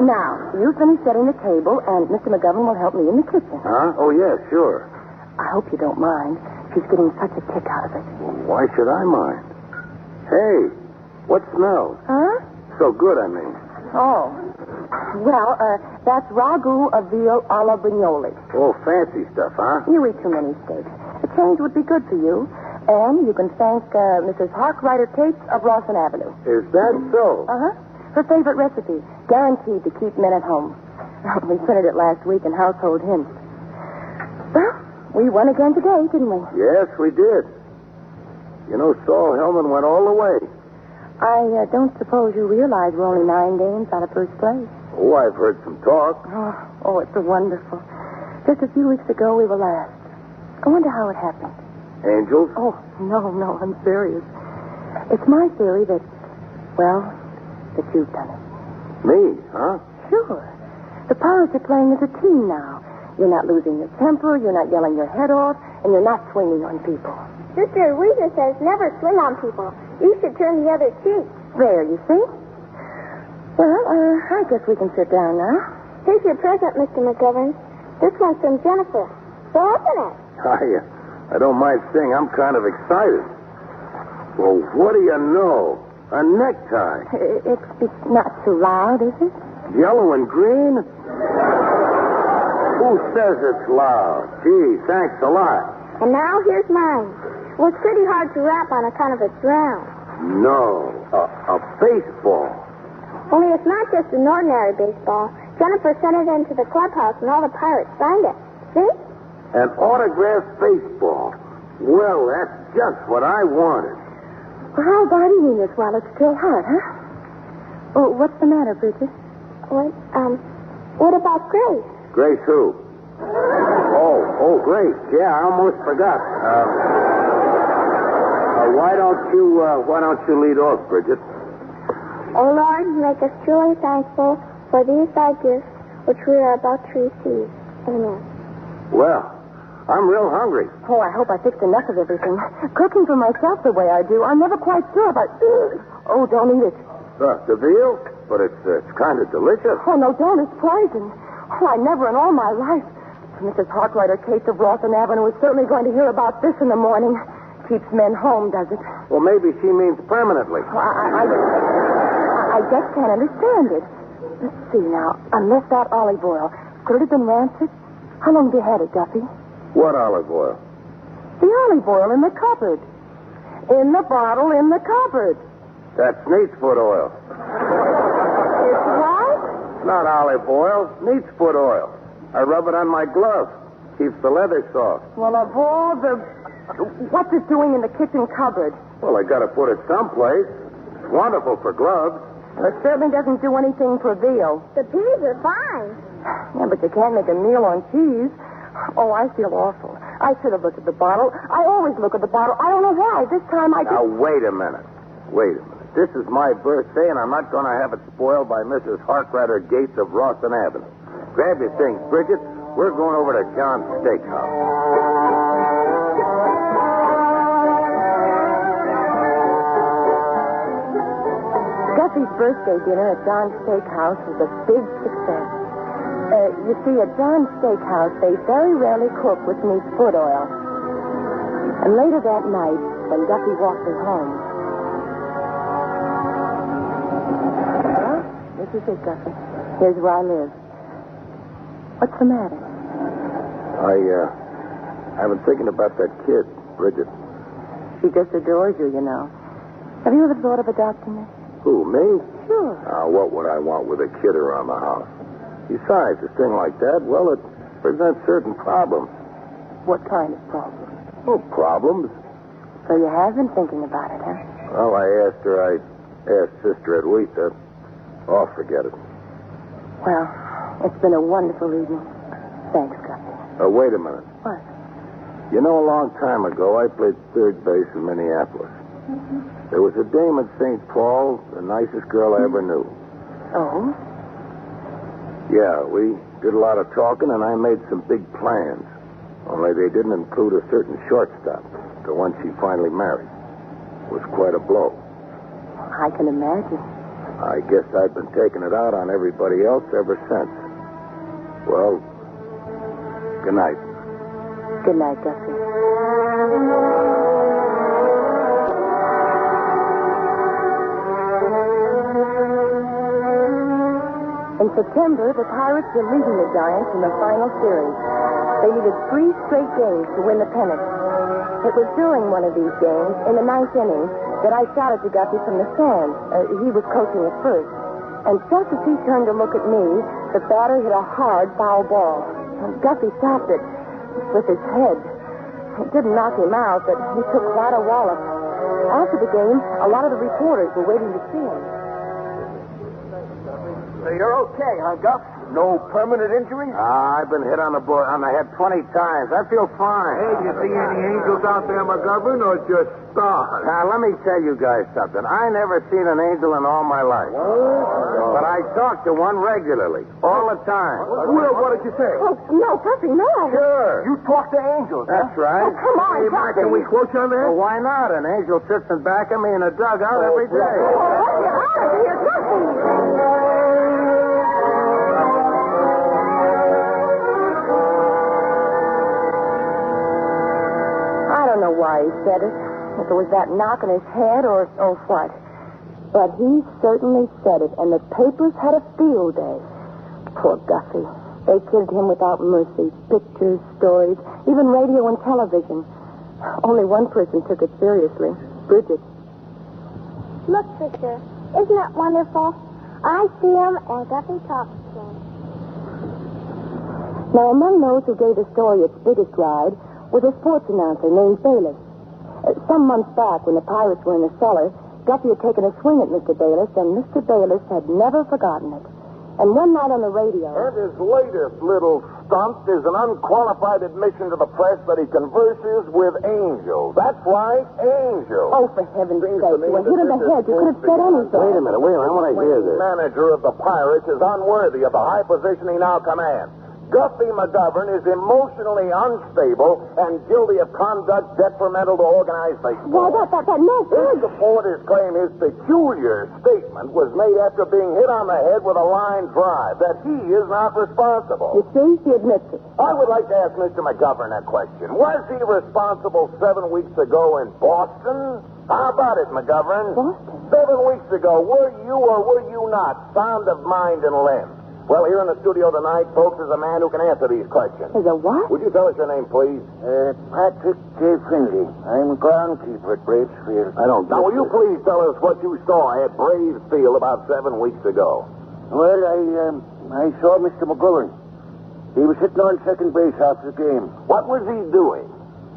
Now, you finish setting the table, and Mr. McGovern will help me in the kitchen. Huh? Oh, yeah, sure. I hope you don't mind. She's getting such a kick out of it. Well, why should I mind? Hey, what smells? Huh? So good, I mean. Oh. Well, that's ragu of veal a la Brignoli. Oh, fancy stuff, huh? You eat too many steaks. A change would be good for you. And you can thank Mrs. Harkrider Cates of Rawson Avenue. Is that so? Uh-huh. Her favorite recipe, guaranteed to keep men at home. We printed it last week in Household Hints. Well, we won again today, didn't we? Yes, we did. You know, Saul Hellman went all the way. I don't suppose you realize we're only 9 games out of first place. Oh, I've heard some talk. Oh, it's wonderful. Just a few weeks ago, we were last. I wonder how it happened. Angels? Oh, no, I'm serious. It's my theory that, well, that you've done it. Me, huh? Sure. The Pirates are playing as a team now. You're not losing your temper, you're not yelling your head off, and you're not swinging on people. Sister Rita says never swing on people. You should turn the other cheek. There, you see? Well, I guess we can sit down now. Here's your present, Mr. McGovern. This one's from Jennifer. So open it. I don't mind saying I'm kind of excited. Well, what do you know? A necktie. It's not too loud, is it? Yellow and green? Who says it's loud? Gee, thanks a lot. And now here's mine. Well, it's pretty hard to wrap on account of its round. No, a baseball. Only it's not just an ordinary baseball. Jennifer sent it into the clubhouse and all the Pirates signed it. See? An autographed baseball. Well, that's just what I wanted. Well, how about eating this while it's still hot, huh? Oh, what's the matter, Bridget? What about Grace? Grace who? Oh, Grace. Yeah, I almost forgot. Why don't you lead off, Bridget? O Lord, make us truly thankful for these thy gifts, which we are about to receive in a minute. Well, I'm real hungry. Oh, I hope I fixed enough of everything. Cooking for myself the way I do, I'm never quite sure if I... Oh, don't eat it. The veal? But it's kind of delicious. Oh, no, don't. It's poison. Oh, I never in all my life. Mrs. Hartwriter Case of Rawson Avenue is certainly going to hear about this in the morning. Keeps men home, does it? Well, maybe she means permanently. I just can't understand it. Let's see now. Unless that olive oil. Could it have been rancid? How long have you had it, Duffy? What olive oil? The olive oil in the cupboard. In the bottle in the cupboard. That's neat's foot oil. It's what? Not olive oil, neat's foot oil. I rub it on my glove. Keeps the leather soft. Well, of all the... What's it doing in the kitchen cupboard? Well, I gotta put it someplace. It's wonderful for gloves. Well, it certainly doesn't do anything for veal. The peas are fine. Yeah, but you can't make a meal on cheese. Oh, I feel awful. I should have looked at the bottle. I always look at the bottle. I don't know why. This time I Now, just... wait a minute. This is my birthday, and I'm not going to have it spoiled by Mrs. Hartwriter Gates of Rawson Avenue. Grab your things, Bridget. We're going over to John's Steakhouse. Guffey's birthday dinner at John's Steakhouse was a big success. You see, at John's Steakhouse, they very rarely cook with neat foot oil. And later that night, when Duffy walked me home... Well, this is it, Duffy. Here's where I live. What's the matter? I've been thinking about that kid, Bridget. She just adores you, you know. Have you ever thought of adopting her? Who, me? Sure. What would I want with a kid around the house? Besides, a thing like that, well, it presents certain problems. What kind of problems? Oh, problems. So you have been thinking about it, huh? Well, I asked her. I asked Sister Edwita. Oh, forget it. Well, it's been a wonderful evening. Thanks, Guffey. Wait a minute. What? You know, a long time ago, I played third base in Minneapolis. Mm-hmm. There was a dame at St. Paul, the nicest girl I ever knew. Oh? Yeah, we did a lot of talking, and I made some big plans. Only they didn't include a certain shortstop, the one she finally married. It was quite a blow. I can imagine. I guess I've been taking it out on everybody else ever since. Well, good night. Good night, Duffy. In September, the Pirates were leading the Giants in the final series. They needed 3 straight games to win the pennant. It was during one of these games, in the 9th inning, that I shouted to Guffey from the stand. He was coaching at first. And just as he turned to look at me, the batter hit a hard foul ball. Guffey stopped it with his head. It didn't knock him out, but he took quite a wallop. After the game, a lot of the reporters were waiting to see him. So you're okay, huh, Guff? No permanent injuries? I've been hit on the head 20 times. I feel fine. Hey, you see any angels out there, McGovern, or just stars? Now, let me tell you guys something. I never seen an angel in all my life. But I talk to one regularly, all the time. Well, what did you say? Oh, no, Guffy, no. Sure. You talk to angels, That's right. Oh, come on, Hey, Mark, Guffy. can we quote you on that? Well, why not? An angel sits in back of me in a dugout every day. Oh, let's get out of here, Guffy. I don't know why he said it. If it was that knock on his head or what. But he certainly said it, and the papers had a field day. Poor Guffey. They killed him without mercy. Pictures, stories, even radio and television. Only one person took it seriously. Bridget. Look, sister, isn't that wonderful? I see him and Guffey talks to him. Now, among those who gave the story its biggest ride was a sports announcer named Bayless. Some months back, when the Pirates were in the cellar, Guffey had taken a swing at Mr. Bayless, and Mr. Bayless had never forgotten it. And one night on the radio... And his latest little stunt is an unqualified admission to the press that he converses with angels. That's right, angels. Oh, for heaven's sake, you were hit in the head. You could have said anything. Wait a minute. I want to hear this. The manager of the Pirates is unworthy of the high position he now commands. Guffey McGovern is emotionally unstable and guilty of conduct detrimental to organized baseball. Why, no good. His supporters claim his peculiar statement was made after being hit on the head with a line drive, that he is not responsible. You see, he admits it. I would like to ask Mr. McGovern a question. Was he responsible 7 weeks ago in Boston? How about it, McGovern? Boston? 7 weeks ago, were you or were you not sound of mind and limb? Well, here in the studio tonight, folks, is a man who can answer these questions. Is a what? Would you tell us your name, please? Patrick J. Finley. I'm groundkeeper at Bravesfield. I don't. Now, will you please tell us what you saw at Bravesfield about 7 weeks ago? Well, I saw Mr. McGovern. He was sitting on second base after the game. What was he doing?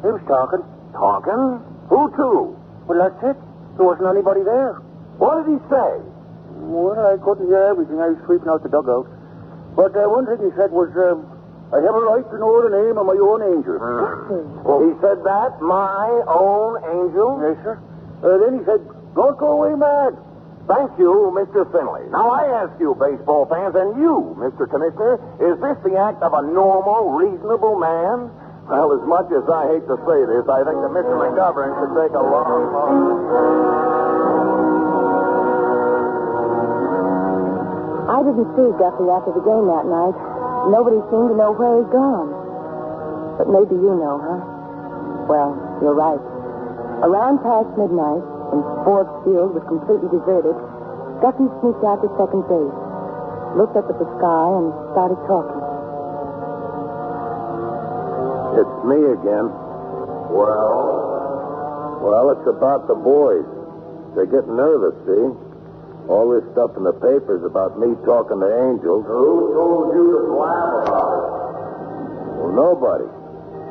He was talking. Talking? Who to? Well, that's it. There wasn't anybody there. What did he say? Well, I couldn't hear everything. I was sweeping out the dugout. But one thing he said was, I have a right to know the name of my own angel. He said that? My own angel? Yes, sir. Then he said, don't go away mad. Thank you, Mr. Finley. Now, I ask you, baseball fans, and you, Mr. Commissioner, is this the act of a normal, reasonable man? Well, as much as I hate to say this, I think that Mr. McGovern should take a long I didn't see Guffey after the game that night. Nobody seemed to know where he'd gone. But maybe you know, huh? Well, you're right. Around past midnight, when Forbes Field was completely deserted, Guffey sneaked out to second base, looked up at the sky, and started talking. It's me again. Well, it's about the boys. They're getting nervous, see? All this stuff in the papers about me talking to angels. Who told you to blab about it? Well, nobody.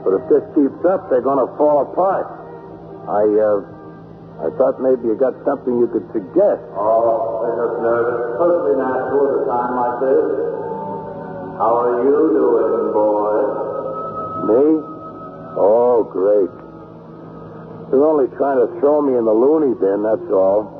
But if this keeps up, they're going to fall apart. I thought maybe you got something you could suggest. Oh, they're just nervous. Perfectly natural at a time like this. How are you doing, boy? Me? Oh, great. They're only trying to throw me in the loony bin, that's all.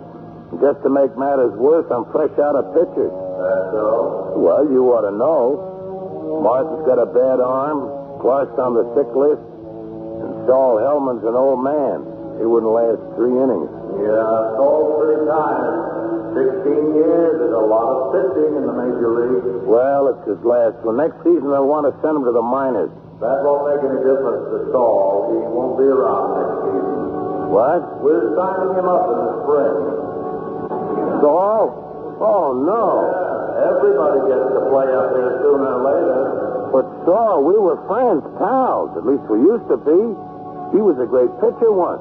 Just to make matters worse, I'm fresh out of pictures. That's so? Well, you ought to know. Martin's got a bad arm, Clark's on the sick list, and Saul Hellman's an old man. He wouldn't last 3 innings. Yeah, Saul's pretty tired. 16 years is a lot of pitching in the major league. Well, it's his last one. Next season, they'll want to send him to the minors. That won't make any difference to Saul. He won't be around next season. What? We're signing him up in the spring. Saul? Oh, no. Yeah, everybody gets to play up here sooner or later. But Saul, we were friends, pals. At least we used to be. He was a great pitcher once.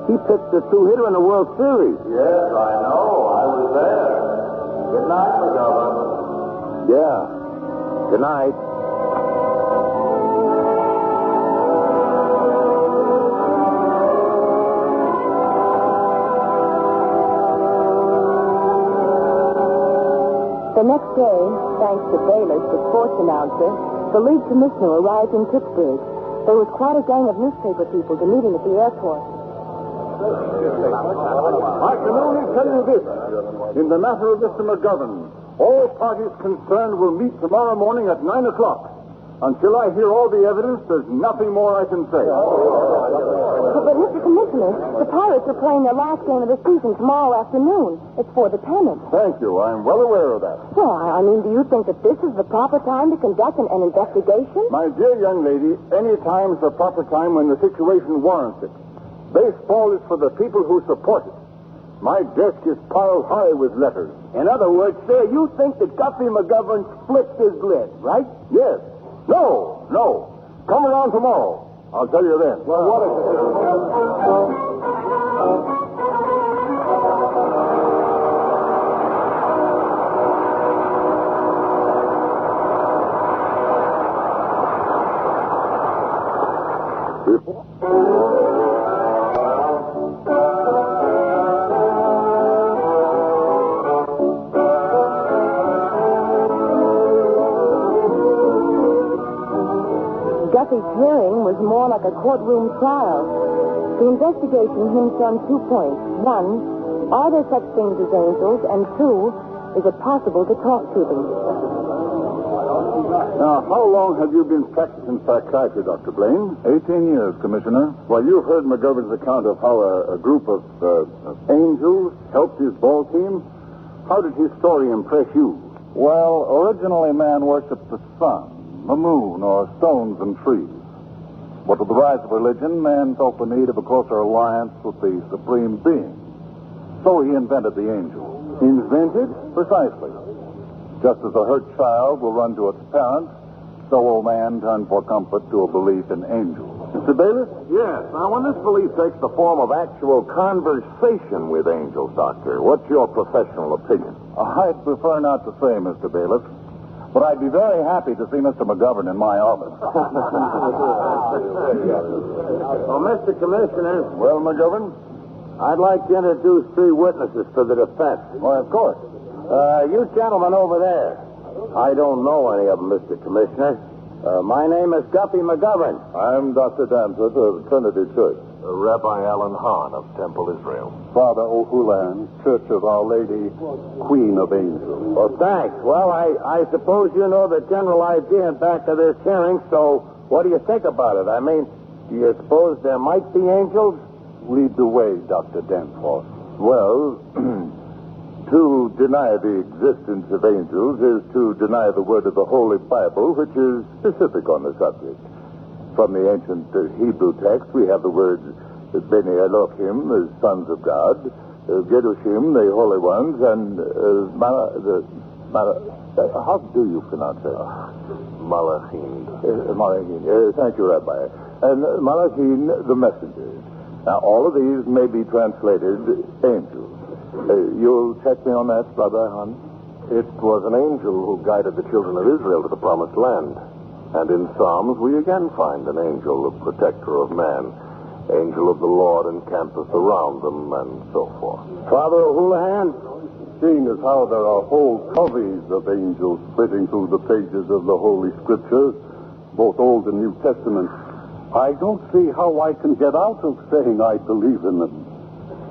He pitched a 2-hitter in the World Series. Yes, I know. I was there. Good night, McGovern. Yeah. Good night. The next day, thanks to Bayless, the sports announcer, the league commissioner arrived in Pittsburgh. There was quite a gang of newspaper people to meet him at the airport. I can only tell you this. In the matter of Mr. McGovern, all parties concerned will meet tomorrow morning at 9 o'clock. Until I hear all the evidence, there's nothing more I can say. But, Mr. Commissioner, the Pirates are playing their last game of the season tomorrow afternoon. It's for the pennant. Thank you. I'm well aware of that. Well, I mean, do you think that this is the proper time to conduct an investigation? My dear young lady, any time is the proper time when the situation warrants it. Baseball is for the people who support it. My desk is piled high with letters. In other words, sir, you think that Guffey McGovern flipped his lid, right? Yes. No. Come around tomorrow. I'll tell you then. Well, what is Guffey's hearing was more like a courtroom trial. The investigation hinged on 2 points. One, are there such things as angels? And two, is it possible to talk to them? Now, how long have you been practicing psychiatry, Dr. Blaine? 18 years, Commissioner. Well, you've heard McGovern's account of how a group of angels helped his ball team. How did his story impress you? Well, originally man worshipped the sun, the moon, or stones and trees. But with the rise of religion, man felt the need of a closer alliance with the Supreme Being. So he invented the angel. Invented? Precisely. Just as a hurt child will run to its parents, so will man turn for comfort to a belief in angels. Mr. Bailiff? Yes. Now, when this belief takes the form of actual conversation with angels, Doctor, what's your professional opinion? I'd prefer not to say, Mr. Bailiff, but I'd be very happy to see Mr. McGovern in my office. Well, Mr. Commissioner. Well, McGovern? I'd like to introduce 3 witnesses for the defense. Why, of course. You gentlemen over there. I don't know any of them, Mr. Commissioner. My name is Guppy McGovern. I'm Dr. Danforth of Trinity Church. Rabbi Alan Hahn of Temple Israel. Father O'Hulan, Church of Our Lady, Queen of Angels. Well, thanks. Well, I suppose you know the general idea in back of this hearing, so what do you think about it? I mean, do you suppose there might be angels? Lead the way, Dr. Danforth. Well, to deny the existence of angels is to deny the word of the Holy Bible, which is specific on the subject. From the ancient Hebrew text, we have the words Bnei Elohim, the sons of God, Gedushim, the holy ones, and how do you pronounce it? Malachim. Malachim. Thank you, Rabbi. And Malachim, the messengers. Now, all of these may be translated angels. You'll check me on that, Brother Hahn? It was an angel who guided the children of Israel to the promised land. And in Psalms, we again find an angel, the protector of man. Angel of the Lord encampeth around them, and so forth. Father O'Houlihan? Seeing as how there are whole coveys of angels flitting through the pages of the Holy Scriptures, both Old and New Testament, I don't see how I can get out of saying I believe in them.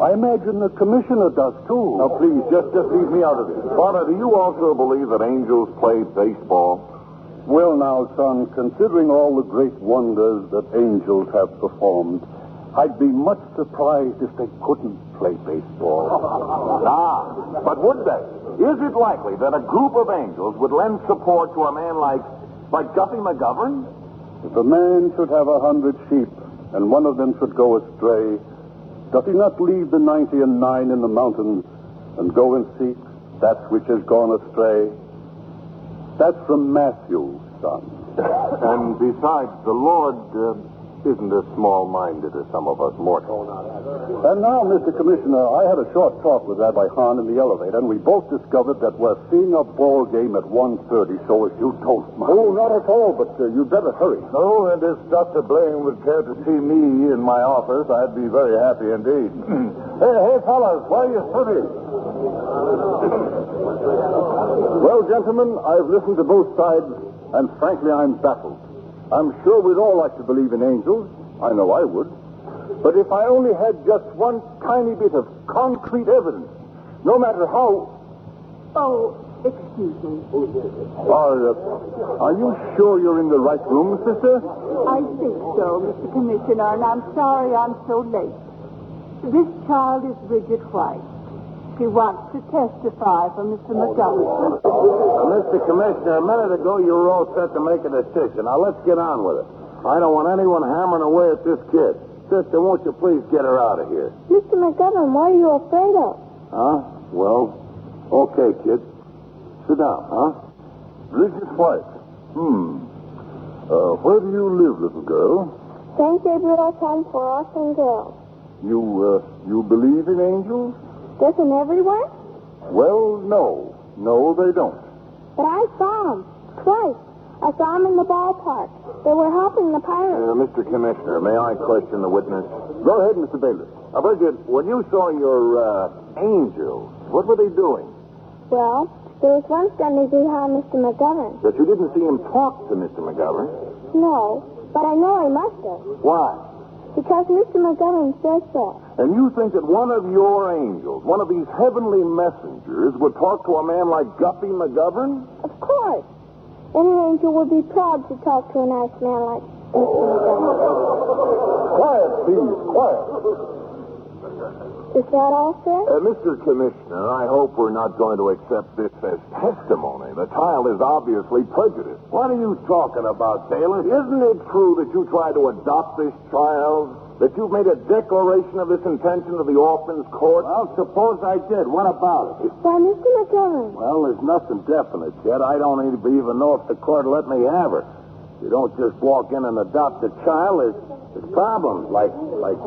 I imagine the commissioner does, too. Now, please, just leave me out of this. Father, do you also believe that angels play baseball? Well, now, son, considering all the great wonders that angels have performed, I'd be much surprised if they couldn't play baseball. But would they? Is it likely that a group of angels would lend support to a man like Guppy McGovern? If a man should have 100 sheep, and one of them should go astray, does he not leave the 99 in the mountains and go and seek that which has gone astray? That's from Matthew, son. And besides, the Lord isn't as small-minded as some of us mortals. And now, Mr. Commissioner, I had a short talk with Rabbi Hahn in the elevator, and we both discovered that we're seeing a ball game at 1:30, so if you don't mind... Oh, not at all, but you'd better hurry. No, and if Dr. Blaine would care to see me in my office, I'd be very happy indeed. Hey, fellas, why are you sitting? Well, gentlemen, I've listened to both sides, and frankly, I'm baffled. I'm sure we'd all like to believe in angels. I know I would. But if I only had just one tiny bit of concrete evidence, no matter how... Oh, excuse me. Are you sure you're in the right room, sister? I think so, Mr. Commissioner, and I'm sorry I'm so late. This child is Bridget White. She wants to testify for Mr. McGovern. Mr. Commissioner, a minute ago you were all set to make a decision. Now let's get on with it. I don't want anyone hammering away at this kid. Sister, won't you please get her out of here? Mr. McGovern, what are you afraid of? Huh? Well, okay, kid. Sit down, huh? Bridget White. Where do you live, little girl? St. Gabriel's Home for Orphan Girls. You believe in angels? Doesn't everyone? Well, no. No, they don't. But I saw them. Twice. I saw them in the ballpark. They were helping the Pirates. Mr. Commissioner, may I question the witness? Go ahead, Mr. Bailiff. Bridget, when you saw your angels, what were they doing? Well, there was one standing behind Mr. McGovern. But you didn't see him talk to Mr. McGovern? No. But I know he must have. Why? Because Mr. McGovern says so. And you think that one of your angels, one of these heavenly messengers, would talk to a man like Guppy McGovern? Of course. Any angel would be proud to talk to a nice man like Mr. McGovern. Quiet, please, quiet. Is that all, sir? Mr. Commissioner, I hope we're not going to accept this as testimony. The child is obviously prejudiced. What are you talking about, Taylor? Isn't it true that you tried to adopt this child? That you've made a declaration of this intention to the orphans' court? Well, suppose I did. What about it? Why, Mr. McGovern. Well, there's nothing definite yet. I don't even know if the court let me have her. You don't just walk in and adopt a child. There's problems, like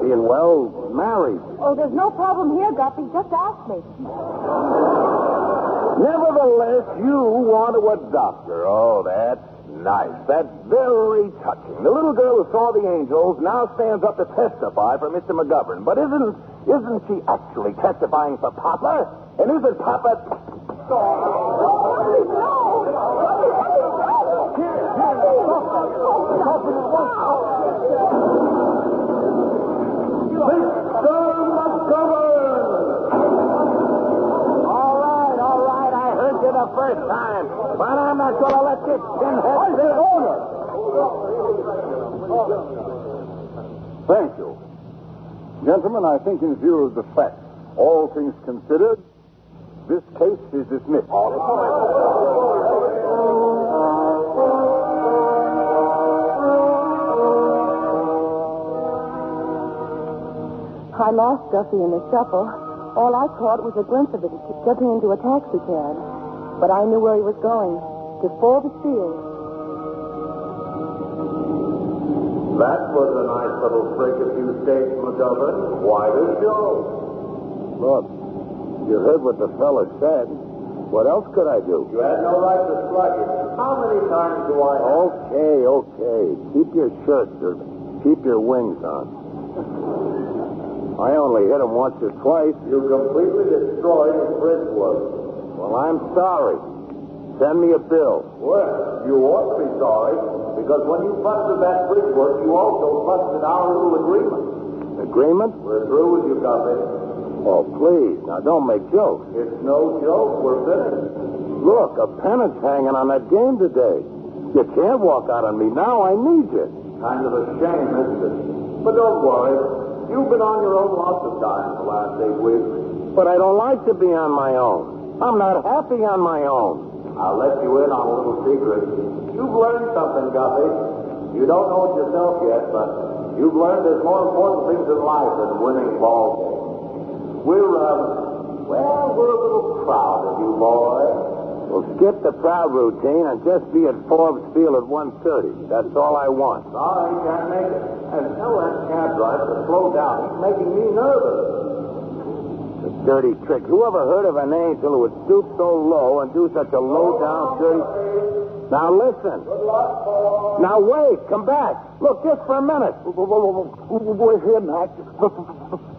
being, well, married. Oh, there's no problem here, Guppy. Just ask me. Nevertheless, you want to adopt her. Oh, that's nice. That's very touching. The little girl who saw the angels now stands up to testify for Mr. McGovern. But isn't she actually testifying for Papa? And isn't Papa... The first time, but I'm not going to let this pinhead sit over. Thank you. Gentlemen, I think in view of the facts, all things considered, this case is dismissed. I lost Guppy in the shuffle. All I caught was a glimpse of it getting into a taxi cab. But I knew where he was going, to Forbes Field. That was a nice little trick of you staged, McGovern. Quite a show. Look, you heard what the fella said. What else could I do? You had no right to strike it. How many times do I have... Okay. Keep your shirt, or keep your wings on. I only hit him once or twice. You completely destroyed his bridge work. Well, I'm sorry. Send me a bill. Well, you ought to be sorry, because when you busted that bridge work, you also busted our little agreement. Agreement? We're through with you, Guppy. Oh, please. Now, don't make jokes. It's no joke. We're finished. Look, a pennant's hanging on that game today. You can't walk out on me now. I need you. Kind of a shame, isn't it? But don't worry. You've been on your own lots of times the last 8 weeks. But I don't like to be on my own. I'm not happy on my own. I'll let you in on a little secret. You've learned something, Guppy. You don't know it yourself yet, but you've learned there's more important things in life than winning ball games. We're a little proud of you, boy. Well, skip the proud routine and just be at Forbes Field at 1:30. That's all I want. Sorry, can't make it. And tell that cab driver to slow down. He's making me nervous. Dirty trick. Who ever heard of an angel who would stoop so low and do such a low-down, dirty... Now, listen. Now, wait. Come back. Look, just for a minute. We're here, Mac.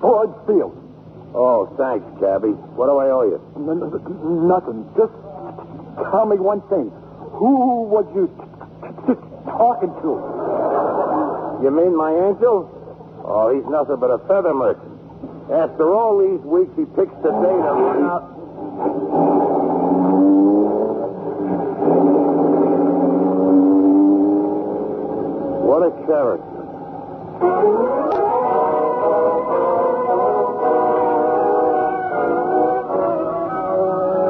Forbes Field. Oh, thanks, Cabby. What do I owe you? Nothing. Just tell me one thing. Who was you talking to? You mean my angel? Oh, he's nothing but a feather merchant. After all these weeks, he picks the day to run out. What a character.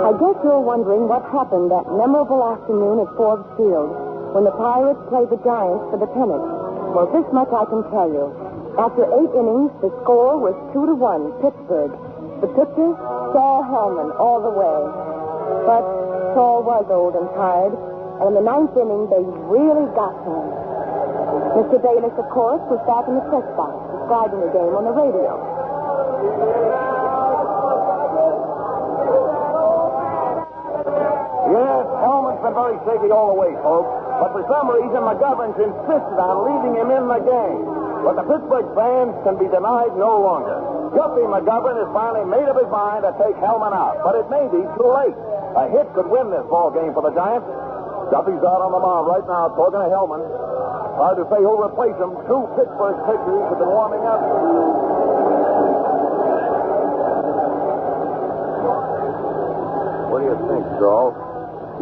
I guess you're wondering what happened that memorable afternoon at Forbes Field when the Pirates played the Giants for the pennant. Well, this much I can tell you. After 8 innings, the score was 2-1, Pittsburgh. The pitcher, Saul Hellman, all the way. But Saul was old and tired, and in the 9th inning, they really got to him. Mr. Bayless, of course, was back in the press box, describing the game on the radio. Yes, Hellman's been very shaky all the way, folks. But for some reason, McGovern's insisted on leaving him in the game. But the Pittsburgh fans can be denied no longer. Guppy McGovern has finally made up his mind to take Hellman out. But it may be too late. A hit could win this ball game for the Giants. Guppy's out on the mound right now talking to Hellman. Hard to say who'll replace him. Two Pittsburgh pitchers have been warming up. What do you think, Joel?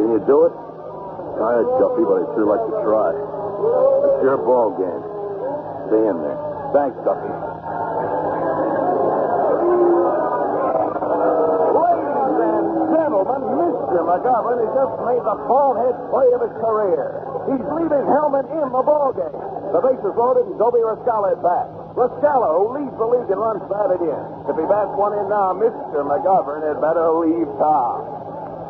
Can you do it? Tired, Guffey, but I'd sure like to try. It's your ball game. Stay in there. Thanks, Guffey. Ladies and gentlemen, Mr. McGovern has just made the ball-head play of his career. He's leaving Hellman in the ball game. The bases loaded and Gobi Rascala at bat. Rascala, who leads the league in runs batted in. If he bats one in now, Mr. McGovern had better leave town.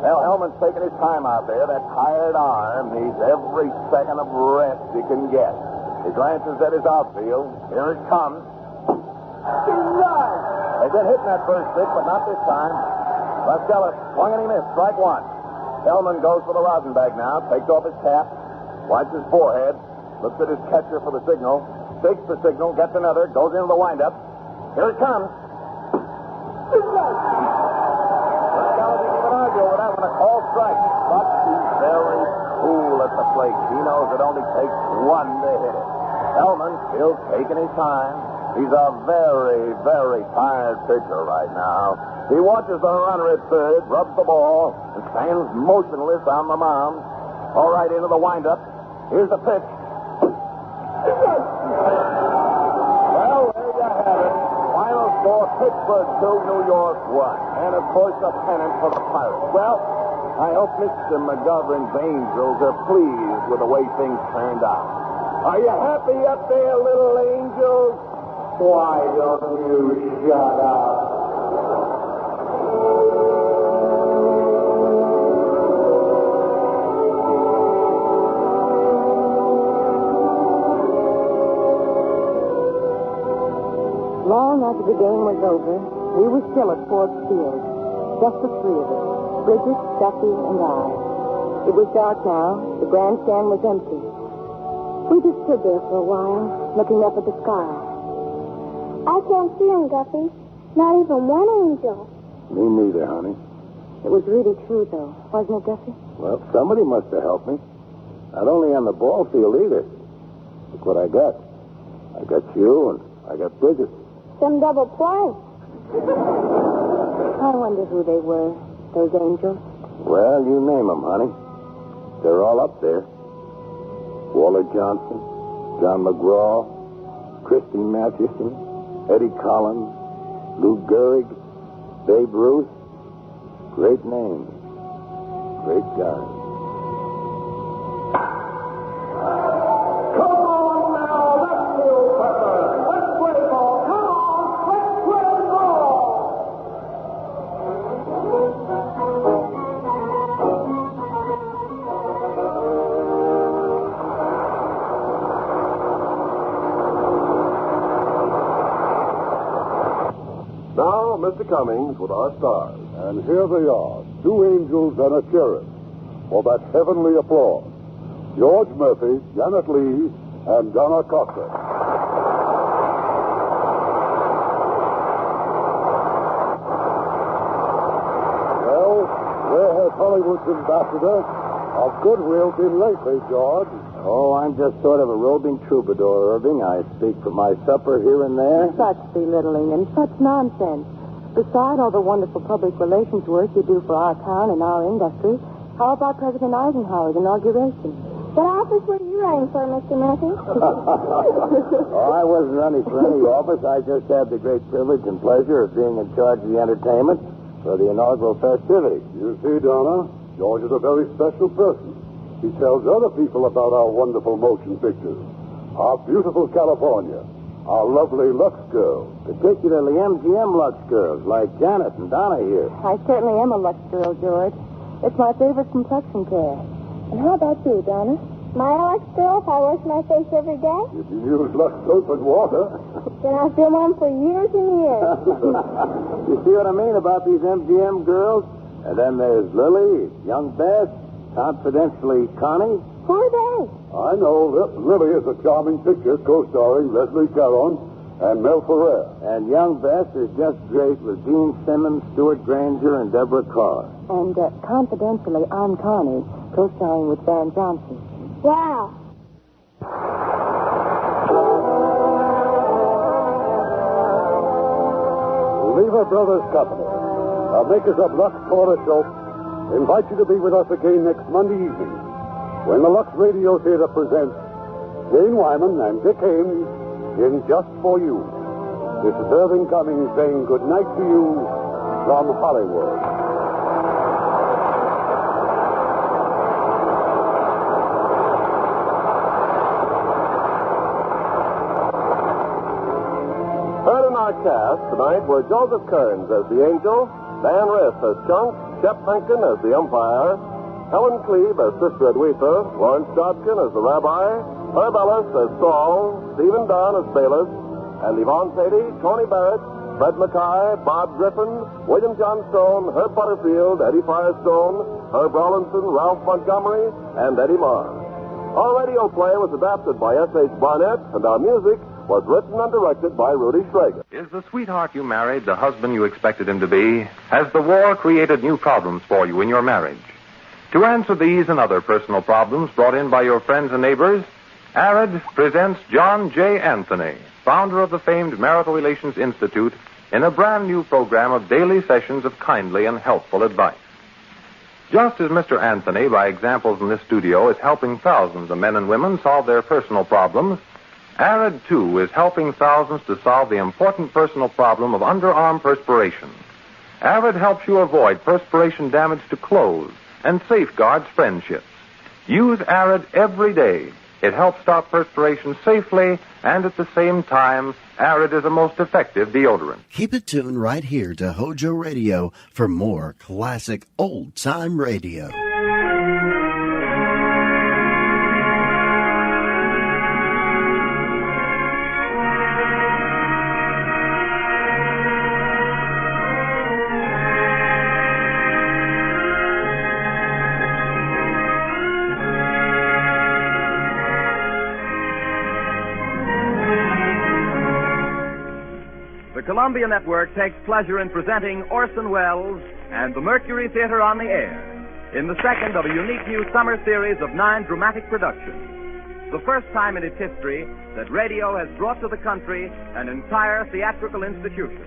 Well, Hellman's taking his time out there. That tired arm needs every second of rest he can get. He glances at his outfield. Here it comes. They've been hitting that first pitch, but not this time. Rascala swung and he missed. Strike one. Hellman goes for the rosin bag now. Takes off his cap. Wipes his forehead. Looks at his catcher for the signal. Takes the signal. Gets another. Goes into the windup. Here it comes. All strike, but he's very cool at the plate. He knows it only takes one to hit it. Hellman still taking his time. He's a very, very tired pitcher right now. He watches the runner at third, rubs the ball, and stands motionless on the mound. All right, into the windup. Here's the pitch. Well, there you have it. Final score, Pittsburgh 2, New York 1. And, of course, the pennant for the Pirates. Well, I hope Mr. McGovern's Angels are pleased with the way things turned out. Are you happy up there, little angels? Why don't you shut up? Long after the game was over, we were still at Forbes Field, just the three of us. Bridget, Duffy, and I. It was dark now. The grandstand was empty. We just stood there for a while, looking up at the sky. I can't see him, Guffy. Not even one angel. Me neither, honey. It was really true, though, wasn't it, Duffy? Well, somebody must have helped me. Not only on the ball field either. Look what I got. I got you and I got Bridget. Some double play. I wonder who they were. Those angels? Well, you name them, honey. They're all up there. Waller Johnson, John McGraw, Christy Mathewson, Eddie Collins, Lou Gehrig, Babe Ruth. Great names. Great guys. Come on now, let's go, Pepper. Let's play ball. Come on, let's play ball. Now, Mr. Cummings with our stars. And here they are, two angels and a cherub, for that heavenly applause. George Murphy, Janet Leigh, and Donna Costa. Well, where has Hollywood's ambassador of goodwill been lately, George? Oh, I'm just sort of a roving troubadour, Irving. I speak for my supper here and there. Such belittling and such nonsense. Beside all the wonderful public relations work you do for our town and our industry, how about President Eisenhower's inauguration? What office were you running for, Mr. Murphy? Oh, I wasn't running for any office. I just had the great privilege and pleasure of being in charge of the entertainment for the inaugural festivities. You see, Donna, George is a very special person. He tells other people about our wonderful motion pictures, our beautiful California, our lovely Lux girls. Particularly MGM Lux girls, like Janet and Donna here. I certainly am a Lux girl, George. It's my favorite complexion care. And how about you, Donna? My Lux girl, if I wash my face every day? If you use Lux soap and water. Then I'll film on for years and years. You see what I mean about these MGM girls? And then there's Lily, young Bess, confidentially Connie. Who are they? I know. Lily is a charming picture co-starring Leslie Caron and Mel Ferrer. And young Bess is just great with Dean Simmons, Stuart Granger, and Deborah Carr. And confidentially, I'm Connie, co-starring with Van Johnson. Wow. Warner Brothers Company, makers of Lux Toilet Soap, invite you to be with us again next Monday evening when the Lux Radio Theater presents Jane Wyman and Dick Haymes in Just For You. This is Irving Cummings saying good night to you from Hollywood. Heard in our cast tonight were Joseph Kearns as the Angel, Dan Riss as Chunk, Shep Menken as the Umpire, Helen Cleve as Sister Edwitha, Lawrence Jodkin as the Rabbi, Herb Ellis as Saul, Stephen Dunn as Bayless, and Yvonne Sadie, Tony Barrett, Fred Mackay, Bob Griffin, William Johnstone, Herb Butterfield, Eddie Firestone, Herb Rawlinson, Ralph Montgomery, and Eddie Marr. Our radio play was adapted by S.H. Barnett, and our music was written and directed by Rudy Schrager. Is the sweetheart you married the husband you expected him to be? Has the war created new problems for you in your marriage? To answer these and other personal problems brought in by your friends and neighbors, ARID presents John J. Anthony, founder of the famed Marital Relations Institute, in a brand new program of daily sessions of kindly and helpful advice. Just as Mr. Anthony, by examples in this studio, is helping thousands of men and women solve their personal problems, ARID, too, is helping thousands to solve the important personal problem of underarm perspiration. ARID helps you avoid perspiration damage to clothes and safeguards friendships. Use ARID every day. It helps stop perspiration safely, and at the same time, ARID is a most effective deodorant. Keep it tuned right here to HOJO Radio for more classic old-time radio. The Columbia Network takes pleasure in presenting Orson Welles and the Mercury Theater on the Air in the second of a unique new summer series of 9 dramatic productions. The first time in its history that radio has brought to the country an entire theatrical institution.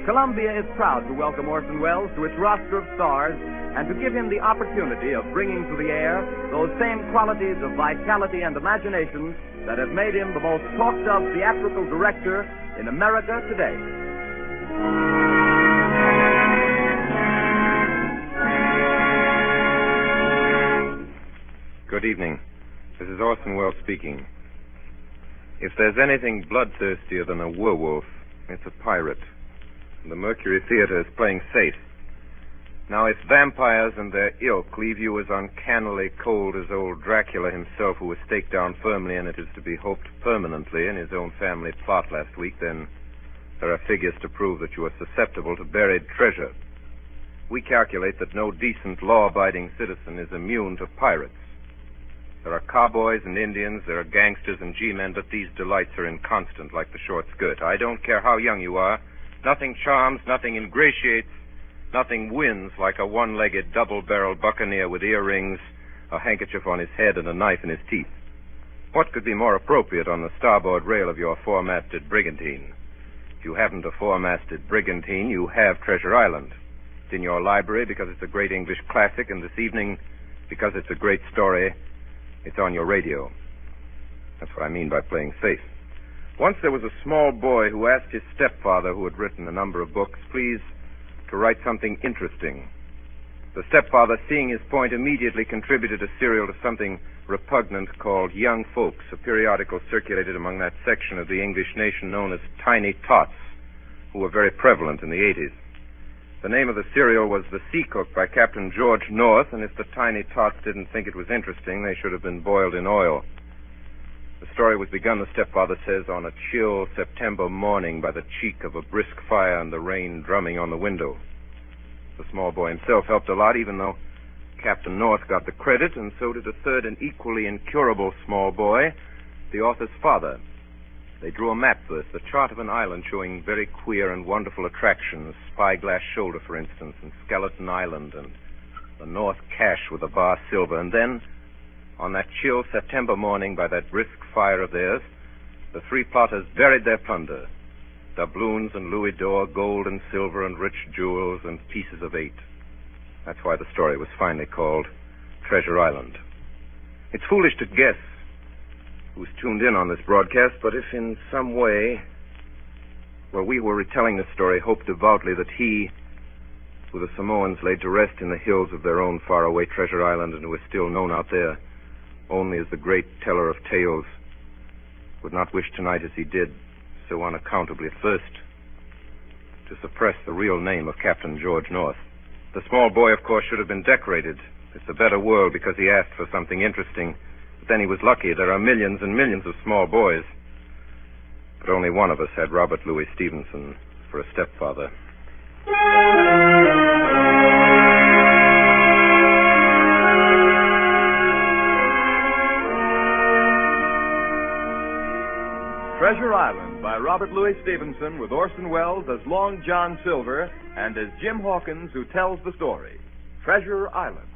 Columbia is proud to welcome Orson Welles to its roster of stars and to give him the opportunity of bringing to the air those same qualities of vitality and imagination that have made him the most talked-of theatrical director in America today. Good evening. This is Orson Welles speaking. If there's anything bloodthirstier than a werewolf, it's a pirate. The Mercury Theater is playing safe. Now, if vampires and their ilk leave you as uncannily cold as old Dracula himself, who was staked down firmly, and it is to be hoped permanently, in his own family plot last week, then there are figures to prove that you are susceptible to buried treasure. We calculate that no decent, law-abiding citizen is immune to pirates. There are cowboys and Indians, there are gangsters and G-men, but these delights are inconstant like the short skirt. I don't care how young you are. Nothing charms, nothing ingratiates, nothing wins like a one-legged, double-barreled buccaneer with earrings, a handkerchief on his head, and a knife in his teeth. What could be more appropriate on the starboard rail of your four-masted brigantine? If you haven't a four-masted brigantine, you have Treasure Island. It's in your library because it's a great English classic, and this evening, because it's a great story, it's on your radio. That's what I mean by playing safe. Once there was a small boy who asked his stepfather, who had written a number of books, please, to write something interesting. The stepfather, seeing his point, immediately contributed a serial to something repugnant called Young Folks, a periodical circulated among that section of the English nation known as Tiny Tots, who were very prevalent in the 80s. The name of the serial was The Sea Cook by Captain George North, and if the Tiny Tots didn't think it was interesting, they should have been boiled in oil. The story was begun, the stepfather says, on a chill September morning by the cheek of a brisk fire and the rain drumming on the window. The small boy himself helped a lot, even though Captain North got the credit, and so did a third and equally incurable small boy, the author's father. They drew a map first, the chart of an island showing very queer and wonderful attractions, Spyglass Shoulder, for instance, and Skeleton Island, and the North Cache with the bar silver, and then, on that chill September morning by that brisk fire of theirs, the three plotters buried their plunder. doubloons and louis d'or, gold and silver and rich jewels and pieces of 8. That's why the story was finally called Treasure Island. It's foolish to guess who's tuned in on this broadcast, but if in some way, while we were retelling this story, hoped devoutly that he, who the Samoans laid to rest in the hills of their own faraway Treasure Island and who is still known out there only as the great teller of tales, would not wish tonight as he did, so unaccountably at first, to suppress the real name of Captain George North. The small boy, of course, should have been decorated. It's a better world because he asked for something interesting. But then he was lucky. There are millions and millions of small boys. But only one of us had Robert Louis Stevenson for a stepfather. Treasure Island by Robert Louis Stevenson with Orson Welles as Long John Silver and as Jim Hawkins who tells the story. Treasure Island.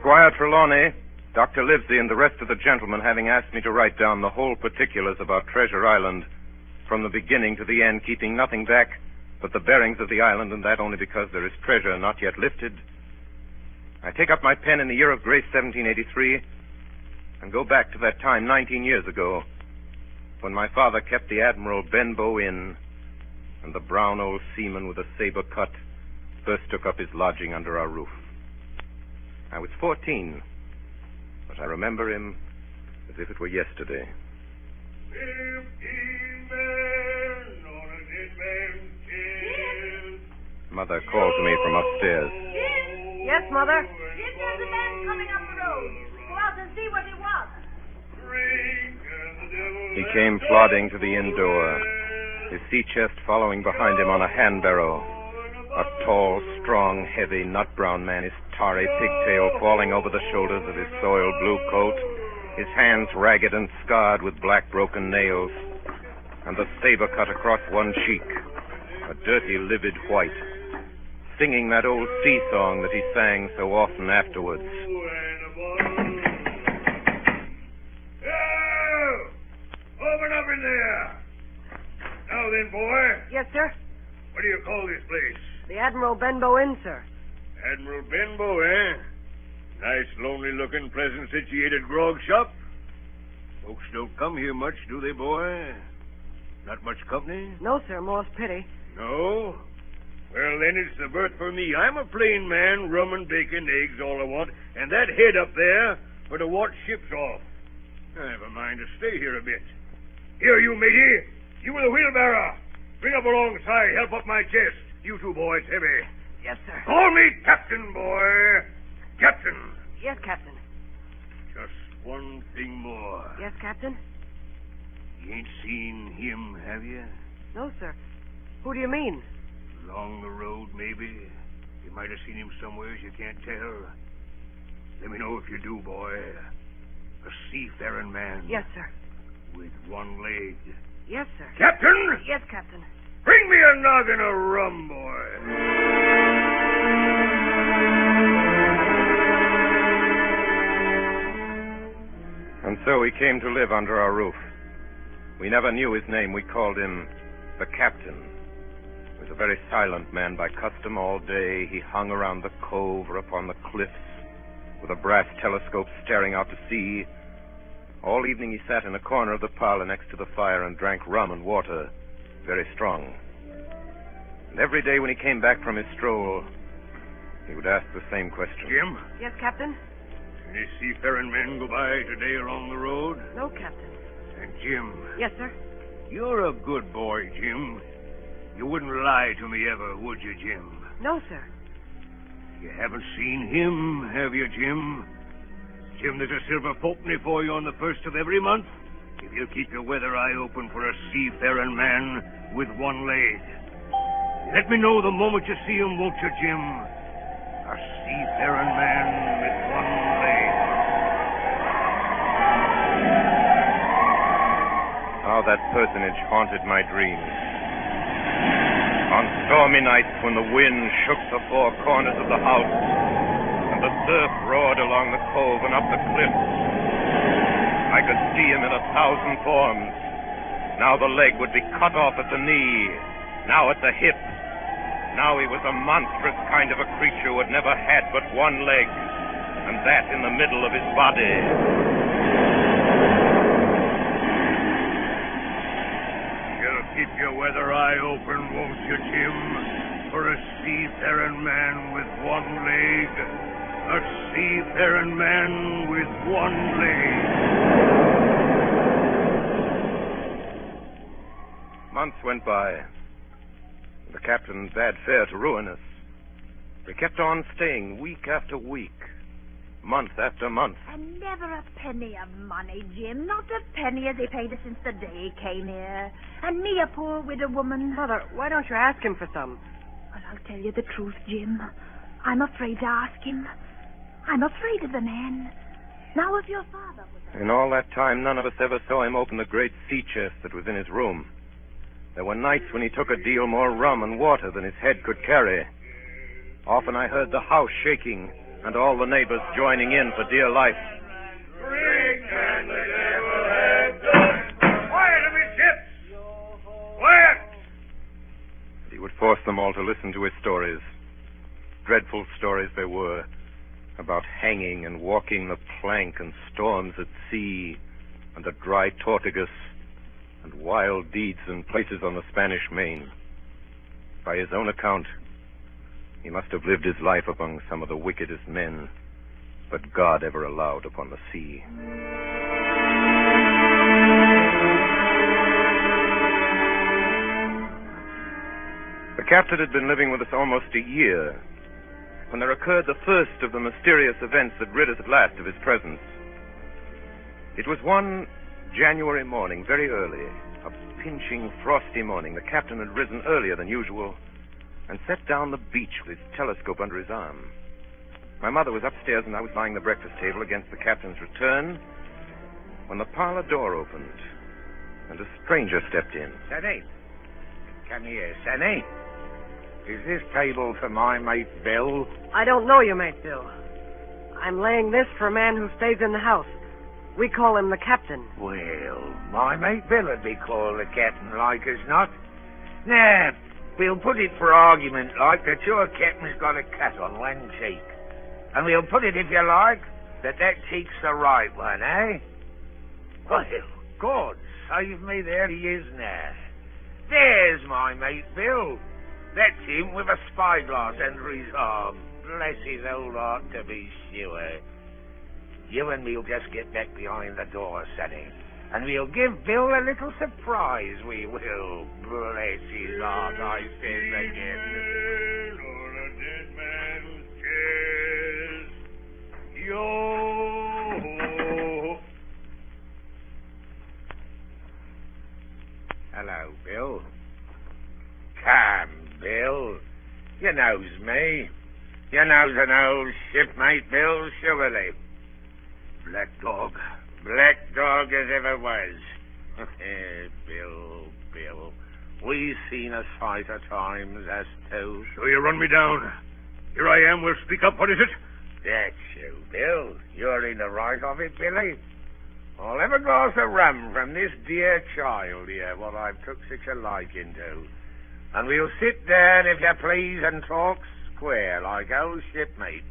Squire Trelawney, Dr. Livesey, and the rest of the gentlemen having asked me to write down the whole particulars about Treasure Island from the beginning to the end, keeping nothing back but the bearings of the island, and that only because there is treasure not yet lifted, I take up my pen in the year of grace 1783 and go back to that time 19 years ago when my father kept the Admiral Benbow Inn and the brown old seaman with a saber cut first took up his lodging under our roof. I was 14, but I remember him as if it were yesterday. 15 men on a dead man's chest. Mother called to me from upstairs. Yes, Mother? Jim, there's a man coming up the road. Go out and see what he wants. He came plodding to the inn door, his sea chest following behind him on a hand barrow. A tall, strong, heavy, nut-brown man, his tarry pigtail falling over the shoulders of his soiled blue coat, his hands ragged and scarred with black broken nails, and the saber cut across one cheek, a dirty, livid white, singing that old sea song that he sang so often afterwards. Open up in there. Now then, boy. Yes, sir? What do you call this place? The Admiral Benbow Inn, sir. Admiral Benbow, eh? Nice, lonely-looking, pleasant-situated grog shop. Folks don't come here much, do they, boy? Not much company? No, sir, more's pity. No? Well, then it's the berth for me. I'm a plain man, rum and bacon, eggs, all I want, and that head up there for to watch ships off. I have a mind to stay here a bit. Here, you matey. You with the wheelbarrow. Bring up alongside. Help up my chest. You two boys, heavy. Yes, sir. Call me Captain, boy. Captain. Yes, Captain. Just one thing more. Yes, Captain? You ain't seen him, have you? No, sir. Who do you mean? Along the road, maybe. You might have seen him somewheres you can't tell. Let me know if you do, boy. A seafaring man. Yes, sir. With one leg. Yes, sir. Captain! Yes, Captain. Bring me a noggin of rum, boy. And so he came to live under our roof. We never knew his name. We called him the Captain. He was a very silent man by custom all day. He hung around the cove or upon the cliffs with a brass telescope staring out to sea. All evening he sat in a corner of the parlor next to the fire and drank rum and water, very strong. And every day when he came back from his stroll, he would ask the same question. Jim? Yes, Captain? Any seafaring men go by today along the road? No, Captain. And Jim? Yes, sir? You're a good boy, Jim. You wouldn't lie to me ever, would you, Jim? No, sir. You haven't seen him, have you, Jim? Jim, there's a silver fourpenny for you on the first of every month if you'll keep your weather eye open for a seafaring man with one leg. Let me know the moment you see him, won't you, Jim? A seafaring man with one leg. How that personage haunted my dreams. On stormy nights when the wind shook the four corners of the house and the surf roared along the cove and up the cliff, I could see him in 1,000 forms. Now the leg would be cut off at the knee, now at the hip. Now he was a monstrous kind of a creature who had never had but one leg, and that in the middle of his body. You'll keep your weather eye open, won't you, Jim? For a seafaring man with one leg. A seafaring man with one leg. Months went by. The captain bade fair to ruin us. We kept on staying week after week, month after month. And never a penny of money, Jim. Not a penny has he paid us since the day he came here. And me, a poor widow woman. Mother, why don't you ask him for some? Well, I'll tell you the truth, Jim. I'm afraid to ask him. I'm afraid of the man. Now, if your father was... In all that time, none of us ever saw him open the great sea chest that was in his room. There were nights when he took a deal more rum and water than his head could carry. Often I heard the house shaking and all the neighbors joining in for dear life. Drink and the devil has done. Quiet, amidships! Quiet! He would force them all to listen to his stories. Dreadful stories they were, about hanging and walking the plank and storms at sea and the dry Tortugas and wild deeds in places on the Spanish Main. By his own account, he must have lived his life among some of the wickedest men that God ever allowed upon the sea. The captain had been living with us almost a year when there occurred the first of the mysterious events that rid us at last of his presence. It was one January morning, very early, a pinching, frosty morning. The captain had risen earlier than usual and set down the beach with his telescope under his arm. My mother was upstairs and I was lying the breakfast table against the captain's return when the parlor door opened and a stranger stepped in. Sonny, come here, Sonny. Is this table for my mate Bill? I don't know you, mate Bill. I'm laying this for a man who stays in the house. We call him the captain. Well, my mate Bill would be called the captain like as not. Now, we'll put it for argument like that your captain's got a cut on one cheek. And we'll put it, if you like, that cheek's the right one, eh? Well, God save me, there he is now. There's my mate Bill. That's him with a spyglass under his arm. Bless his old heart, to be sure. You and me'll just get back behind the door, Sonny, and we'll give Bill a little surprise, we will. Bless his heart, I says again. On a dead man's chest. Yo. Hello, Bill. Come, Bill. You knows me. You knows an old shipmate, Bill, surely. Black dog as ever was. Bill, we've seen a sight of times, us two. So you run me down. Here I am, we'll speak up. What is it? That's you, Bill. You're in the right of it, Billy. I'll have a glass of rum from this dear child here, what I've took such a liking to. And we'll sit down, if you please, and talk square like old shipmates.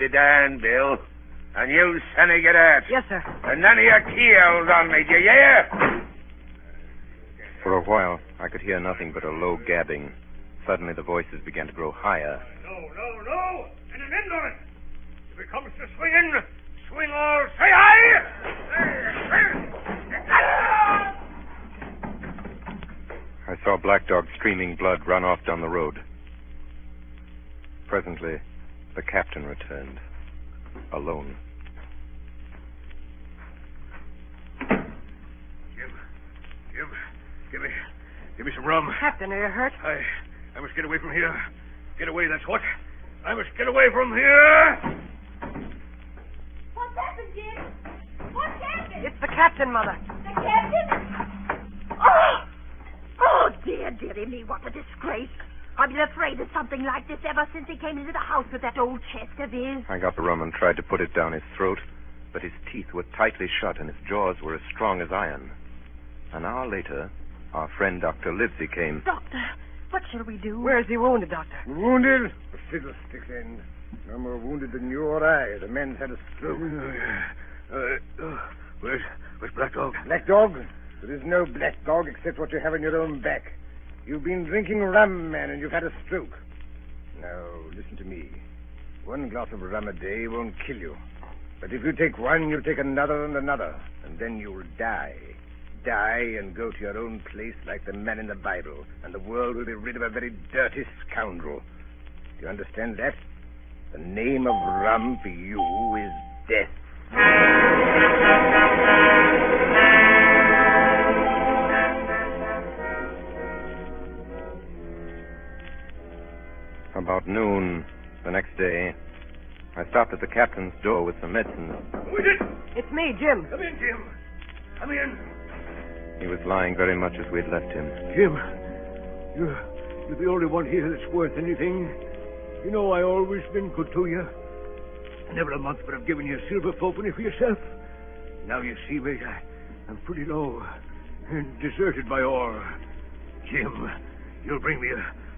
Sit down, Bill. And you, Sonny, get out. Yes, sir. And none of your keels on me, do you hear? For a while, I could hear nothing but a low gabbing. Suddenly, the voices began to grow higher. No. And an end on it. If it comes to swinging, swing all. Say aye! I saw Black Dog streaming blood run off down the road. Presently, the captain returned, alone. Give me some rum. Captain, are you hurt? I must get away from here. Get away, that's what. I must get away from here. What's happened, Jim? What's happened? It's the captain, Mother. The captain? Oh, dear dearie me, what a disgrace. I've been afraid of something like this ever since he came into the house with that old chest of his. I got the rum and tried to put it down his throat, but his teeth were tightly shut and his jaws were as strong as iron. An hour later, our friend Dr. Livesey came. Doctor, what shall we do? Where is he wounded, Doctor? Wounded? A fiddlestick's end. No more wounded than you or I. The man's had a stroke. Where's Black Dog? Black Dog? There is no Black Dog except what you have in your own back. You've been drinking rum, man, and you've had a stroke. Now, listen to me. 1 glass of rum a day won't kill you. But if you take one, you'll take another and another, and then you'll die. Die and go to your own place like the man in the Bible, and the world will be rid of a very dirty scoundrel. Do you understand that? The name of rum for you is death. About noon the next day, I stopped at the captain's door with some medicine. Who is it? It's me, Jim. Come in, Jim. Come in. He was lying very much as we'd left him. Jim, you're the only one here that's worth anything. You know I always been good to you. Never a month but I've given you a silver fourpenny for yourself. Now you see, mate, I'm pretty low and deserted by all. Jim, you'll bring me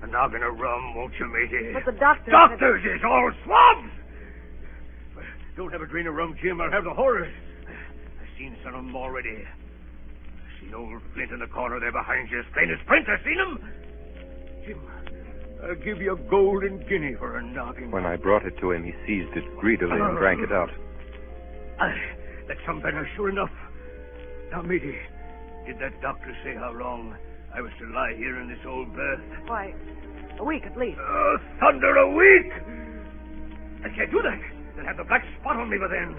a noggin of rum, won't you, matey? But the doctor... Doctors is all swabs! Don't have a drain of rum, Jim. I'll have the horrors. I've seen some of them already. I've seen old Flint in the corner there behind you, as plain as print. I've seen him. Jim, I'll give you a golden guinea for a noggin. When I brought it to him, he seized it greedily and drank it out. That's some better, sure enough. Now, matey, did that doctor say how long I was to lie here in this old berth? Why, a week at least. Thunder, a week! I can't do that. They'll have the black spot on me by then.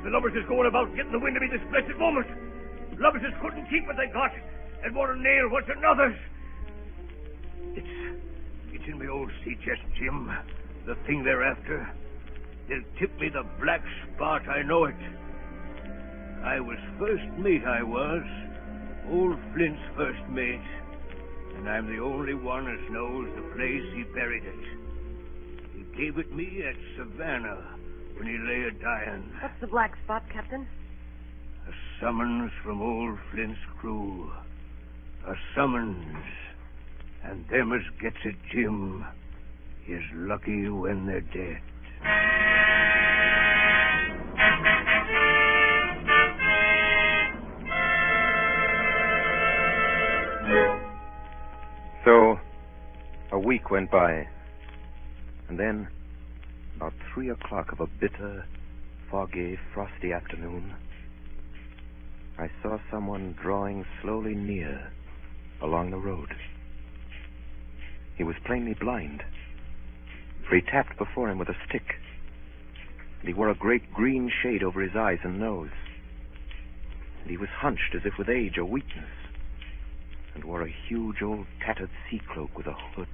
The lovers is going about getting the wind of me this blessed moment. Lovers is couldn't keep what they got and want to nail what's another's. It's in my old sea chest, Jim. The thing they're after. They'll tip me the black spot, I know it. I was first mate, I was. Old Flint's first mate. And I'm the only one as knows the place he buried it. He gave it me at Savannah when he lay a-dying. What's the black spot, Captain? A summons from old Flint's crew. A summons. And them as gets it, Jim, is lucky when they're dead. So, a week went by. And then, about 3 o'clock of a bitter, foggy, frosty afternoon, I saw someone drawing slowly near along the road. He was plainly blind, for he tapped before him with a stick, and he wore a great green shade over his eyes and nose, and he was hunched as if with age or weakness, and wore a huge old tattered sea cloak with a hood.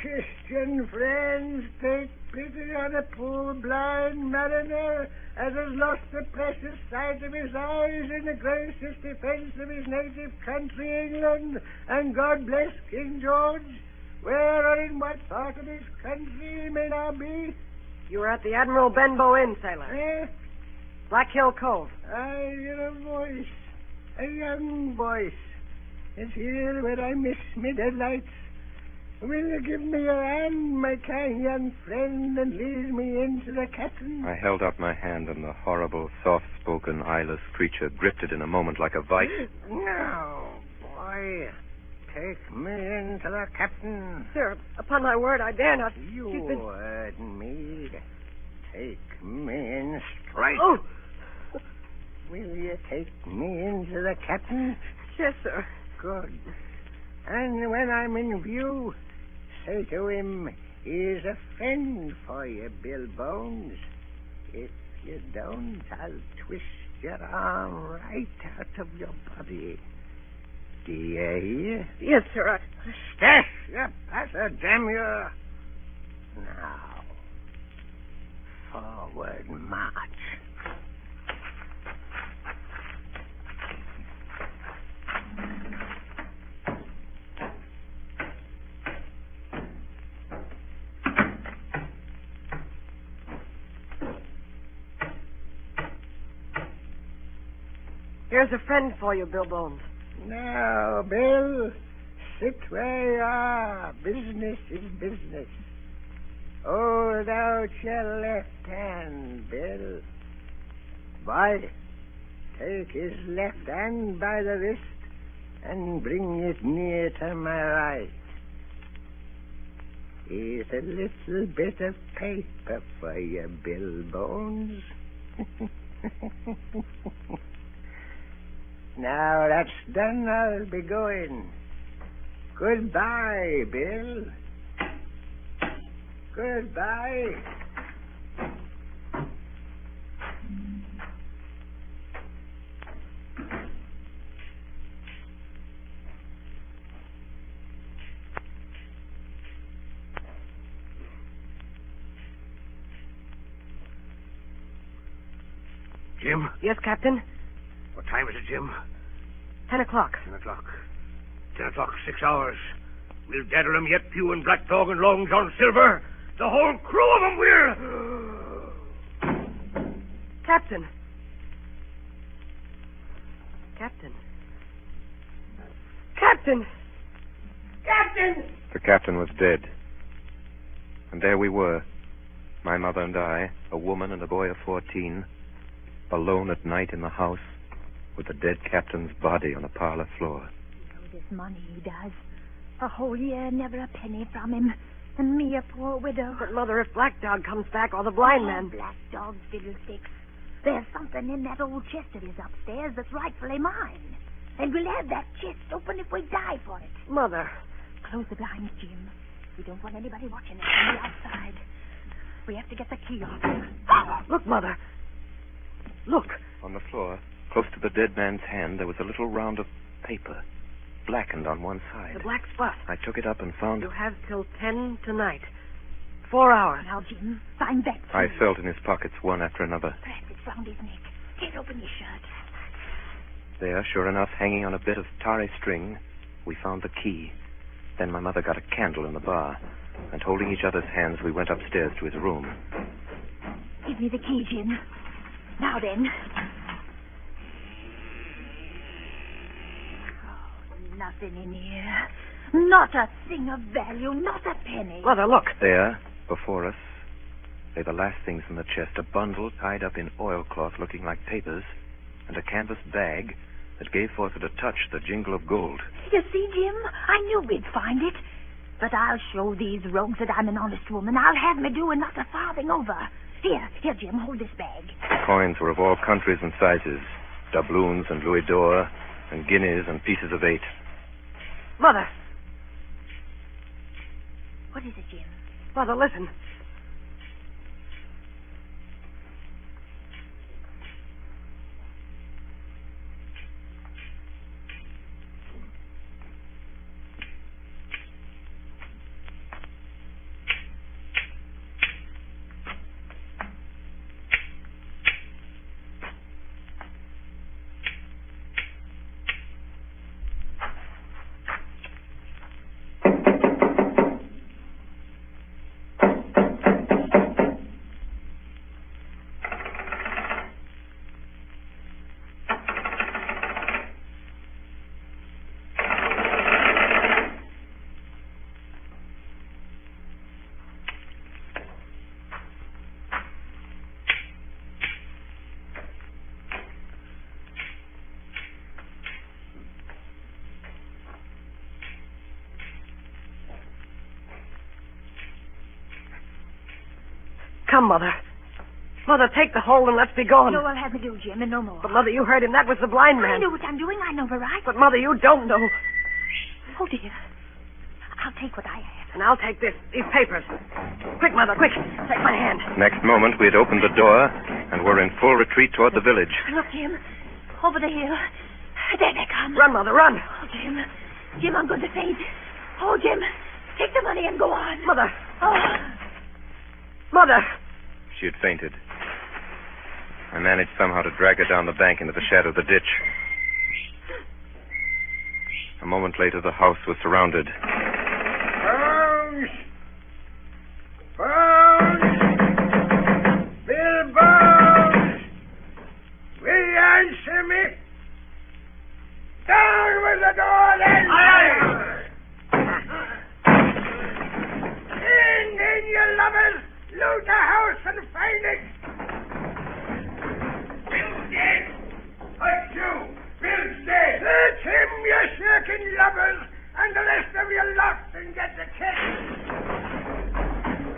Christian friends, take pity on a poor blind mariner as has lost the precious sight of his eyes in the gracious defense of his native country, England, and God bless King George. Where or in what part of his country he may now be? You were at the Admiral Benbow Inn, sailor. Eh? Black Hill Cove. I hear a voice, a young voice. It's here where I miss me deadlights. Will you give me your hand, my kind young friend, and lead me into the captain? I held out my hand, and the horrible, soft-spoken, eyeless creature gripped it in a moment like a vice. No, boy. Take me into the captain. Sir, upon my word, I dare not. You heard me. Take me in straight. Oh! Will you take me into the captain? Yes, sir. Good. And when I'm in view, say to him, he's a friend for you, Bill Bones. If you don't, I'll twist your arm right out of your body. Do you hear? Yes, sir. Stash, you passer, damn you. Now, forward march. Here's a friend for you, Bill Bones. Now, Bill, sit where you are. Business is business. Hold out your left hand, Bill. Boy, take his left hand by the wrist and bring it near to my right. Here's a little bit of paper for you, Bill Bones. Now that's done, I'll be going. Goodbye, Bill. Goodbye. Jim? Yes, Captain? What time is it, Jim? 10 o'clock. 10 o'clock. 10 o'clock, 6 hours. We'll gather 'em yet, Pew and Black Dog and Long John Silver. The whole crew of 'em will. Captain. Captain. Captain! Captain! The captain was dead. And there we were, my mother and I, a woman and a boy of 14, alone at night in the house with the dead captain's body on the parlor floor. This money he does. A whole year, never a penny from him. And me, a poor widow. But, Mother, if Black Dog comes back or the blind man... Black Dog, fiddlesticks. There's something in that old chest of his upstairs that's rightfully mine. And we'll have that chest open if we die for it. Mother. Close the blinds, Jim. We don't want anybody watching us from the outside. We have to get the key off him. Look, Mother. Look. On the floor, close to the dead man's hand, there was a little round of paper, blackened on one side. The black spot. I took it up and found... You have till 10 tonight. 4 hours. Now, Jim, find that key. I felt in his pockets one after another. Perhaps it's round his neck. Get open his shirt. There, sure enough, hanging on a bit of tarry string, we found the key. Then my mother got a candle in the bar, and holding each other's hands, we went upstairs to his room. Give me the key, Jim. Now then. Oh, nothing in here. Not a thing of value, not a penny. Mother, look. There, before us, lay the last things in the chest, a bundle tied up in oilcloth looking like papers, and a canvas bag that gave forth at a touch the jingle of gold. You see, Jim, I knew we'd find it. But I'll show these rogues that I'm an honest woman. I'll have me doing not a farthing over. Here, Jim, hold this bag. The coins were of all countries and sizes, doubloons and louis d'or, and guineas and pieces of 8. Mother. What is it, Jim? Mother, listen. Come, Mother. Mother, take the hold and let's be gone. No, I'll have me do, Jim, and no more. But, Mother, you heard him. That was the blind man. I know what I'm doing. I know the right. But, Mother, you don't know. Oh, dear. I'll take what I have. And I'll take these papers. Quick, Mother, quick. Take my hand. Next moment, we had opened the door and were in full retreat toward the village. Look, Jim. Over the hill. There they come. Run, Mother, run. Oh, Jim. Jim, I'm going to faint. Oh, Jim. Take the money and go on. Mother. Oh. Mother! She had fainted. I managed somehow to drag her down the bank into the shadow of the ditch. A moment later, the house was surrounded. Bones! Bones! Bill Bones! Will you answer me? Down with the door, then! In, you lovers! Loot the house and find it! Bill's dead! Hush you! Bill's dead! Let him, you shirking lovers! And the rest of you lost and get the kiss!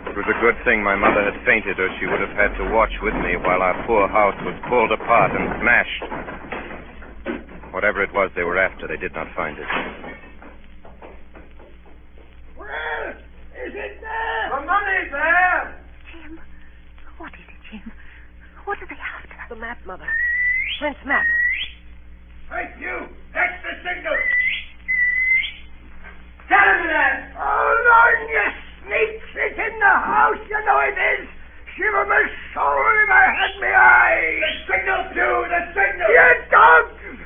It was a good thing my mother had fainted, or she would have had to watch with me while our poor house was pulled apart and smashed. Whatever it was they were after, they did not find it. Well, is it there? The money's there! Jim, what is it, Jim? What are they after? The map, Mother. Flint's map. Right, you! That's the signal! Tell him that! Hold on, you sneaks! It's in the house, you know it is! Shiver my soul if I had my eye! The signal, too! The signal! You dogs!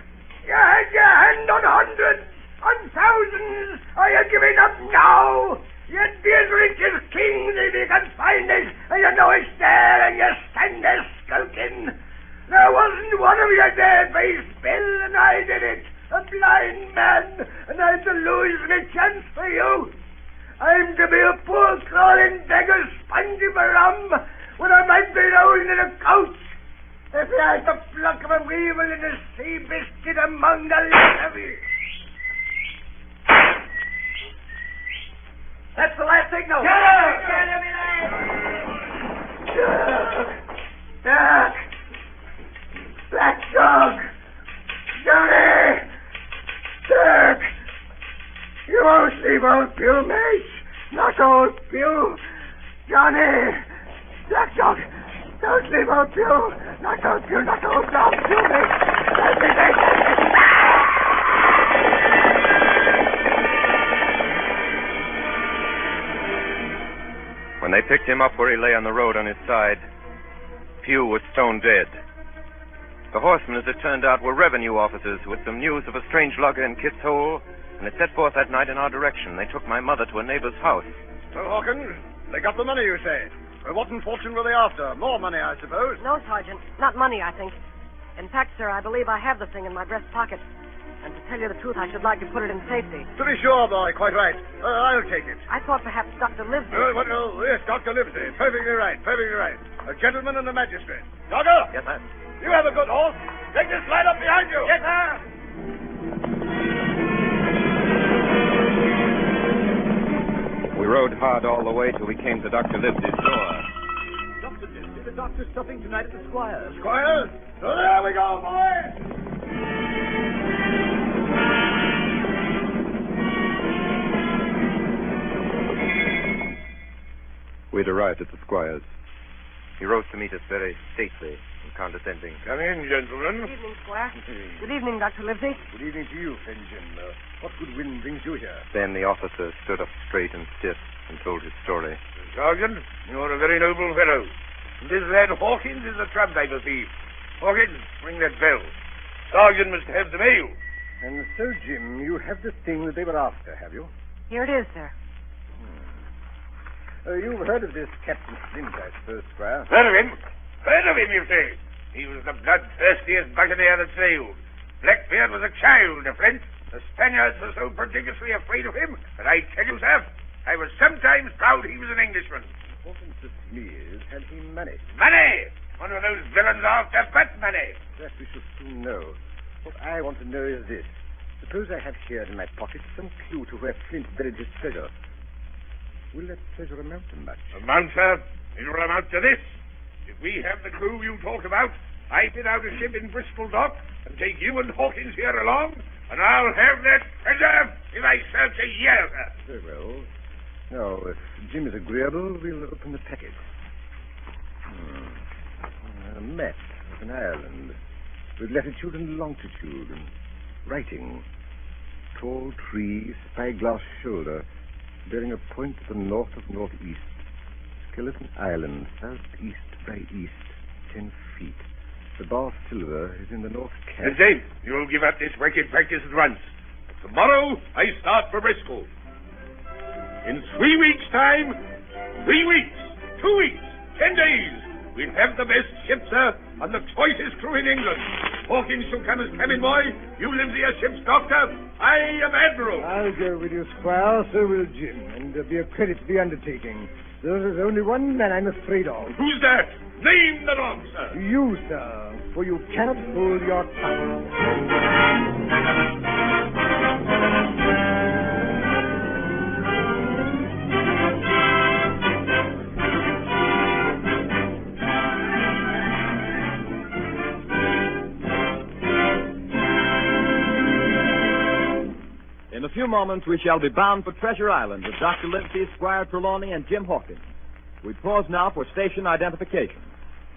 You had your hand on hundreds, on thousands! Are you giving up now? You'd be as rich as kings if you can find it, and you know it's there, and you stand there skulking. There wasn't one of you there, Base Bill, and I did it. A blind man, and I'm to lose my chance for you. I'm to be a poor crawling beggar sponging for rum when I might be rolling in a couch. If you had the pluck of a weevil in a sea biscuit among the lot of you. That's the last signal. Get out! Doc! Black dog! Johnny! Dirk! You won't leave old Bill, mate. Not old Bill. Johnny! Black dog! Don't leave old Bill. Not old Bill, not old dog. Bill, mate. When they picked him up where he lay on the road on his side, Pugh was stone dead. The horsemen, as it turned out, were revenue officers with some news of a strange lugger in Kit's Hole, and they set forth that night in our direction. They took my mother to a neighbor's house. So, Hawkins, they got the money, you say? What in fortune were they after? More money, I suppose? No, Sergeant. Not money, I think. In fact, sir, I believe I have the thing in my breast pocket. And to tell you the truth, I should like to put it in safety. To be sure, boy, quite right. I'll take it. I thought perhaps Dr. Livesey... yes, Dr. Livesey. Perfectly right, perfectly right. A gentleman and a magistrate. Doctor? Yes, sir. You have a good horse. Take this slide up behind you. Yes, sir. We rode hard all the way till we came to Dr. Livesey's door. Dr. Livesey, the doctor's stopping tonight at the Squire's. Squire's? So there we go, boy. We'd arrived at the Squire's. He rose to meet us very stately and condescending. Come in, gentlemen. Good evening, Squire. Good evening, Dr. Livesey. Good evening to you, friend Jim. What good wind brings you here? Then the officer stood up straight and stiff and told his story. Sergeant, you're a very noble fellow. This lad Hawkins is a trampiper thief. Hawkins, ring that bell. Sergeant must have the mail. And so, Jim, you have the thing that they were after, have you? Here it is, sir. You've heard of this Captain Flint, I suppose, Squire? Heard of him? Heard of him, you say? He was the bloodthirstiest buccaneer that sailed. Blackbeard was a child to Flint. The Spaniards were so prodigiously afraid of him that I tell you, sir, I was sometimes proud he was an Englishman. Important to me is, had he money? Money! One of those villains after but money. That we shall soon know. What I want to know is this. Suppose I have here in my pocket some clue to where Flint buried his treasure. Will that treasure amount to much? Amount, sir? It will amount to this. If we have the clue you talk about, I fit out a ship in Bristol Dock and take you and Hawkins here along, and I'll have that treasure if I search a year, sir. Very well. Now, if Jim is agreeable, we'll open the packet. A map of an island with latitude and longitude and writing. Tall tree, spyglass shoulder, bearing a point to the north of northeast. skeleton island, southeast by east, 10 feet. The bar silver is in the north cap. James, you'll give up this wicked practice at once. Tomorrow, I start for Bristol. In 3 weeks' time, 3 weeks, 2 weeks, 10 days, we'll have the best ship, sir, and the choicest crew in England. Hawkins shall come as cabin boy. You live the ship's doctor. I am admiral. I'll go with you, Squire. So will Jim, and be a credit to the undertaking. There's only one man I'm afraid of. Who's that? Name the dog, sir. You, sir, for you cannot hold your tongue. In a few moments, we shall be bound for Treasure Island with Dr. Lindsay, Squire Trelawney, and Jim Hawkins. We pause now for station identification.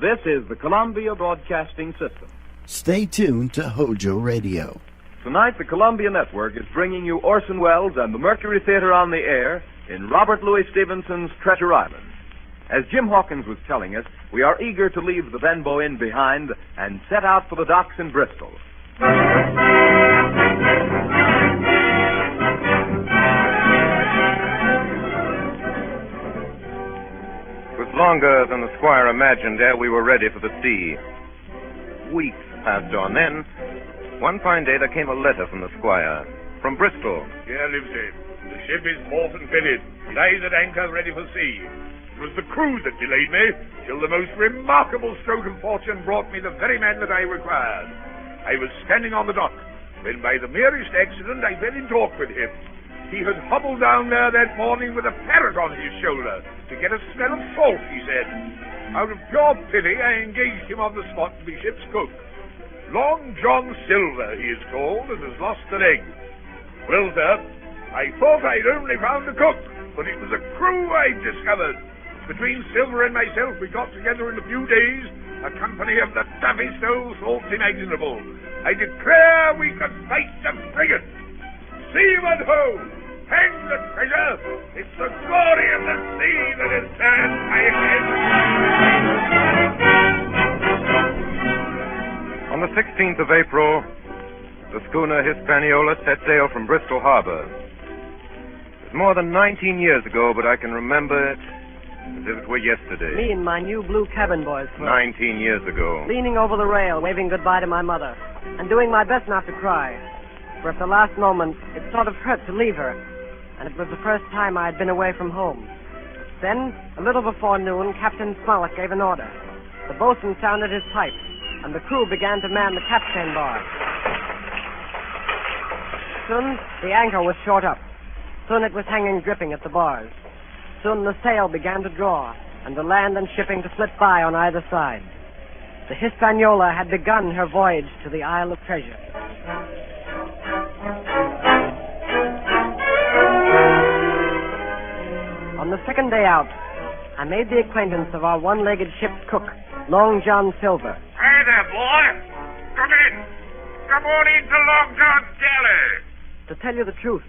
This is the Columbia Broadcasting System. Stay tuned to HOJO Radio. Tonight, the Columbia Network is bringing you Orson Welles and the Mercury Theater on the air in Robert Louis Stevenson's Treasure Island. As Jim Hawkins was telling us, we are eager to leave the Benbow Inn behind and set out for the docks in Bristol. It was longer than the squire imagined ere we were ready for the sea. Weeks passed on. Then, one fine day, there came a letter from the squire, from Bristol. Here lives it. The ship is port and fitted. Lies at anchor ready for sea. It was the crew that delayed me, till the most remarkable stroke of fortune brought me the very man that I required. I was standing on the dock, when by the merest accident I fell in talk with him. He had hobbled down there that morning with a parrot on his shoulder to get a smell of salt, he said. Out of pure pity, I engaged him on the spot to be ship's cook. Long John Silver, he is called, and has lost an egg. Well, sir, I thought I'd only found a cook, but it was a crew I'd discovered. Between Silver and myself, we got together in a few days a company of the toughest old salts imaginable. I declare we could fight the frigate. Seaman ho! Hang the treasure! It's the glory of the sea that has turned my head! On the 16th of April, the schooner Hispaniola set sail from Bristol Harbor. It was more than 19 years ago, but I can remember it as if it were yesterday. Me and my new blue cabin boys were 19 years ago. leaning over the rail, waving goodbye to my mother, and doing my best not to cry. For at the last moment, it sort of hurt to leave her, and it was the first time I had been away from home. Then, a little before noon, Captain Smollett gave an order. The boatswain sounded his pipe, and the crew began to man the capstan bar. Soon, the anchor was short up. Soon it was hanging dripping at the bars. Soon the sail began to draw, and the land and shipping to flit by on either side. The Hispaniola had begun her voyage to the Isle of Treasure. On the second day out, I made the acquaintance of our one-legged ship's cook, Long John Silver. Hey there, boy. Come in. Come on into Long John's galley. To tell you the truth,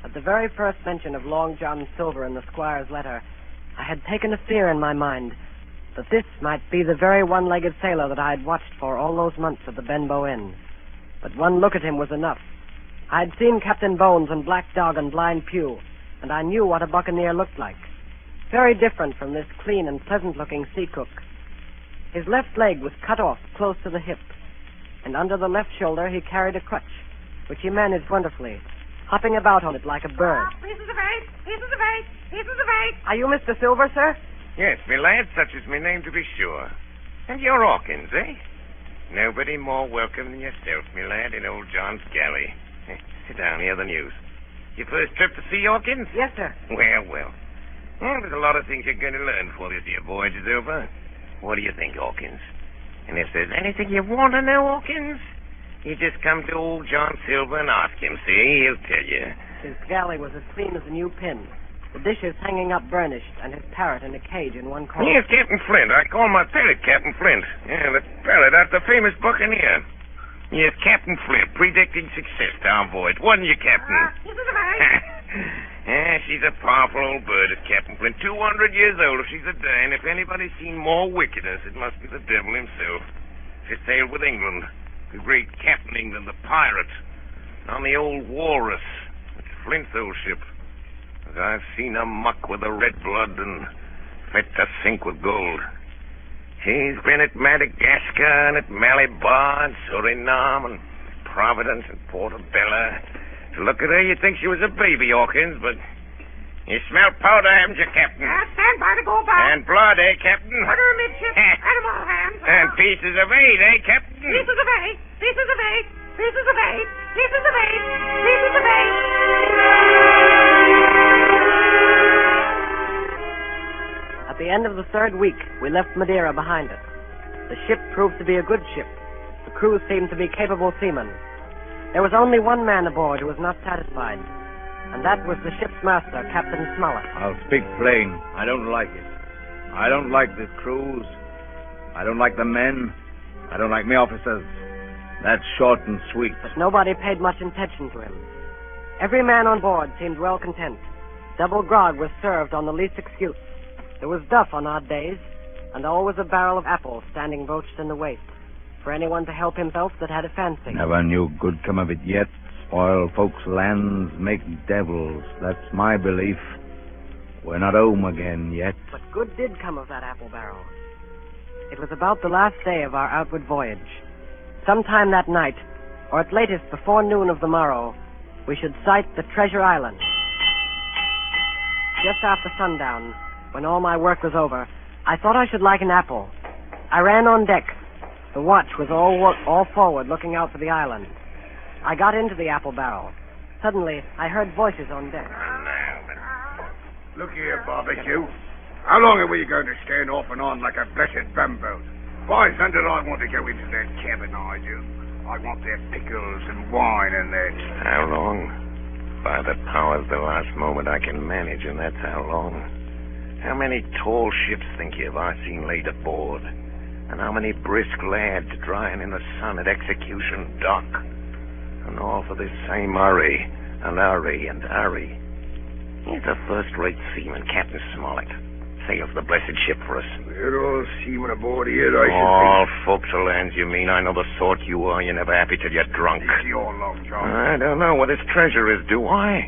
at the very first mention of Long John Silver in the squire's letter, I had taken a fear in my mind that this might be the very one-legged sailor that I had watched for all those months at the Benbow Inn. But one look at him was enough. I had seen Captain Bones and Black Dog and Blind Pew, and I knew what a buccaneer looked like. Very different from this clean and pleasant-looking sea cook. His left leg was cut off close to the hip, and under the left shoulder he carried a crutch, which he managed wonderfully, hopping about on it like a bird. Pieces of eight. Pieces of eight. Pieces of eight. Are you Mr. Silver, sir? Yes, me lad, such is my name to be sure. And you're Hawkins, eh? Nobody more welcome than yourself, me lad, in old John's galley. Sit down, hear the news. Your first trip to sea, Hawkins? Yes, sir. Well, there's a lot of things you're going to learn before this here voyage is over. What do you think, Hawkins? And if there's anything you want to know, Hawkins, you just come to old John Silver and ask him, see? He'll tell you. His galley was as clean as a new pin. The dishes hanging up burnished, and his parrot in a cage in one corner. Here's Captain Flint. I call my parrot Captain Flint. Yeah, the parrot after the famous buccaneer. Yes, Captain Flint, predicting success to our voyage. Wasn't you, Captain? Yeah, she's a powerful old bird, is Captain Flint. 200 years old if she's a day, and if anybody's seen more wickedness, it must be the devil himself. She sailed with England, the great Captain England, the pirate, on the old Walrus. It's Flint's old ship. But I've seen her muck with the red blood and fit to sink with gold. She's been at Madagascar and at Malabar and Suriname and Providence and Portobello. To look at her, you'd think she was a baby, Hawkins, but you smell powder, haven't you, Captain? Stand by to go by. And blood, eh, Captain? Order amidship. Animal hands. And pieces of eight, eh, Captain? Pieces of eight. Pieces of eight. Pieces of eight. Pieces of eight. Pieces of eight. At the end of the third week, we left Madeira behind us. The ship proved to be a good ship. The crew seemed to be capable seamen. There was only one man aboard who was not satisfied, and that was the ship's master, Captain Smollett. I'll speak plain. I don't like it. I don't like this cruise. I don't like the men. I don't like me officers. That's short and sweet. But nobody paid much attention to him. Every man on board seemed well content. Double grog was served on the least excuse. There was duff on odd days, and always a barrel of apples standing broached in the waist, for anyone to help himself that had a fancy. Never knew good come of it yet. Spoil folks' lands, make devils. That's my belief. We're not home again yet. But good did come of that apple barrel. It was about the last day of our outward voyage. Sometime that night, or at latest before noon of the morrow, we should sight the Treasure Island. Just after sundown, when all my work was over, I thought I should like an apple. I ran on deck. The watch was all forward, looking out for the island. I got into the apple barrel. Suddenly, I heard voices on deck. Look here, Barbecue. How long are we going to stand off and on like a blessed bumboat? By thunder, I want to go into that cabin, I do. I want their pickles and wine and that. How long? By the powers, the last moment I can manage, and that's how long. How many tall ships, think you, have I seen laid aboard? And how many brisk lads drying in the sun at Execution Dock? And all for this same hurry, and hurry, and hurry. He's a first-rate seaman, Captain Smollett. Sails the blessed ship for us. They're all seamen aboard here, I should All think. forecastle hands, you mean? I know the sort you are. You're never happy till you're drunk. It's your long, John. I don't know what his treasure is, do I?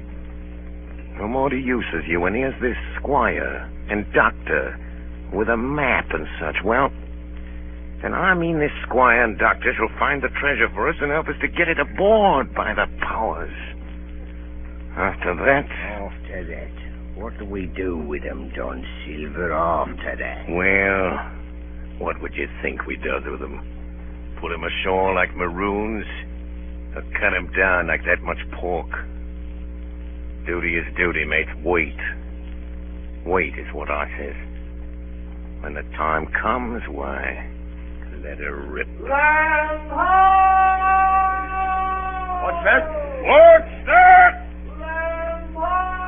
No more to use as you, and here's this squire and doctor with a map and such. Well, then I mean this squire and doctor shall find the treasure for us and help us to get it aboard, by the powers. After that... After that, what do we do with them, Don Silver, after that? Well, what would you think we does with them? Put them ashore like maroons? Or cut them down like that much pork? Duty is duty, mates. Wait. Wait is what I says. When the time comes, why, let her rip. Land ho! What's that? What's that? Land ho!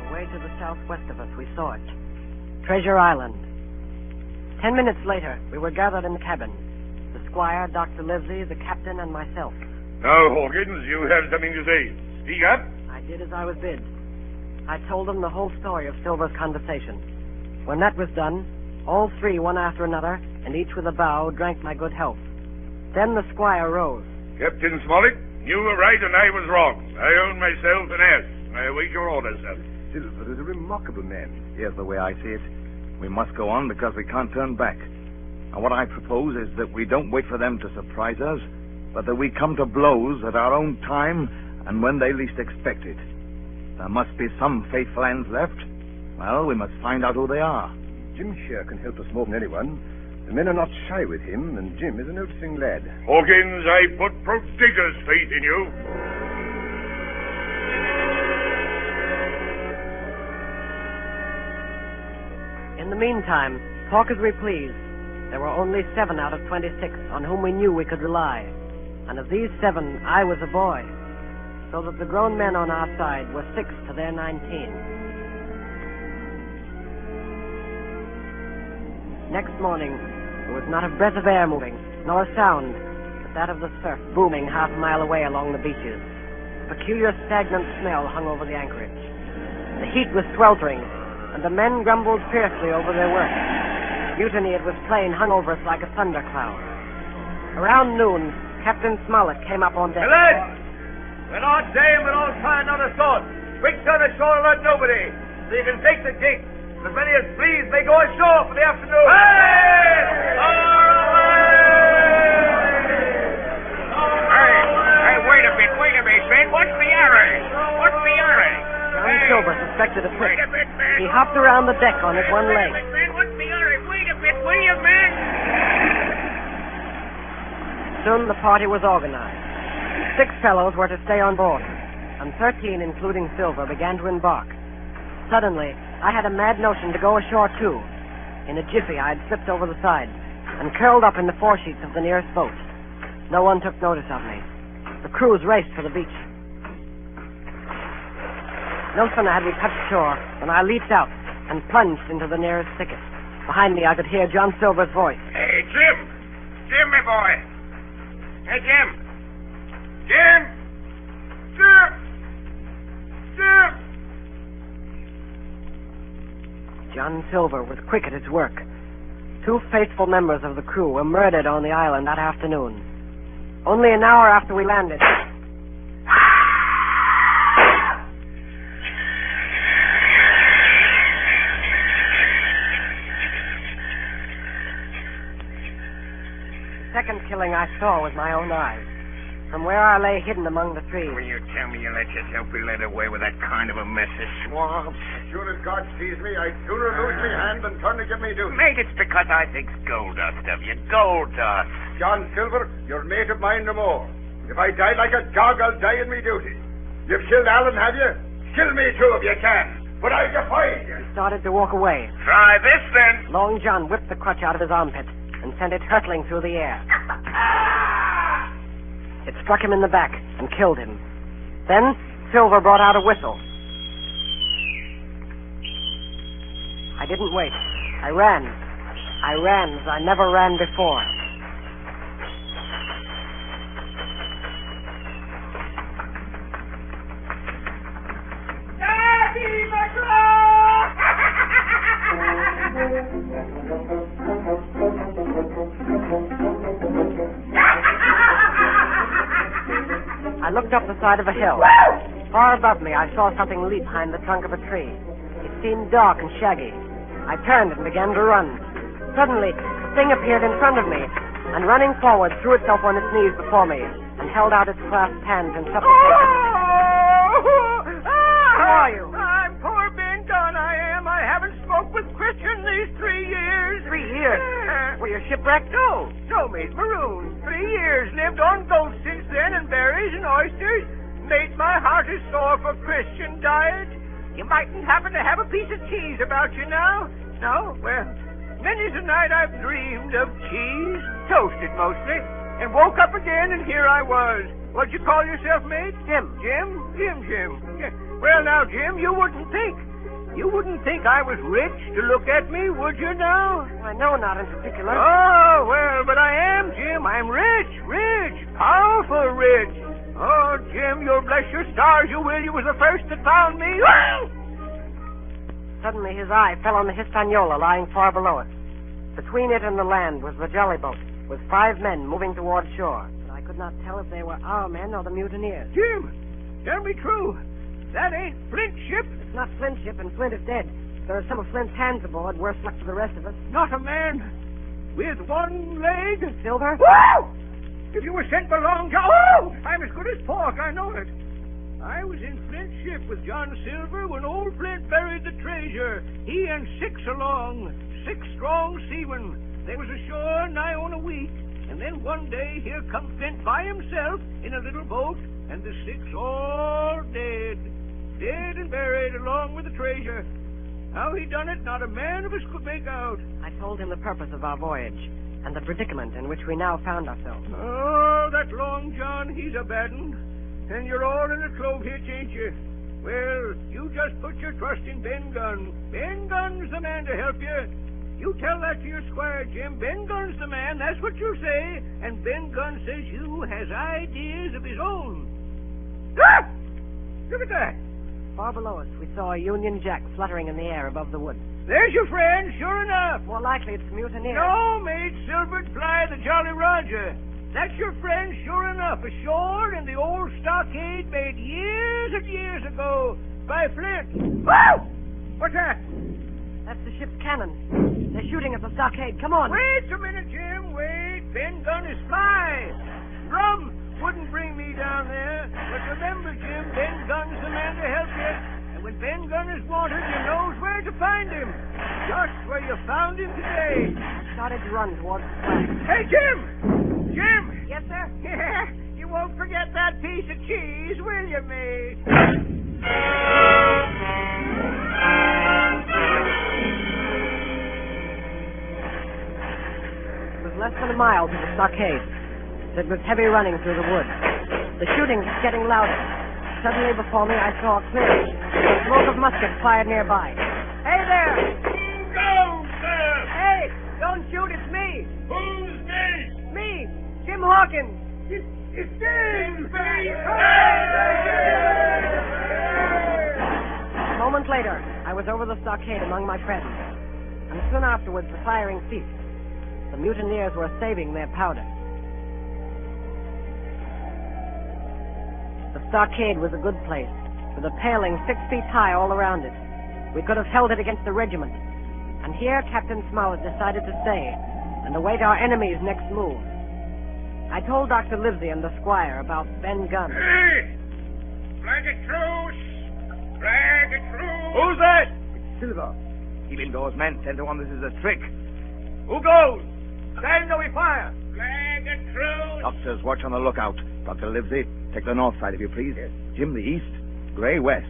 Away to the southwest of us, we saw it. Treasure Island. 10 minutes later, we were gathered in the cabin. The squire, Dr. Livesey, the captain, and myself. Now, Hawkins, you have something to say. Speak up. I did as I was bid. I told them the whole story of Silver's conversation. When that was done, all three, one after another, and each with a bow, drank my good health. Then the squire rose. Captain Smollett, you were right and I was wrong. I own myself an ass. I await your orders, sir. Silver is a remarkable man. Here's the way I see it. We must go on because we can't turn back. And what I propose is that we don't wait for them to surprise us, but that we come to blows at our own time and when they least expect it. There must be some faithful hands left. Well, we must find out who they are. Jim Shear can help us more than anyone. The men are not shy with him, and Jim is a noticing lad. Hawkins, I put prodigious faith in you. In the meantime, talk as we please, there were only 7 out of 26 on whom we knew we could rely. And of these 7, I was a boy. so that the grown men on our side were 6 to their 19. Next morning, there was not a breath of air moving, nor a sound, but that of the surf booming half a mile away along the beaches. A peculiar stagnant smell hung over the anchorage. The heat was sweltering, and the men grumbled fiercely over their work. Mutiny, it was plain, hung over us like a thundercloud. Around noon, Captain Smollett came up on deck. Lads, we're not saying we're all trying not a sort. Quick turn ashore and let nobody, so you can take the gig. As many as please may go ashore for the afternoon. Hey, wait a bit, man. What's the hurry? John Silver suspected a trick. He hopped around the deck on his one leg. Man, what's the hurry? Wait a bit, will you, man? Soon the party was organized. 6 fellows were to stay on board, and 13, including Silver, began to embark. Suddenly, I had a mad notion to go ashore, too. In a jiffy, I had slipped over the side and curled up in the foresheets of the nearest boat. No one took notice of me. The crews raced for the beach. No sooner had we touched shore than I leaped out and plunged into the nearest thicket. Behind me, I could hear John Silver's voice. Hey, Jim! Jim, my boy! Hey, Jim! Jim! Jim! Jim! John Silver was quick at his work. 2 faithful members of the crew were murdered on the island that afternoon. Only an hour after we landed. The second killing I saw with my own eyes. From where I lay hidden among the trees. Will you tell me you let yourself be led away with that kind of a mess of swabs? As soon as God sees me, I'd sooner lose me hand than turn to give me duty. Mate, it's because I think gold dust of you. Gold dust. John Silver, you're mate of mine no more. If I die like a dog, I'll die in me duty. You've killed Alan, have you? Kill me too if you can. But I defy you. He started to walk away. Try this, then. Long John whipped the crutch out of his armpit and sent it hurtling through the air. It struck him in the back and killed him. Then Silver brought out a whistle. I didn't wait. I ran. I ran as I never ran before. Daddy I looked up the side of a hill. Far above me, I saw something leap behind the trunk of a tree. It seemed dark and shaggy. I turned and began to run. Suddenly, the thing appeared in front of me, and running forward, threw itself on its knees before me, and held out its clasped hands in supplication. Who are you? I'm poor Ben Dunn, I am. I haven't smoked with Christian these 3 years. 3 years? Were you shipwrecked? No, mate, marooned. 3 years. Lived on gold since then, and berries and oysters. Mate, my heart is sore for Christian diet. You mightn't happen to have a piece of cheese about you now? No? Well, many's a night I've dreamed of cheese, toasted mostly, and woke up again, and here I was. What'd you call yourself, mate? Jim. Jim? Jim. Yeah. Well, now, Jim, you wouldn't think I was rich to look at me, would you now? I know, not in particular. Oh, well, but I am, Jim. I'm rich, powerful rich. Oh, Jim, you'll bless your stars, you will. You was the first that found me. Suddenly his eye fell on the Hispaniola lying far below us. Between it and the land was the jolly boat, with 5 men moving toward shore. But I could not tell if they were our men or the mutineers. Jim, tell me true. That ain't Flint's ship? It's not Flint's ship, and Flint is dead. There are some of Flint's hands aboard, worse luck for the rest of us. Not a man with one leg? Silver? Whoa! If you were sent for Long John... Oh! I'm as good as pork, I know it. I was in Flint's ship with John Silver when old Flint buried the treasure. He and 6 along, 6 strong seamen. They was ashore nigh on a week. And then one day here come Flint by himself in a little boat, and the 6 all dead. Dead and buried along with the treasure. How he done it, not a man of us could make out. I told him the purpose of our voyage and the predicament in which we now found ourselves. Oh, that Long John, he's a bad un. And you're all in a clove hitch, ain't you? Well, you just put your trust in Ben Gunn. Ben Gunn's the man to help you. You tell that to your squire, Jim. Ben Gunn's the man, that's what you say. And Ben Gunn says you has ideas of his own. Ah! Look at that. Far below us, we saw a Union Jack fluttering in the air above the woods. There's your friend, sure enough. More likely it's mutineers. No, mate, Silvered Fly, the Jolly Roger. That's your friend, sure enough, ashore in the old stockade made years and years ago by Flint. Whoa! What's that? That's the ship's cannon. They're shooting at the stockade. Come on. Wait a minute, Jim. Wait. Ben Gunn is spy. Rum wouldn't bring me down there. But remember, Jim, Ben Gunn's the man to help you. And when Ben Gunn is wanted, you knows where to find him. Just where you found him today. Started to run towards the flag. Hey, Jim! Jim! Yes, sir? Yeah, you won't forget that piece of cheese, will you, mate? It was less than a mile to the stockade. It was heavy running through the woods. The shooting was getting louder. Suddenly before me, I saw a clearing. The smoke of muskets fired nearby. Hey there! Go, sir! Hey! Don't shoot, it's me! Who's this? Me! Jim Hawkins! It's Jim! A moment later, I was over the stockade among my friends. And soon afterwards, the firing ceased. The mutineers were saving their powder. The stockade was a good place, with a paling 6 feet high all around it. We could have held it against the regiment. And here Captain Smollett decided to stay and await our enemy's next move. I told Dr. Livesey and the squire about Ben Gunn. Hey! Flag a truce! Flag a truce! Who's that? It's Silver. Keep indoors, men. 10 to 1, this is a trick. Who goes? Stand or we fire. Flag a truce! Doctors, watch on the lookout. Dr. Livesey, take the north side, if you please. Yes. Jim, the east. Gray, west.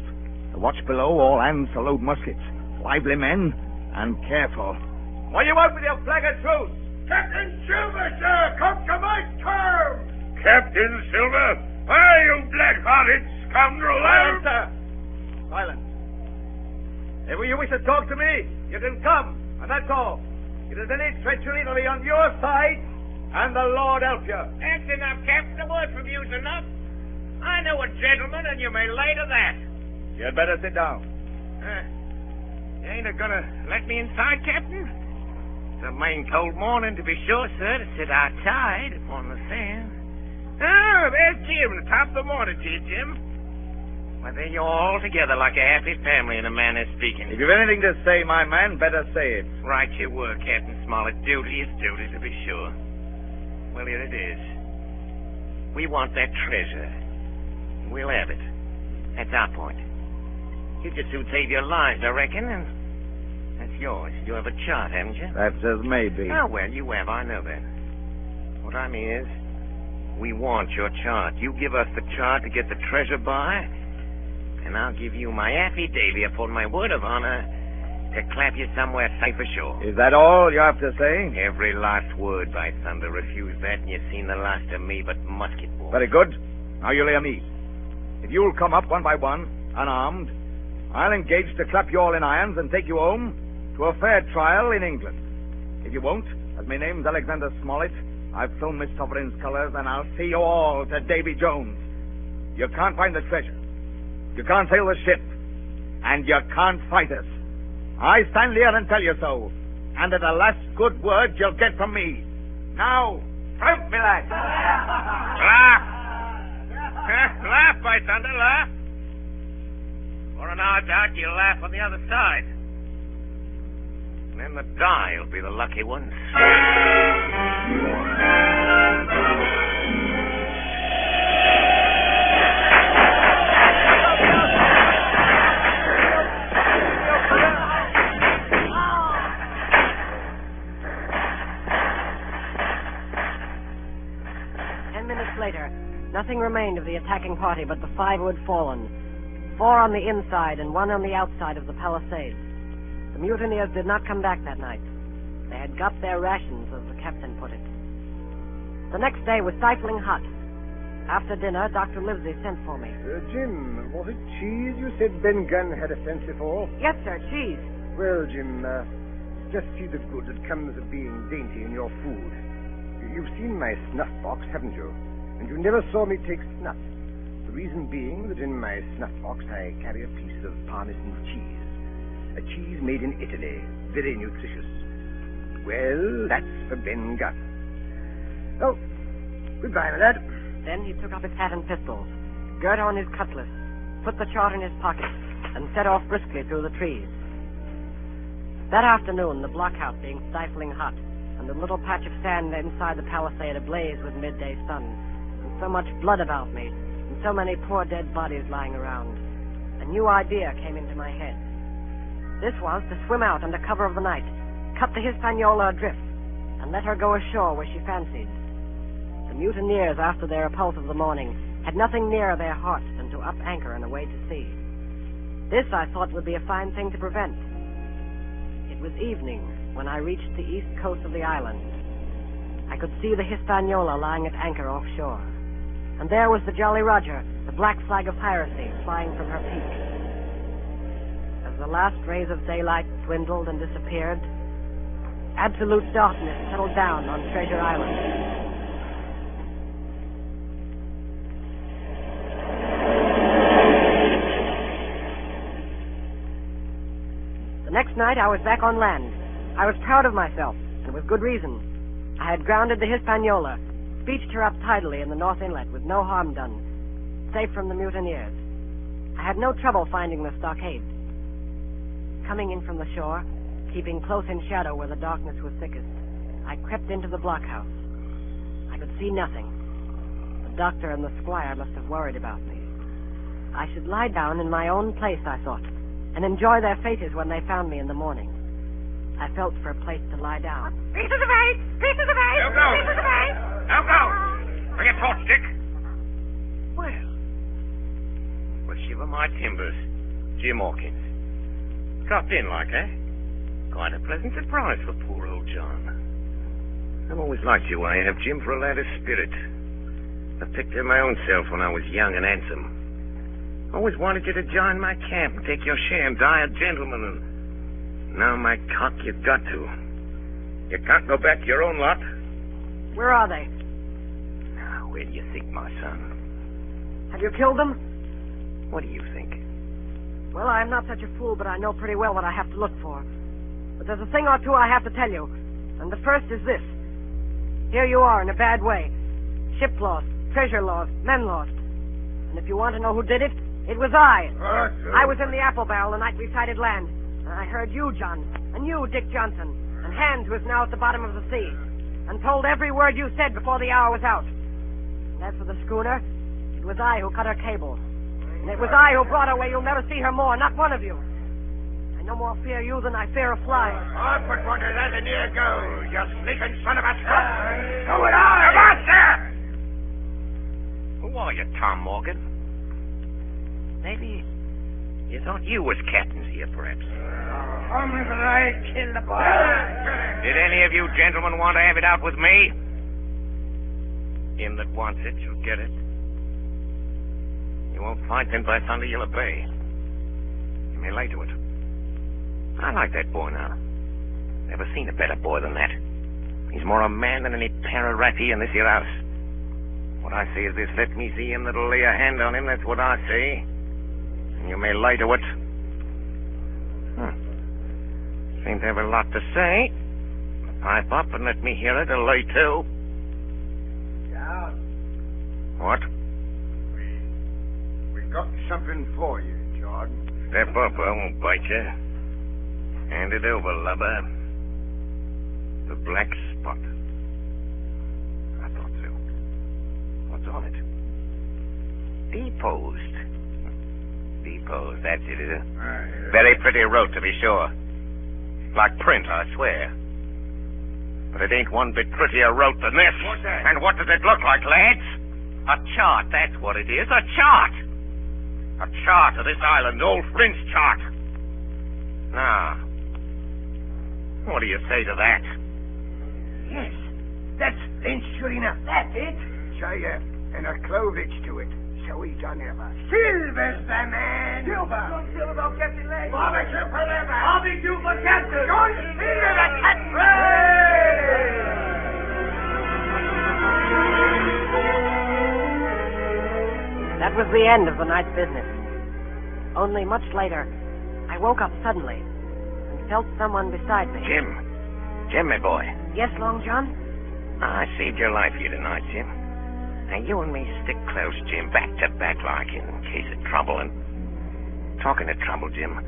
The watch below, all hands to load muskets. Lively men, and careful. What do you want with your flag of truce? Captain Silver, sir, come to my terms! Captain Silver? Why, you black-hearted scoundrel! Silence, sir! Silence. If you wish to talk to me, you can come, and that's all. If there's any treachery, it'll be on your side, and the Lord help you. That's enough, Captain. A word from you's enough. I know a gentleman, and you may lay to that. You'd better sit down. You ain't gonna let me inside, Captain? It's a main cold morning, to be sure, sir, to sit outside upon the sand. Oh, there's Jim, the top of the morning to you, Jim. Well, there you're all together like a happy family in a manner of speaking. If you've anything to say, my man, better say it. Right you were, Captain Smollett. Duty is duty, to be sure. Well, here it is. We want that treasure. We'll have it. That's our point. You just soon save your lives, I reckon, and that's yours. You have a chart, haven't you? That's as may be. Oh, well, you have. I know that. What I mean is, we want your chart. You give us the chart to get the treasure by, and I'll give you my affidavit upon my word of honor to clap you somewhere safe ashore. Is that all you have to say? Every last word, by thunder. Refuse that, and you've seen the last of me but musket balls. Very good. Now you lay me. If you'll come up one by one, unarmed, I'll engage to clap you all in irons and take you home to a fair trial in England. If you won't, as my name's Alexander Smollett, I've flown Miss Sovereign's colours, and I'll see you all to Davy Jones. You can't find the treasure. You can't sail the ship. And you can't fight us. I stand here and tell you so. And at the last good word you'll get from me. Now, out, me lad. Laugh! Laugh, by thunder, laugh. For an hour doubt, you'll laugh on the other side. And then the die will be the lucky ones. 10 minutes later, nothing remained of the attacking party but the 5 who had fallen. 4 on the inside and 1 on the outside of the palisade. The mutineers did not come back that night. They had got their rations, as the captain put it. The next day was stifling hot. After dinner, Dr. Livesey sent for me. Jim, was it cheese you said Ben Gunn had a fancy for? Yes, sir, cheese. Well, Jim, just see the good that comes of being dainty in your food. You've seen my snuff box, haven't you? And you never saw me take snuff. The reason being that in my snuff box I carry a piece of Parmesan cheese. A cheese made in Italy, very nutritious. Well, that's for Ben Gunn. Oh, goodbye, my lad. Then he took up his hat and pistols, girt on his cutlass, put the chart in his pocket, and set off briskly through the trees. That afternoon, the blockhouse being stifling hot, and the little patch of sand inside the palisade ablaze with midday sun, and so much blood about me, and so many poor dead bodies lying around, a new idea came into my head. This was to swim out under cover of the night, cut the Hispaniola adrift, and let her go ashore where she fancied. The mutineers, after their repulse of the morning, had nothing nearer their hearts than to up anchor and away to sea. This, I thought, would be a fine thing to prevent. It was evening when I reached the east coast of the island. I could see the Hispaniola lying at anchor offshore. And there was the Jolly Roger, the black flag of piracy, flying from her peak. As the last rays of daylight dwindled and disappeared, absolute darkness settled down on Treasure Island. The next night, I was back on land. I was proud of myself, and with good reason. I had grounded the Hispaniola, beached her up tidily in the North Inlet with no harm done, safe from the mutineers. I had no trouble finding the stockade. Coming in from the shore, keeping close in shadow where the darkness was thickest, I crept into the blockhouse. I could see nothing. The doctor and the squire must have worried about me. I should lie down in my own place, I thought, and enjoy their faces when they found me in the morning. I felt for a place to lie down. Pieces of eight! Pieces of eight! Now go! Pieces of eight! Now go! Bring a torch, Dick. Well, shiver my timbers. Jim Hawkins. Dropped in like, eh? Quite a pleasant surprise for poor old John. I've always liked you, I have, Jim, for a lad of spirit. I picked her my own self when I was young and handsome. Always wanted you to join my camp and take your share and die a gentleman, and now, my cock, you've got to. You can't go back to your own lot. Where are they? Now, where do you think, my son? Have you killed them? What do you think? Well, I am not such a fool, but I know pretty well what I have to look for. But there's a thing or two I have to tell you. And the first is this. Here you are in a bad way. Ship lost, treasure lost, men lost. And if you want to know who did it, it was I. I was in the apple barrel the night we sighted land. And I heard you, John, and you, Dick Johnson, and Hans, who is now at the bottom of the sea, and told every word you said before the hour was out. And as for the schooner, it was I who cut her cable. And it was I who brought her where you'll never see her more, not one of you. I no more fear you than I fear a fly. I put one to that a year ago, you sneaking son of a scrub. So would I! Come on, sir! Who are you, Tom Morgan? Maybe you thought you was captains here, perhaps. Only that I killed the boy. Did any of you gentlemen want to have it out with me? Him that wants it shall get it. You won't fight him by thunder, you'll obey. You may lay to it. I like that boy now. Never seen a better boy than that. He's more a man than any para-ratty in this here house. What I say is this, let me see him that'll lay a hand on him, that's what I say. And you may lay to it. Seems to have a lot to say. Pipe up and let me hear it, or lay to. Down. What? We got something for you, Jordan. Step up, I won't bite you. Hand it over, lubber. The black spot. I thought so. What's on it? Deposed. Deposed, that's it, is it? Very pretty wrote, to be sure. Like print, I swear. But it ain't one bit prettier wrote than this. What's that? And what does it look like, lads? A chart, that's what it is. A chart! A chart of this island, old Flint's chart. Now, what do you say to that? Yes, that's Flint, sure enough. That's it. Say, and a clovage to it. So he done ever. Silver's the man. Silver. Don't feel about Captain Leg. Barbecue forever. Barbecue for Captain. John Silver, the Captain. That was the end of the night's business. Only much later, I woke up suddenly and felt someone beside me. Jim, my boy. Yes, Long John? I saved your life here tonight, Jim. Now, you and me stick close, Jim, back to back like in case of trouble. And talking of trouble, Jim,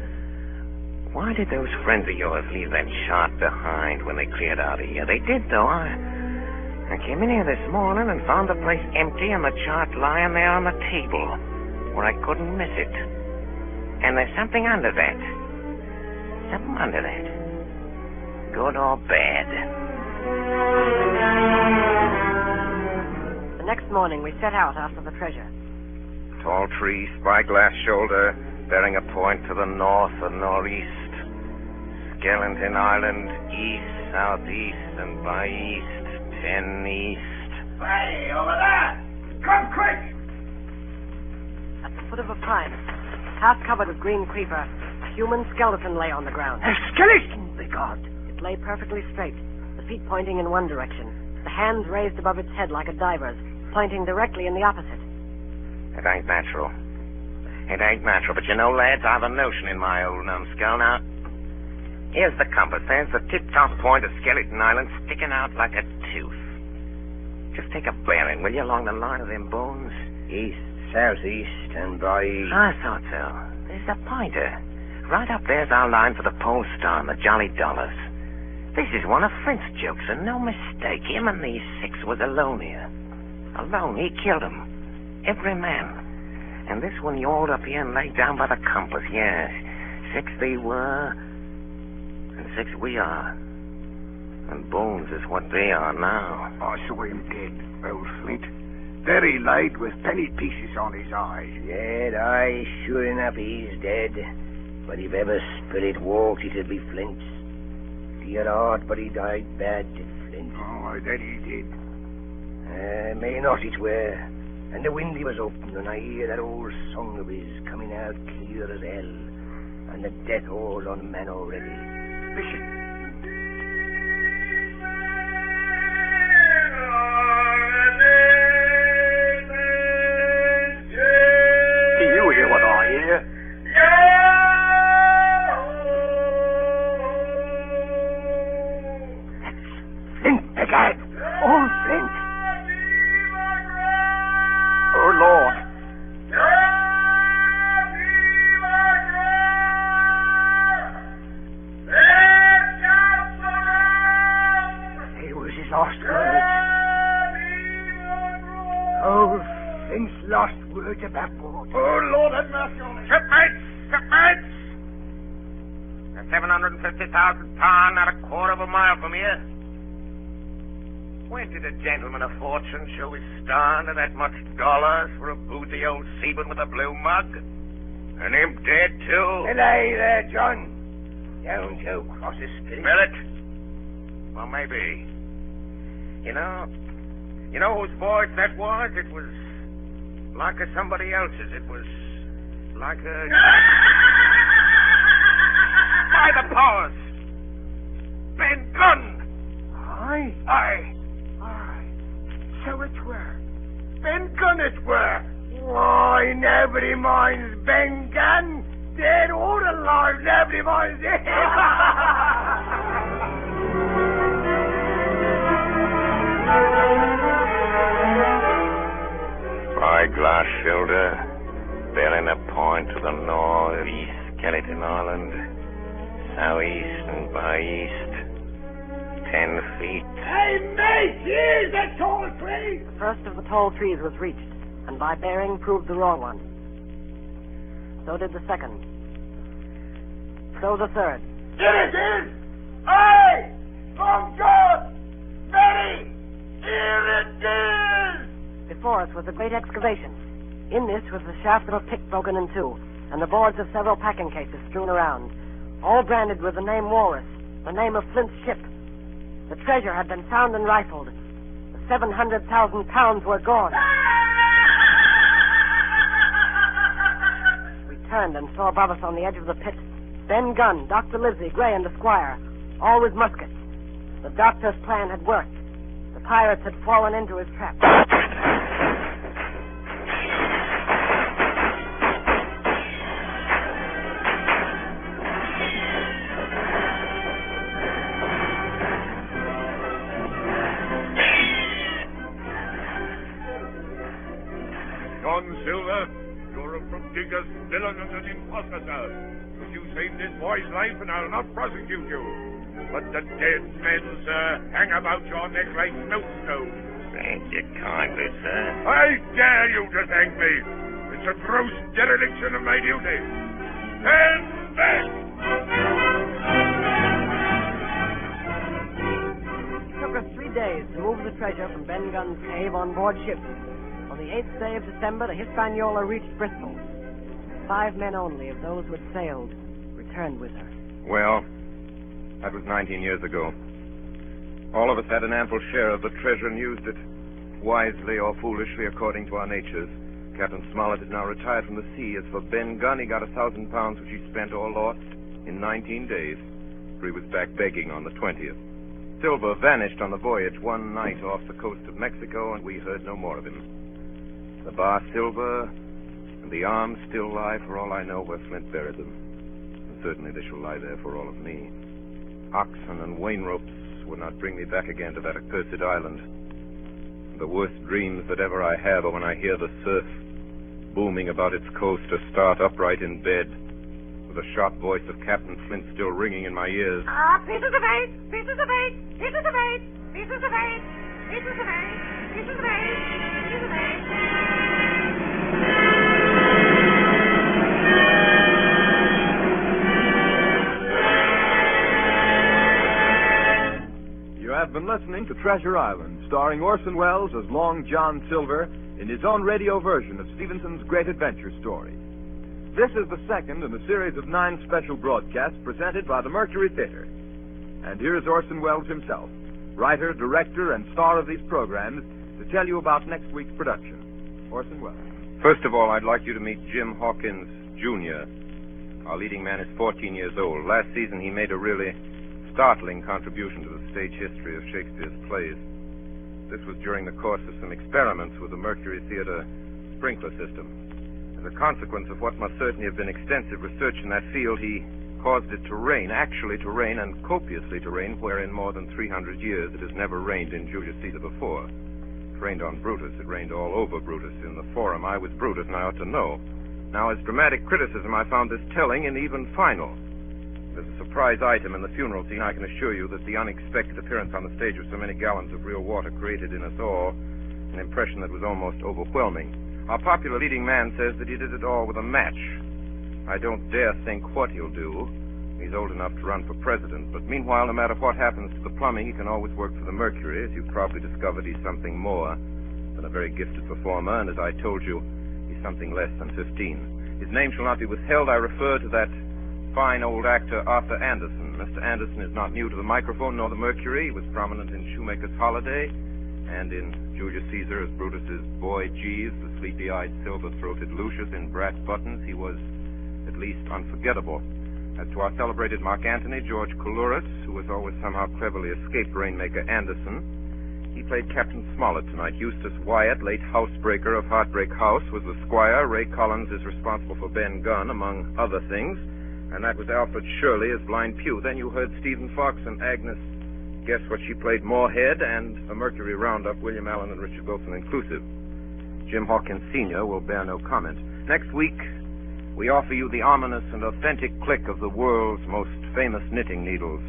why did those friends of yours leave that shot behind when they cleared out of here? They did, though. I came in here this morning and found the place empty and the chart lying there on the table where I couldn't miss it. And there's something under that. Something under that. Good or bad. The next morning we set out after the treasure. Tall tree, spyglass shoulder, bearing a point to the north and northeast. Skeleton Island, east, southeast, and by east, 10 east. Hey, over there! Come quick! At the foot of a pine, half covered with green creeper, a human skeleton lay on the ground. A skeleton, by God! It lay perfectly straight, the feet pointing in one direction, the hands raised above its head like a diver's, pointing directly in the opposite. It ain't natural. It ain't natural, but you know, lads, I've a notion in my old numbskull. Now, here's the compass. There's the tip-top point of Skeleton Island sticking out like a tooth. Just take a bearing, will you, along the line of them bones? East, southeast, and by... I thought so. There's a pointer. Right up there's our line for the Pole Star and the Jolly Dollars. This is one of Flint's jokes, and no mistake. Him and these 6 was alone here. Alone. He killed them. Every man. And this one yawled up here and laid down by the compass. Yes. 6 they were, and 6 we are. And Bones is what they are now. I saw him dead, old Flint. There he laid with penny pieces on his eyes. Dead, aye, sure enough he's dead. But if ever spirit walked, it'd be Flint's. Dear heart, but he died bad, did Flint. Oh, that he did. May not it were. And the windy was open, and I hear that old song of his coming out clear as hell. And the death hall's on man already. Listen. Do you hear what I hear? That's Flint, begad. Old Flint. Oh, Lord. It was his last words. Old Flint's last words about board. Oh, Lord have mercy on me. Shipmates! Shipmates! They're 750,000 pound, not a quarter of a mile from here. When did a gentleman of fortune show his star to that much dollars for a boozy old seaman with a blue mug? And him dead, too? Hey there, John. Down Joe crosses spirit. Spirit? Well, maybe. You know whose voice that was? It was like a somebody else's. It was like a... By the powers! Ben Gunn! Aye? Aye. So it were. Ben Gunn it were. Why, nobody minds Ben Gunn. Dead or alive, nobody minds it. Spyglass shoulder, bearing a point to the northeast, Skeleton Island, southeast and by east. 10 feet. Hey, mate, here's the tall tree. The first of the tall trees was reached, and by bearing proved the wrong one. So did the second. So the third. Here it is! Hey! From God! Betty! Here it is! Before us was a great excavation. In this was the shaft of a pick broken in two, and the boards of several packing cases strewn around, all branded with the name Walrus, the name of Flint's ship. The treasure had been found and rifled. The 700,000 pounds were gone. turned and saw above us on the edge of the pit Ben Gunn, Dr. Livesey, Gray, and the squire, all with muskets. The doctor's plan had worked. The pirates had fallen into his trap. John Silver, you're a prodigious villain and an impostor, sir. You saved this boy's life, and I'll not prosecute you. But the dead men, sir, hang about your neck like millstones. Thank you kindly, sir. I dare you to thank me. It's a gross dereliction of my duty. Stand back! It took us 3 days to move the treasure from Ben Gunn's cave on board ship. On the 8th day of December, the Hispaniola reached Bristol. 5 men only of those who had sailed returned with her. Well, that was 19 years ago. All of us had an ample share of the treasure and used it, wisely or foolishly according to our natures. Captain Smollett is now retired from the sea. As for Ben Gunn, he got £1,000 which he spent or lost in 19 days, for he was back begging on the 20th. Silver vanished on the voyage one night off the coast of Mexico, and we heard no more of him. The bar Silver and the arms still lie, for all I know, where Flint buried them. And certainly they shall lie there for all of me. Oxen and wain ropes would not bring me back again to that accursed island. The worst dreams that ever I have are when I hear the surf booming about its coast or start upright in bed, with the sharp voice of Captain Flint still ringing in my ears. Pieces of 8, pieces of 8, pieces of 8, pieces of 8, pieces of 8, pieces of 8, pieces of 8. You have been listening to Treasure Island, starring Orson Welles as Long John Silver in his own radio version of Stevenson's great adventure story. This is the second in a series of 9 special broadcasts presented by the Mercury Theater. And here is Orson Welles himself, writer, director, and star of these programs, to tell you about next week's production. Orson Welles. First of all, I'd like you to meet Jim Hawkins, Jr. Our leading man is 14 years old. Last season, he made a really startling contribution to the stage history of Shakespeare's plays. This was during the course of some experiments with the Mercury Theater sprinkler system. As a consequence of what must certainly have been extensive research in that field, he caused it to rain, actually to rain, and copiously to rain, where in more than 300 years it has never rained in Julius Caesar before. It rained on Brutus. It rained all over Brutus. In the Forum, I was Brutus, and I ought to know. Now, as dramatic criticism, I found this telling and even final. There's a surprise item in the funeral scene. I can assure you that the unexpected appearance on the stage of so many gallons of real water created in us all an impression that was almost overwhelming. Our popular leading man says that he did it all with a match. I don't dare think what he'll do. He's old enough to run for president. But meanwhile, no matter what happens to the plumbing, he can always work for the Mercury. As you've probably discovered, he's something more than a very gifted performer. And as I told you, he's something less than 15. His name shall not be withheld. I refer to that fine old actor Arthur Anderson. Mr. Anderson is not new to the microphone nor the Mercury. He was prominent in Shoemaker's Holiday and in Julius Caesar as Brutus's boy Jeeves, the sleepy-eyed, silver-throated Lucius in brass buttons. He was at least unforgettable. As to our celebrated Mark Antony, George Coulouris, who has always somehow cleverly escaped Rainmaker Anderson, he played Captain Smollett tonight. Eustace Wyatt, late housebreaker of Heartbreak House, was the squire. Ray Collins is responsible for Ben Gunn, among other things. And that was Alfred Shirley as Blind Pew. Then you heard Stephen Fox and Agnes guess what she played, Moorhead, and a Mercury roundup, William Allen and Richard Wilson inclusive. Jim Hawkins Sr. will bear no comment. Next week, we offer you the ominous and authentic click of the world's most famous knitting needles.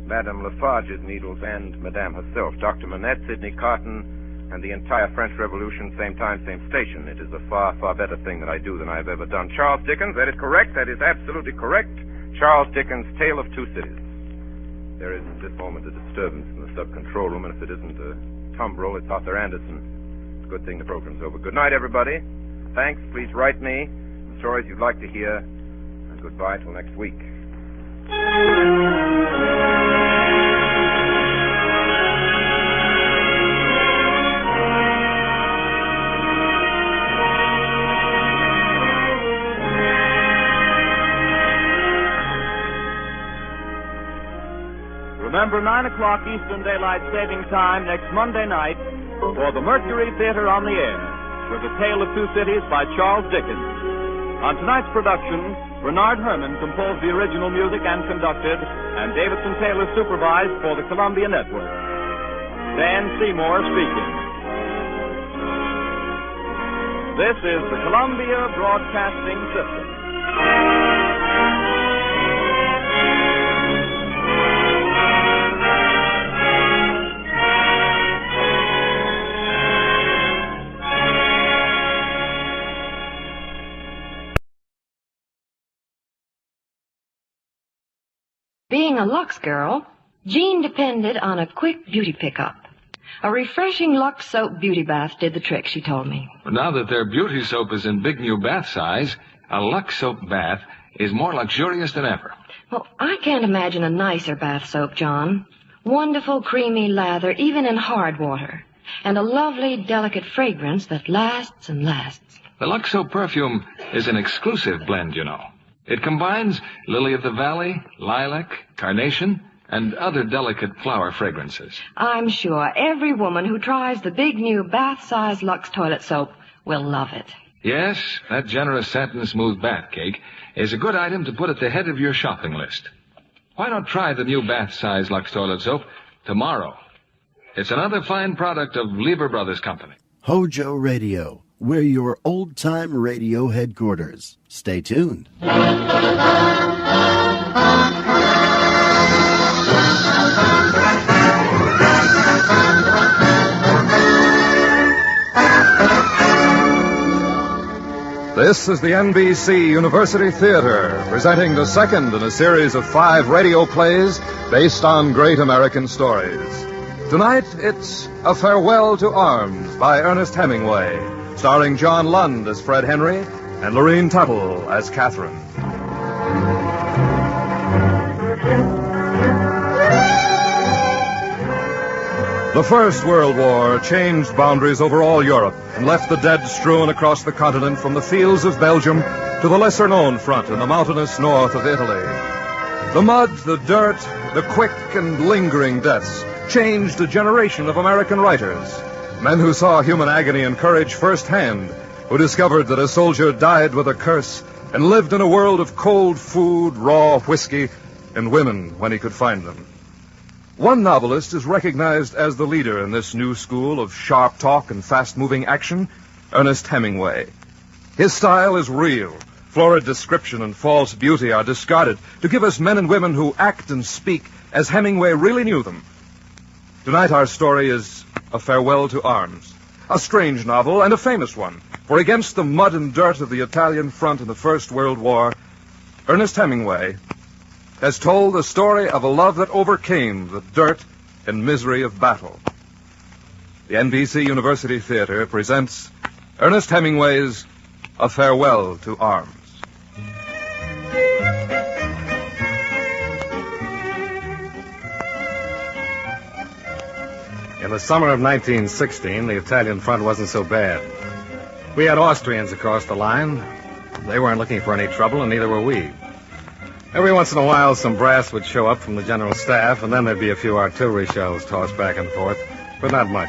Madame Lafarge's needles and Madame herself, Dr. Manette, Sidney Carton, and the entire French Revolution, same time, same station. It is a far, far better thing that I do than I've ever done. Charles Dickens, that is correct. That is absolutely correct. Charles Dickens' Tale of Two Cities. There is at this moment a disturbance in the sub-control room, and if it isn't a tumbril, it's Arthur Anderson. It's a good thing the program's over. Good night, everybody. Thanks. Please write me the stories you'd like to hear, and goodbye till next week. Remember, 9 o'clock Eastern Daylight Saving Time next Monday night for the Mercury Theater on the Air with A Tale of Two Cities by Charles Dickens. On tonight's production, Bernard Herrmann composed the original music and conducted, and Davidson Taylor supervised for the Columbia Network. Dan Seymour speaking. This is the Columbia Broadcasting System. Being a Lux girl, Jean depended on a quick beauty pickup. A refreshing Lux soap beauty bath did the trick, she told me. Now that their beauty soap is in big new bath size, a Lux soap bath is more luxurious than ever. Well, I can't imagine a nicer bath soap, John. Wonderful creamy lather, even in hard water. And a lovely, delicate fragrance that lasts and lasts. The Lux soap perfume is an exclusive blend, you know. It combines lily of the valley, lilac, carnation, and other delicate flower fragrances. I'm sure every woman who tries the big new bath-size Lux toilet soap will love it. Yes, that generous satin smooth bath cake is a good item to put at the head of your shopping list. Why not try the new bath-size Lux toilet soap tomorrow? It's another fine product of Lever Brothers Company. HOJO Radio. We're your old-time radio headquarters. Stay tuned. This is the NBC University Theater, presenting the second in a series of 5 radio plays based on great American stories. Tonight, it's A Farewell to Arms by Ernest Hemingway, starring John Lund as Fred Henry and Lorene Tuttle as Catherine. The First World War changed boundaries over all Europe and left the dead strewn across the continent from the fields of Belgium to the lesser-known front in the mountainous north of Italy. The mud, the dirt, the quick and lingering deaths changed a generation of American writers, men who saw human agony and courage firsthand, who discovered that a soldier died with a curse and lived in a world of cold food, raw whiskey, and women when he could find them. One novelist is recognized as the leader in this new school of sharp talk and fast-moving action, Ernest Hemingway. His style is real. Florid description and false beauty are discarded to give us men and women who act and speak as Hemingway really knew them. Tonight our story is A Farewell to Arms, a strange novel and a famous one, for against the mud and dirt of the Italian front in the First World War, Ernest Hemingway has told the story of a love that overcame the dirt and misery of battle. The NBC University Theater presents Ernest Hemingway's A Farewell to Arms. In the summer of 1916, the Italian front wasn't so bad. We had Austrians across the line. They weren't looking for any trouble, and neither were we. Every once in a while, some brass would show up from the general staff, and then there'd be a few artillery shells tossed back and forth, but not much.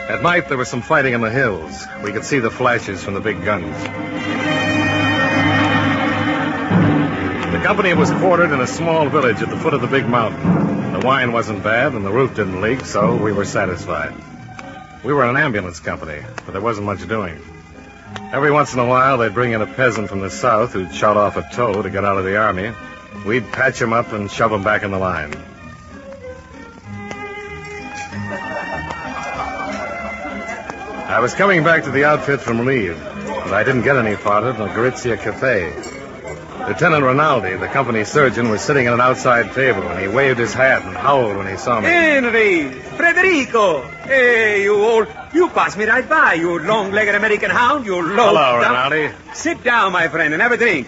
At night, there was some fighting in the hills. We could see the flashes from the big guns. The company was quartered in a small village at the foot of the big mountain. The wine wasn't bad, and the roof didn't leak, so we were satisfied. We were an ambulance company, but there wasn't much doing. Every once in a while, they'd bring in a peasant from the south who'd shot off a toe to get out of the army. We'd patch him up and shove him back in the line. I was coming back to the outfit from leave, but I didn't get any part of the Gorizia Cafe. Lieutenant Rinaldi, the company surgeon, was sitting at an outside table, and he waved his hat and howled when he saw me. Henry! Federico! Hey, you passed me right by, you long-legged American hound, you low... Hello, Rinaldi. Sit down, my friend, and have a drink.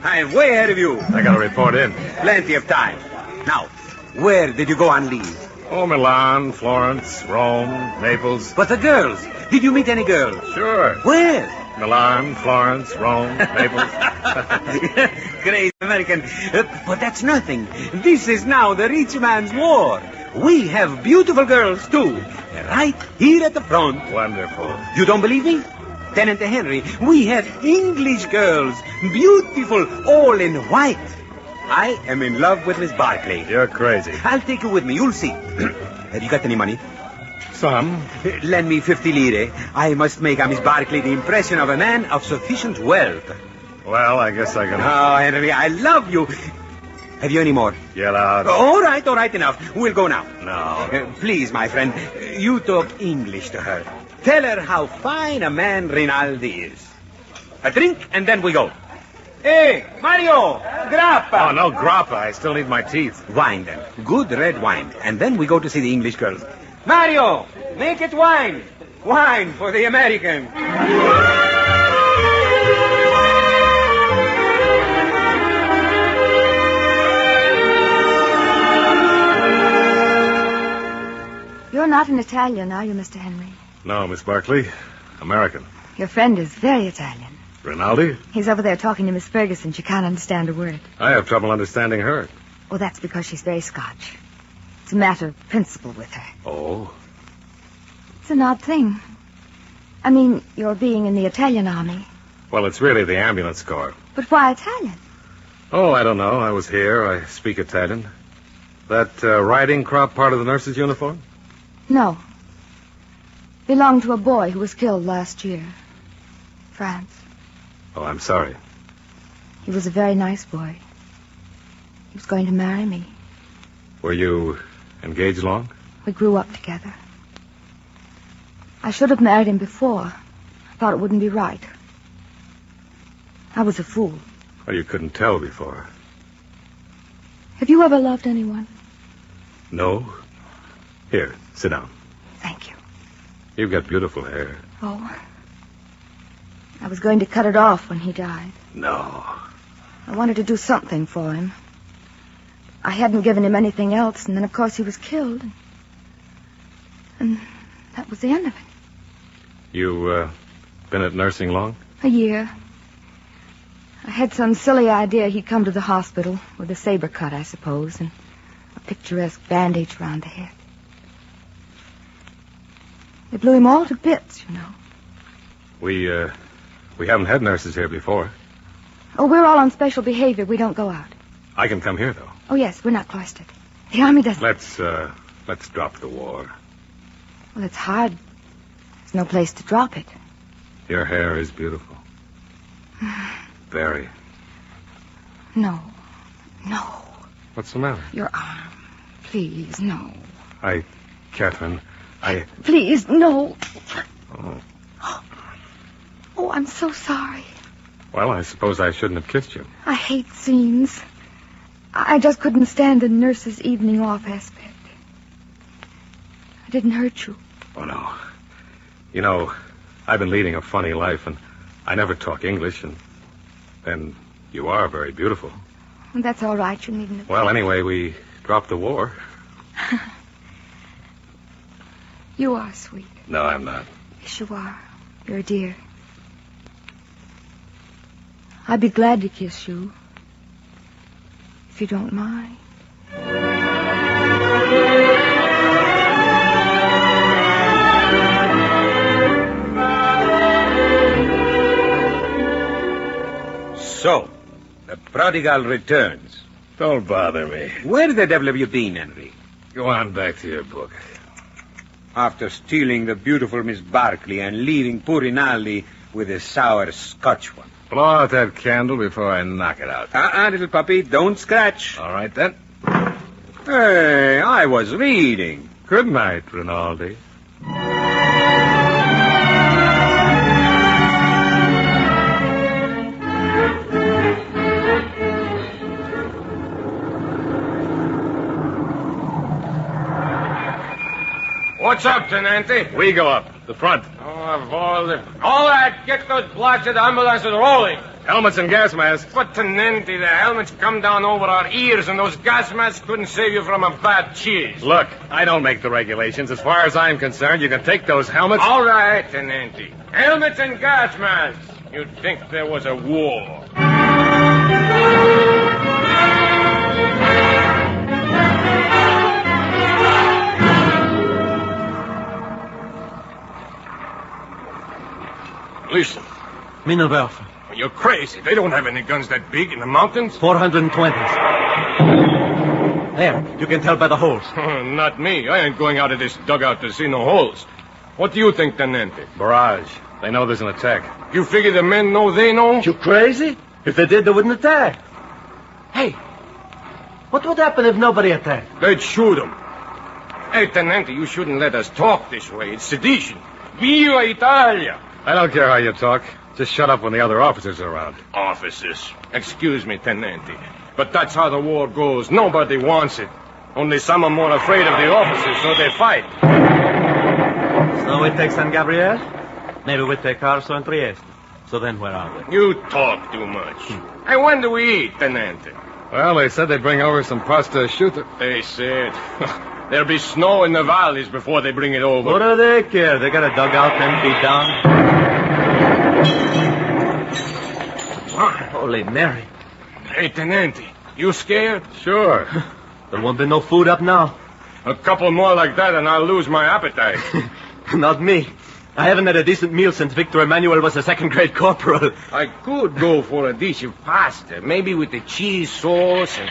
I am way ahead of you. I got to report in. Plenty of time. Now, where did you go on leave? Oh, Milan, Florence, Rome, Naples. But the girls. Did you meet any girls? Sure. Where? Milan, Florence, Rome, Naples. Great American. But that's nothing. This is now the rich man's war. We have beautiful girls, too. Right here at the front. Wonderful. You don't believe me? Tenant Henry, we have English girls. Beautiful, all in white. I am in love with Miss Barclay. You're crazy. I'll take you with me. You'll see. Have you got any money? Some. Lend me 50 lire. I must make on Miss Barclay the impression of a man of sufficient wealth. Well, I guess I can... Oh, Henry, I love you. Have you any more? Yell out. All right, enough. We'll go now. No. Please, my friend, you talk English to her. Tell her how fine a man Rinaldi is. A drink, and then we go. Hey, Mario, grappa. Oh, no grappa. I still need my teeth. Wine, then. Good red wine. And then we go to see the English girls. Mario, make it wine. Wine for the American. You're not an Italian, are you, Mr. Henry? No, Miss Barclay. American. Your friend is very Italian. Rinaldi? He's over there talking to Miss Ferguson. She can't understand a word. I have trouble understanding her. Well, that's because she's very Scotch. It's a matter of principle with her. Oh? It's an odd thing. I mean, your being in the Italian army. Well, it's really the ambulance corps. But why Italian? Oh, I don't know. I was here. I speak Italian. That riding crop part of the nurse's uniform? No. Belonged to a boy who was killed last year. France. Oh, I'm sorry. He was a very nice boy. He was going to marry me. Were you engaged long? We grew up together. I should have married him before. I thought it wouldn't be right. I was a fool. Well, you couldn't tell before. Have you ever loved anyone? No. Here, sit down. Thank you. You've got beautiful hair. Oh. I was going to cut it off when he died. No. I wanted to do something for him. I hadn't given him anything else, and then, of course, he was killed. And that was the end of it. You, been at nursing long? A year. I had some silly idea he'd come to the hospital with a saber cut, I suppose, and a picturesque bandage around the head. They blew him all to bits, you know. We haven't had nurses here before. Oh, we're all on special behavior. We don't go out. I can come here, though. Oh, yes, we're not cloistered. The Army doesn't... Let's drop the war. Well, it's hard. There's no place to drop it. Your hair is beautiful. Very. No. What's the matter? Your arm. Please, no. Catherine, Please, no. Oh. Oh, I'm so sorry. Well, I suppose I shouldn't have kissed you. I hate scenes. I just couldn't stand the nurse's evening off aspect. I didn't hurt you. Oh, no. You know, I've been leading a funny life, and I never talk English, and you are very beautiful. Well, that's all right. You needn't... Well, anyway, we dropped the war. You are sweet. No, I'm not. Yes, you are. You're a dear. I'd be glad to kiss you. If you don't mind. So, the prodigal returns. Don't bother me. Where the devil have you been, Henry? Go on back to your book. After stealing the beautiful Miss Barclay and leaving poor Rinaldi with a sour Scotch one. Blow out that candle before I knock it out. Little puppy, don't scratch. All right, then. Hey, I was reading. Good night, Rinaldi. What's up, Tenente? We go up. The front. Oh, of all right, get those blasted ambulances rolling. Helmets and gas masks. But, Tenente, the helmets come down over our ears, and those gas masks couldn't save you from a bad cheese. Look, I don't make the regulations. As far as I'm concerned, you can take those helmets... All right, Tenente. Helmets and gas masks. You'd think there was a war. Listen. Minerwerfer. You're crazy. They don't have any guns that big in the mountains. 420s. There, you can tell by the holes. Not me. I ain't going out of this dugout to see no holes. What do you think, Tenente? Barrage. They know there's an attack. You figure the men know they know? You crazy? If they did, they wouldn't attack. Hey, what would happen if nobody attacked? They'd shoot them. Hey, Tenente, you shouldn't let us talk this way. It's sedition. Viva Italia! I don't care how you talk. Just shut up when the other officers are around. Officers. Excuse me, Tenente. But that's how the war goes. Nobody wants it. Only some are more afraid of the officers, so they fight. So we take San Gabriel? Maybe we take Carso and Trieste. So then where are we? You talk too much. Hey, when do we eat, Tenente? Well, they said they'd bring over some pasta asciutto. They said. There'll be snow in the valleys before they bring it over. What do they care? They got a dugout empty down. Holy Mary. Hey, Tenente, you scared? Sure. There won't be no food up now. A couple more like that and I'll lose my appetite. Not me. I haven't had a decent meal since Victor Emmanuel was a second-grade corporal. I could go for a dish of pasta, maybe with the cheese sauce and...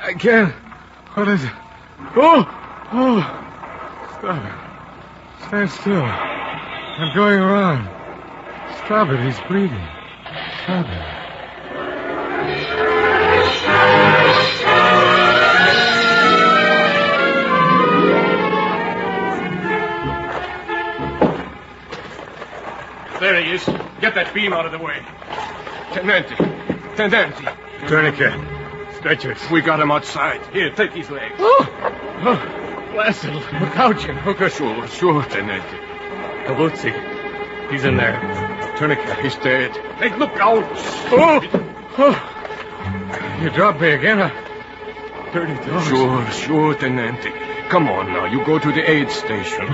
I can't. What is it? Oh! Stop it. Stand still. I'm going around. Stop it. He's bleeding. Stop it. There he is. Get that beam out of the way. Tenente. Tourniquet. Stretchers. We got him outside. Here, take his legs. Blasted. Look out, Jim. Hooker. Sure, Tenente. Cavuzzi. He's in there. Tourniquet. He's dead. Hey, look out. You dropped me again, $30. Sure, Tenente. Come on now. You go to the aid station.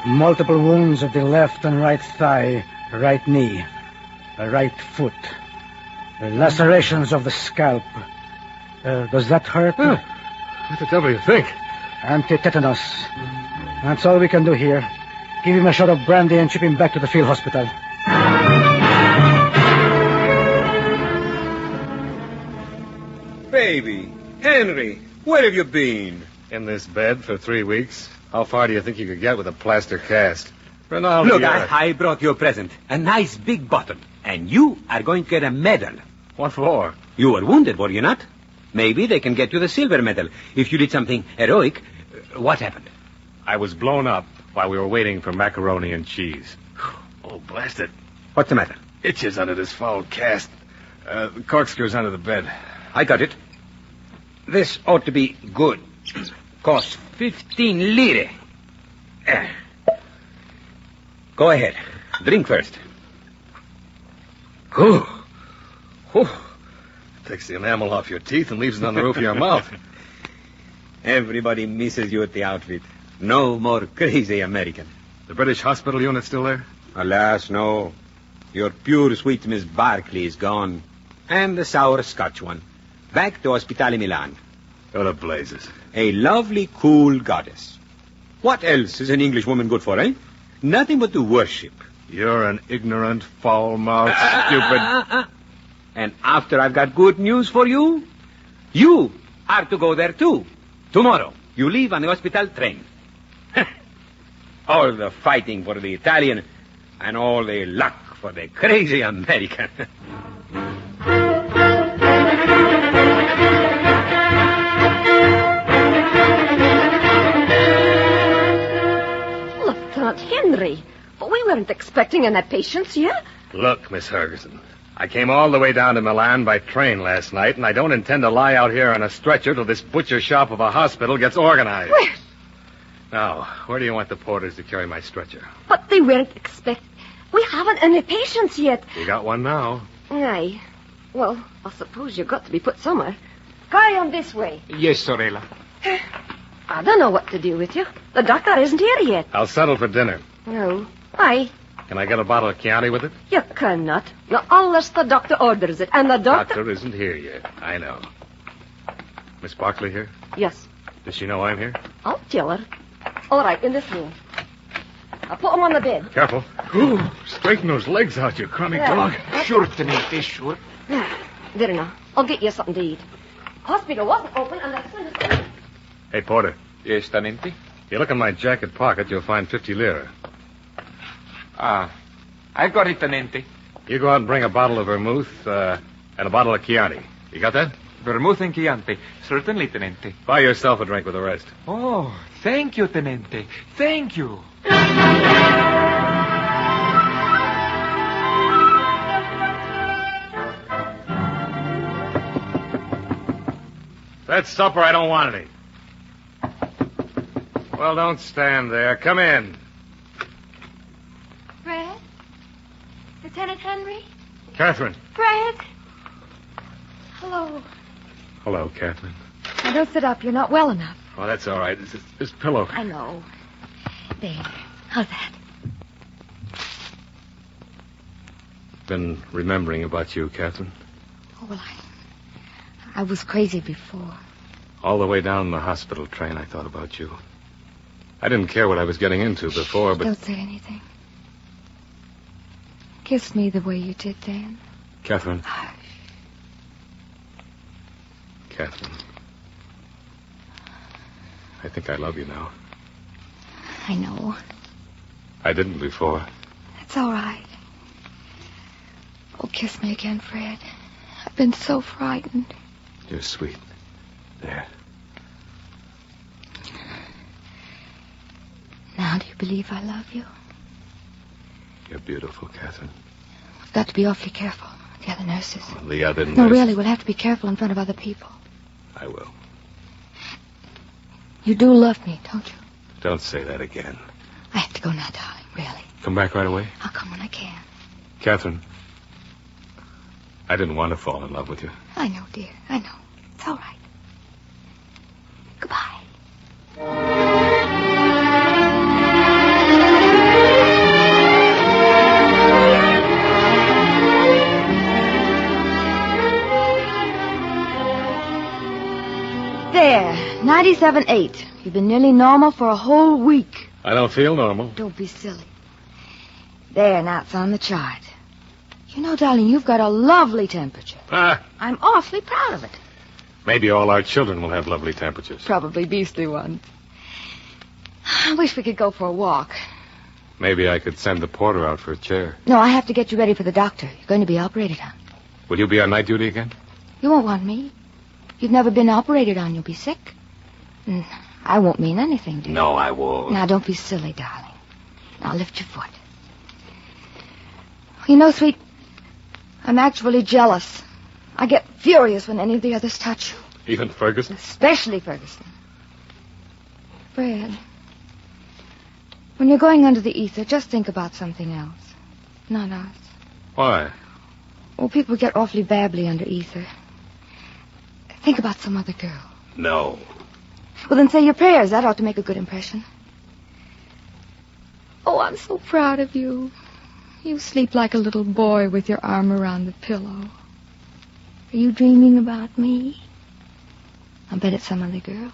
Multiple wounds of the left and right thigh, right knee, right foot. Lacerations of the scalp. Does that hurt? What the devil do you think? Anti-tetanus. That's all we can do here. Give him a shot of brandy and ship him back to the field hospital. Baby, Henry, where have you been? In this bed for 3 weeks. How far do you think you could get with a plaster cast? Ronaldo, Look, I brought you a present. A nice big bottle. And you are going to get a medal. What for? You were wounded, were you not? Maybe they can get you the silver medal. If you did something heroic. What happened? I was blown up while we were waiting for macaroni and cheese. Oh, blast it. What's the matter? Itches under this foul cast. The corkscrew's under the bed. I got it. This ought to be good. Costs 15 lire. Go ahead. Drink first. Takes the enamel off your teeth and leaves it on the roof of your mouth. Everybody misses you at the outfit. No more crazy American. The British hospital unit still there? Alas, no. Your pure sweet Miss Barclay is gone. And the sour Scotch one. Back to Ospitale Milan. Go to blazes. A lovely, cool goddess. What else is an English woman good for, eh? Nothing but to worship. You're an ignorant, foul-mouthed, stupid... And after I've got good news for you, you are to go there, too. Tomorrow, you leave on the hospital train. All the fighting for the Italian and all the luck for the crazy American. Lieutenant Henry, we weren't expecting any patients yet. Look, Miss Ferguson, I came all the way down to Milan by train last night, and I don't intend to lie out here on a stretcher till this butcher shop of a hospital gets organized. Well, Now, where do you want the porters to carry my stretcher? But they weren't expecting... We haven't any patients yet. You got one now. Aye. Well, I suppose you've got to be put somewhere. Carry on this way. Yes, Sorella. I don't know what to do with you. The doctor isn't here yet. I'll settle for dinner. No. Aye. Can I get a bottle of Chianti with it? You cannot. Not unless the doctor orders it. And the doctor... Doctor isn't here yet. I know. Miss Barkley here? Yes. Does she know I'm here? I'll tell her. All right, in this room. I'll put him on the bed. Careful. Ooh, straighten those legs out, you crummy dog. Sure, Teniente, sure. There now. I'll get you something to eat. Hospital wasn't open and that's when it's... Hey, Porter. Yes, Teniente? If you look in my jacket pocket, you'll find 50 lira. I've got it, Teniente. You go out and bring a bottle of vermouth and a bottle of Chianti. You got that? Vermouth and Chianti. Certainly, Teniente. Buy yourself a drink with the rest. Oh, thank you, Teniente. Thank you. That's supper. I don't want any. Well, don't stand there. Come in. Fred? Lieutenant Henry? Catherine. Fred? Hello. Hello, Catherine. Now, don't sit up. You're not well enough. Oh, that's all right. This pillow. I know. There. How's that? Been remembering about you, Catherine. Oh, well, I was crazy before. All the way down the hospital train, I thought about you. I didn't care what I was getting into before, but... Don't say anything. Kiss me the way you did then. Catherine. Catherine. I think I love you now. I know. I didn't before. It's all right. Oh, kiss me again, Fred. I've been so frightened. You're sweet. There. Now, do you believe I love you? You're beautiful, Catherine. I've got to be awfully careful. The other nurses. Well, the other nurses... No, really, we'll have to be careful in front of other people. I will. You do love me, don't you? Don't say that again. I have to go now, darling, really. Come back right away? I'll come when I can. Catherine, I didn't want to fall in love with you. I know, dear. I know. It's all right. Goodbye. There, 97.8. You've been nearly normal for a whole week. I don't feel normal. Don't be silly. There, now it's on the chart. You know, darling, you've got a lovely temperature. I'm awfully proud of it. Maybe all our children will have lovely temperatures. Probably beastly ones. I wish we could go for a walk. Maybe I could send the porter out for a chair. No, I have to get you ready for the doctor. You're going to be operated on. Will you be on night duty again? You won't want me. You've never been operated on. You'll be sick. And I won't mean anything to you. No, I won't. Now, don't be silly, darling. Now, lift your foot. You know, sweet, I'm actually jealous. I get furious when any of the others touch you. Even Ferguson? Especially Ferguson. Fred, when you're going under the ether, just think about something else. Not us. Why? Oh, people get awfully babbly under ether. Think about some other girl. No. Well, then say your prayers. That ought to make a good impression. Oh, I'm so proud of you. You sleep like a little boy with your arm around the pillow. Are you dreaming about me? I bet it's some other girl.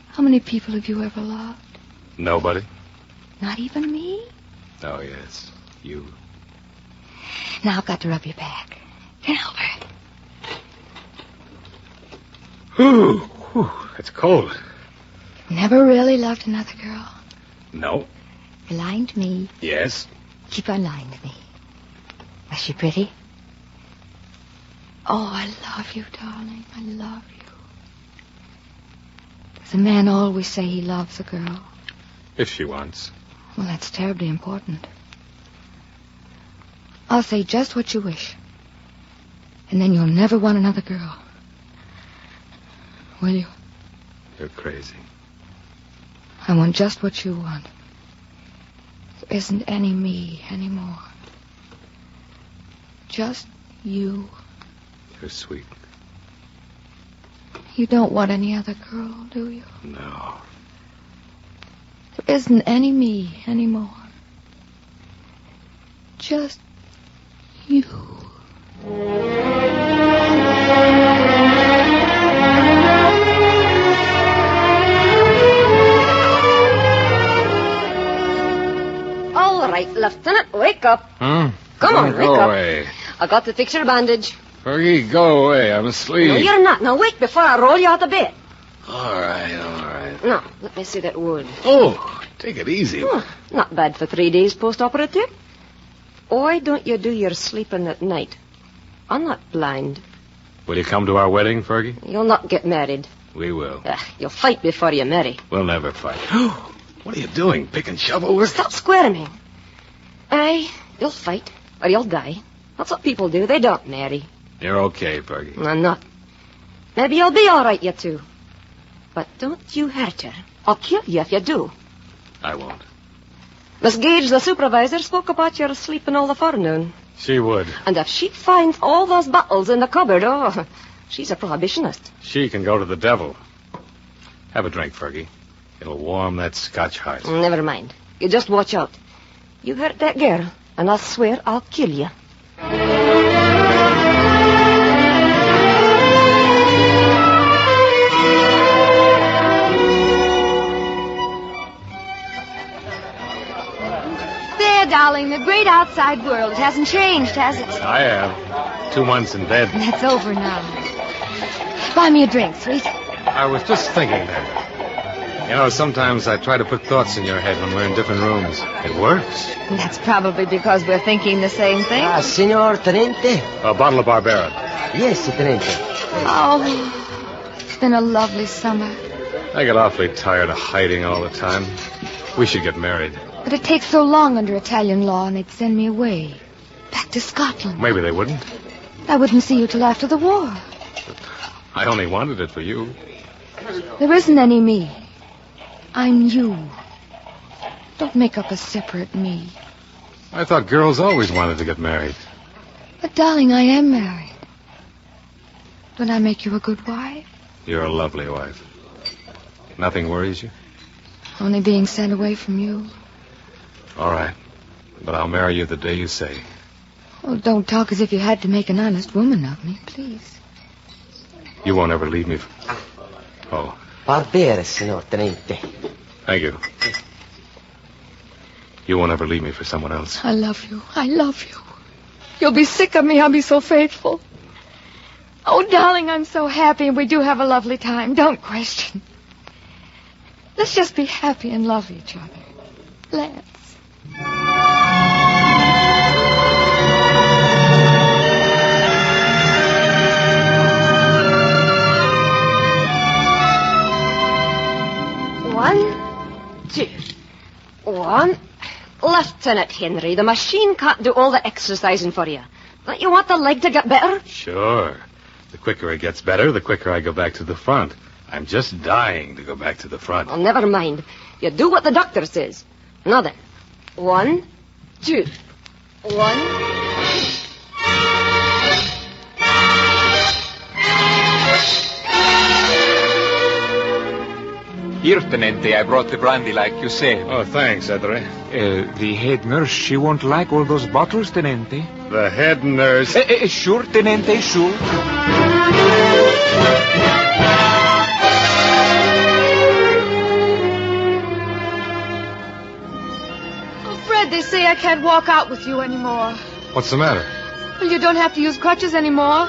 How many people have you ever loved? Nobody. Not even me? Oh, yes. You. Now I've got to rub your back. Here, Albert. Ooh, that's cold. Never really loved another girl? No. You're lying to me. Yes. Keep on lying to me. Was she pretty? Oh, I love you, darling. I love you. Does a man always say he loves a girl? If she wants. Well, that's terribly important. I'll say just what you wish. And then you'll never want another girl. Will you? You're crazy. I want just what you want. There isn't any me anymore. Just you. You're sweet. You don't want any other girl, do you? No. There isn't any me anymore. Just you. All right, Lieutenant, wake up. Huh? Come on, Go wake up. away. I got to fix your bandage. Fergie, go away. I'm asleep. No, you're not. Now wake before I roll you out of bed. All right. Now, let me see that wound. Oh, take it easy. Not bad for 3 days post-operative. Why don't you do your sleeping at night? I'm not blind. Will you come to our wedding, Fergie? You'll not get married. We will. You'll fight before you marry. We'll never fight. What are you doing? Pick and shovel work? Stop squirming. Aye, you'll fight, or you'll die. That's what people do. They don't marry. You're okay, Fergie. I'm not. Maybe you'll be all right, you two. But don't you hurt her. I'll kill you if you do. I won't. Miss Gage, the supervisor, spoke about your sleeping all the forenoon. She would. And if she finds all those bottles in the cupboard, oh, she's a prohibitionist. She can go to the devil. Have a drink, Fergie. It'll warm that Scotch heart. Never mind. You just watch out. You hurt that girl, and I'll swear I'll kill you. There, darling, the great outside world. It hasn't changed, has it? I have. 2 months in bed. That's over now. Buy me a drink, sweet. I was just thinking that. You know, sometimes I try to put thoughts in your head when we're in different rooms. It works. That's probably because we're thinking the same thing. Senor Tenente. A bottle of Barbera. Yes, Tenente. Oh, it's been a lovely summer. I get awfully tired of hiding all the time. We should get married. But it takes so long under Italian law, and they'd send me away. Back to Scotland. Maybe they wouldn't. I wouldn't see you till after the war. I only wanted it for you. There isn't any me. I'm you. Don't make up a separate me. I thought girls always wanted to get married. But, darling, I am married. Don't I make you a good wife? You're a lovely wife. Nothing worries you? Only being sent away from you. All right. But I'll marry you the day you say. Oh, don't talk as if you had to make an honest woman of me, please. You won't ever leave me. Oh. Barbera, Senor Tenente. Thank you. You won't ever leave me for someone else. I love you. I love you. You'll be sick of me. I'll be so faithful. Oh, darling, I'm so happy, and we do have a lovely time. Don't question. Let's just be happy and love each other. Let's. One, two. One. Lieutenant Henry, the machine can't do all the exercising for you. Don't you want the leg to get better? Sure. The quicker it gets better, the quicker I go back to the front. I'm just dying to go back to the front. Oh, never mind. You do what the doctor says. Now then. 1, 2. 1. Here, Tenente, I brought the brandy like you said. Oh, thanks, Edre. The head nurse, she won't like all those bottles, Tenente. The head nurse? Sure, Tenente, sure. Oh, Fred, they say I can't walk out with you anymore. What's the matter? Well, you don't have to use crutches anymore.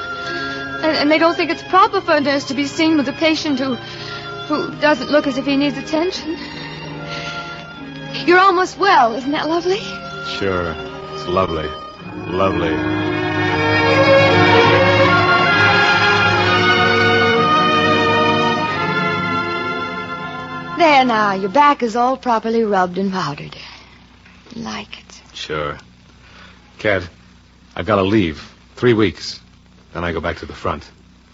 And they don't think it's proper for a nurse to be seen with a patient who doesn't look as if he needs attention. You're almost well, isn't that lovely? Sure. It's lovely. Lovely. There now, your back is all properly rubbed and powdered. Like it. Sure. Cat, I've got to leave. 3 weeks. Then I go back to the front.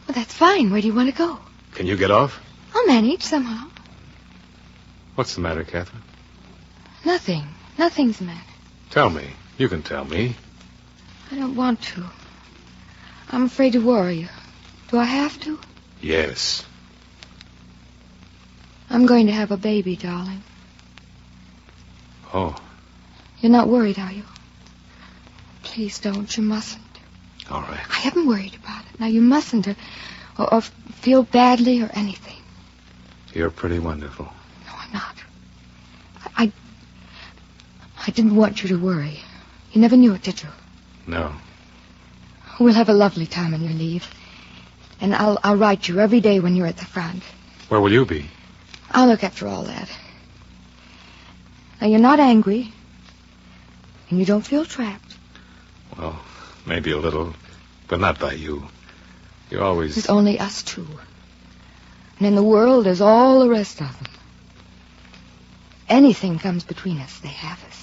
Well, that's fine. Where do you want to go? Can you get off? I'll manage somehow. What's the matter, Catherine? Nothing. Nothing's the matter. Tell me. You can tell me. I don't want to. I'm afraid to worry you. Do I have to? Yes. I'm going to have a baby, darling. Oh, You're not worried, are you? Please don't. You mustn't. all right. I haven't worried about it. Now, you mustn't or feel badly or anything. You're pretty wonderful. No, I'm not. I didn't want you to worry. You never knew it, did you? No. We'll have a lovely time on your leave. And I'll write you every day when you're at the front. Where will you be? I'll look after all that. Now, you're not angry. And you don't feel trapped. Well, maybe a little, but not by you. You always... It's only us two. And in the world, there's all the rest of them. Anything comes between us, they have us.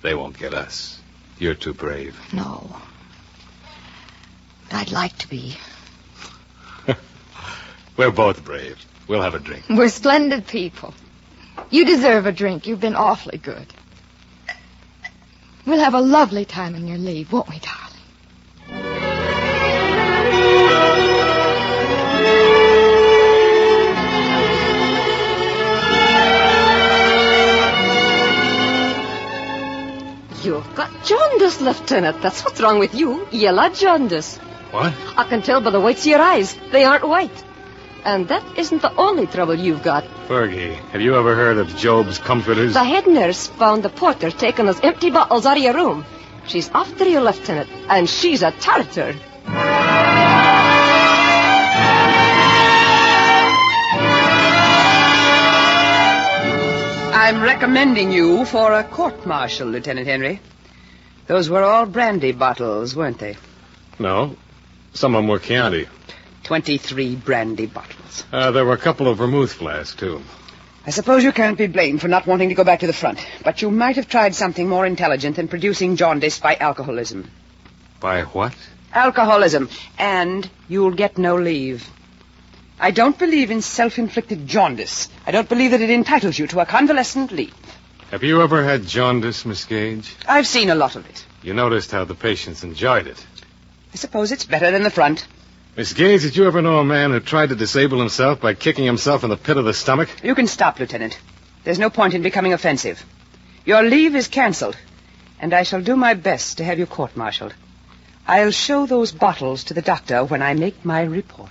They won't get us. You're too brave. No. But I'd like to be. We're both brave. We'll have a drink. We're splendid people. You deserve a drink. You've been awfully good. We'll have a lovely time on your leave, won't we, darling? You've got jaundice, Lieutenant. That's what's wrong with you. Yellow jaundice. What? I can tell by the whites of your eyes. They aren't white. And that isn't the only trouble you've got. Fergie, have you ever heard of Job's Comforters? The head nurse found the porter taking those empty bottles out of your room. She's after you, Lieutenant, and she's a tartar. I'm recommending you for a court-martial, Lieutenant Henry. Those were all brandy bottles, weren't they? No. Some of them were Chianti. 23 brandy bottles. There were a couple of vermouth flasks, too. I suppose you can't be blamed for not wanting to go back to the front, but you might have tried something more intelligent than producing jaundice by alcoholism. By what? Alcoholism, and you'll get no leave. I don't believe in self-inflicted jaundice. I don't believe that it entitles you to a convalescent leave. Have you ever had jaundice, Miss Gage? I've seen a lot of it. You noticed how the patients enjoyed it. I suppose it's better than the front. Miss Gage, did you ever know a man who tried to disable himself by kicking himself in the pit of the stomach? You can stop, Lieutenant. There's no point in becoming offensive. Your leave is canceled, and I shall do my best to have you court-martialed. I'll show those bottles to the doctor when I make my report.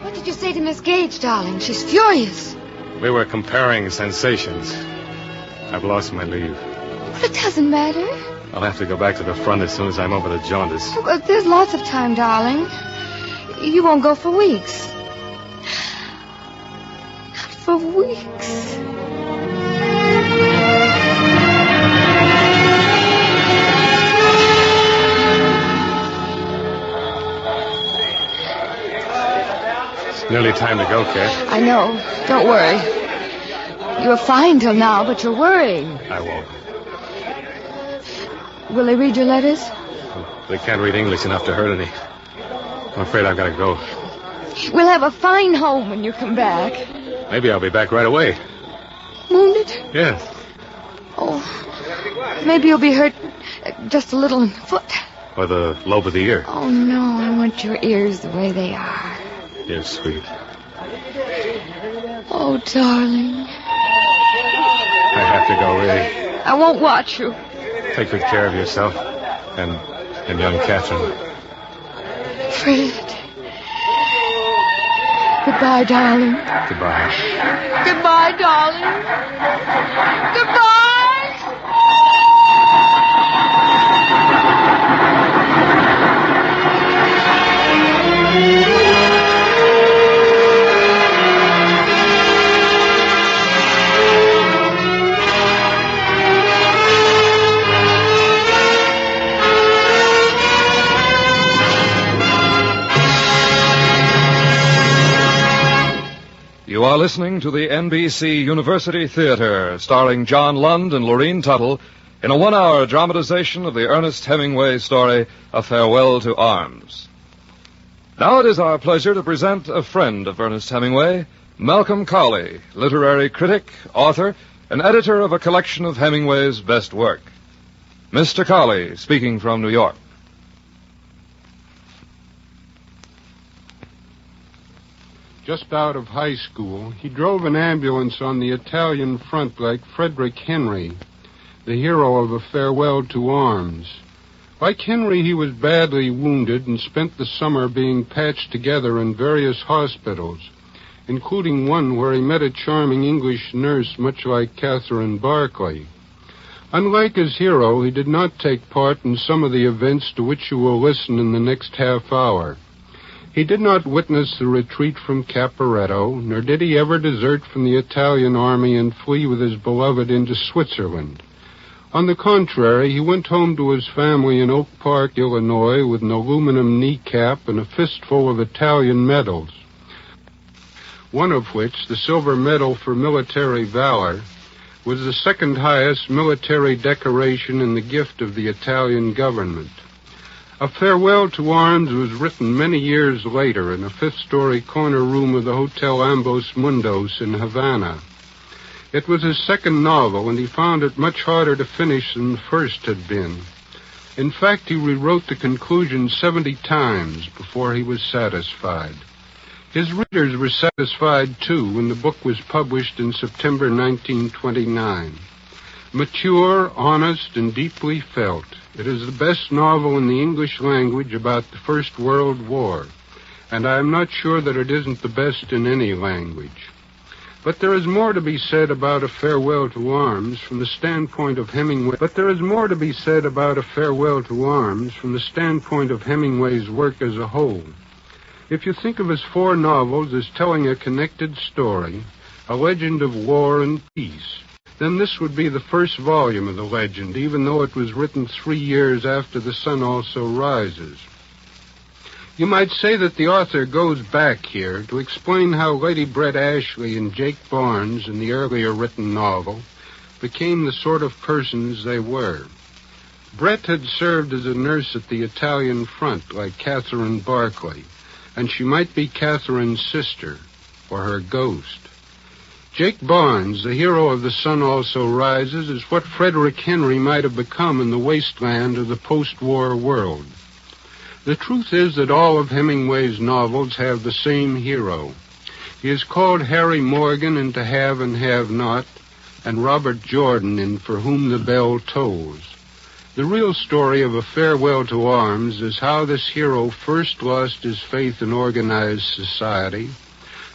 What did you say to Miss Gage, darling? She's furious. We were comparing sensations. I've lost my leave. But it doesn't matter. I'll have to go back to the front as soon as I'm over the jaundice. Well, there's lots of time, darling. You won't go for weeks. Not for weeks. It's nearly time to go, Kat. I know. Don't worry. You were fine till now, but you're worrying. I won't. Will they read your letters? They can't read English enough to hurt any. I'm afraid I've got to go. We'll have a fine home when you come back. Maybe I'll be back right away. Wounded? Yes. Oh, maybe you'll be hurt just a little in the foot. Or the lobe of the ear. Oh, no, I want your ears the way they are. You're sweet. Oh, darling. I have to go, really. I won't watch you. Take good care of yourself. And young Catherine. Fred. Goodbye, darling. Goodbye. Goodbye, darling. Goodbye. You are listening to the NBC University Theater, starring John Lund and Lorene Tuttle, in a 1-hour dramatization of the Ernest Hemingway story, A Farewell to Arms. Now it is our pleasure to present a friend of Ernest Hemingway, Malcolm Cowley, literary critic, author, and editor of a collection of Hemingway's best work. Mr. Cowley, speaking from New York. Just out of high school, he drove an ambulance on the Italian front like Frederick Henry, the hero of A Farewell to Arms. Like Henry, he was badly wounded and spent the summer being patched together in various hospitals, including one where he met a charming English nurse much like Catherine Barclay. Unlike his hero, he did not take part in some of the events to which you will listen in the next half hour. He did not witness the retreat from Caporetto, nor did he ever desert from the Italian army and flee with his beloved into Switzerland. On the contrary, he went home to his family in Oak Park, Illinois, with an aluminum kneecap and a fistful of Italian medals, one of which, the Silver Medal for Military Valor, was the second highest military decoration in the gift of the Italian government. A Farewell to Arms was written many years later in a fifth-story corner room of the Hotel Ambos Mundos in Havana. It was his second novel, and he found it much harder to finish than the first had been. In fact, he rewrote the conclusion 70 times before he was satisfied. His readers were satisfied, too, when the book was published in September 1929. Mature, honest, and deeply felt, it is the best novel in the English language about the First World War, and I am not sure that it isn't the best in any language. But there is more to be said about A Farewell to Arms from the standpoint of Hemingway. Hemingway's work as a whole. If you think of his 4 novels as telling a connected story, a legend of war and peace, then this would be the first volume of the legend, even though it was written 3 years after The Sun Also Rises. You might say that the author goes back here to explain how Lady Brett Ashley and Jake Barnes, in the earlier written novel, became the sort of persons they were. Brett had served as a nurse at the Italian front, like Catherine Barclay, and she might be Catherine's sister, or her ghost. Jake Barnes, the hero of The Sun Also Rises, is what Frederick Henry might have become in the wasteland of the post-war world. The truth is that all of Hemingway's novels have the same hero. He is called Harry Morgan in To Have and Have Not, and Robert Jordan in For Whom the Bell Tolls. The real story of A Farewell to Arms is how this hero first lost his faith in organized society,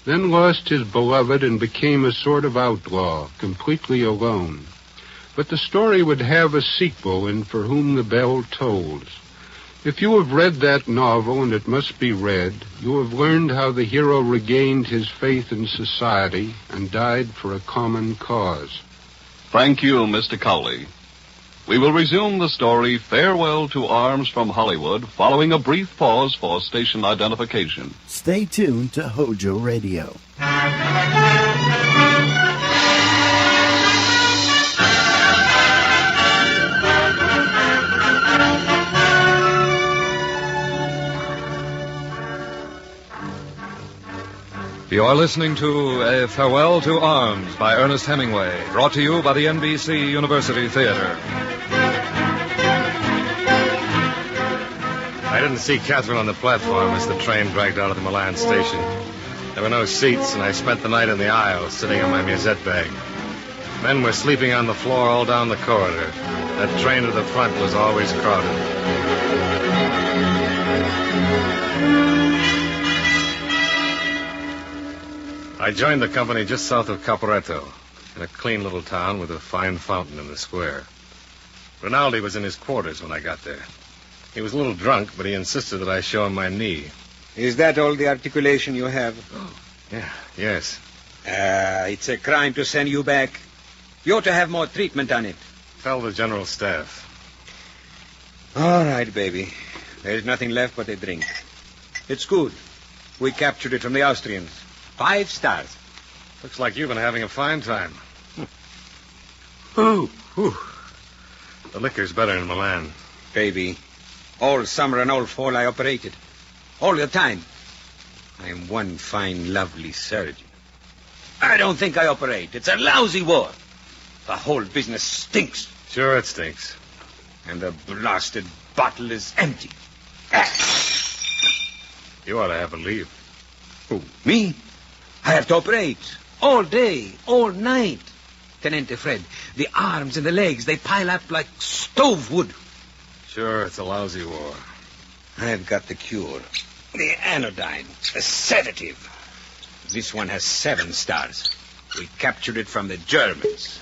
then lost his beloved and became a sort of outlaw, completely alone. But the story would have a sequel in For Whom the Bell Tolls. If you have read that novel, and it must be read, you have learned how the hero regained his faith in society and died for a common cause. Thank you, Mr. Cowley. We will resume the story Farewell to Arms from Hollywood following a brief pause for station identification. Stay tuned to HOJO Radio. You are listening to A Farewell to Arms by Ernest Hemingway, brought to you by the NBC University Theater. I didn't see Catherine on the platform as the train dragged out of the Milan station. There were no seats, and I spent the night in the aisle, sitting on my musette bag. Men were sleeping on the floor all down the corridor. That train to the front was always crowded. I joined the company just south of Caporetto, in a clean little town with a fine fountain in the square. Rinaldi was in his quarters when I got there. He was a little drunk, but he insisted that I show him my knee. Is that all the articulation you have? Yes. It's a crime to send you back. You ought to have more treatment on it. Tell the general staff. All right, baby. There's nothing left but a drink. It's good. We captured it from the Austrians. 5 stars. Looks like you've been having a fine time. The liquor's better in Milan. Baby, all summer and all fall I operated. All the time. I am one fine, lovely surgeon. I don't think I operate. It's a lousy war. The whole business stinks. Sure it stinks. And the blasted bottle is empty. You ought to have a leave. Who, me? I have to operate. All day, all night. Tenente Fred, the arms and the legs, they pile up like stove wood. Sure, it's a lousy war. I've got the cure. The anodyne, a sedative. This one has 7 stars. We captured it from the Germans.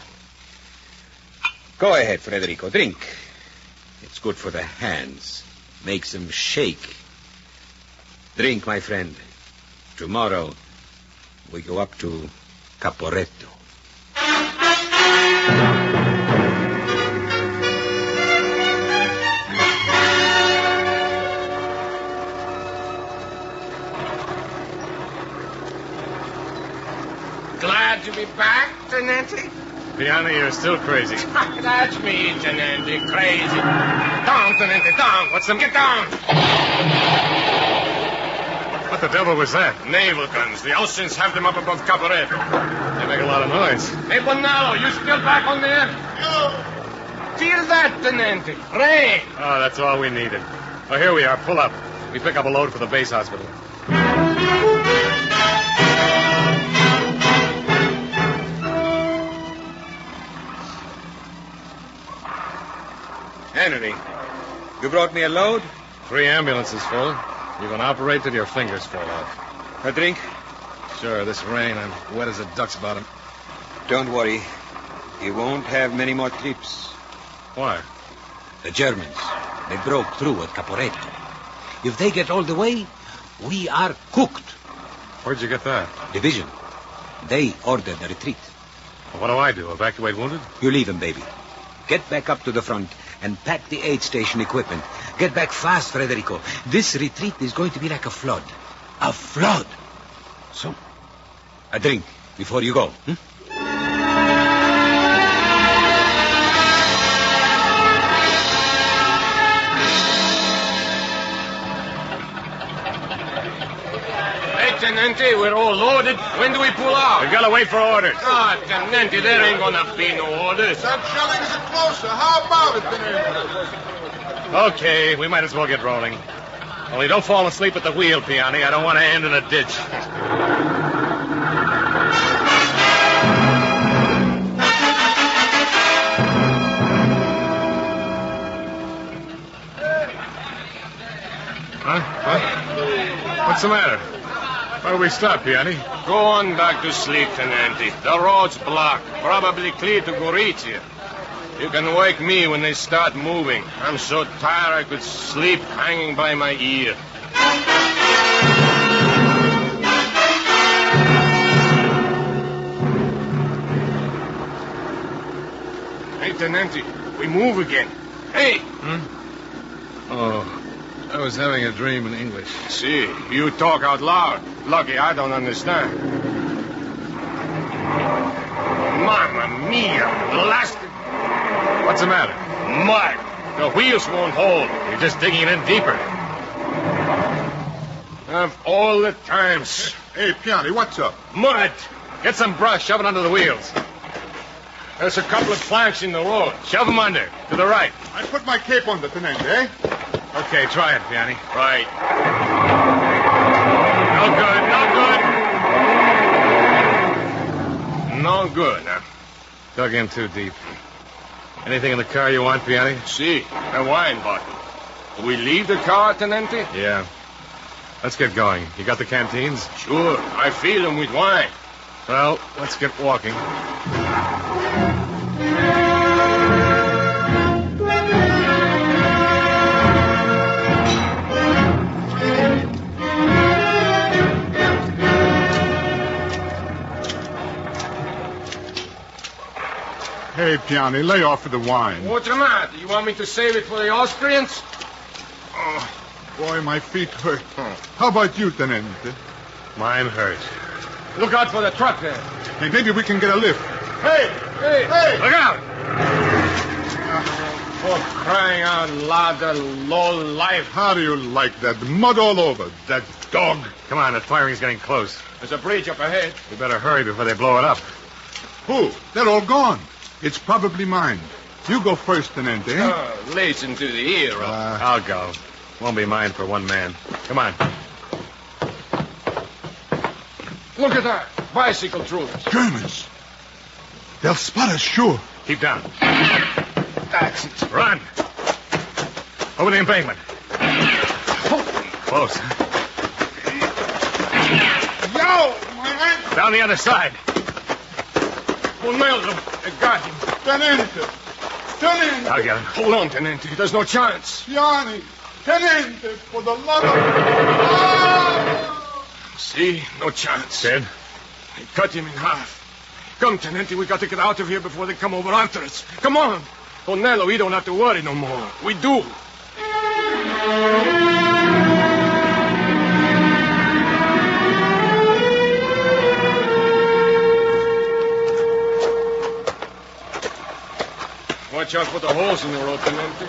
Go ahead, Federico. Drink. It's good for the hands. Makes them shake. Drink, my friend. Tomorrow, we go up to Caporetto. Glad to be back, Tenente? Piana, you're still crazy. That's me, Tenente, crazy. Down, Tenente, down. What's them? Get down. What the devil was that? Naval guns. The Austrians have them up above Caporetto. They make a lot of noise. Hey, Bonallo, you still back on there? Feel that, Tenente. Rain. Oh, that's all we needed. Oh, here we are. Pull up. We pick up a load for the base hospital. Henry, you brought me a load? 3 ambulances full. You can operate till your fingers fall off. A drink? Sure, this rain, I'm wet as a duck's bottom. Don't worry. You won't have many more trips. Why? The Germans, they broke through at Caporetto. If they get all the way, we are cooked. Where'd you get that? Division. They ordered a retreat. Well, what do? Evacuate wounded? You leave them, baby. Get back up to the front and pack the aid station equipment. Get back fast, Federico. This retreat is going to be like a flood. A flood. So, a drink before you go. Hey, Tenente, we're all loaded. When do we pull out? We've got to wait for orders. Ah, Tenente, there ain't gonna be no orders. Some shellings are closer. How about it, Tenente? Okay, we might as well get rolling. Only don't fall asleep at the wheel, Piani. I don't want to end in a ditch. Huh? What's the matter? Why do we stop, Piani? Go on back to sleep, Tenente. The road's blocked. Probably clear to Gorizia. You can wake me when they start moving. I'm so tired I could sleep hanging by my ear. Hey, Tenente, we move again. Hey! Oh, I was having a dream in English. See, you talk out loud. Lucky I don't understand. Mamma mia, blasted. What's the matter? Mud. The wheels won't hold. You're just digging it in deeper. Of all the times. Hey, Piani, what's up? Mud. Get some brush, shove it under the wheels. There's a couple of planks in the road. Shove them under, to the right. I put my cape on the Tenente, eh? Okay, try it, Piani. Right. No good, no good. No good, huh? Dug in too deep. Anything in the car you want, Piani? See, a wine bottle. Do we leave the car, Tenente? Yeah. Let's get going. You got the canteens? Sure. I fill them with wine. Well, let's get walking. Hey, Piani, lay off of the wine. What's the matter? You want me to save it for the Austrians? Oh, boy, my feet hurt. How about you, Tenente? Mine hurt. Look out for the truck there. Hey, maybe we can get a lift. Hey! Look out! For crying out loud, the low life. How do you like that? Mud all over. That dog. Come on, that firing's getting close. There's a bridge up ahead. We better hurry before they blow it up. Who? They're all gone. It's probably mine. You go first, Tenente. Listen to the hero. I'll go. Won't be mine for one man. Come on. Look at that. Bicycle troops. Germans. They'll spot us, sure. Keep down. That's it. Run. Over the embankment. Close. Yo! My ankle! Down the other side. Ronaldo, I got him. Tenente! Tenente! I'll get him. Hold on, Tenente. There's no chance. Yanni! Tenente! For the love of... See? No chance. Dead? I cut him in half. Come, Tenente, we got to get out of here before they come over after us. Come on. Tonello, we don't have to worry no more. We do. Watch out for the holes in the road, Tenente.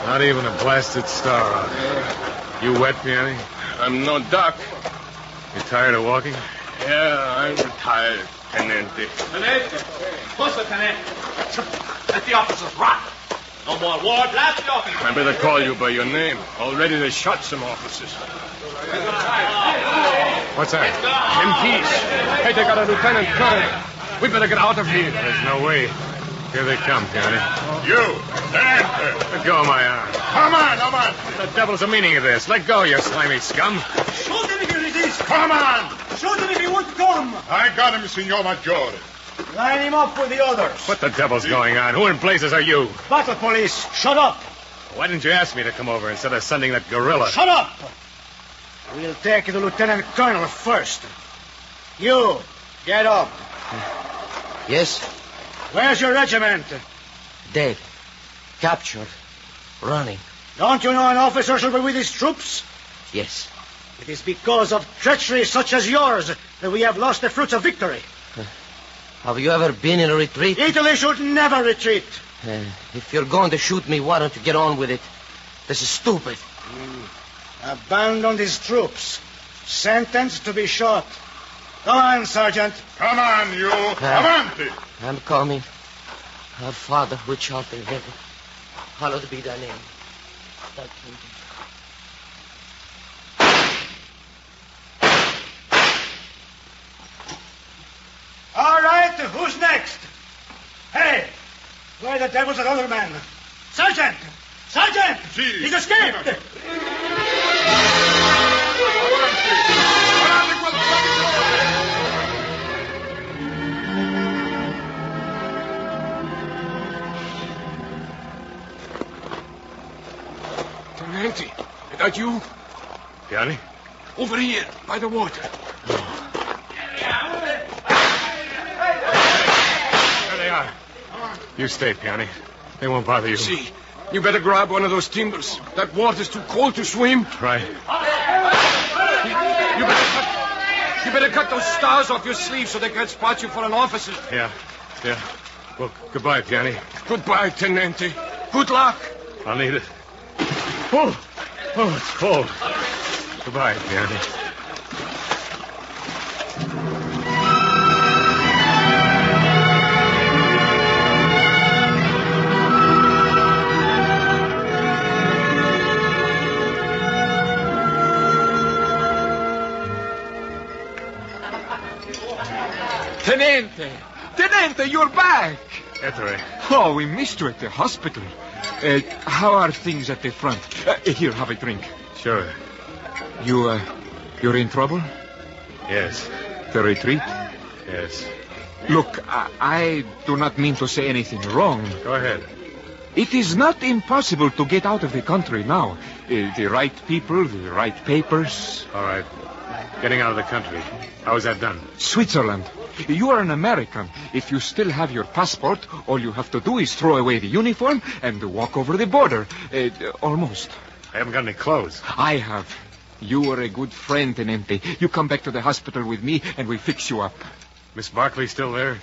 Not even a blasted star on it. You wet, Piani? I'm no duck. You tired of walking? Yeah, I'm retired, Tenente. Tenente! What's the Tenente? Let the officers rot. No more war, blast the officers. I better call you by your name. Already they shot some officers. What's that? MPs. Hey, they got a lieutenant colonel. We better get out of here. There's no way. Here they come, Piani. You! Tenente! Let go of my arm. Come on, come on! What the devil's the meaning of this? Let go, you slimy scum. Shoot him if you resist. Come on! Shoot him if you want to come. I got him, Signor Maggiore. Line him up with the others. What the devil's going on? Who in blazes are you? Battle police, shut up. Why didn't you ask me to come over instead of sending that gorilla? Shut up. We'll take the lieutenant colonel first. You, get up. Yes? Where's your regiment? Dead. Captured. Running. Don't you know an officer should be with his troops? Yes. It is because of treachery such as yours that we have lost the fruits of victory. Have you ever been in a retreat? Italy should never retreat. If you're going to shoot me, why don't you get on with it? This is stupid. Abandon these troops. Sentenced to be shot. Come on, Sergeant. Come on, you. Avanti. I'm coming. Our Father, which art in heaven, hallowed be thy name. Thy kingdom. All right, who's next? Hey, where the devil's that other man? Sergeant! Sergeant! He's escaped! Tenente, is that you? Piani? Over here, by the water. There they are. You stay, Piani. They won't bother you. See, you better grab one of those timbers. That water's too cold to swim. Right. You better cut those stars off your sleeve so they can't spot you for an officer. Yeah. Well, goodbye, Piani. Goodbye, Tenente. Good luck. I'll need it. Oh, it's cold. Goodbye, Piani. Tenente, you're back. Ettore. Oh, we missed you at the hospital. How are things at the front? Here, have a drink. Sure. You're in trouble? Yes. The retreat? Yes. Look, I do not mean to say anything wrong. Go ahead. It is not impossible to get out of the country now. The right people, the right papers. All right. Getting out of the country. How is that done? Switzerland. You are an American. If you still have your passport, all you have to do is throw away the uniform and walk over the border. Almost. I haven't got any clothes. I have. You are a good friend, Tenente. You come back to the hospital with me, and we fix you up. Miss Barclay still there?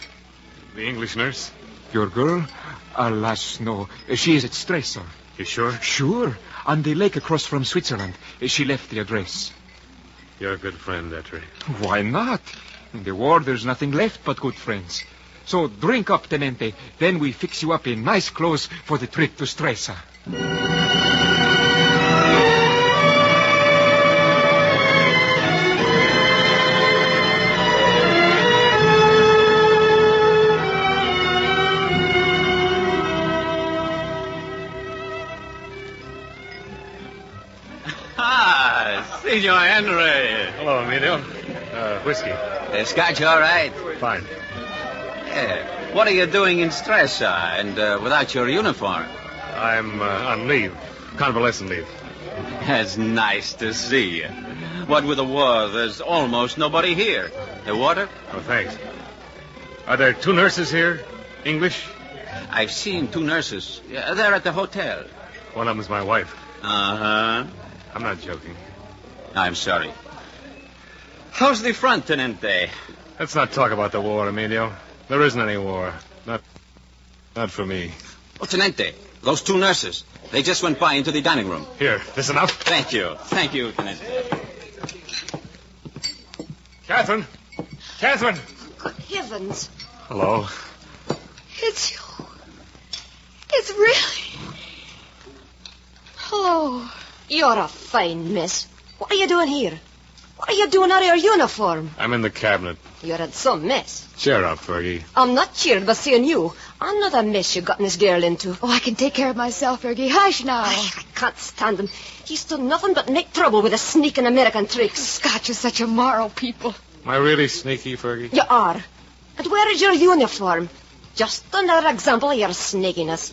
The English nurse? Your girl? Alas, no. She is at Stresa. You sure? Sure. On the lake across from Switzerland. She left the address. You're a good friend, Etri. Why not? In the war, there's nothing left but good friends. So drink up, Tenente. Then we fix you up in nice clothes for the trip to Stresa. Senor Henry. Hello, Emilio. Whiskey. Scotch all right? Fine. Yeah. What are you doing in Stresa and without your uniform? I'm on leave. Convalescent leave. That's nice to see you. What with the war, there's almost nobody here. The water? Oh, thanks. Are there 2 nurses here? English? I've seen 2 nurses. They're at the hotel. One of them's my wife. Uh-huh. I'm not joking. I'm sorry. How's the front, Tenente? Let's not talk about the war, Emilio. There isn't any war. Not for me. Oh, Tenente, those 2 nurses. They just went by into the dining room. Here, this enough? Thank you. Thank you, Tenente. Catherine! Catherine! Good heavens. Hello. It's you. It's really... Hello. You're a fine miss. What are you doing here? What are you doing out of your uniform? I'm in the cabinet. You're in some mess. Cheer up, Fergie. I'm not cheered by seeing you. Another mess you gotten this girl into. Oh, I can take care of myself, Fergie. Hush now. I can't stand him. He's done nothing but make trouble with his sneaking American tricks. Scotch is such a moral people. Am I really sneaky, Fergie? You are. And where is your uniform? Just another example of your sneakiness.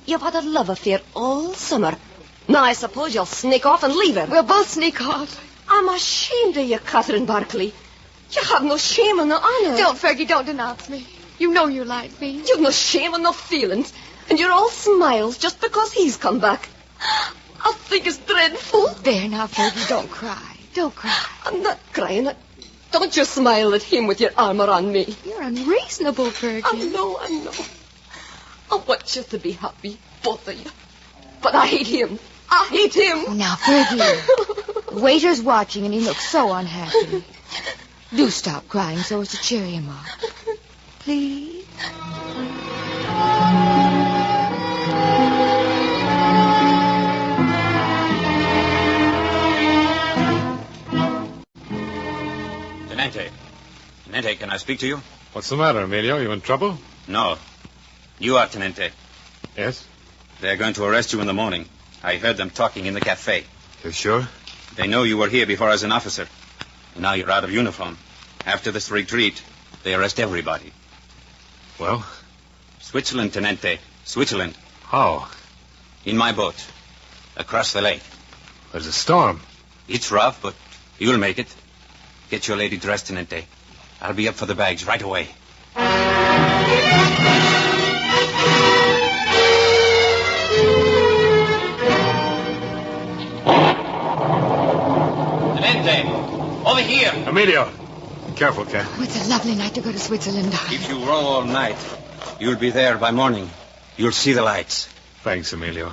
You've had a love affair all summer. Now I suppose you'll sneak off and leave her. We'll both sneak off. I'm ashamed of you, Catherine Barkley. You have no shame and no honor. Don't, Fergie, don't denounce me. You know you like me. You've no shame and no feelings. And you're all smiles just because he's come back. I think it's dreadful. There now, Fergie, don't cry. Don't cry. I'm not crying. Don't you smile at him with your arm around me. You're unreasonable, Fergie. I know. I want you to be happy, both of you. But I hate him. I hate him. Oh, now, Fergie. The waiter's watching and he looks so unhappy. Do stop crying so as to cheer him up. Please. Tenente, can I speak to you? What's the matter, Emilio? You in trouble? No. You are, Tenente. Yes? They're going to arrest you in the morning. I heard them talking in the cafe. You sure? They know you were here before as an officer. Now you're out of uniform. After this retreat, they arrest everybody. Well? Switzerland, Tenente. Switzerland. How? In my boat. Across the lake. There's a storm. It's rough, but you'll make it. Get your lady dressed, Tenente. I'll be up for the bags right away. Tenente, over here. Emilio. Careful, Cat. Oh, it's a lovely night to go to Switzerland, darling. If you row all night, you'll be there by morning. You'll see the lights. Thanks, Emilio.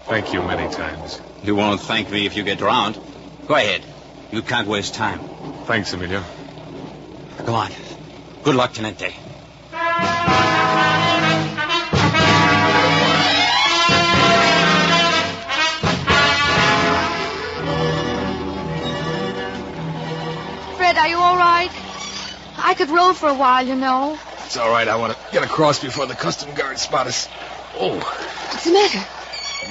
Thank you many times. You won't thank me if you get drowned. Go ahead. You can't waste time. Thanks, Emilio. Come on. Good luck, Tenente. Fred, are you all right? I could row for a while, you know. It's all right. I want to get across before the custom guards spot us. Oh. What's the matter?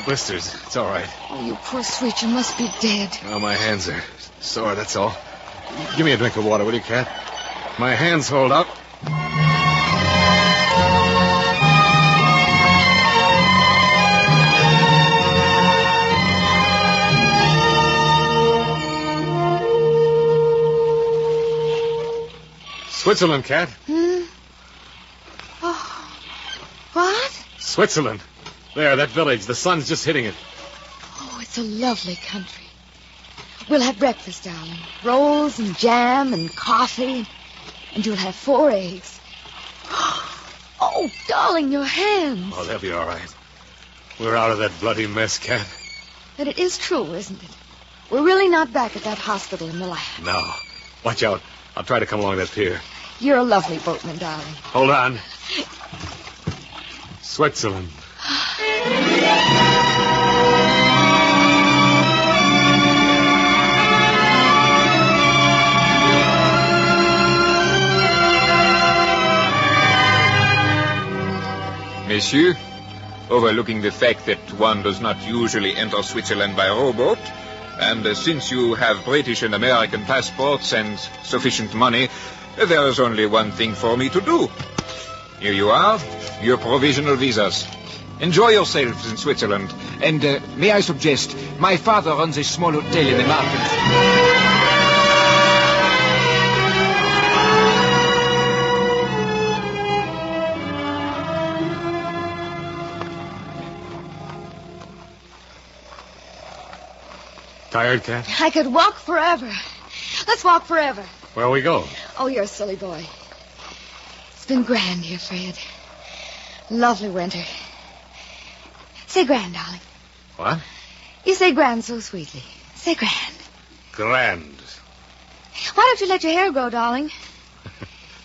Blisters. It's all right. Oh, you poor sweet, you must be dead. Oh, my hands are sore, that's all. Give me a drink of water, will you, Cat? My hands hold up. Switzerland, Cat. Oh. What? Switzerland. There, that village. The sun's just hitting it. Oh, it's a lovely country. We'll have breakfast, darling. Rolls and jam and coffee. And you'll have 4 eggs. Oh, Oh, darling, your hands. Oh, they'll be all right. We're out of that bloody mess, Cat. But it is true, isn't it? We're really not back at that hospital in the lab. No. Watch out. I'll try to come along that pier. You're a lovely boatman, darling. Hold on. Switzerland. Monsieur, overlooking the fact that one does not usually enter Switzerland by rowboat, and since you have British and American passports and sufficient money, there is only one thing for me to do. Here you are, your provisional visas. Enjoy yourselves in Switzerland. And may I suggest, my father runs a small hotel in the mountains. Tired, Cat? I could walk forever. Let's walk forever. Where we go? Oh, you're a silly boy. It's been grand here, Fred. Lovely winter. Say grand, darling. What? You say grand so sweetly. Say grand. Grand. Why don't you let your hair grow, darling?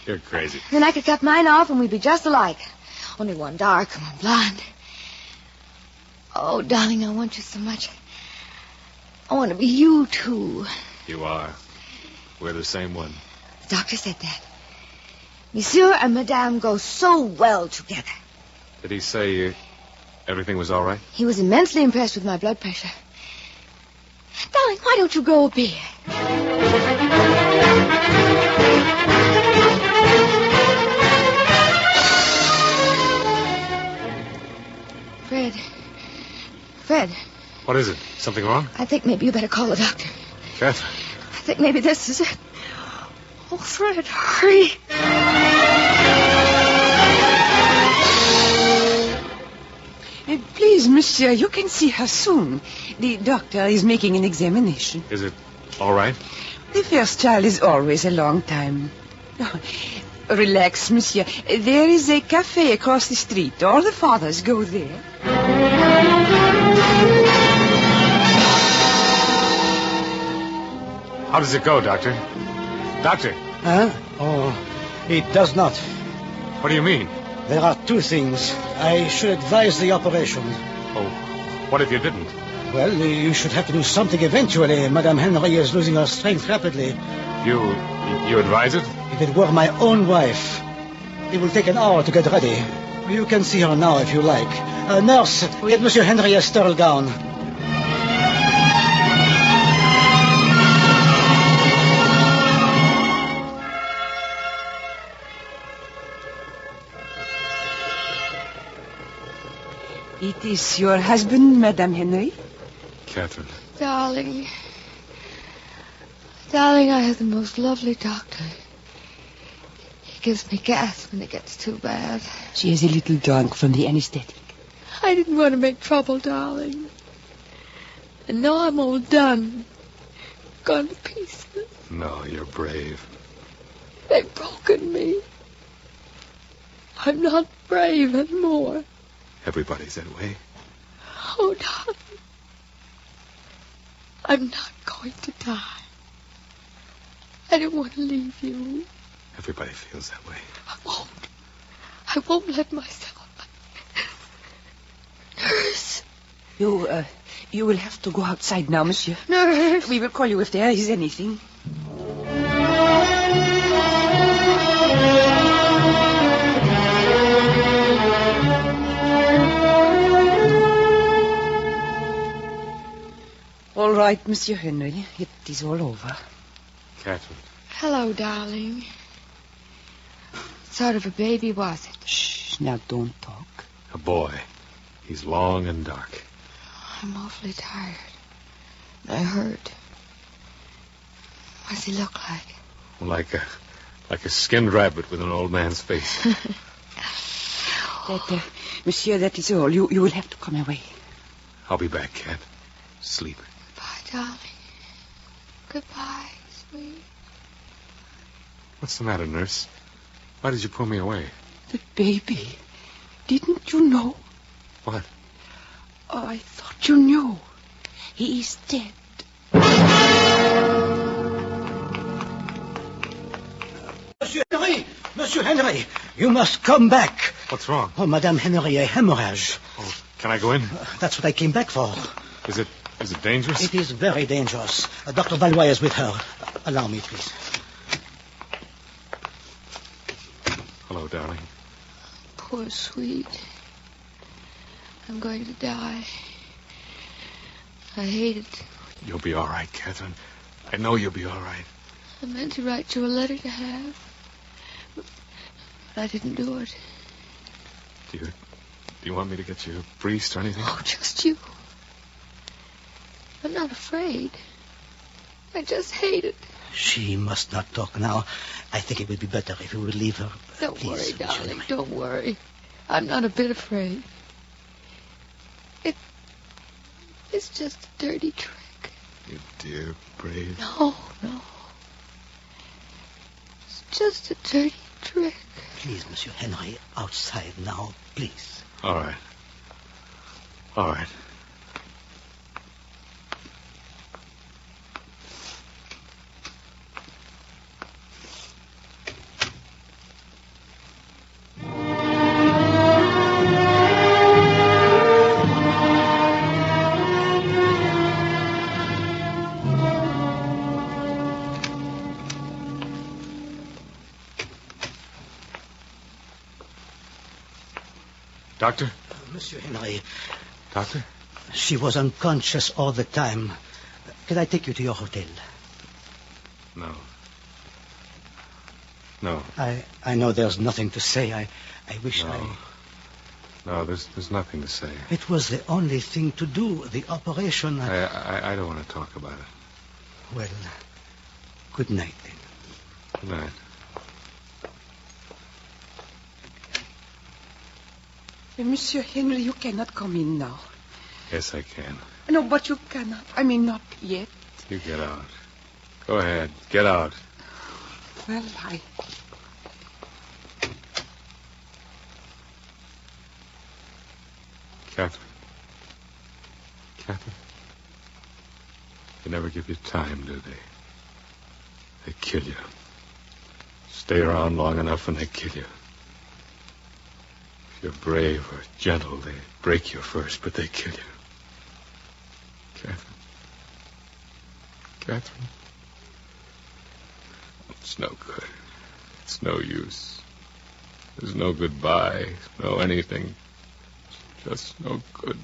You're crazy. Then I could cut mine off and we'd be just alike. Only one dark and one blonde. Oh, darling, I want you so much. I want to be you, too. You are. We're the same one. The doctor said that. Monsieur and Madame go so well together. Did he say everything was all right? He was immensely impressed with my blood pressure. Darling, why don't you grow a beard? Fred. What is it? Something wrong? I think maybe you better call the doctor. Catherine. I think maybe this is it. Oh, Fred, hurry. Please, monsieur, you can see her soon. The doctor is making an examination. Is it all right? The first child is always a long time. Relax, monsieur. There is a cafe across the street. All the fathers go there. How does it go, Doctor? Doctor! Huh? Oh, it does not. What do you mean? There are two things. I should advise the operation. Oh, what if you didn't? Well, you should have to do something eventually. Madame Henry is losing her strength rapidly. You advise it? If it were my own wife, it will take an hour to get ready. You can see her now if you like. Nurse, get Monsieur Henry a sterile gown. It is your husband, Madame Henry? Catherine. Darling. Darling, I have the most lovely doctor. He gives me gas when it gets too bad. She is a little drunk from the anesthetic. I didn't want to make trouble, darling. And now I'm all done. Gone to pieces. No, you're brave. They've broken me. I'm not brave anymore. Everybody's that way. Oh, darling. I'm not going to die. I don't want to leave you. Everybody feels that way. I won't let myself. Nurse. You will have to go outside now, monsieur. Nurse. We will call you if there is anything. All right, Monsieur Henry. It is all over. Catherine. Hello, darling. What sort of a baby was it? Shh, now don't talk. A boy. He's long and dark. I'm awfully tired. I hurt. What does he look like? Like a skinned rabbit with an old man's face. Monsieur, that is all. You will have to come away. I'll be back, Cat. Sleep. Goodbye, darling. Goodbye, sweet. What's the matter, nurse? Why did you pull me away? The baby. Didn't you know? What? Oh, I thought you knew. He is dead. Monsieur Henry, you must come back. What's wrong? Oh, Madame Henry, a hemorrhage. Oh, can I go in? That's what I came back for. Is it dangerous? It is very dangerous. Dr. Valois is with her. Allow me, please. Hello, darling. Poor sweet. I'm going to die. I hate it. You'll be all right, Catherine. I know you'll be all right. I meant to write you a letter to have. But I didn't do it. Do you want me to get you a priest or anything? Oh, just you. I'm not afraid. I just hate it. She must not talk now. I think it would be better if we would leave her. Don't Please, worry, darling. Don't worry. I'm not a bit afraid. It's just a dirty trick. You dear, brave. No. It's just a dirty trick. Please, Monsieur Henry, outside now, please. All right. All right. Doctor? Monsieur Henry. Doctor? She was unconscious all the time. Can I take you to your hotel? No. No. I know there's nothing to say. I wish No, there's nothing to say. It was the only thing to do. The operation... I don't want to talk about it. Well, good night, then. Good night. Monsieur Henry, you cannot come in now. Yes, I can. No, but you cannot. I mean, not yet. You get out. Go ahead. Get out. Well, Catherine. They never give you time, do they? They kill you. Stay around long enough and they kill you. If you're brave or gentle, they break you first, but they kill you. Catherine. It's no good. It's no use. There's no goodbye, no anything. It's just no good.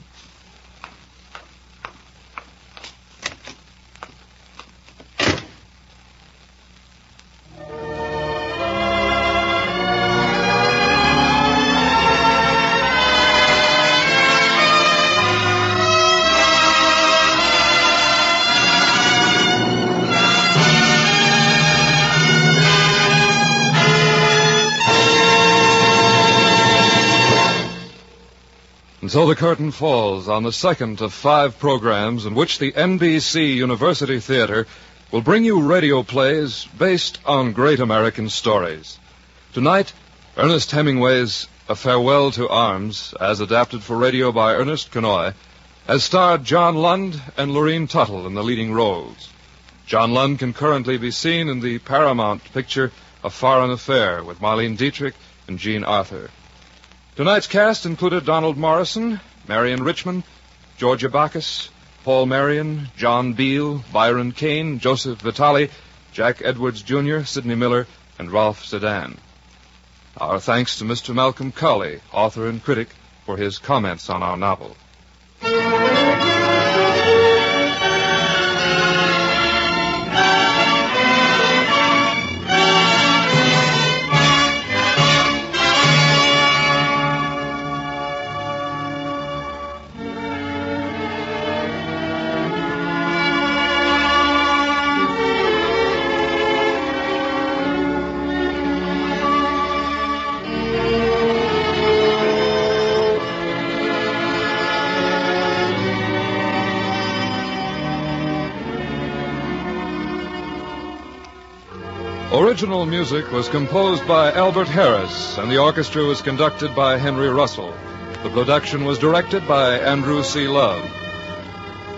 So the curtain falls on the second of 5 programs in which the NBC University Theater will bring you radio plays based on great American stories. Tonight, Ernest Hemingway's A Farewell to Arms, as adapted for radio by Ernest Kenoy, has starred John Lund and Lorene Tuttle in the leading roles. John Lund can currently be seen in the Paramount picture A Foreign Affair with Marlene Dietrich and Jean Arthur. Tonight's cast included Donald Morrison, Marion Richmond, Georgia Bacchus, Paul Marion, John Beale, Byron Kane, Joseph Vitale, Jack Edwards Jr., Sidney Miller, and Ralph Sedan. Our thanks to Mr. Malcolm Cowley, author and critic, for his comments on our novel. Original music was composed by Albert Harris, and the orchestra was conducted by Henry Russell. The production was directed by Andrew C. Love.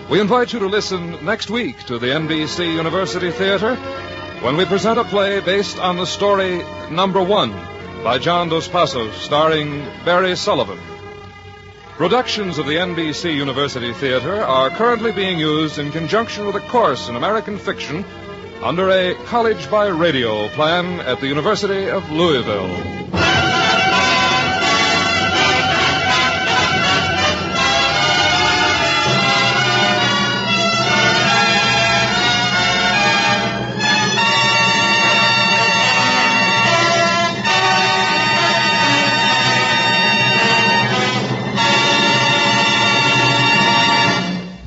We invite you to listen next week to the NBC University Theater when we present a play based on the story Number One by John Dos Passos, starring Barry Sullivan. Productions of the NBC University Theater are currently being used in conjunction with a course in American fiction under a college by radio plan at the University of Louisville.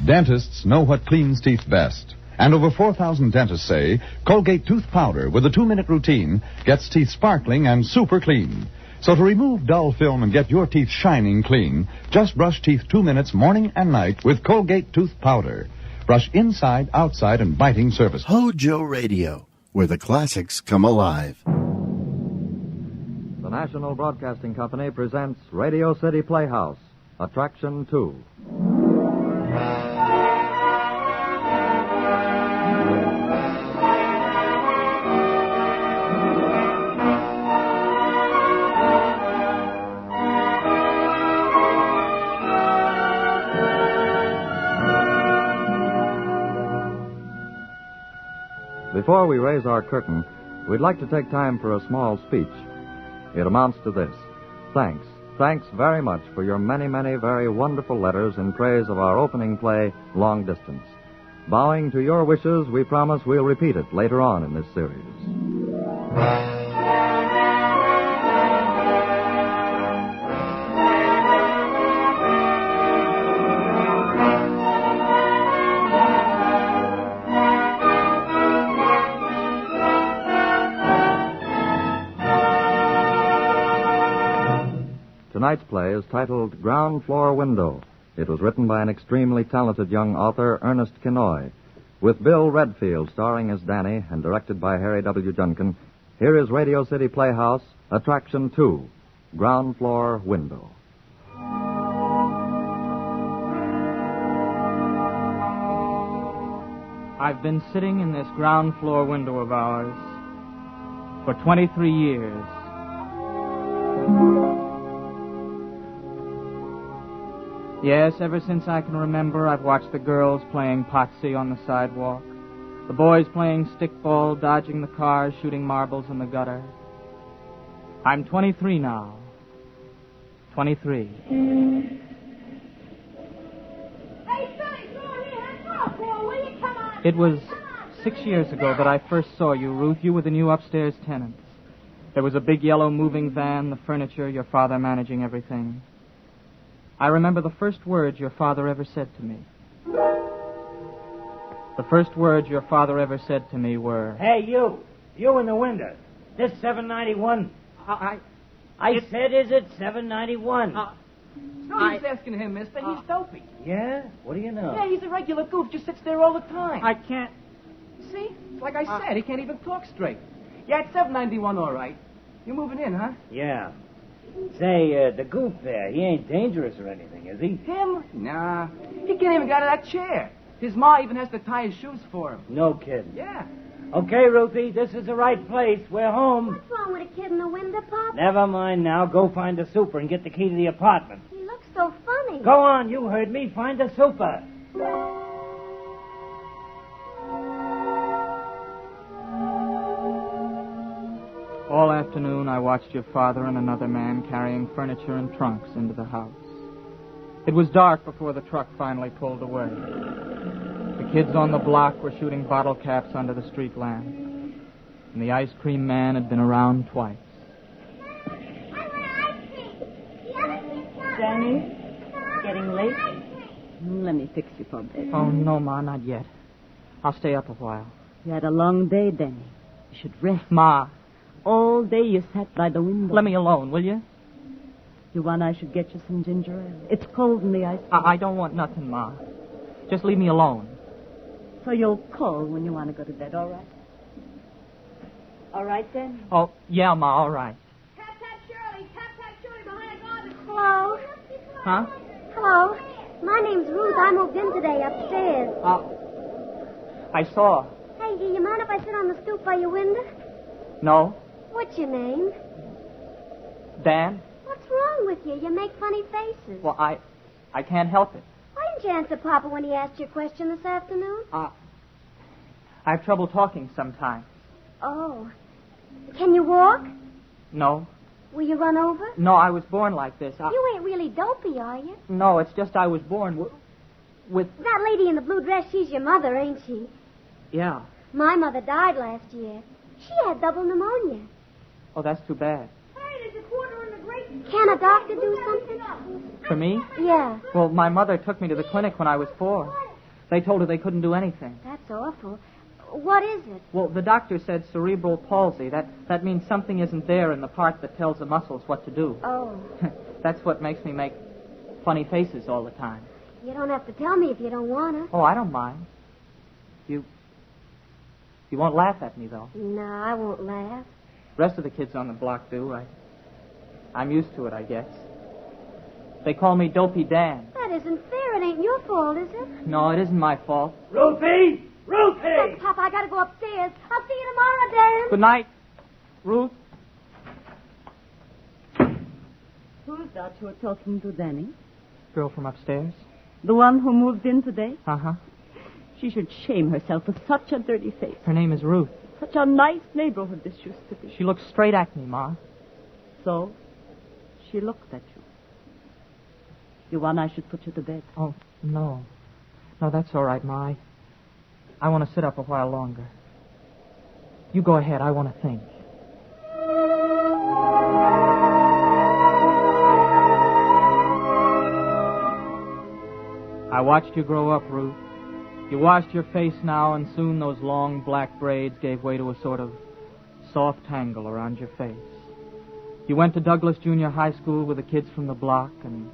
Dentists know what cleans teeth best. And over 4,000 dentists say Colgate tooth powder with a 2-minute routine gets teeth sparkling and super clean. So to remove dull film and get your teeth shining clean, just brush teeth 2 minutes morning and night with Colgate tooth powder. Brush inside, outside, and biting surface. HOJO Radio, where the classics come alive. The National Broadcasting Company presents Radio City Playhouse, Attraction 2. Before we raise our curtain, we'd like to take time for a small speech. It amounts to this. Thanks. Thanks very much for your many, many very wonderful letters in praise of our opening play, Long Distance. Bowing to your wishes, we promise we'll repeat it later on in this series. Tonight's play is titled Ground Floor Window. It was written by an extremely talented young author, Ernest Kinoy. With Bill Redfield starring as Danny and directed by Harry W. Junkin, here is Radio City Playhouse, Attraction 2, Ground Floor Window. I've been sitting in this ground floor window of ours for 23 years. Yes, ever since I can remember, I've watched the girls playing potsy on the sidewalk, the boys playing stickball, dodging the cars, shooting marbles in the gutter. I'm 23 now. 23. Hey, Sonny, go on here and talk, boy, will you? Come on. It was 6 years ago that I first saw you, Ruth. You were the new upstairs tenants. There was a big yellow moving van, the furniture, your father managing everything. I remember the first words your father ever said to me. The first words your father ever said to me were... Hey, you in the window. This 791. I said, is it 791? No use asking him, mister. He's dopey. Yeah? What do you know? Yeah, he's a regular goof. Just sits there all the time. I can't... See? Like I said, he can't even talk straight. Yeah, it's 791, all right. You're moving in, huh? Yeah. Say, the goof there, he ain't dangerous or anything, is he? Him? Nah. He can't even get out of that chair. His ma even has to tie his shoes for him. No kidding. Yeah. Okay, Ruthie, this is the right place. We're home. What's wrong with a kid in the window, Pop? Never mind now. Go find the super and get the key to the apartment. He looks so funny. Go on, you heard me. Find the super. All afternoon, I watched your father and another man carrying furniture and trunks into the house. It was dark before the truck finally pulled away. The kids on the block were shooting bottle caps under the street lamp. And the ice cream man had been around twice. Danny, getting late? Let me fix you for bed. Oh, no, Ma, not yet. I'll stay up a while. You had a long day, Danny. You should rest. Ma. All day you sat by the window. Let me alone, will you? You want I should get you some ginger ale? It's cold in the ice cream. I don't want nothing, Ma. Just leave me alone. So you'll call when you want to go to bed, all right? All right, then? Oh, yeah, Ma, all right. Tap, tap, Shirley. Tap, tap, Shirley behind the garbage. Hello? Huh? Hello. My name's Ruth. I moved in today upstairs. I saw. Hey, do you mind if I sit on the stoop by your window? No. What's your name? Dan? What's wrong with you? You make funny faces. Well, I can't help it. Why didn't you answer Papa when he asked you a question this afternoon? I have trouble talking sometimes. Oh. Can you walk? No. Will you run over? No, I was born like this. You ain't really dopey, are you? No, it's just I was born with... That lady in the blue dress, she's your mother, ain't she? Yeah. My mother died last year. She had double pneumonia. Oh, that's too bad. Hey, there's a quarter in the grate. Can a doctor do something? For me? Yeah. Well, my mother took me to the clinic when I was 4. They told her they couldn't do anything. That's awful. What is it? Well, the doctor said cerebral palsy. That means something isn't there in the part that tells the muscles what to do. Oh. That's what makes me make funny faces all the time. You don't have to tell me if you don't want to. Oh, I don't mind. You won't laugh at me, though. No, I won't laugh. The rest of the kids on the block do. I'm used to it, I guess. They call me Dopey Dan. That isn't fair. It ain't your fault, is it? No, it isn't my fault. Ruthie! Ruthie! Look, Papa, I gotta go upstairs. I'll see you tomorrow, Dan. Good night, Ruth. Who's that you're talking to, Danny? Girl from upstairs. The one who moved in today? Uh-huh. She should shame herself with such a dirty face. Her name is Ruth. Such a nice neighborhood this used to be. She looks straight at me, Ma. So, she looked at you. You want I should put you to bed? Oh, no. No, that's all right, Ma. I want to sit up a while longer. You go ahead. I want to think. I watched you grow up, Ruth. You washed your face now, and soon those long black braids gave way to a sort of soft tangle around your face. You went to Douglas Junior High School with the kids from the block, and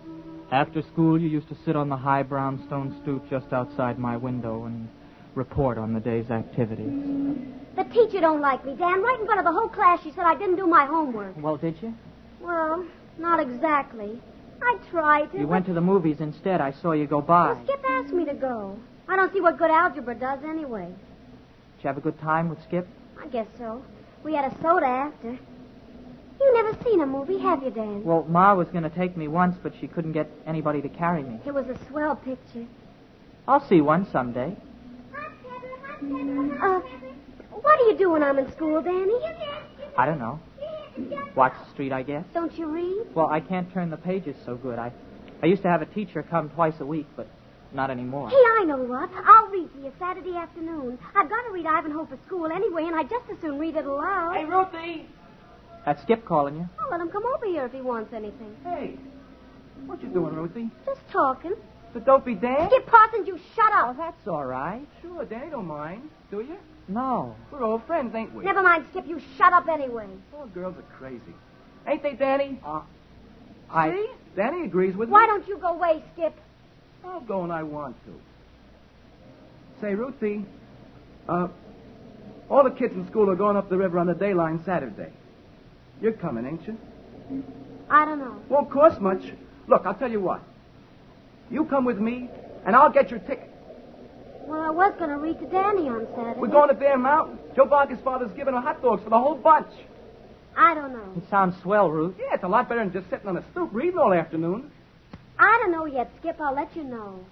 after school you used to sit on the high brownstone stoop just outside my window and report on the day's activities. The teacher don't like me, Dan. Right in front of the whole class, she said I didn't do my homework. Well, did you? Well, not exactly. I tried to. You went to the movies instead. I saw you go by. Well, Skip asked me to go. I don't see what good algebra does anyway. Did you have a good time with Skip? I guess so. We had a soda after. You never seen a movie, have you, Dan? Well, Ma was going to take me once, but she couldn't get anybody to carry me. It was a swell picture. I'll see one someday. What do you do when I'm in school, Danny? I don't know. Watch the street, I guess. Don't you read? Well, I can't turn the pages so good. I used to have a teacher come twice a week, but not anymore. Hey, I know what. I'll read to you Saturday afternoon. I've got to read Ivanhoe for school anyway, and I'd just as soon read it aloud. Hey, Ruthie! That's Skip calling you. I'll let him come over here if he wants anything. Hey, what you doing, Ruthie? Just talking. But don't be Dan. Skip Parsons, you shut up. Oh, that's all right. Sure, Danny don't mind. Do you? No. We're old friends, ain't we? Never mind, Skip. You shut up anyway. All girls are crazy. Ain't they, Danny? I... See? Danny agrees with me. Why don't you go away, Skip? I'll go when I want to. Say, Ruthie, all the kids in school are going up the river on the day line Saturday. You're coming, ain't you? I don't know. Won't cost much. Look, I'll tell you what. You come with me, and I'll get your ticket. Well, I was going to read to Danny on Saturday. We're going to Bear Mountain. Joe Barker's father's giving her hot dogs for the whole bunch. I don't know. It sounds swell, Ruth. Yeah, it's a lot better than just sitting on a stoop reading all afternoon. I don't know yet, Skip. I'll let you know.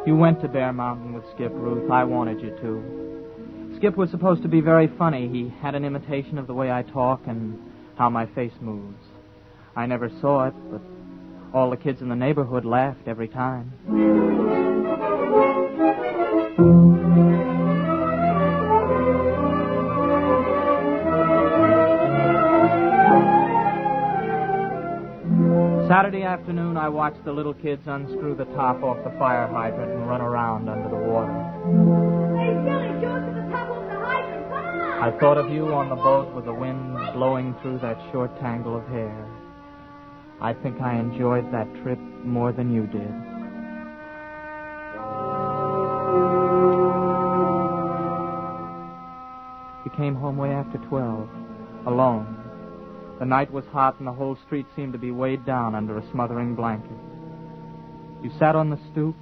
You went to Bear Mountain with Skip, Ruth. I wanted you to. Skip was supposed to be very funny. He had an imitation of the way I talk and how my face moves. I never saw it, but all the kids in the neighborhood laughed every time. Saturday afternoon, I watched the little kids unscrew the top off the fire hydrant and run around under the water. Hey, Billy, show us to the top of the hydrant. Come on! I thought of you on the boat with the wind blowing through that short tangle of hair. I think I enjoyed that trip more than you did. You came home way after 12, alone. The night was hot and the whole street seemed to be weighed down under a smothering blanket. You sat on the stoop,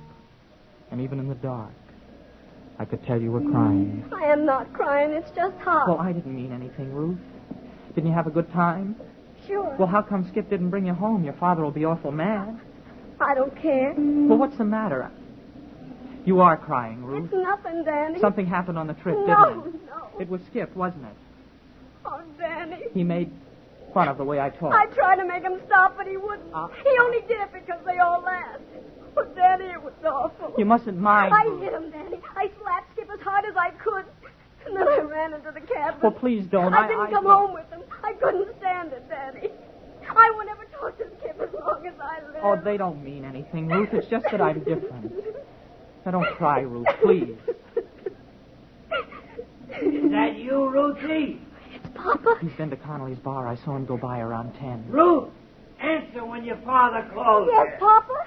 and even in the dark, I could tell you were crying. I am not crying. It's just hot. Well, I didn't mean anything, Ruth. Didn't you have a good time? Sure. Well, how come Skip didn't bring you home? Your father will be awful mad. I don't care. Well, what's the matter? You are crying, Ruth. It's nothing, Danny. Something happened on the trip, didn't it? No. It was Skip, wasn't it? Oh, Danny. He made fun of the way I talked. I tried to make him stop, but he wouldn't. He only did it because they all laughed. Oh, Danny, it was awful. You mustn't mind, I Ruth. hit him, Danny. I slapped Skip as hard as I could. And then I ran into the cabin. Well, please don't. I didn't come home with him. I couldn't stand it, Danny. I won't ever talk to Skip as long as I live. Oh, they don't mean anything, Ruth. It's just that I'm different. Now, don't cry, Ruth, please. Is that you, Ruthie? Papa? He's been to Connolly's bar. I saw him go by around 10. Ruth, answer when your father calls. Yes, Papa?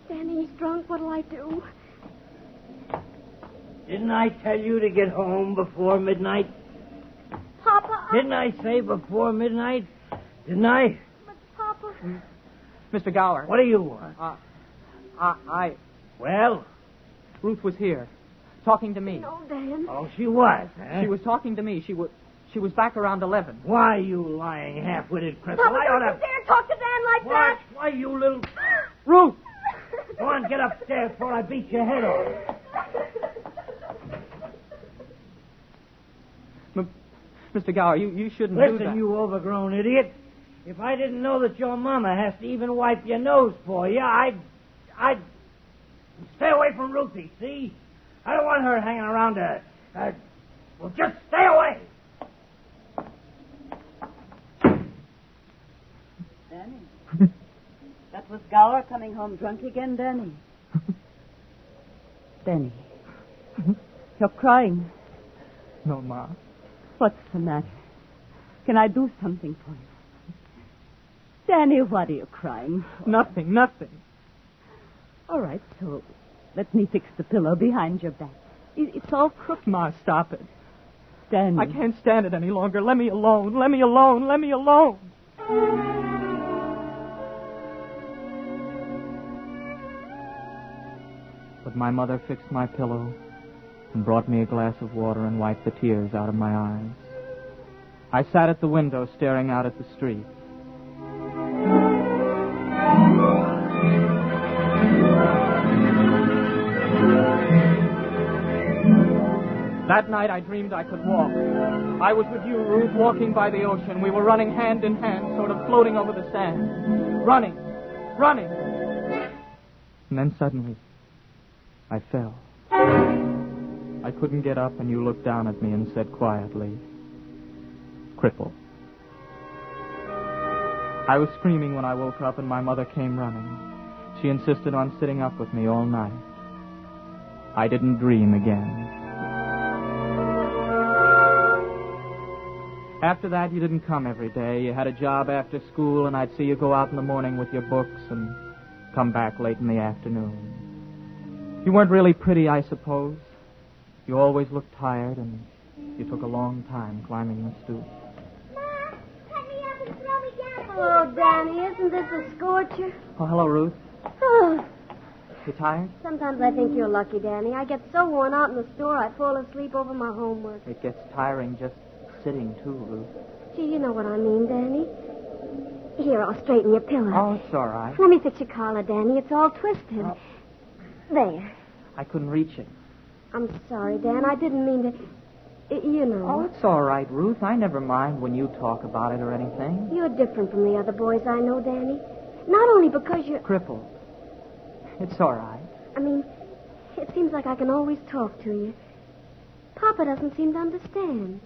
Danny, he's drunk. What'll I do? Didn't I tell you to get home before midnight? Papa, Didn't I say before midnight? Didn't I? Papa. Mr. Gower. What do you want? Well? Ruth was here, talking to me. No, Dan. Oh, she was, huh? She was talking to me. She was back around 11. Why, you lying half-witted cripple? Papa, I don't oughta... you dare talk to Dan like that. Why, you little... Ruth! Go on, get upstairs before I beat your head off. Mr. Gower, you shouldn't do that. Listen, you overgrown idiot. If I didn't know that your mama has to even wipe your nose for you, I'd stay away from Ruthie, see? I don't want her hanging around well, just stay away. Danny. That was Gower coming home drunk again, Danny. Danny. You're crying. No, Ma. What's the matter? Can I do something for you? Danny, what are you crying for? Nothing. All right, so let me fix the pillow behind your back. It's all crooked. Ma, stop it. Danny. I can't stand it any longer. Let me alone. But my mother fixed my pillow and brought me a glass of water and wiped the tears out of my eyes. I sat at the window staring out at the street. That night I dreamed I could walk. I was with you, Ruth, walking by the ocean. We were running hand in hand, sort of floating over the sand. Running. And then suddenly, I fell. I couldn't get up, and you looked down at me and said quietly, "Cripple." I was screaming when I woke up, and my mother came running. She insisted on sitting up with me all night. I didn't dream again. After that, you didn't come every day. You had a job after school, and I'd see you go out in the morning with your books and come back late in the afternoon. You weren't really pretty, I suppose. You always looked tired, and you took a long time climbing the stoop. Let me up and throw me down. Hello, Danny. Isn't this a scorcher? Oh, hello, Ruth. Oh, You tired? sometimes I think you're lucky, Danny. I get so worn out in the store, I fall asleep over my homework. It gets tiring just sitting, too, Ruth. Gee, you know what I mean, Danny. Here, I'll straighten your pillow. Oh, it's all right. Let me fix your collar, Danny. It's all twisted. There. I couldn't reach it. I'm sorry, Dan. I didn't mean to... You know. Oh, it's all right, Ruth. I never mind when you talk about it or anything. You're different from the other boys I know, Danny. Not only because you're... Crippled. It's all right. I mean, it seems like I can always talk to you. Papa doesn't seem to understand.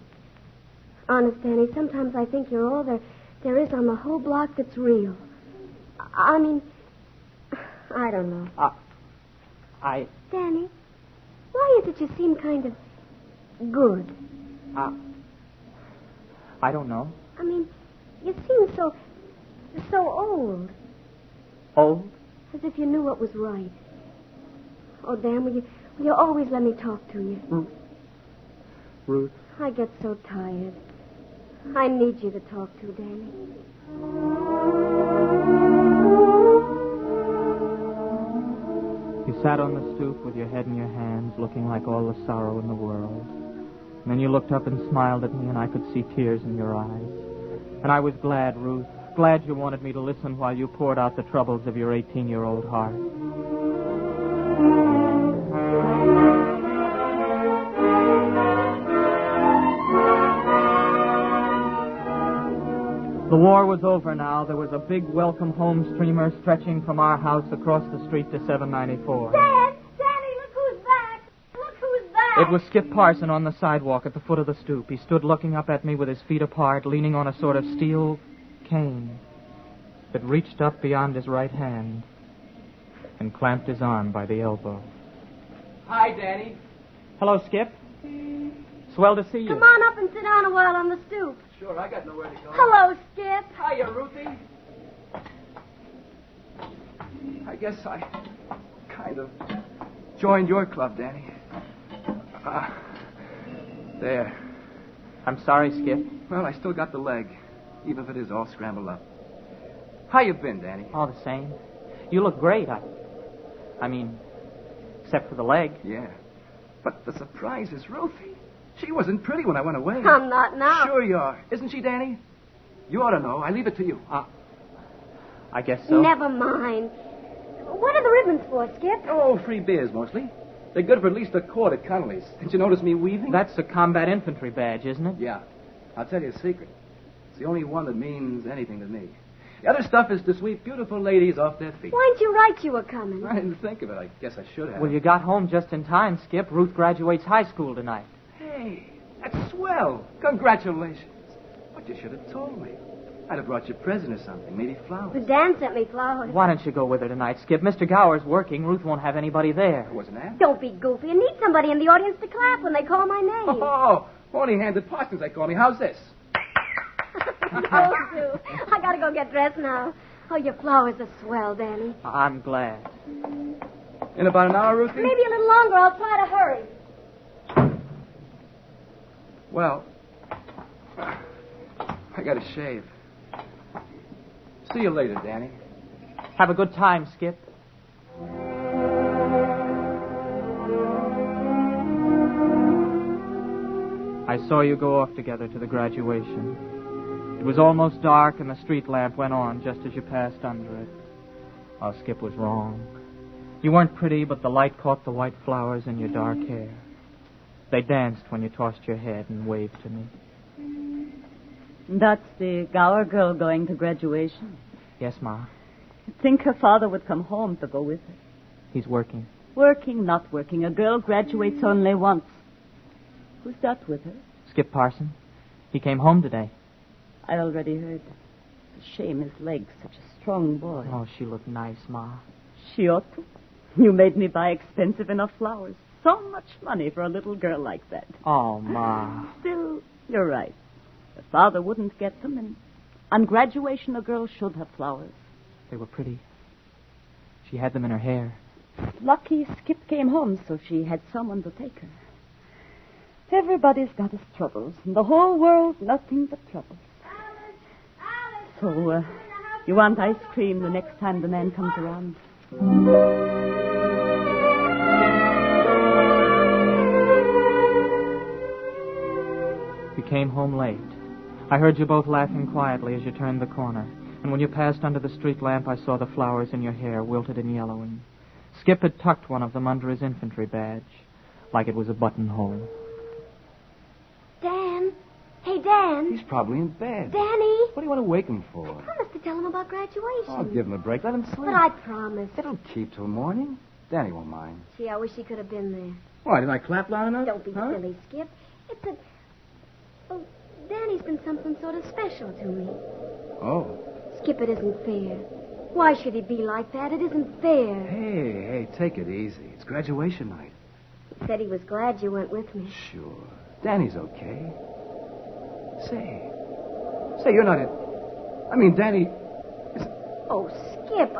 Honest, Danny, sometimes I think you're all there is on the whole block that's real. I mean, I don't know. Danny, why is it you seem kind of good? I don't know. I mean, you seem so old. Old? As if you knew what was right. Oh, Dan, Will you always let me talk to you? Ruth? I get so tired. I need you to talk to, Danny. You sat on the stoop with your head in your hands, looking like all the sorrow in the world. And then you looked up and smiled at me, and I could see tears in your eyes. And I was glad, Ruth, glad you wanted me to listen while you poured out the troubles of your 18-year-old heart. The war was over now. There was a big welcome home streamer stretching from our house across the street to 794. Dad! Danny, look who's back! Look who's back! It was Skip Parson on the sidewalk at the foot of the stoop. He stood looking up at me with his feet apart, leaning on a sort of steel cane that reached up beyond his right hand and clamped his arm by the elbow. Hi, Danny. Hello, Skip. Swell to see you. Come on up and sit down a while on the stoop. Sure, I got nowhere to go. Hello, Skip. Hiya, Ruthie. I guess I kind of joined your club, Danny. There. I'm sorry, Skip. Well, I still got the leg, even if it is all scrambled up. How you been, Danny? All the same. You look great. I mean, except for the leg. Yeah. But the surprise is Ruthie. She wasn't pretty when I went away. I'm not now. Sure you are. Isn't she, Danny? You ought to know. I leave it to you. I guess so. Never mind. What are the ribbons for, Skip? Oh, free beers, mostly. They're good for at least a quart at Connolly's. Didn't you notice me weaving? That's a combat infantry badge, isn't it? Yeah. I'll tell you a secret. It's the only one that means anything to me. The other stuff is to sweep beautiful ladies off their feet. Why didn't you write you were coming? I didn't think of it. I guess I should have. Well, you got home just in time, Skip. Ruth graduates high school tonight. Hey, that's swell. Congratulations. But you should have told me. I'd have brought you a present or something, maybe flowers. But Dan sent me flowers. Why don't you go with her tonight, Skip? Mr. Gower's working. Ruth won't have anybody there. Wasn't that? Don't be goofy. You need somebody in the audience to clap when they call my name. Oh, horny-handed Parsons, they call me. How's this? Oh, do. I gotta go get dressed now. Oh, your flowers are swell, Danny. I'm glad. In about an hour, Ruthie? Maybe a little longer. I'll try to hurry. Well, I gotta shave. See you later, Danny. Have a good time, Skip. I saw you go off together to the graduation. It was almost dark, and the street lamp went on just as you passed under it. Oh, Skip was wrong. You weren't pretty, but the light caught the white flowers in your dark hair. They danced when you tossed your head and waved to me. That's the Gower girl going to graduation. Yes, Ma. You'd think her father would come home to go with her. He's working. Working, not working. A girl graduates only once. Who's that with her? Skip Parson. He came home today. I already heard. It's a shame his leg's such a strong boy. Oh, she looked nice, Ma. She ought to. You made me buy expensive enough flowers. So much money for a little girl like that. Oh, Ma. Still, you're right. The father wouldn't get them, and on graduation a girl should have flowers. They were pretty. She had them in her hair. Lucky Skip came home, so she had someone to take her. Everybody's got his troubles. In the whole world, nothing but troubles. So, you want ice cream the next time the man comes around? You came home late. I heard you both laughing quietly as you turned the corner. And when you passed under the street lamp, I saw the flowers in your hair, wilted and yellowing. Skip had tucked one of them under his infantry badge, like it was a buttonhole. Dan. Hey, Dan. He's probably in bed. Danny. What do you want to wake him for? I promised to tell him about graduation. Oh, give him a break. Let him sleep. But I promised. It'll keep till morning. Danny won't mind. Gee, I wish he could have been there. Why, did I clap loud enough? Don't be silly, Skip. It's a... Oh, Danny's been something sort of special to me. Oh. Skip, it isn't fair. Why should he be like that? It isn't fair. Hey, take it easy. It's graduation night. He said he was glad you went with me. Sure. Danny's okay. Say, you're not in... I mean, Danny... Oh, Skip.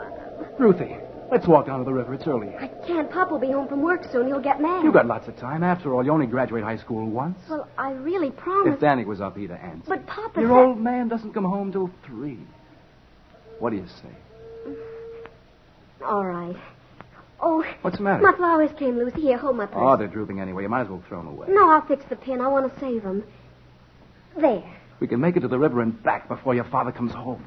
Ruthie, Let's walk down to the river. It's early. I can't. Pop will be home from work soon. He'll get mad. You got lots of time. After all, you only graduate high school once. Well, I really promised. If Danny was up, he'd have answered. But Papa Your said... old man doesn't come home till 3. What do you say? All right. Oh. What's the matter? My flowers came loose. Here, hold my purse. Oh, they're drooping anyway. You might as well throw them away. No, I'll fix the pin. I want to save them. There. We can make it to the river and back before your father comes home.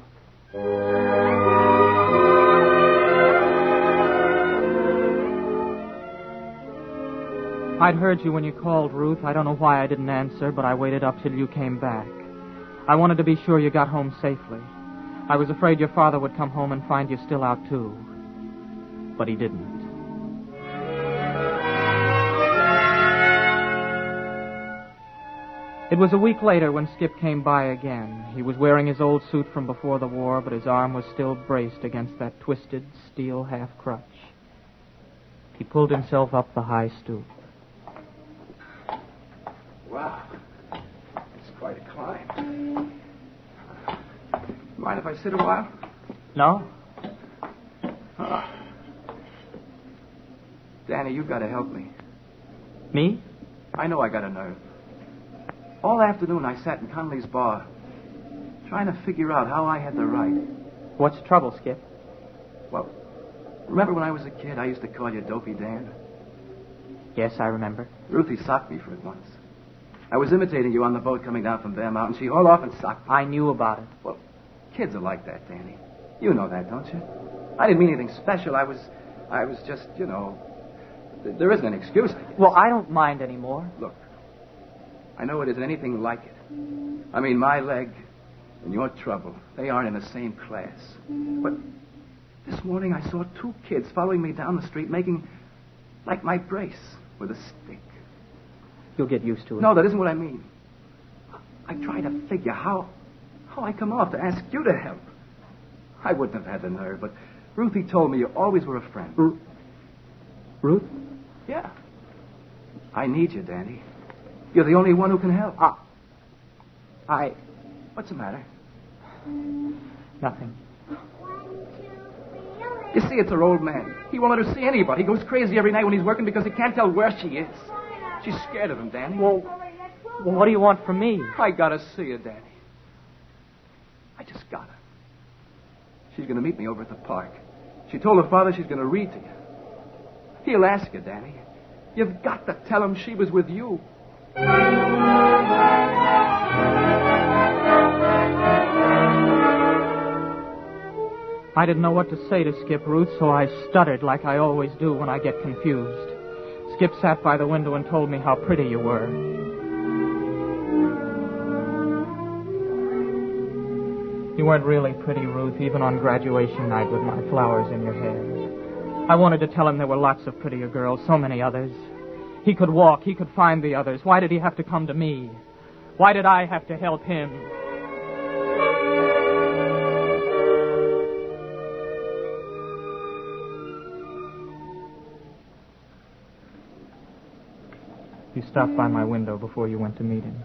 I'd heard you when you called, Ruth. I don't know why I didn't answer, but I waited up till you came back. I wanted to be sure you got home safely. I was afraid your father would come home and find you still out, too. But he didn't. It was a week later when Skip came by again. He was wearing his old suit from before the war, but his arm was still braced against that twisted steel half-crutch. He pulled himself up the high stoop. Wow. It's quite a climb. Mind if I sit a while? No? Danny, you've got to help me. Me? I know I got a nerve. All afternoon I sat in Conley's bar, trying to figure out how I had the right. What's the trouble, Skip? Well, remember when I was a kid, I used to call you Dopey Dan? Yes, I remember. Ruthie socked me for it once. I was imitating you on the boat coming down from Bear Mountain. She hauled off and socked me. I knew about it. Well, kids are like that, Danny. You know that, don't you? I didn't mean anything special. I was just, you know, there isn't an excuse. Well, I don't mind anymore. Look, I know it isn't anything like it. I mean, my leg and your trouble, they aren't in the same class. But this morning I saw 2 kids following me down the street making like my brace with a stick. You'll get used to it. No, that isn't what I mean. I try to figure how I come off to ask you to help. I wouldn't have had the nerve, but Ruthie told me you always were a friend. Ruth? Yeah. I need you, Danny. You're the only one who can help. What's the matter? Nothing. You see, it's her old man. He won't let her see anybody. He goes crazy every night when he's working because he can't tell where she is. She's scared of him, Danny. Well, what do you want from me? I gotta see her, Danny. I just gotta. She's gonna meet me over at the park. She told her father she's gonna read to you. He'll ask you, Danny. You've got to tell him she was with you. I didn't know what to say to Skip, Ruth, so I stuttered like I always do when I get confused. Skip sat by the window and told me how pretty you were. You weren't really pretty, Ruth, even on graduation night with my flowers in your hair. I wanted to tell him there were lots of prettier girls, so many others. He could walk, he could find the others. Why did he have to come to me? Why did I have to help him? You stopped by my window before you went to meet him.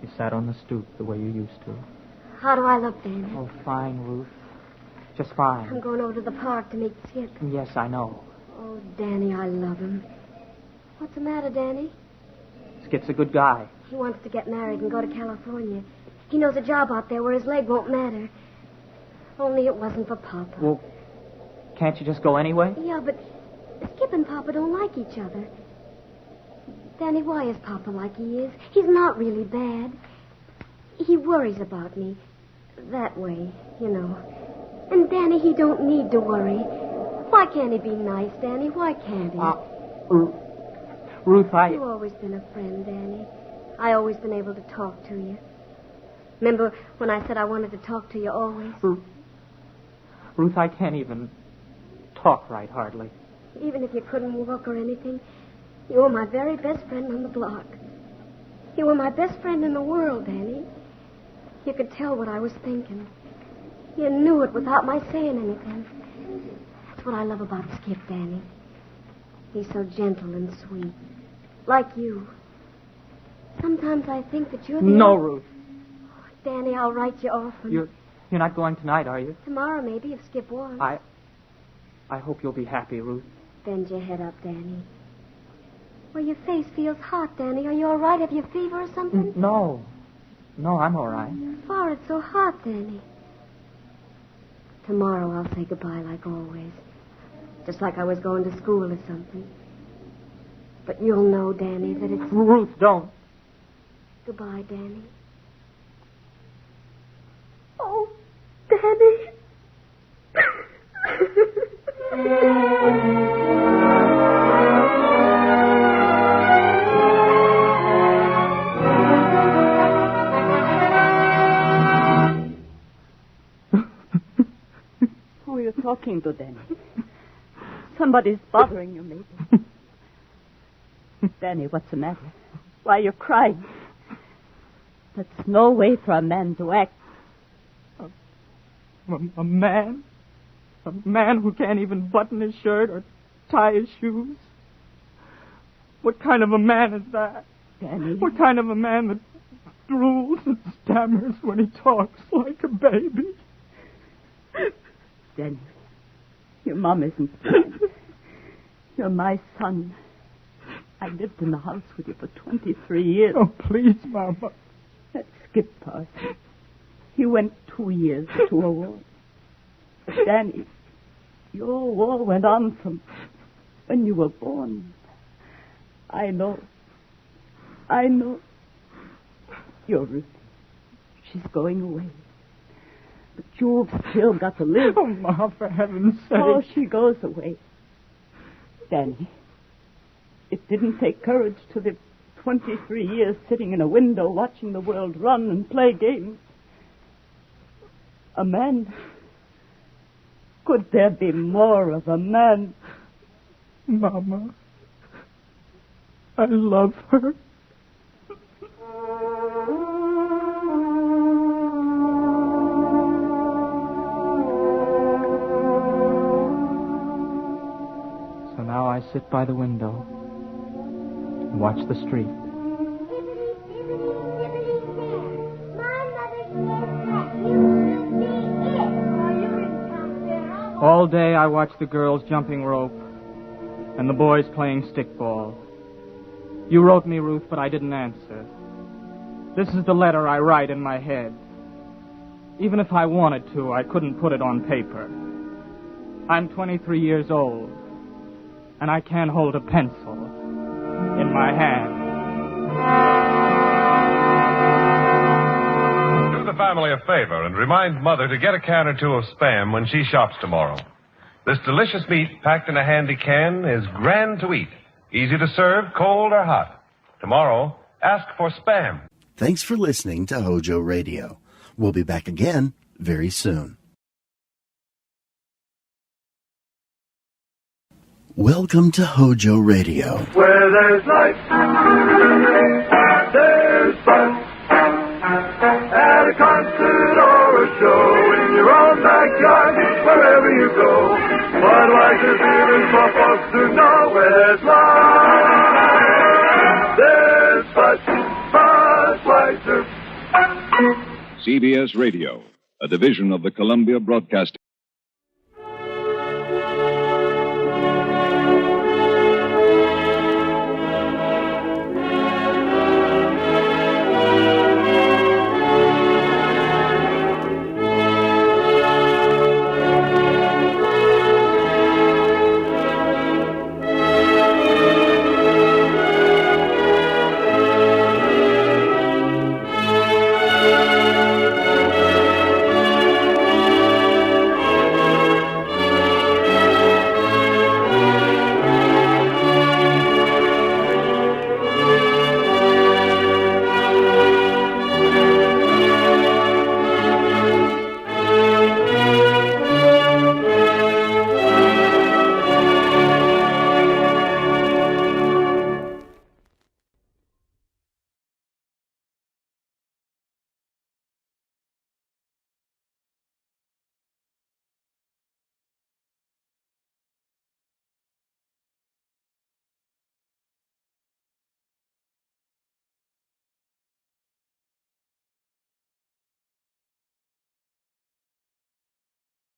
You sat on the stoop the way you used to. How do I look, Danny? Oh, fine, Ruth. Just fine. I'm going over to the park to meet Skip. Yes, I know. Oh, Danny, I love him. What's the matter, Danny? Skip's a good guy. He wants to get married and go to California. He knows a job out there where his leg won't matter. Only it wasn't for Papa. Well, can't you just go anyway? Yeah, but Skip and Papa don't like each other. Danny, why is Papa like he is? He's not really bad. He worries about me. That way, you know. And Danny, he don't need to worry. Why can't he be nice, Danny? Why can't he? Ruth, You've always been a friend, Danny. I always been able to talk to you. Remember when I said I wanted to talk to you always? Ruth, I can't even talk right, hardly. Even if you couldn't walk or anything, you were my very best friend on the block. You were my best friend in the world, Danny. You could tell what I was thinking. You knew it without my saying anything. That's what I love about Skip, Danny. He's so gentle and sweet. Like you. Sometimes I think that you're the... No, Ruth. Oh, Danny, I'll write you often. You're not going tonight, are you? Tomorrow, maybe, if Skip was. I hope you'll be happy, Ruth. Bend your head up, Danny. Well, your face feels hot, Danny. Are you all right? Have you fever or something? No. No, I'm all right. Your forehead's so hot, Danny. Tomorrow I'll say goodbye like always. Just like I was going to school or something. But you'll know, Danny, that it's... Ruth, don't. Goodbye, Danny. Oh, Danny. Who are you talking to, Danny? Somebody's bothering you, maybe. Danny, what's the matter? Why are you crying? That's no way for a man to act. A man? A man who can't even button his shirt or tie his shoes? What kind of a man is that? Danny. What kind of a man that drools and stammers when he talks like a baby? Danny, your mom isn't blind. You're my son. I lived in the house with you for 23 years. Oh, please, Mama. That Skip part. He went 2 years to a war. But Danny, your war went on from when you were born. I know. You're Ruth. She's going away. But you've still got to live. Oh, Ma, for heaven's sake. Oh, she goes away. Danny, it didn't take courage to live 23 years sitting in a window watching the world run and play games. A man. Could there be more of a man? Mama, I love her. So now I sit by the window and watch the street. All day I watch the girls jumping rope and the boys playing stickball. You wrote me, Ruth, but I didn't answer. This is the letter I write in my head. Even if I wanted to, I couldn't put it on paper. I'm 23 years old, and I can't hold a pencil in my hand. Do the family a favor and remind Mother to get a can or two of Spam when she shops tomorrow. This delicious meat packed in a handy can is grand to eat. Easy to serve, cold or hot. Tomorrow, ask for Spam. Thanks for listening to HOJO Radio. We'll be back again very soon. Welcome to HOJO Radio. Where there's life, there's fun. At a concert or a show, in your own backyard, wherever you go. Budweiser beer is for folks who know where there's life. There's Budweiser. CBS Radio, a division of the Columbia Broadcasting